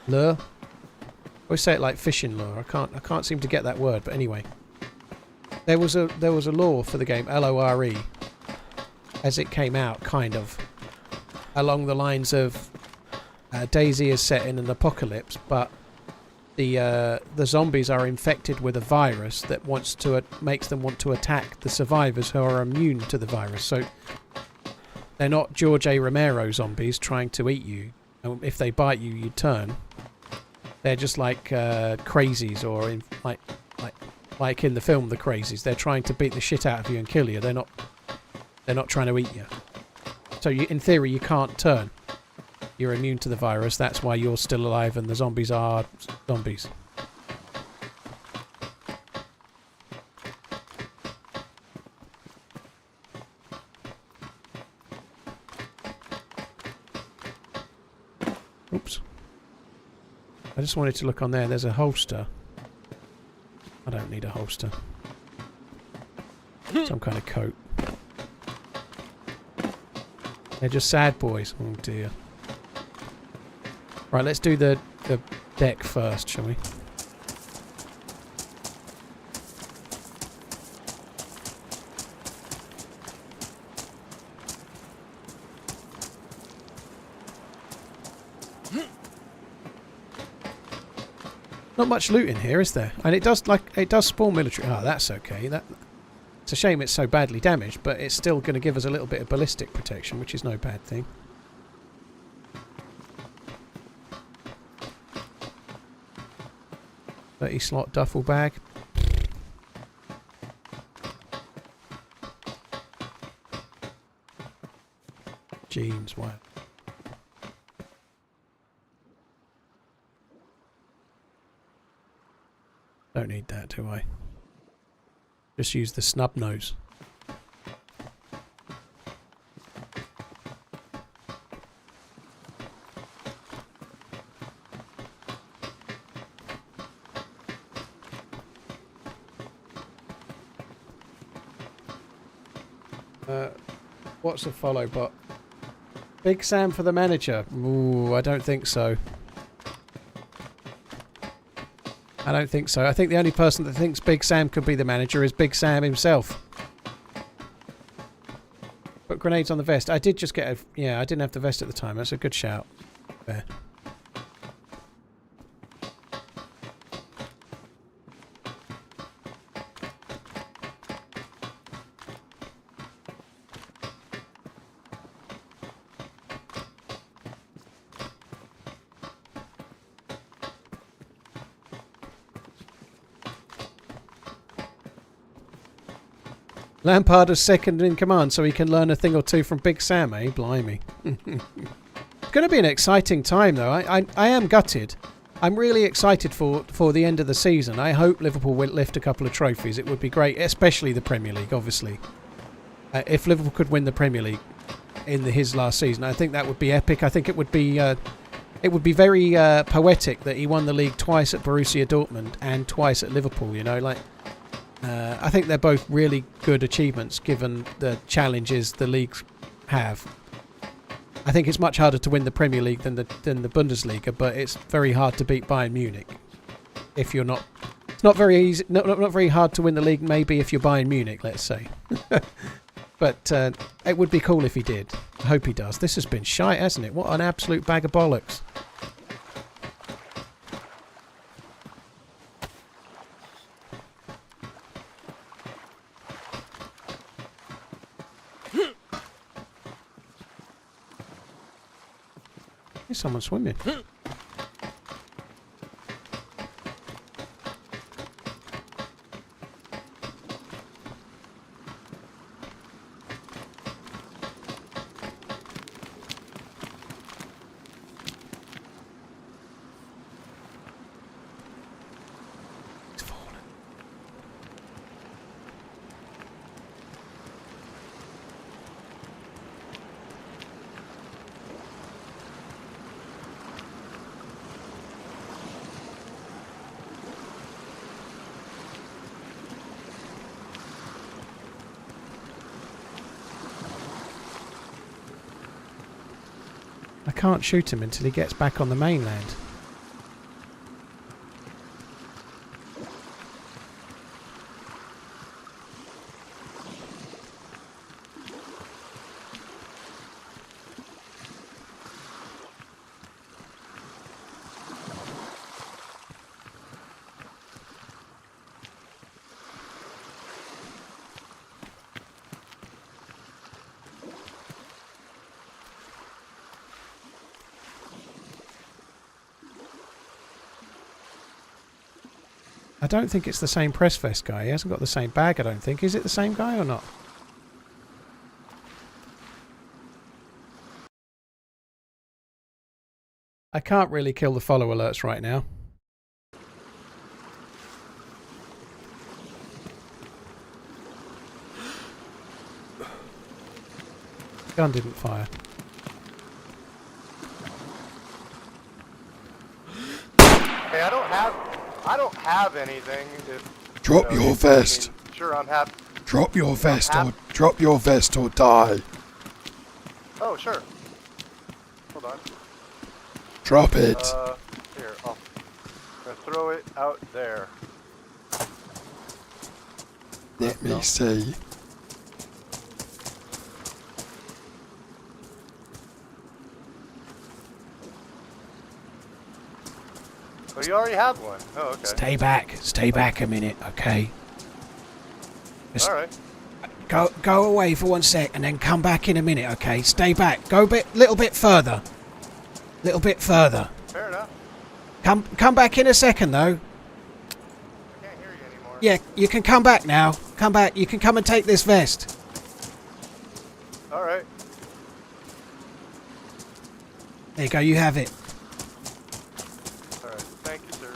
[SPEAKER 1] Lure. I always say it like fishing lure. I can't seem to get that word. But anyway, there was a lore for the game. LORE. As it came out, kind of along the lines of DayZ is set in an apocalypse, but the zombies are infected with a virus that makes them want to attack the survivors who are immune to the virus. So they're not George A. Romero zombies trying to eat you. If they bite you, you turn. They're just like crazies, or like in the film The Crazies. They're trying to beat the shit out of you and kill you. They're not trying to eat you. So in theory, you can't turn. You're immune to the virus, that's why you're still alive and the zombies are zombies. Oops. I just wanted to look on there, there's a holster. I don't need a holster. Some kind of coat. They're just sad boys, oh dear. Right, let's do the deck first, shall we? Not much loot in here, is there? And it does spawn military. Oh, that's okay. It's a shame it's so badly damaged, but it's still going to give us a little bit of ballistic protection, which is no bad thing. Slot duffel bag. Jeans, wow. Don't need that, do I? Just use the snub nose. What's a follow bot? Big Sam for the manager? Ooh, I don't think so. I don't think so. I think the only person that thinks Big Sam could be the manager is Big Sam himself. Put grenades on the vest. I did just get a... Yeah, I didn't have the vest at the time. That's a good shout. There. Lampard is second in command, so he can learn a thing or two from Big Sam, eh? Blimey. It's going to be an exciting time, though. I am gutted I'm really excited for the end of the season. I hope Liverpool will lift a couple of trophies. It would be great, especially the Premier League, obviously. If Liverpool could win the Premier League in his last season, I think that would be epic. I think it would be very poetic that he won the league twice at Borussia Dortmund and twice at Liverpool. You know, like I think they're both really good achievements given the challenges the leagues have. I think it's much harder to win the Premier League than the Bundesliga, but it's very hard to beat Bayern Munich. If you're not, it's not very easy, not very hard to win the league. Maybe if you're Bayern Munich, let's say. But it would be cool if he did. I hope he does. This has been shite, hasn't it? What an absolute bag of bollocks. There's someone swimming. I can't shoot him until he gets back on the mainland. I don't think it's the same press vest guy. He hasn't got the same bag, I don't think. Is it the same guy or not? I can't really kill the follow alerts right now. Gun didn't fire.
[SPEAKER 6] Hey, I don't have anything.
[SPEAKER 7] Drop your vest.
[SPEAKER 6] Sure, I'm happy.
[SPEAKER 7] Drop your vest or die.
[SPEAKER 6] Oh, sure. Hold on.
[SPEAKER 7] Drop it.
[SPEAKER 6] Here, I'm gonna throw it out there.
[SPEAKER 7] Let me see.
[SPEAKER 6] Oh, you already have one. Oh, okay.
[SPEAKER 1] Stay back a minute, okay? Just
[SPEAKER 6] All right.
[SPEAKER 1] go away for 1 sec and then come back in a minute, okay? Stay back. Go little bit further. Little bit further.
[SPEAKER 6] Fair enough.
[SPEAKER 1] Come back in a second though.
[SPEAKER 6] I can't hear you anymore.
[SPEAKER 1] Yeah, you can come back now. Come back. You can come and take this vest.
[SPEAKER 6] All right.
[SPEAKER 1] There you go. You have it.
[SPEAKER 6] All right. Thank you, sir.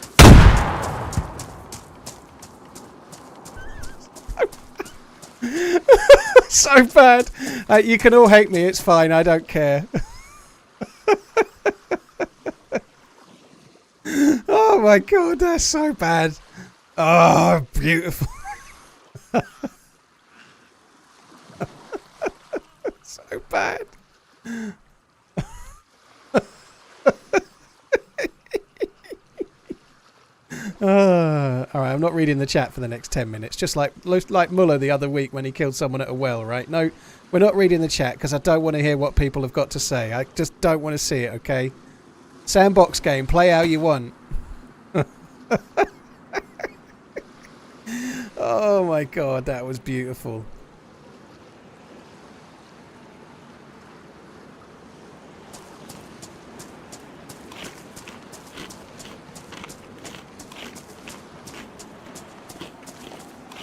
[SPEAKER 1] So bad. You can all hate me. It's fine. I don't care. Oh my god, that's so bad. Oh, beautiful. So bad. Alright, I'm not reading the chat for the next 10 minutes. Just like Muller the other week when he killed someone at a well, right? No, we're not reading the chat because I don't want to hear what people have got to say. I just don't want to see it, okay? Sandbox game, play how you want. Oh my god, that was beautiful.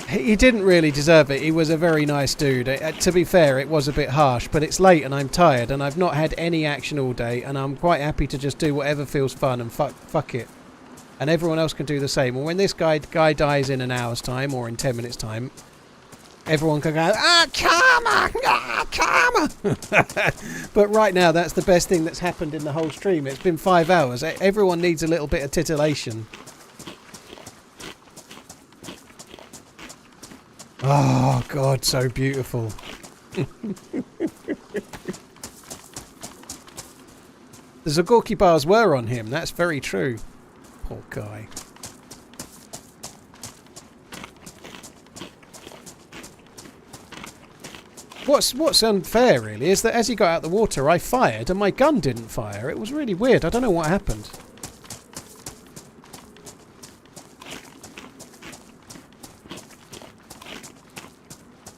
[SPEAKER 1] He didn't really deserve it. He was a very nice dude. To be fair, it was a bit harsh, but it's late and I'm tired and I've not had any action all day and I'm quite happy to just do whatever feels fun and fuck it. and everyone else can do the same. And when this guy dies in an hour's time or in 10 minutes' time, everyone can go, karma! Karma! But right now, that's the best thing that's happened in the whole stream. It's been 5 hours. Everyone needs a little bit of titillation. Oh, God, so beautiful. The Zagorki bars were on him. That's very true. Poor guy. What's unfair, really, is that as he got out the water, I fired and my gun didn't fire. It was really weird. I don't know what happened.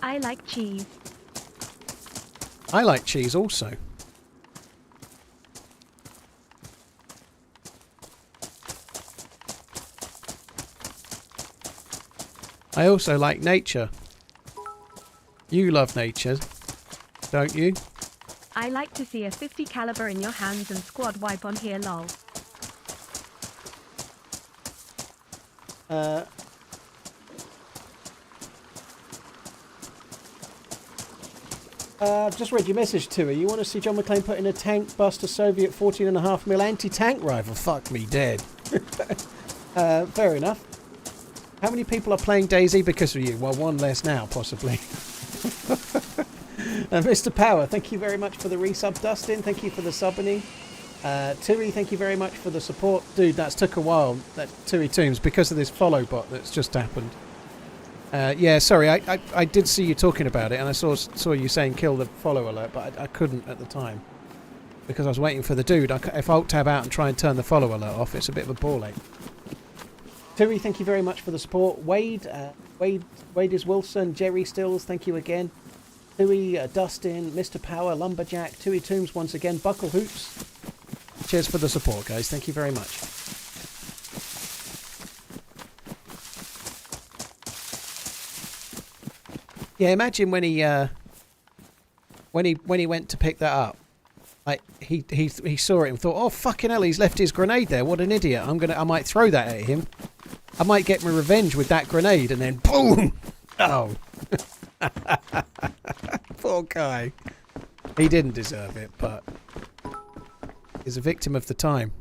[SPEAKER 2] I like cheese.
[SPEAKER 1] I like cheese also. I also like nature. You love nature, don't you?
[SPEAKER 2] I like to see a 50 caliber in your hands and squad wipe on here, lol.
[SPEAKER 1] I've just read your message to her. You want to see John McClane put in a tank bust a Soviet 14.5mm anti-tank rifle? Fuck me dead. Fair enough. How many people are playing DayZ because of you? Well, one less now, possibly. Mr. Power, thank you very much for the resub. Dustin, thank you for the subbing. Tui, thank you very much for the support. Dude, that's took a while, that Tui Tombs, because of this follow bot that's just happened. Yeah, sorry, I did see you talking about it, and I saw you saying kill the follow alert, but I couldn't at the time. Because I was waiting for the dude. If I alt-tab out and try and turn the follow alert off, it's a bit of a ball ache. Tui, thank you very much for the support. Wade is Wilson. Jerry Stills, thank you again. Tui, Dustin, Mr. Power, Lumberjack, Tui Tombs once again, Buckle Hoops. Cheers for the support, guys. Thank you very much. Yeah, imagine when he went to pick that up. Like he saw it and thought, "Oh fucking hell, he's left his grenade there. What an idiot! I might throw that at him. I might get my revenge with that grenade." And then boom! Oh, poor guy. He didn't deserve it, but he's a victim of the time.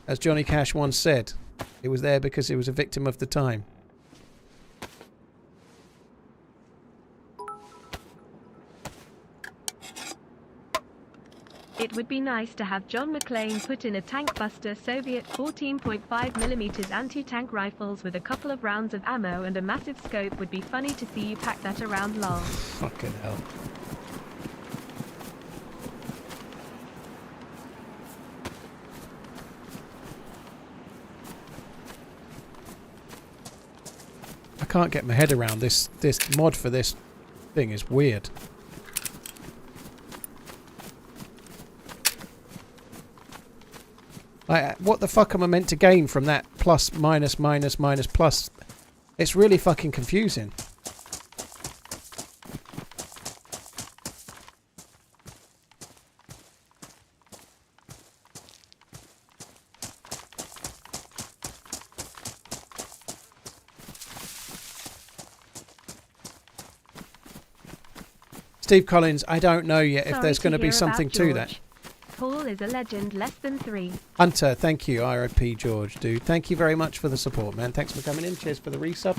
[SPEAKER 1] As Johnny Cash once said, he was there because he was a victim of the time.
[SPEAKER 2] It would be nice to have John McClane put in a tank buster Soviet 14.5mm anti-tank rifles with a couple of rounds of ammo and a massive scope. Would be funny to see you pack that around, lol.
[SPEAKER 1] Fucking hell. I can't get my head around this mod for this thing is weird. Like, what the fuck am I meant to gain from that plus, minus, minus, minus, plus? It's really fucking confusing. Steve Collins, I don't know yet if there's going to be something to that.
[SPEAKER 2] Paul is a legend, less than 3.
[SPEAKER 1] Hunter, thank you. RIP George, dude. Thank you very much for the support, man. Thanks for coming in. Cheers for the resub.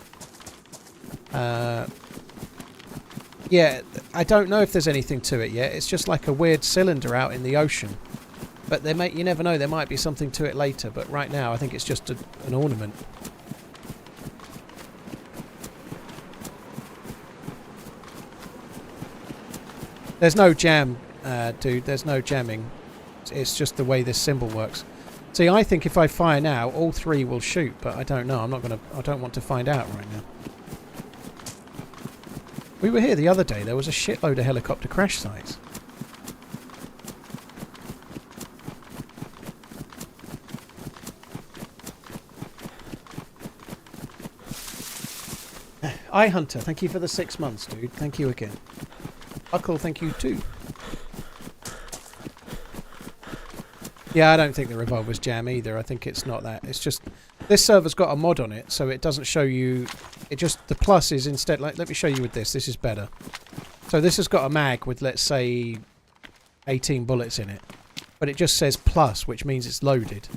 [SPEAKER 1] Yeah, I don't know if there's anything to it yet. It's just like a weird cylinder out in the ocean. But you never know. There might be something to it later. But right now, I think it's just an ornament. There's no jam, dude. There's no jamming. It's just the way this symbol works. See, I think if I fire now, all 3 will shoot, but I don't know. I don't want to find out right now. We were here the other day. There was a shitload of helicopter crash sites. Hunter, thank you for the 6 months, dude. Thank you again. Buckle, thank you too. Yeah, I don't think the revolver's jam either. I think it's not that. It's just this server's got a mod on it, so it doesn't show you. It just the plus is instead. Like, let me show you with this. This is better. So this has got a mag with, let's say, 18 bullets in it, but it just says plus, which means it's loaded.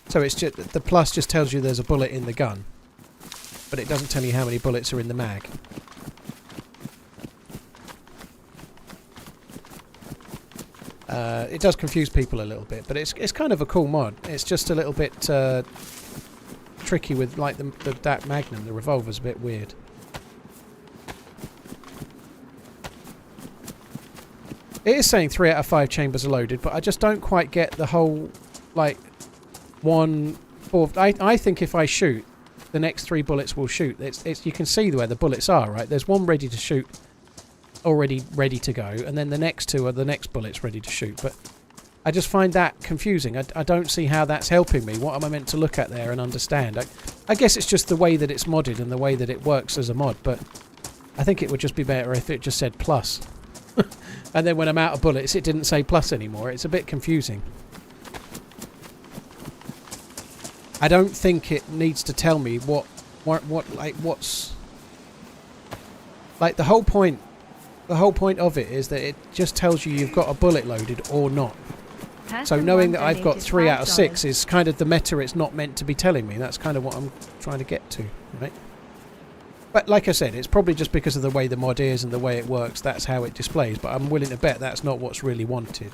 [SPEAKER 1] So it's just the plus just tells you there's a bullet in the gun, but it doesn't tell you how many bullets are in the mag. It does confuse people a little bit, but it's kind of a cool mod. It's just a little bit tricky with like that Magnum. The revolver's a bit weird. It is saying 3 out of 5 chambers are loaded, but I just don't quite get the whole like 1/4. I think if I shoot, the next 3 bullets will shoot. It's you can see where the bullets are, right? There's one ready to shoot, already ready to go, and then the next 2 are the next bullets ready to shoot. But I just find that confusing. I don't see how that's helping me. What am I meant to look at there and understand? I guess it's just the way that it's modded and the way that it works as a mod, but I think it would just be better if it just said plus. And then when I'm out of bullets, it didn't say plus anymore. It's a bit confusing. I don't think it needs to tell me what's like the whole point. The whole point of it is that it just tells you you've got a bullet loaded or not. So knowing that I've got 3 out of 6 is kind of the meta it's not meant to be telling me. That's kind of what I'm trying to get to, right? But like I said, it's probably just because of the way the mod is and the way it works, that's how it displays. But I'm willing to bet that's not what's really wanted.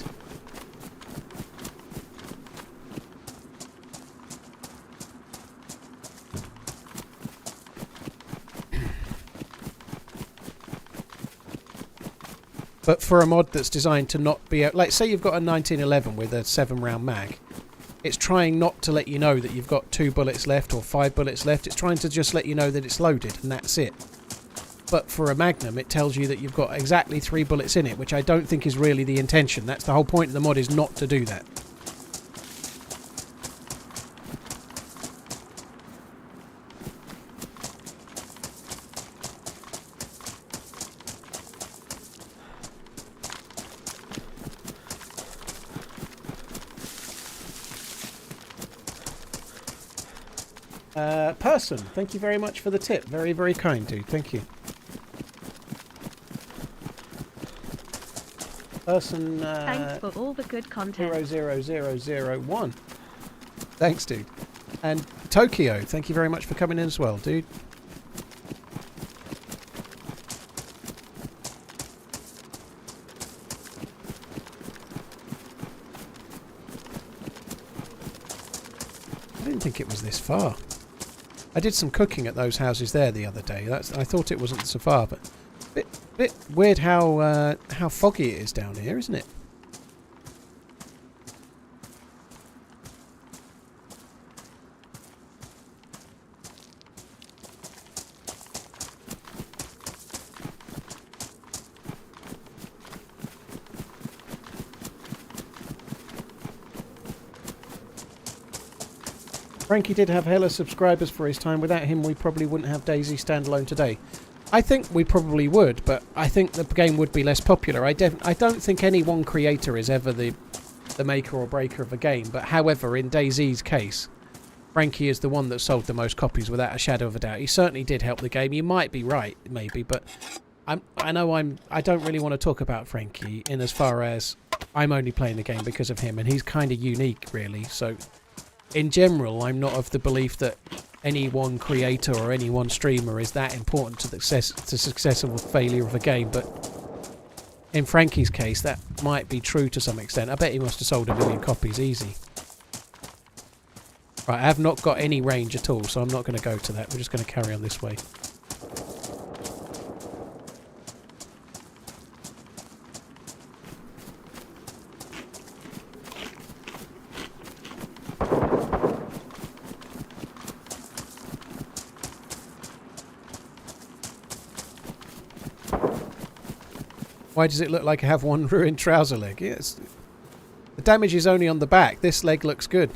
[SPEAKER 1] But for a mod that's designed to not be... Like, say you've got a 1911 with a 7-round mag. It's trying not to let you know that you've got 2 bullets left or 5 bullets left. It's trying to just let you know that it's loaded, and that's it. But for a Magnum, it tells you that you've got exactly 3 bullets in it, which I don't think is really the intention. That's the whole point of the mod, is not to do that. Person, thank you very much for the tip. Very, very kind, dude. Thank you. Person,
[SPEAKER 2] Thanks for all the good content.
[SPEAKER 1] 00001. Thanks, dude. And Tokyo, thank you very much for coming in as well, dude. I didn't think it was this far. I did some cooking at those houses there the other day. I thought it wasn't so far, but bit weird how foggy it is down here, isn't it? Frankie did have hella subscribers for his time. Without him, we probably wouldn't have DayZ standalone today. I think we probably would, but I think the game would be less popular. I don't think any one creator is ever the maker or breaker of a game. But however, in DayZ's case, Frankie is the one that sold the most copies without a shadow of a doubt. He certainly did help the game. You might be right, maybe, but I don't really want to talk about Frankie in as far as I'm only playing the game because of him, and he's kind of unique, really. So in general, I'm not of the belief that any one creator or any one streamer is that important to the success or failure of a game, but in Frankie's case, that might be true to some extent. I bet he must have sold 1 million copies easy. Right, I have not got any range at all, so I'm not going to go to that. We're just going to carry on this way. Why does it look like I have one ruined trouser leg? Yes. The damage is only on the back. This leg looks good.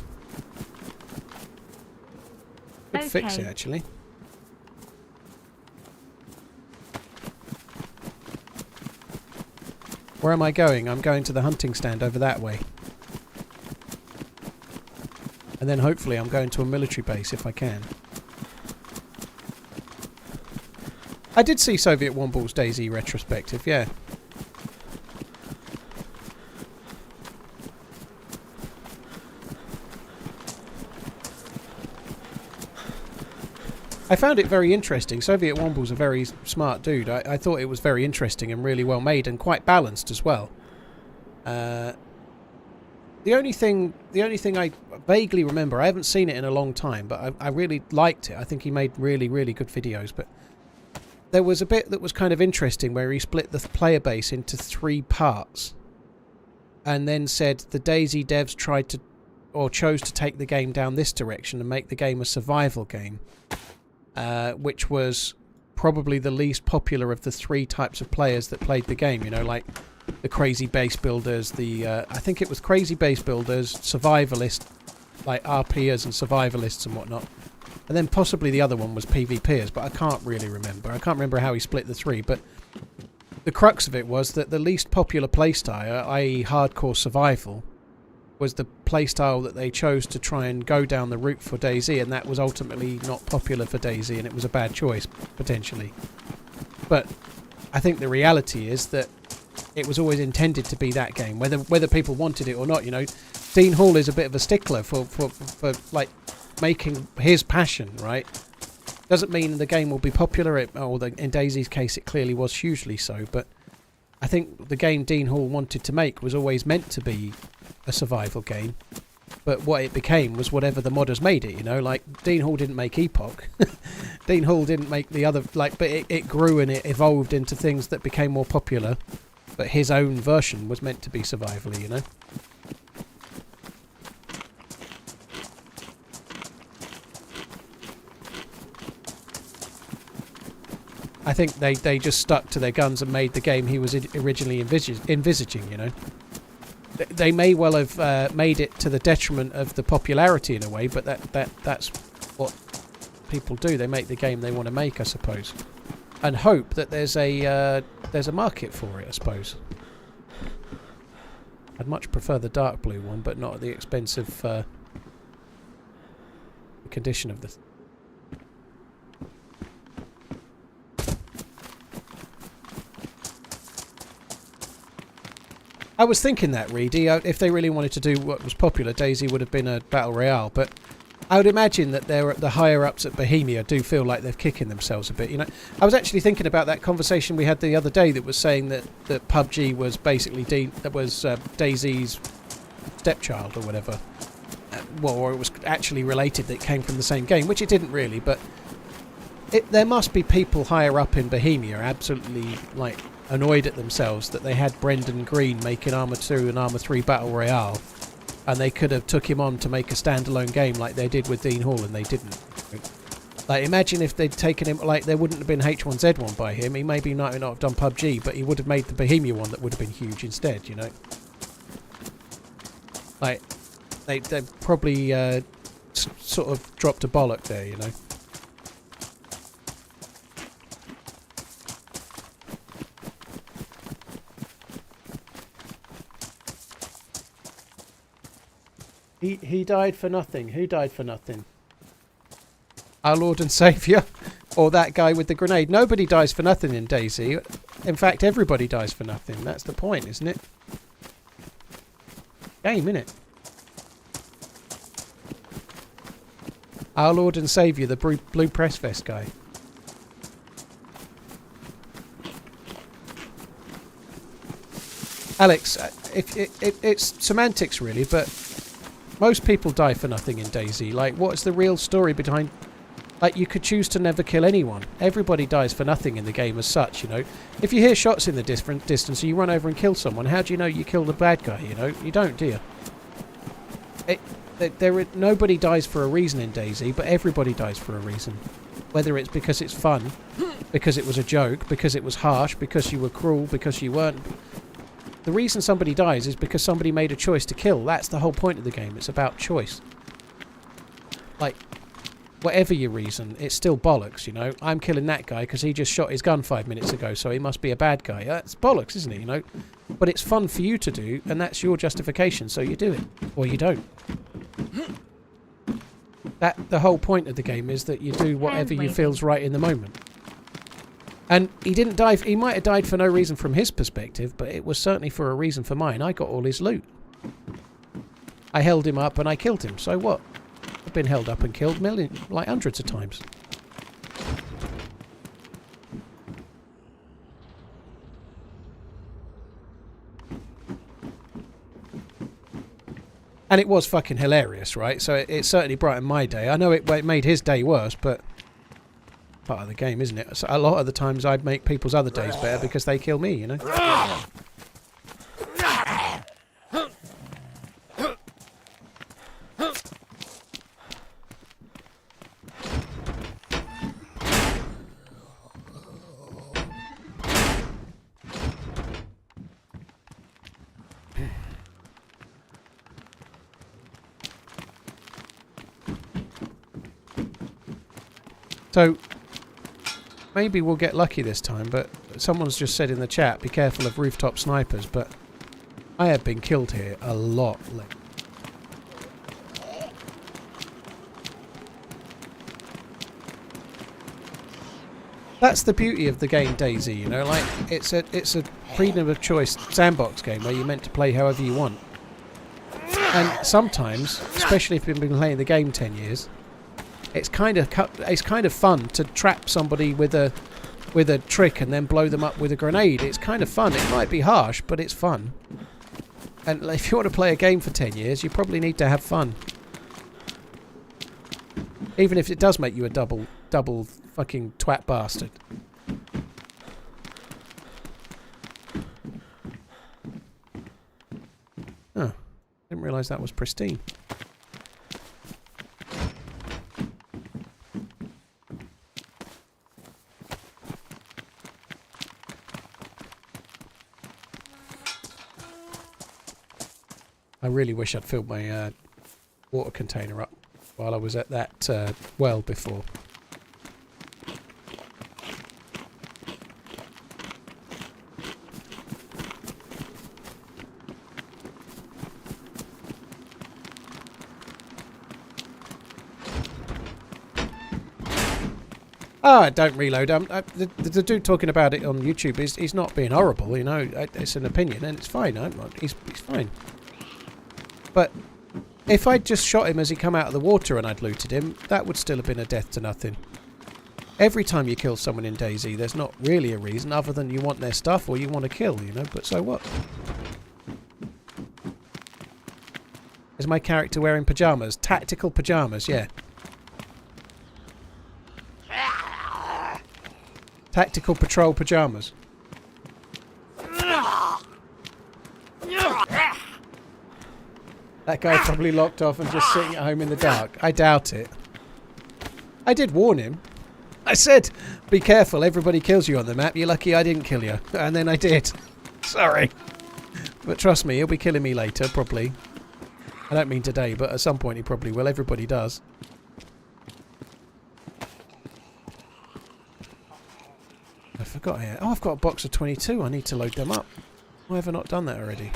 [SPEAKER 1] Could fix it, actually. Where am I going? I'm going to the hunting stand over that way. And then hopefully I'm going to a military base if I can. I did see Soviet Womble's DayZ retrospective, yeah. I found it very interesting. Soviet Womble's a very smart dude. I thought it was very interesting and really well made and quite balanced as well. The only thing I vaguely remember, I haven't seen it in a long time, but I really liked it. I think he made really, really good videos. But there was a bit that was kind of interesting where he split the player base into 3 parts and then said the DayZ devs tried to, or chose to take the game down this direction and make the game a survival game. Which was probably the least popular of the 3 types of players that played the game, you know, like the crazy base builders, I think it was crazy base builders, survivalists, like RPers and survivalists and whatnot. And then possibly the other one was PvPers, but I can't really remember. I can't remember how he split the 3, but the crux of it was that the least popular playstyle, i.e. hardcore survival, was the playstyle that they chose to try and go down the route for DayZ, and that was ultimately not popular for DayZ, and it was a bad choice, potentially. But I think the reality is that it was always intended to be that game, whether people wanted it or not, you know. Dean Hall is a bit of a stickler for like, making his passion, right? Doesn't mean the game will be popular, in DayZ's case it clearly was hugely so, but I think the game Dean Hall wanted to make was always meant to be a survival game, but what it became was whatever the modders made it, you know. Like, Dean Hall didn't make Epoch. Dean Hall didn't make the other, like, but it grew and it evolved into things that became more popular, but his own version was meant to be survival-y, you know. I think they just stuck to their guns and made the game he was originally envisaging, you know. They may well have made it to the detriment of the popularity in a way, but that's what people do. They make the game they want to make, I suppose, and hope that there's a market for it, I suppose. I'd much prefer the dark blue one, but not at the expense of the condition of the... I was thinking that, Reedy, if they really wanted to do what was popular, DayZ would have been a Battle Royale, but I would imagine that the higher-ups at Bohemia do feel like they're kicking themselves a bit, you know. I was actually thinking about that conversation we had the other day that was saying that PUBG was basically DayZ's stepchild or whatever. Well, or it was actually related, that it came from the same game, which it didn't really, but there must be people higher up in Bohemia absolutely, like, annoyed at themselves that they had Brendan Green making Arma 2 and Arma 3 Battle Royale, and they could have took him on to make a standalone game like they did with Dean Hall, and they didn't. Like, imagine if they'd taken him, like, there wouldn't have been H1Z1 by him. He maybe might not have done PUBG, but he would have made the Bohemia one that would have been huge instead, you know. Like, they probably sort of dropped a bollock there, you know. He died for nothing. Who died for nothing? Our Lord and Saviour? Or that guy with the grenade? Nobody dies for nothing in DayZ. In fact, everybody dies for nothing. That's the point, isn't it? Game, innit? Our Lord and Saviour, the blue press vest guy. Alex, it's semantics really, but most people die for nothing in DayZ. Like, what's the real story behind... Like, you could choose to never kill anyone. Everybody dies for nothing in the game as such, you know. If you hear shots in the distance and you run over and kill someone, how do you know you killed the bad guy, you know? You don't, do you? Nobody dies for a reason in DayZ, but everybody dies for a reason. Whether it's because it's fun, because it was a joke, because it was harsh, because you were cruel, because you weren't... The reason somebody dies is because somebody made a choice to kill. That's the whole point of the game. It's about choice. Like, whatever your reason, it's still bollocks, you know. I'm killing that guy because he just shot his gun 5 minutes ago, so he must be a bad guy. That's bollocks, isn't it, you know? But it's fun for you to do, and that's your justification, so you do it. Or you don't. The whole point of the game is that you do whatever you
[SPEAKER 2] Hand-waving.
[SPEAKER 1] feel's right in the moment. And he didn't die. He might have died for no reason from his perspective, but it was certainly for a reason for mine. I got all his loot. I held him up and I killed him. So what? I've been held up and killed like hundreds of times. And it was fucking hilarious, right? So it certainly brightened my day. I know it made his day worse, but part of the game, isn't it? So a lot of the times I'd make people's other days better because they kill me, you know? So, maybe we'll get lucky this time, but someone's just said in the chat, be careful of rooftop snipers, but I have been killed here a lot lately. That's the beauty of the game DayZ, you know, like, it's a freedom of choice sandbox game where you're meant to play however you want. And sometimes, especially if you've been playing the game 10 years, it's kind of fun to trap somebody with a trick and then blow them up with a grenade. It's kind of fun. It might be harsh, but it's fun. And if you want to play a game for 10 years, you probably need to have fun. Even if it does make you a double fucking twat bastard. Oh, didn't realise that was pristine. I really wish I'd filled my water container up while I was at that well before. Ah, don't reload. The dude talking about it on YouTube he's not being horrible, you know. It's an opinion and it's fine. He's fine. But if I'd just shot him as he come out of the water and I'd looted him, that would still have been a death to nothing. Every time you kill someone in DayZ, there's not really a reason other than you want their stuff or you want to kill, you know, but so what? Is my character wearing pyjamas? Tactical pyjamas, yeah. Tactical patrol pyjamas. That guy probably locked off and just sitting at home in the dark. I doubt it. I did warn him. I said, be careful, everybody kills you on the map. You're lucky I didn't kill you. And then I did. Sorry. But trust me, he'll be killing me later, probably. I don't mean today, but at some point he probably will. Everybody does. I forgot here. Oh, I've got a box of 22. I need to load them up. Why have I not done that already?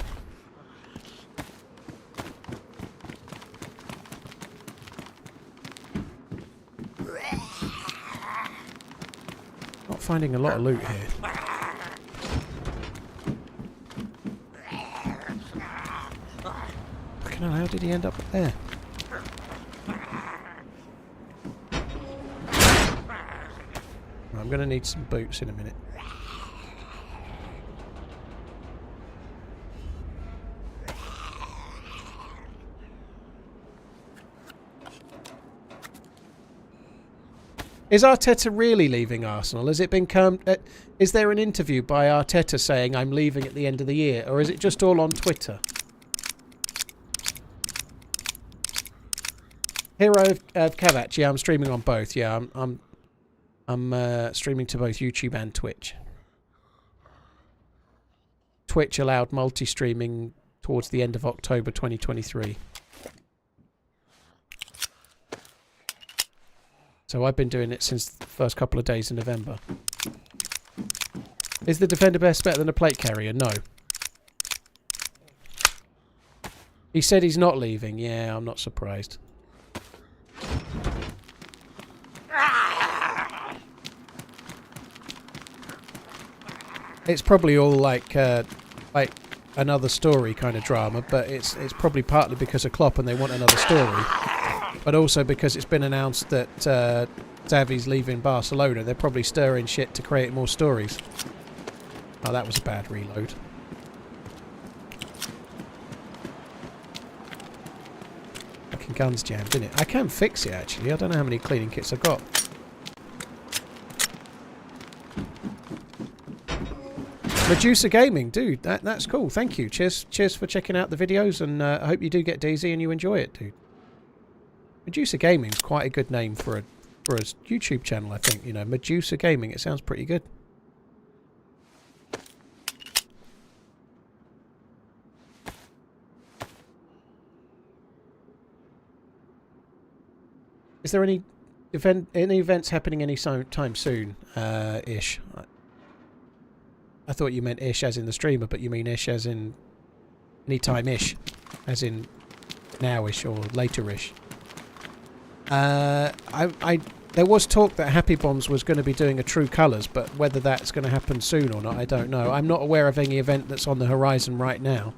[SPEAKER 1] Not finding a lot of loot here. Fucking hell, how did he end up there? I'm going to need some boots in a minute. Is Arteta really leaving Arsenal? Has it been is there an interview by Arteta saying I'm leaving at the end of the year, or is it just all on Twitter? Hero of Kavach, yeah, I'm streaming on both. Yeah, I'm streaming to both YouTube and Twitch. Twitch allowed multi-streaming towards the end of October 2023. So I've been doing it since the first couple of days in November. Is the Defender Best better than a plate carrier? No. He said he's not leaving. Yeah, I'm not surprised. It's probably all like another story kind of drama, but it's probably partly because of Klopp and they want another story, but also because it's been announced that Xavi's leaving Barcelona. They're probably stirring shit to create more stories. Oh, that was a bad reload. Fucking gun's jammed, didn't it? I can fix it actually. I don't know how many cleaning kits I've got. Medusa Gaming, dude, that's cool. Thank you. Cheers for checking out the videos, and I hope you do get DayZ and you enjoy it, dude. Medusa Gaming's quite a good name for a YouTube channel, I think. You know, Medusa Gaming. It sounds pretty good. Is there any events happening any time soon? Ish. I thought you meant ish as in the streamer, but you mean ish as in anytime-ish, as in now-ish or later-ish. There was talk that Happy Bombs was going to be doing a True Colours, but whether that's going to happen soon or not, I don't know. I'm not aware of any event that's on the horizon right now.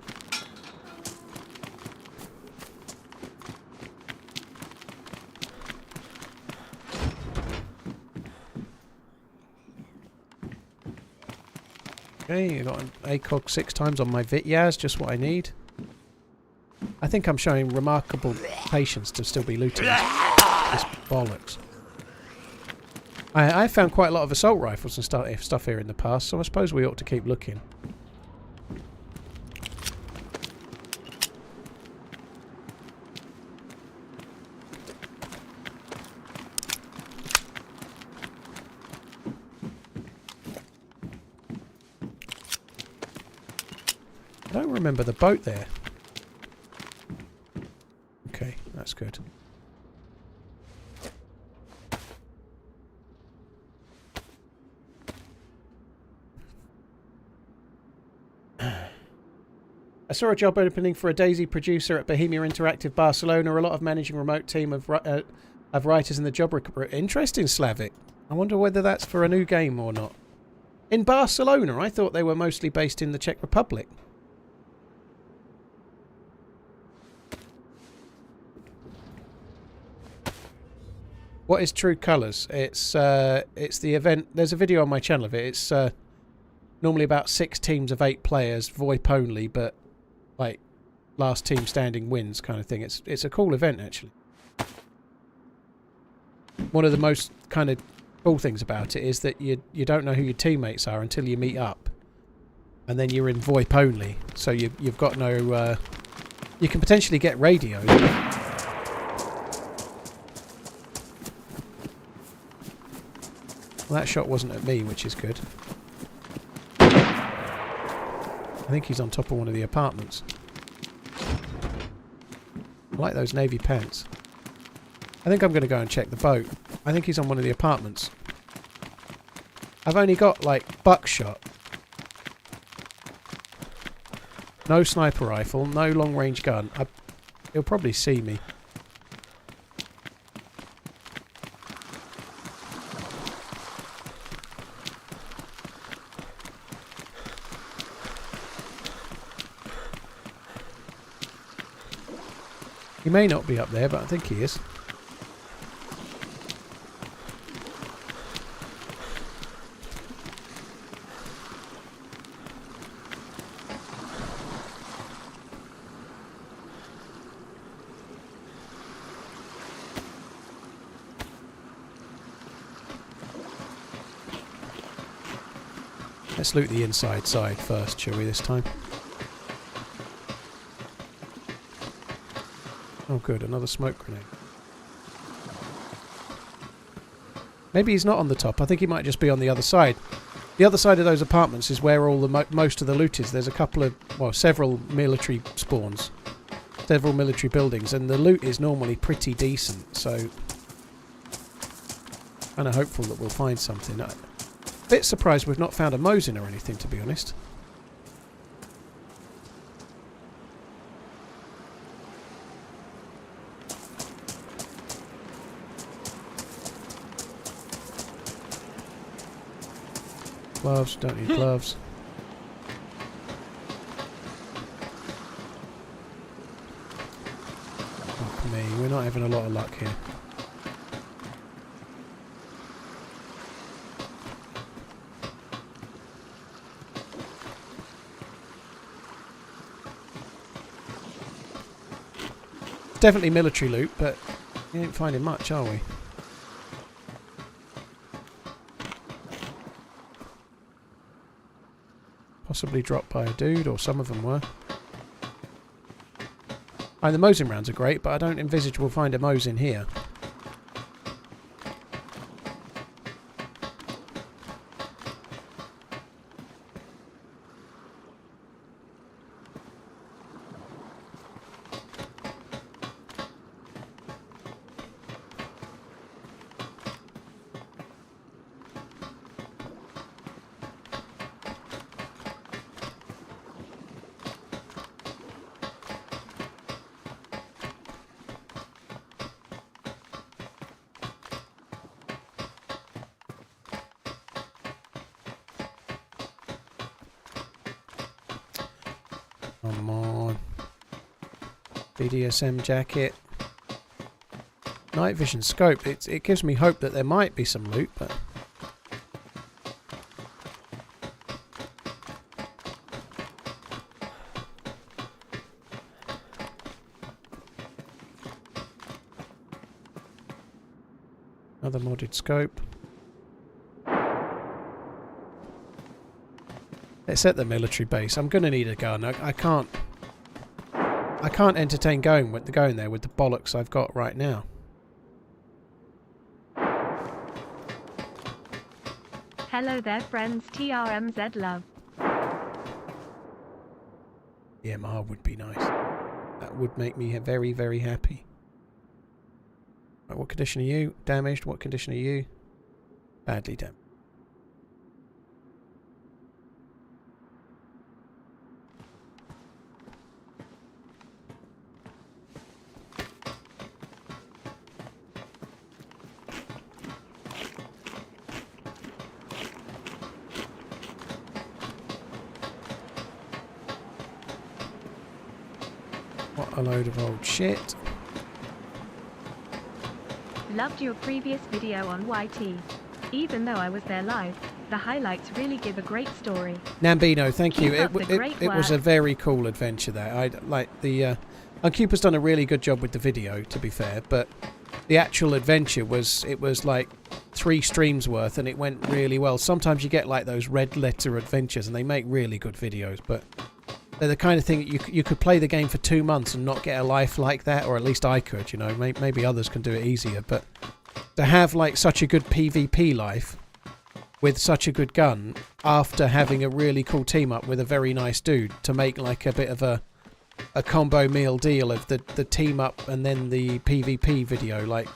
[SPEAKER 1] Okay, I got an ACOG 6 times on my Vityaz, just what I need. I think I'm showing remarkable patience to still be looting this bollocks. I found quite a lot of assault rifles and stuff here in the past, so I suppose we ought to keep looking. I don't remember the boat there. Okay, that's good. I saw a job opening for a DayZ producer at Bohemia Interactive Barcelona. A lot of managing remote team of writers in the job. Interesting, Slavic. I wonder whether that's for a new game or not. In Barcelona, I thought they were mostly based in the Czech Republic. What is True Colours? It's the event. There's a video on my channel of it. It's normally about 6 teams of 8 players, VoIP only, but like last team standing wins kind of thing. It's a cool event actually. One of the most kind of cool things about it is that you don't know who your teammates are until you meet up, and then you're in VoIP only, so you've got no. You can potentially get radio. Well, that shot wasn't at me, which is good. I think he's on top of one of the apartments. I like those navy pants. I think I'm going to go and check the boat. I think he's on one of the apartments. I've only got, like, buckshot. No sniper rifle, no long-range gun. He'll probably see me. He may not be up there, but I think he is. Let's loot the inside side first, shall we, this time? Oh good, another smoke grenade. Maybe he's not on the top. I think he might just be on the other side. The other side of those apartments is where all the most of the loot is. There's a couple of, well, several military spawns. Several military buildings, and the loot is normally pretty decent, so kind of hopeful that we'll find something. A bit surprised we've not found a Mosin or anything, to be honest. Gloves, don't need gloves. Hey, we're not having a lot of luck here. Definitely military loot, but we ain't finding much, are we? Possibly dropped by a dude, or some of them were. The Mosin rounds are great, but I don't envisage we'll find a Mosin here. Come on. BDSM jacket. Night vision scope. It gives me hope that there might be some loot, but... Another modded scope. It's at the military base. I'm gonna need a gun. I can't entertain going there with the bollocks I've got right now.
[SPEAKER 2] Hello there, friends. TRMZ love.
[SPEAKER 1] EMR would be nice. That would make me very, very happy. Right, what condition are you? Damaged. What condition are you? Badly damaged. What a load of old shit.
[SPEAKER 2] Loved your previous video on YT. Even though I was there live, the highlights really give a great story.
[SPEAKER 1] Nambino, thank you.
[SPEAKER 2] Keep up the great
[SPEAKER 1] It was a
[SPEAKER 2] work.
[SPEAKER 1] very cool adventure there. I like the Uncupa's done a really good job with the video, to be fair, but the actual adventure was like 3 streams worth, and it went really well. Sometimes you get like those red letter adventures and they make really good videos, but they're the kind of thing that you could play the game for 2 months and not get a life like that, or at least I could, you know. Maybe others can do it easier, but to have like such a good PvP life with such a good gun after having a really cool team up with a very nice dude, to make like a bit of a combo meal deal of the team up and then the PvP video, like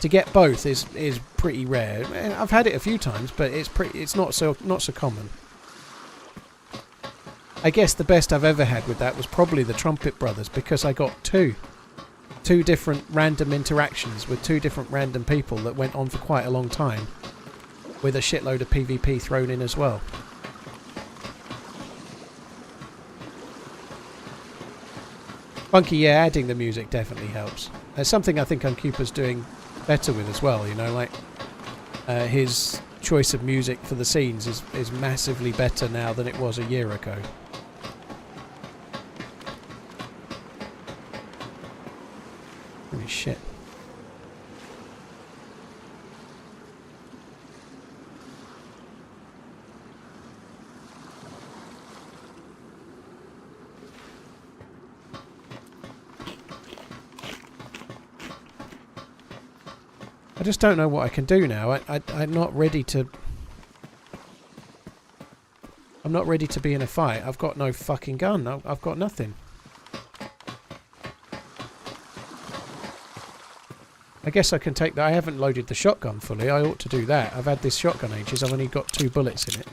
[SPEAKER 1] to get both is pretty rare. I've had it a few times, but it's not so common. I guess the best I've ever had with that was probably the Trumpet Brothers, because I got two different random interactions with 2 different random people that went on for quite a long time, with a shitload of PvP thrown in as well. Funky, yeah, adding the music definitely helps. It's something I think Uncupa's doing better with as well, you know, like his choice of music for the scenes is massively better now than it was a year ago. Holy shit. I just don't know what I can do now. I'm not ready to... I'm not ready to be in a fight. I've got no fucking gun. I've got nothing. I guess I can take that. I haven't loaded the shotgun fully. I ought to do that. I've had this shotgun ages. I've only got 2 bullets in it.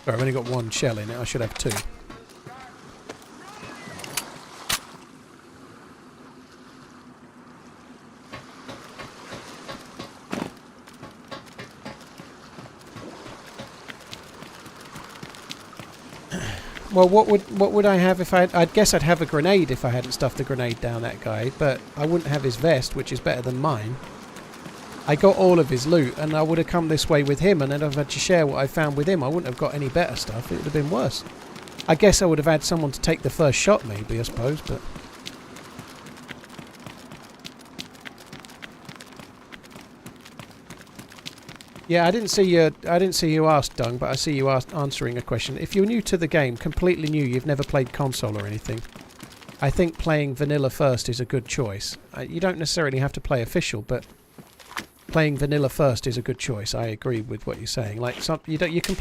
[SPEAKER 1] Sorry, I've only got 1 shell in it. I should have 2. Well, what would I have if I'd guess I'd have a grenade if I hadn't stuffed a grenade down that guy, but I wouldn't have his vest, which is better than mine. I got all of his loot, and I would have come this way with him, and then I've had to share what I found with him. I wouldn't have got any better stuff. It would have been worse. I guess I would have had someone to take the first shot, maybe, I suppose, but... Yeah, I didn't see you ask, Dung, but I see you answering a question. If you're new to the game, completely new, you've never played console or anything, I think playing vanilla first is a good choice. You don't necessarily have to play official, but playing vanilla first is a good choice. I agree with what you're saying. Like you can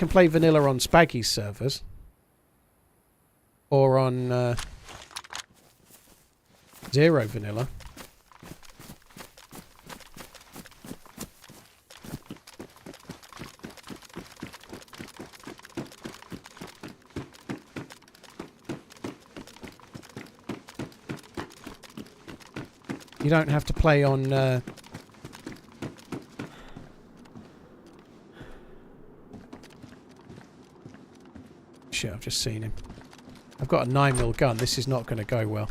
[SPEAKER 1] play vanilla on Spaggy's servers or on Zero Vanilla. You don't have to play on... Shit, I've just seen him. I've got a 9mm gun. This is not going to go well.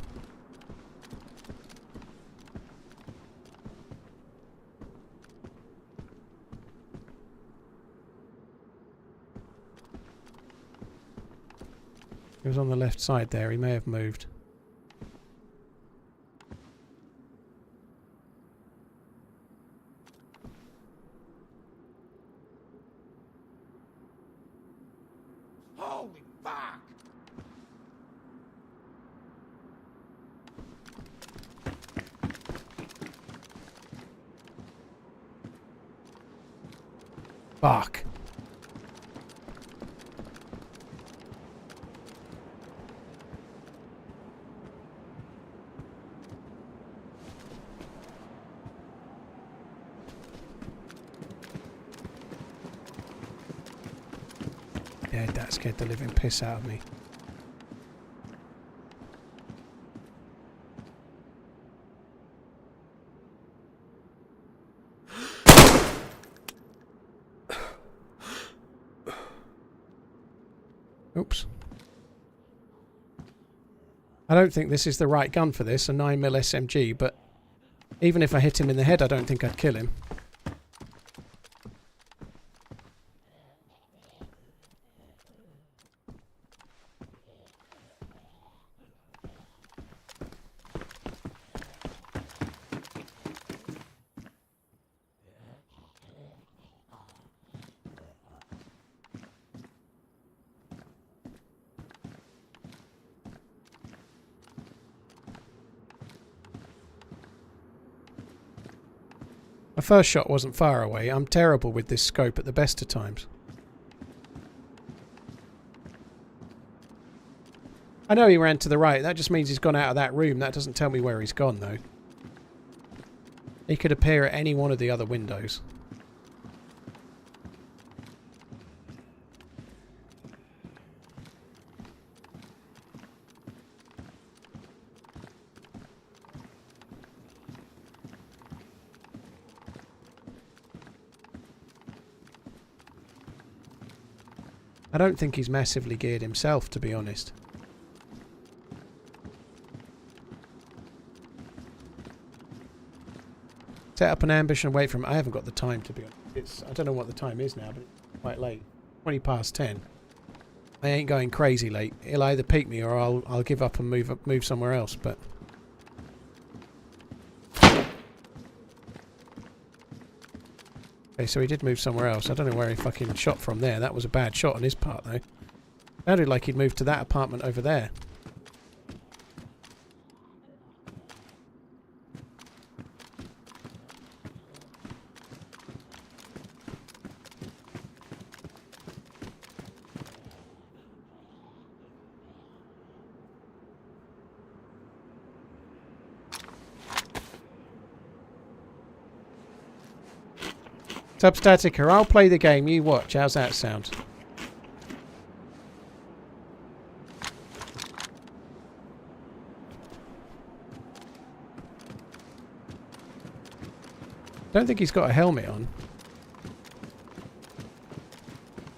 [SPEAKER 1] He was on the left side there. He may have moved.
[SPEAKER 4] Holy fuck!
[SPEAKER 1] Fuck. Yeah, that scared the living piss out of me. Oops. I don't think this is the right gun for this, a 9mm SMG, but even if I hit him in the head, I don't think I'd kill him. My first shot wasn't far away. I'm terrible with this scope at the best of times. I know he ran to the right. That just means he's gone out of that room. That doesn't tell me where he's gone, though. He could appear at any one of the other windows. I don't think he's massively geared himself, to be honest. Set up an ambush and wait for him. I haven't got the time, to be honest. I don't know what the time is now, but it's quite late. 20 past 10. I ain't going crazy late. He'll either peek me or I'll give up and move somewhere else, but... Okay, so he did move somewhere else. I don't know where he fucking shot from there. That was a bad shot on his part, though. Sounded like he'd moved to that apartment over there. Substatica, I'll play the game, you watch. How's that sound? Don't think he's got a helmet on.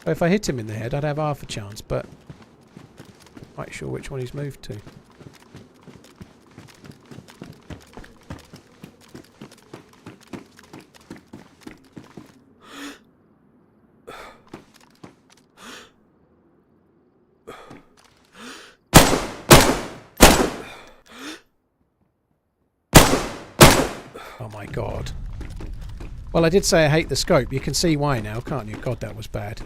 [SPEAKER 1] So if I hit him in the head, I'd have half a chance, but I'm not quite sure which one he's moved to. Oh my god. Well, I did say I hate the scope. You can see why now, can't you? God, that was bad.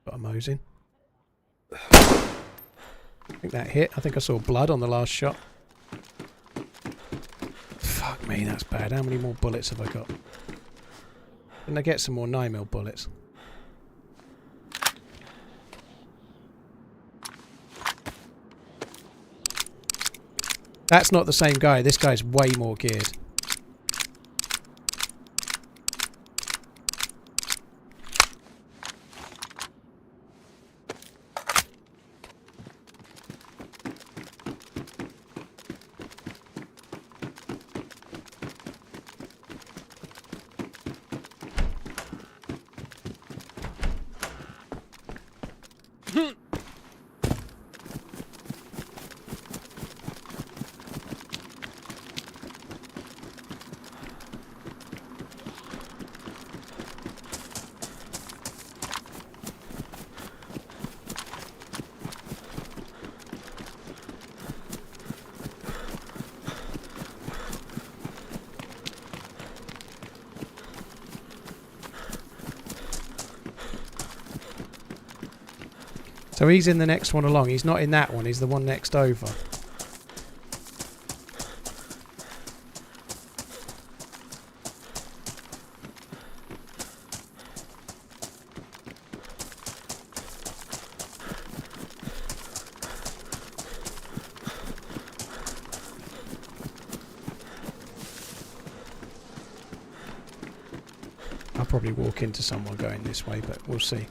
[SPEAKER 1] Got a Mosin. I think that hit. I think I saw blood on the last shot. Fuck me, that's bad. How many more bullets have I got? Can I get some more 9mm bullets? That's not the same guy. This guy's way more geared. So he's in the next one along. He's not in that one. He's the one next over. I'll probably walk into someone going this way, but we'll see.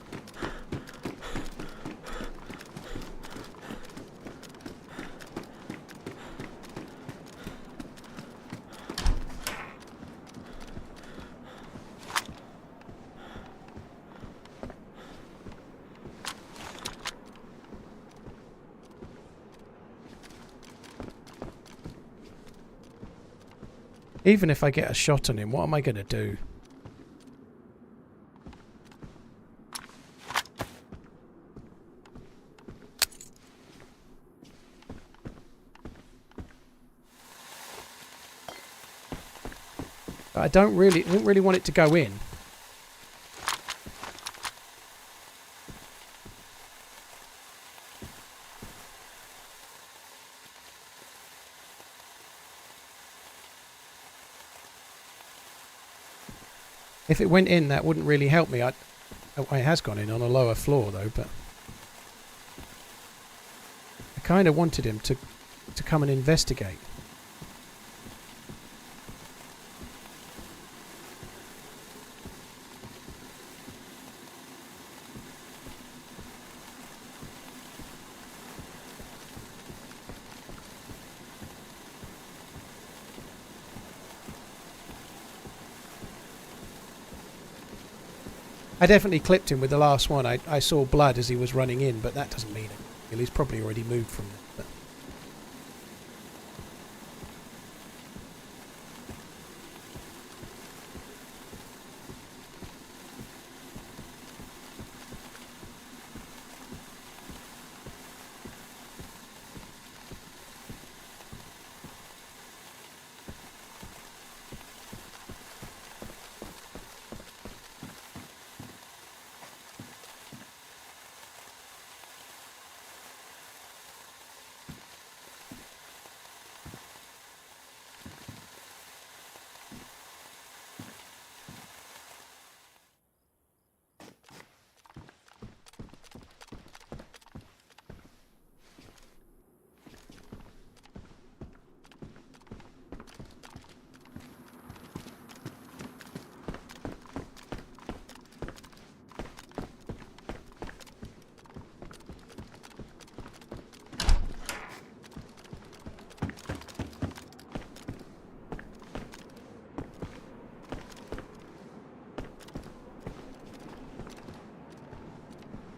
[SPEAKER 1] Even if I get a shot on him, what am I going to do? I don't really want it to go in. If it went in, that wouldn't really help me. Oh, it has gone in on a lower floor, though, but I kind of wanted him to come and investigate. I definitely clipped him with the last one. I saw blood as he was running in, but that doesn't mean it. He's probably already moved from it. But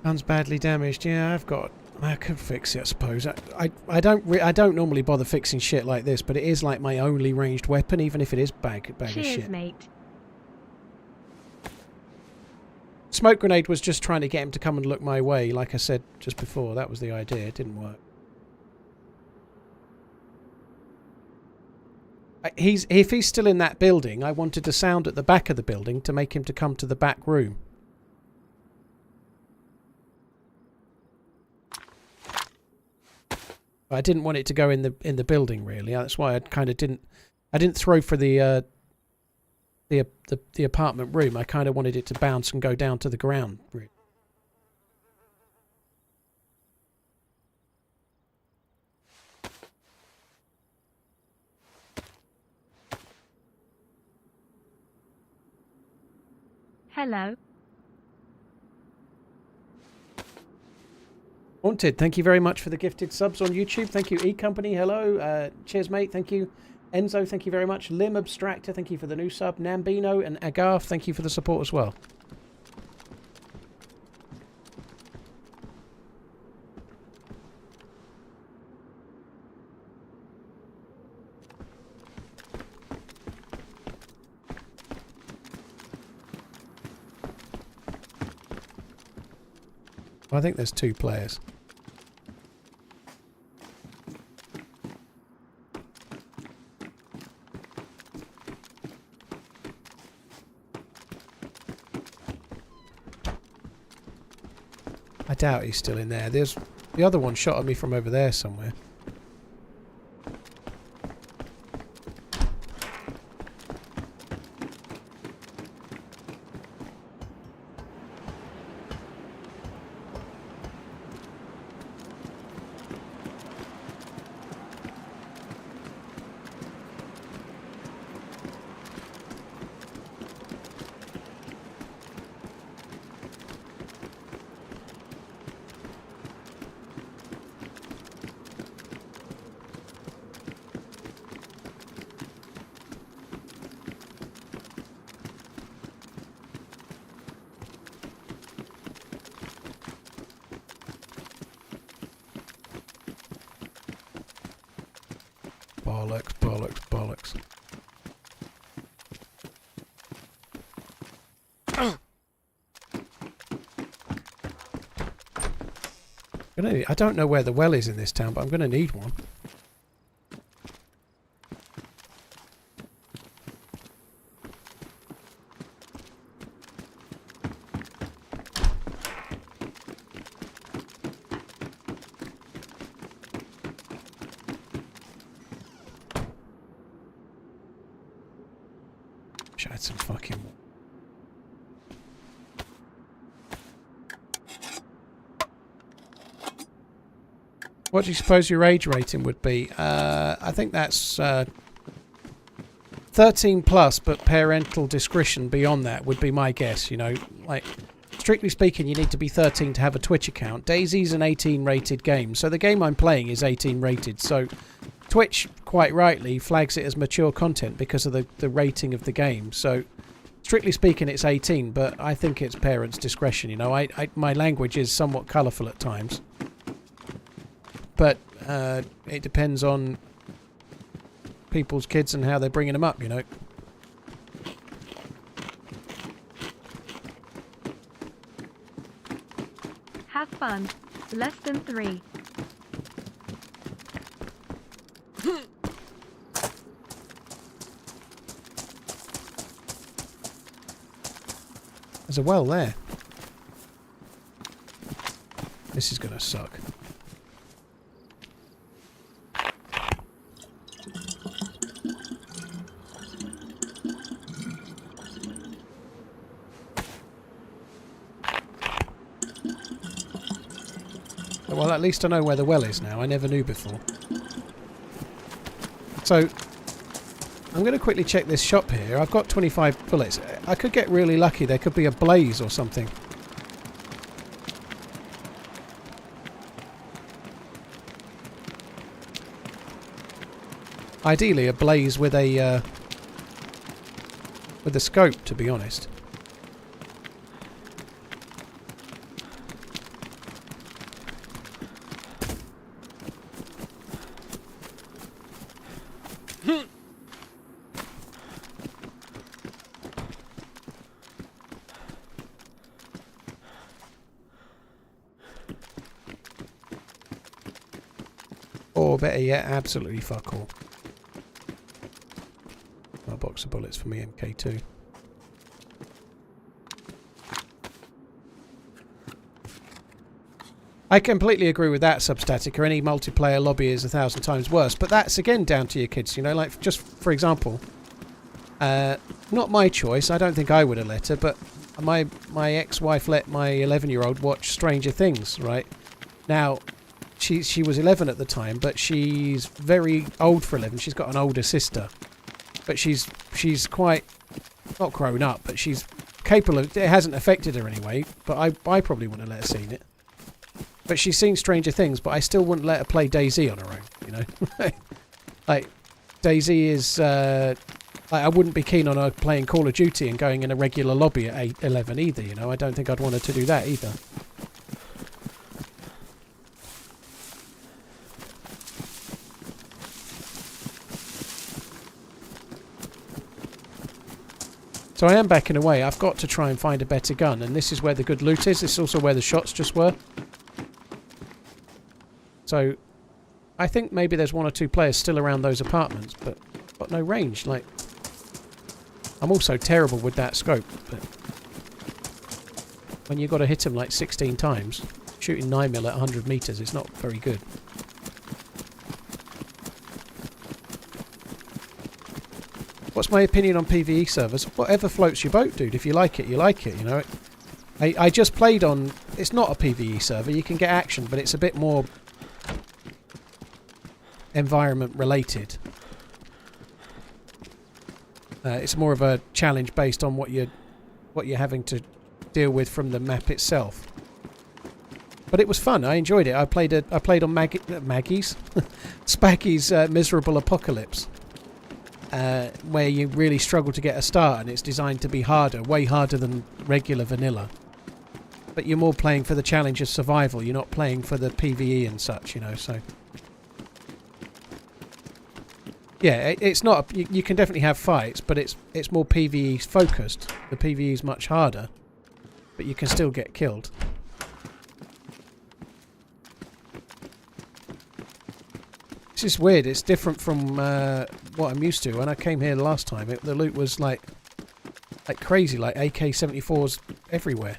[SPEAKER 1] Gun's badly damaged. Yeah, I could fix it, I suppose. I don't normally bother fixing shit like this, but it is like my only ranged weapon, even if it is bag of
[SPEAKER 2] Cheers,
[SPEAKER 1] shit.
[SPEAKER 2] mate.
[SPEAKER 1] Smoke grenade was just trying to get him to come and look my way, like I said just before. That was the idea. It didn't work. If he's still in that building, I wanted to sound at the back of the building to make him to come to the back room. I didn't want it to go in the building, really. That's why I kind of didn't throw for the apartment room. I kind of wanted it to bounce and go down to the ground.
[SPEAKER 2] Hello.
[SPEAKER 1] Haunted, thank you very much for the gifted subs on YouTube. Thank you, E-Company, hello. Cheers, mate, thank you. Enzo, thank you very much. Lim Abstractor, thank you for the new sub. Nambino and Agarth, thank you for the support as well. I think there's 2 players. I doubt he's still in there. There's the other one shot at me from over there somewhere. Bollocks, bollocks, bollocks. I don't know where the well is in this town, but I'm going to need one. Wish I had some fucking... What do you suppose your age rating would be? I think that's 13 plus, but parental discretion beyond that would be my guess. You know, like, strictly speaking, you need to be 13 to have a Twitch account. DayZ's an 18 rated game, so the game I'm playing is 18 rated. So Twitch, quite rightly, flags it as mature content because of the rating of the game. So strictly speaking, it's 18, but I think it's parents' discretion. You know, my language is somewhat colourful at times. But it depends on people's kids and how they're bringing them up, you know.
[SPEAKER 2] Have fun. Less than 3.
[SPEAKER 1] There's a well there. This is going to suck. Well, at least I know where the well is now. I never knew before. So, I'm going to quickly check this shop here. I've got 25 bullets. I could get really lucky. There could be a blaze or something. Ideally, a blaze with a scope, to be honest. Or better yet, absolutely fuck all. A box of bullets for me, MK2. I completely agree with that, Substatica. Any multiplayer lobby is 1,000 times worse. But that's, again, down to your kids, you know? Like, just for example, not my choice. I don't think I would have let her, but my ex-wife let my 11-year-old watch Stranger Things, right? Now, she was 11 at the time, but she's very old for 11. She's got an older sister. But she's quite, not grown up, but she's capable of, it hasn't affected her anyway, but I probably wouldn't have let her seen it. But she's seen Stranger Things, but I still wouldn't let her play DayZ on her own, you know? Like, DayZ is, like, I wouldn't be keen on her playing Call of Duty and going in a regular lobby at 11 either, you know? I don't think I'd want her to do that either. So I am backing away. I've got to try and find a better gun, and this is where the good loot is. This is also where the shots just were. So I think maybe there's 1 or 2 players still around those apartments, but got no range. Like, I'm also terrible with that scope, but when you've got to hit them like 16 times, shooting 9mm at 100 meters is not very good. What's my opinion on PvE servers? Whatever floats your boat, dude. If you like it, you like it, you know. I just played on... It's not a PvE server. You can get action, but it's a bit more environment related. It's more of a challenge based on what you're having to deal with from the map itself. But it was fun. I enjoyed it. I played on Maggie's Spaggy's Miserable Apocalypse, where you really struggle to get a start, and it's designed to be harder, way harder than regular vanilla. But you're more playing for the challenge of survival. You're not playing for the PvE and such, you know. So yeah, it's not. You can definitely have fights, but it's more PvE focused. The PvE is much harder, but you can still get killed. This is weird. It's different from what I'm used to. When I came here last time, the loot was like crazy, like AK-74s everywhere.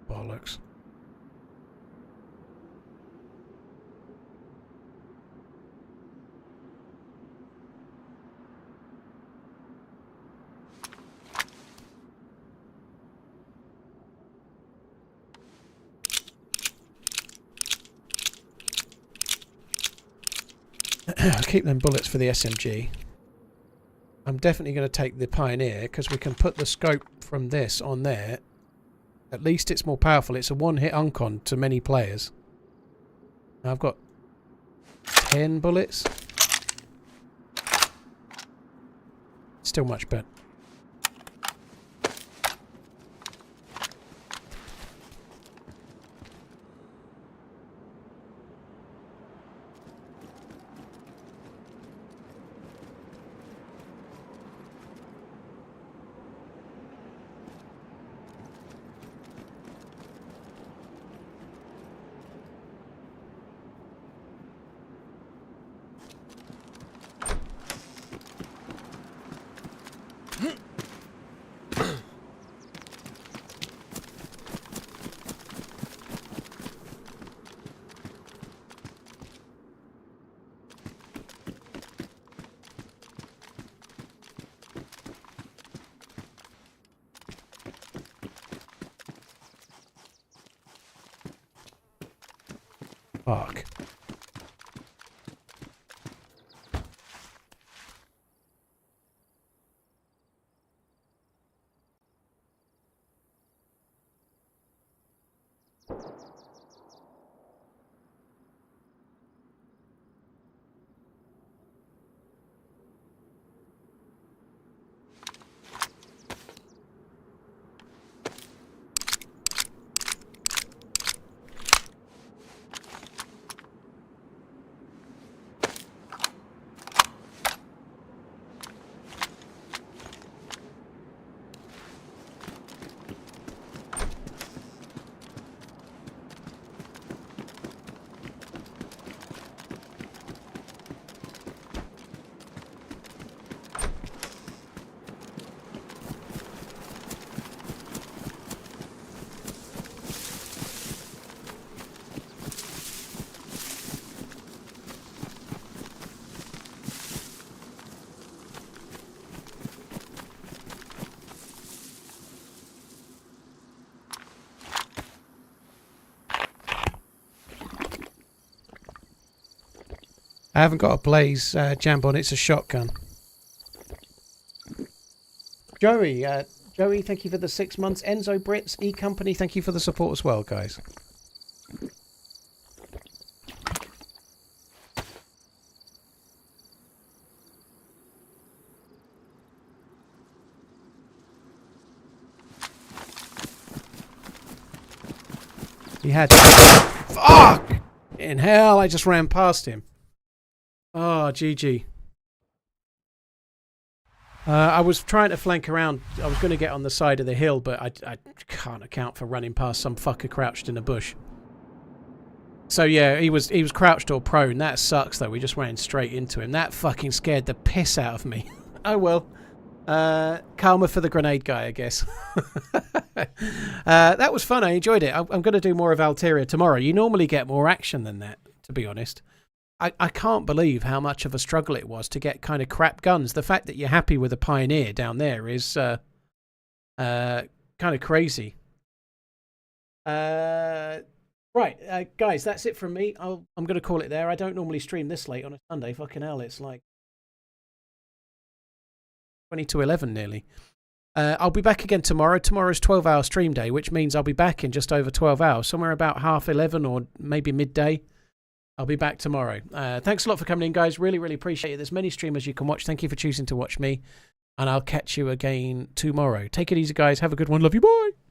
[SPEAKER 1] Bollocks. I'll keep them bullets for the SMG. I'm definitely going to take the Pioneer because we can put the scope from this on there. At least it's more powerful. It's a one-hit uncon to many players. Now I've got 10 bullets. Still much better. Fuck. I haven't got a blaze jambon, it's a shotgun. Joey, thank you for the 6 months. Enzo Brits, E-Company, thank you for the support as well, guys. He had... Fuck! In hell, I just ran past him. Oh, GG. I was trying to flank around. I was going to get on the side of the hill, but I can't account for running past some fucker crouched in a bush. So yeah, he was crouched or prone. That sucks though. We just ran straight into him. That fucking scared the piss out of me. Oh well. Karma for the grenade guy, I guess. That was fun. I enjoyed it. I'm going to do more of Alteria tomorrow. You normally get more action than that, to be honest. I can't believe how much of a struggle it was to get kind of crap guns. The fact that you're happy with a Pioneer down there is kind of crazy. Right, guys, that's it from me. I'm going to call it there. I don't normally stream this late on a Sunday. Fucking hell, it's like 20 to 11 nearly. I'll be back again tomorrow. Tomorrow's 12-hour stream day, which means I'll be back in just over 12 hours, somewhere about 11:30 or maybe midday. I'll be back tomorrow. Thanks a lot for coming in, guys. Really, really appreciate it. There's many streamers you can watch. Thank you for choosing to watch me. And I'll catch you again tomorrow. Take it easy, guys. Have a good one. Love you. Bye.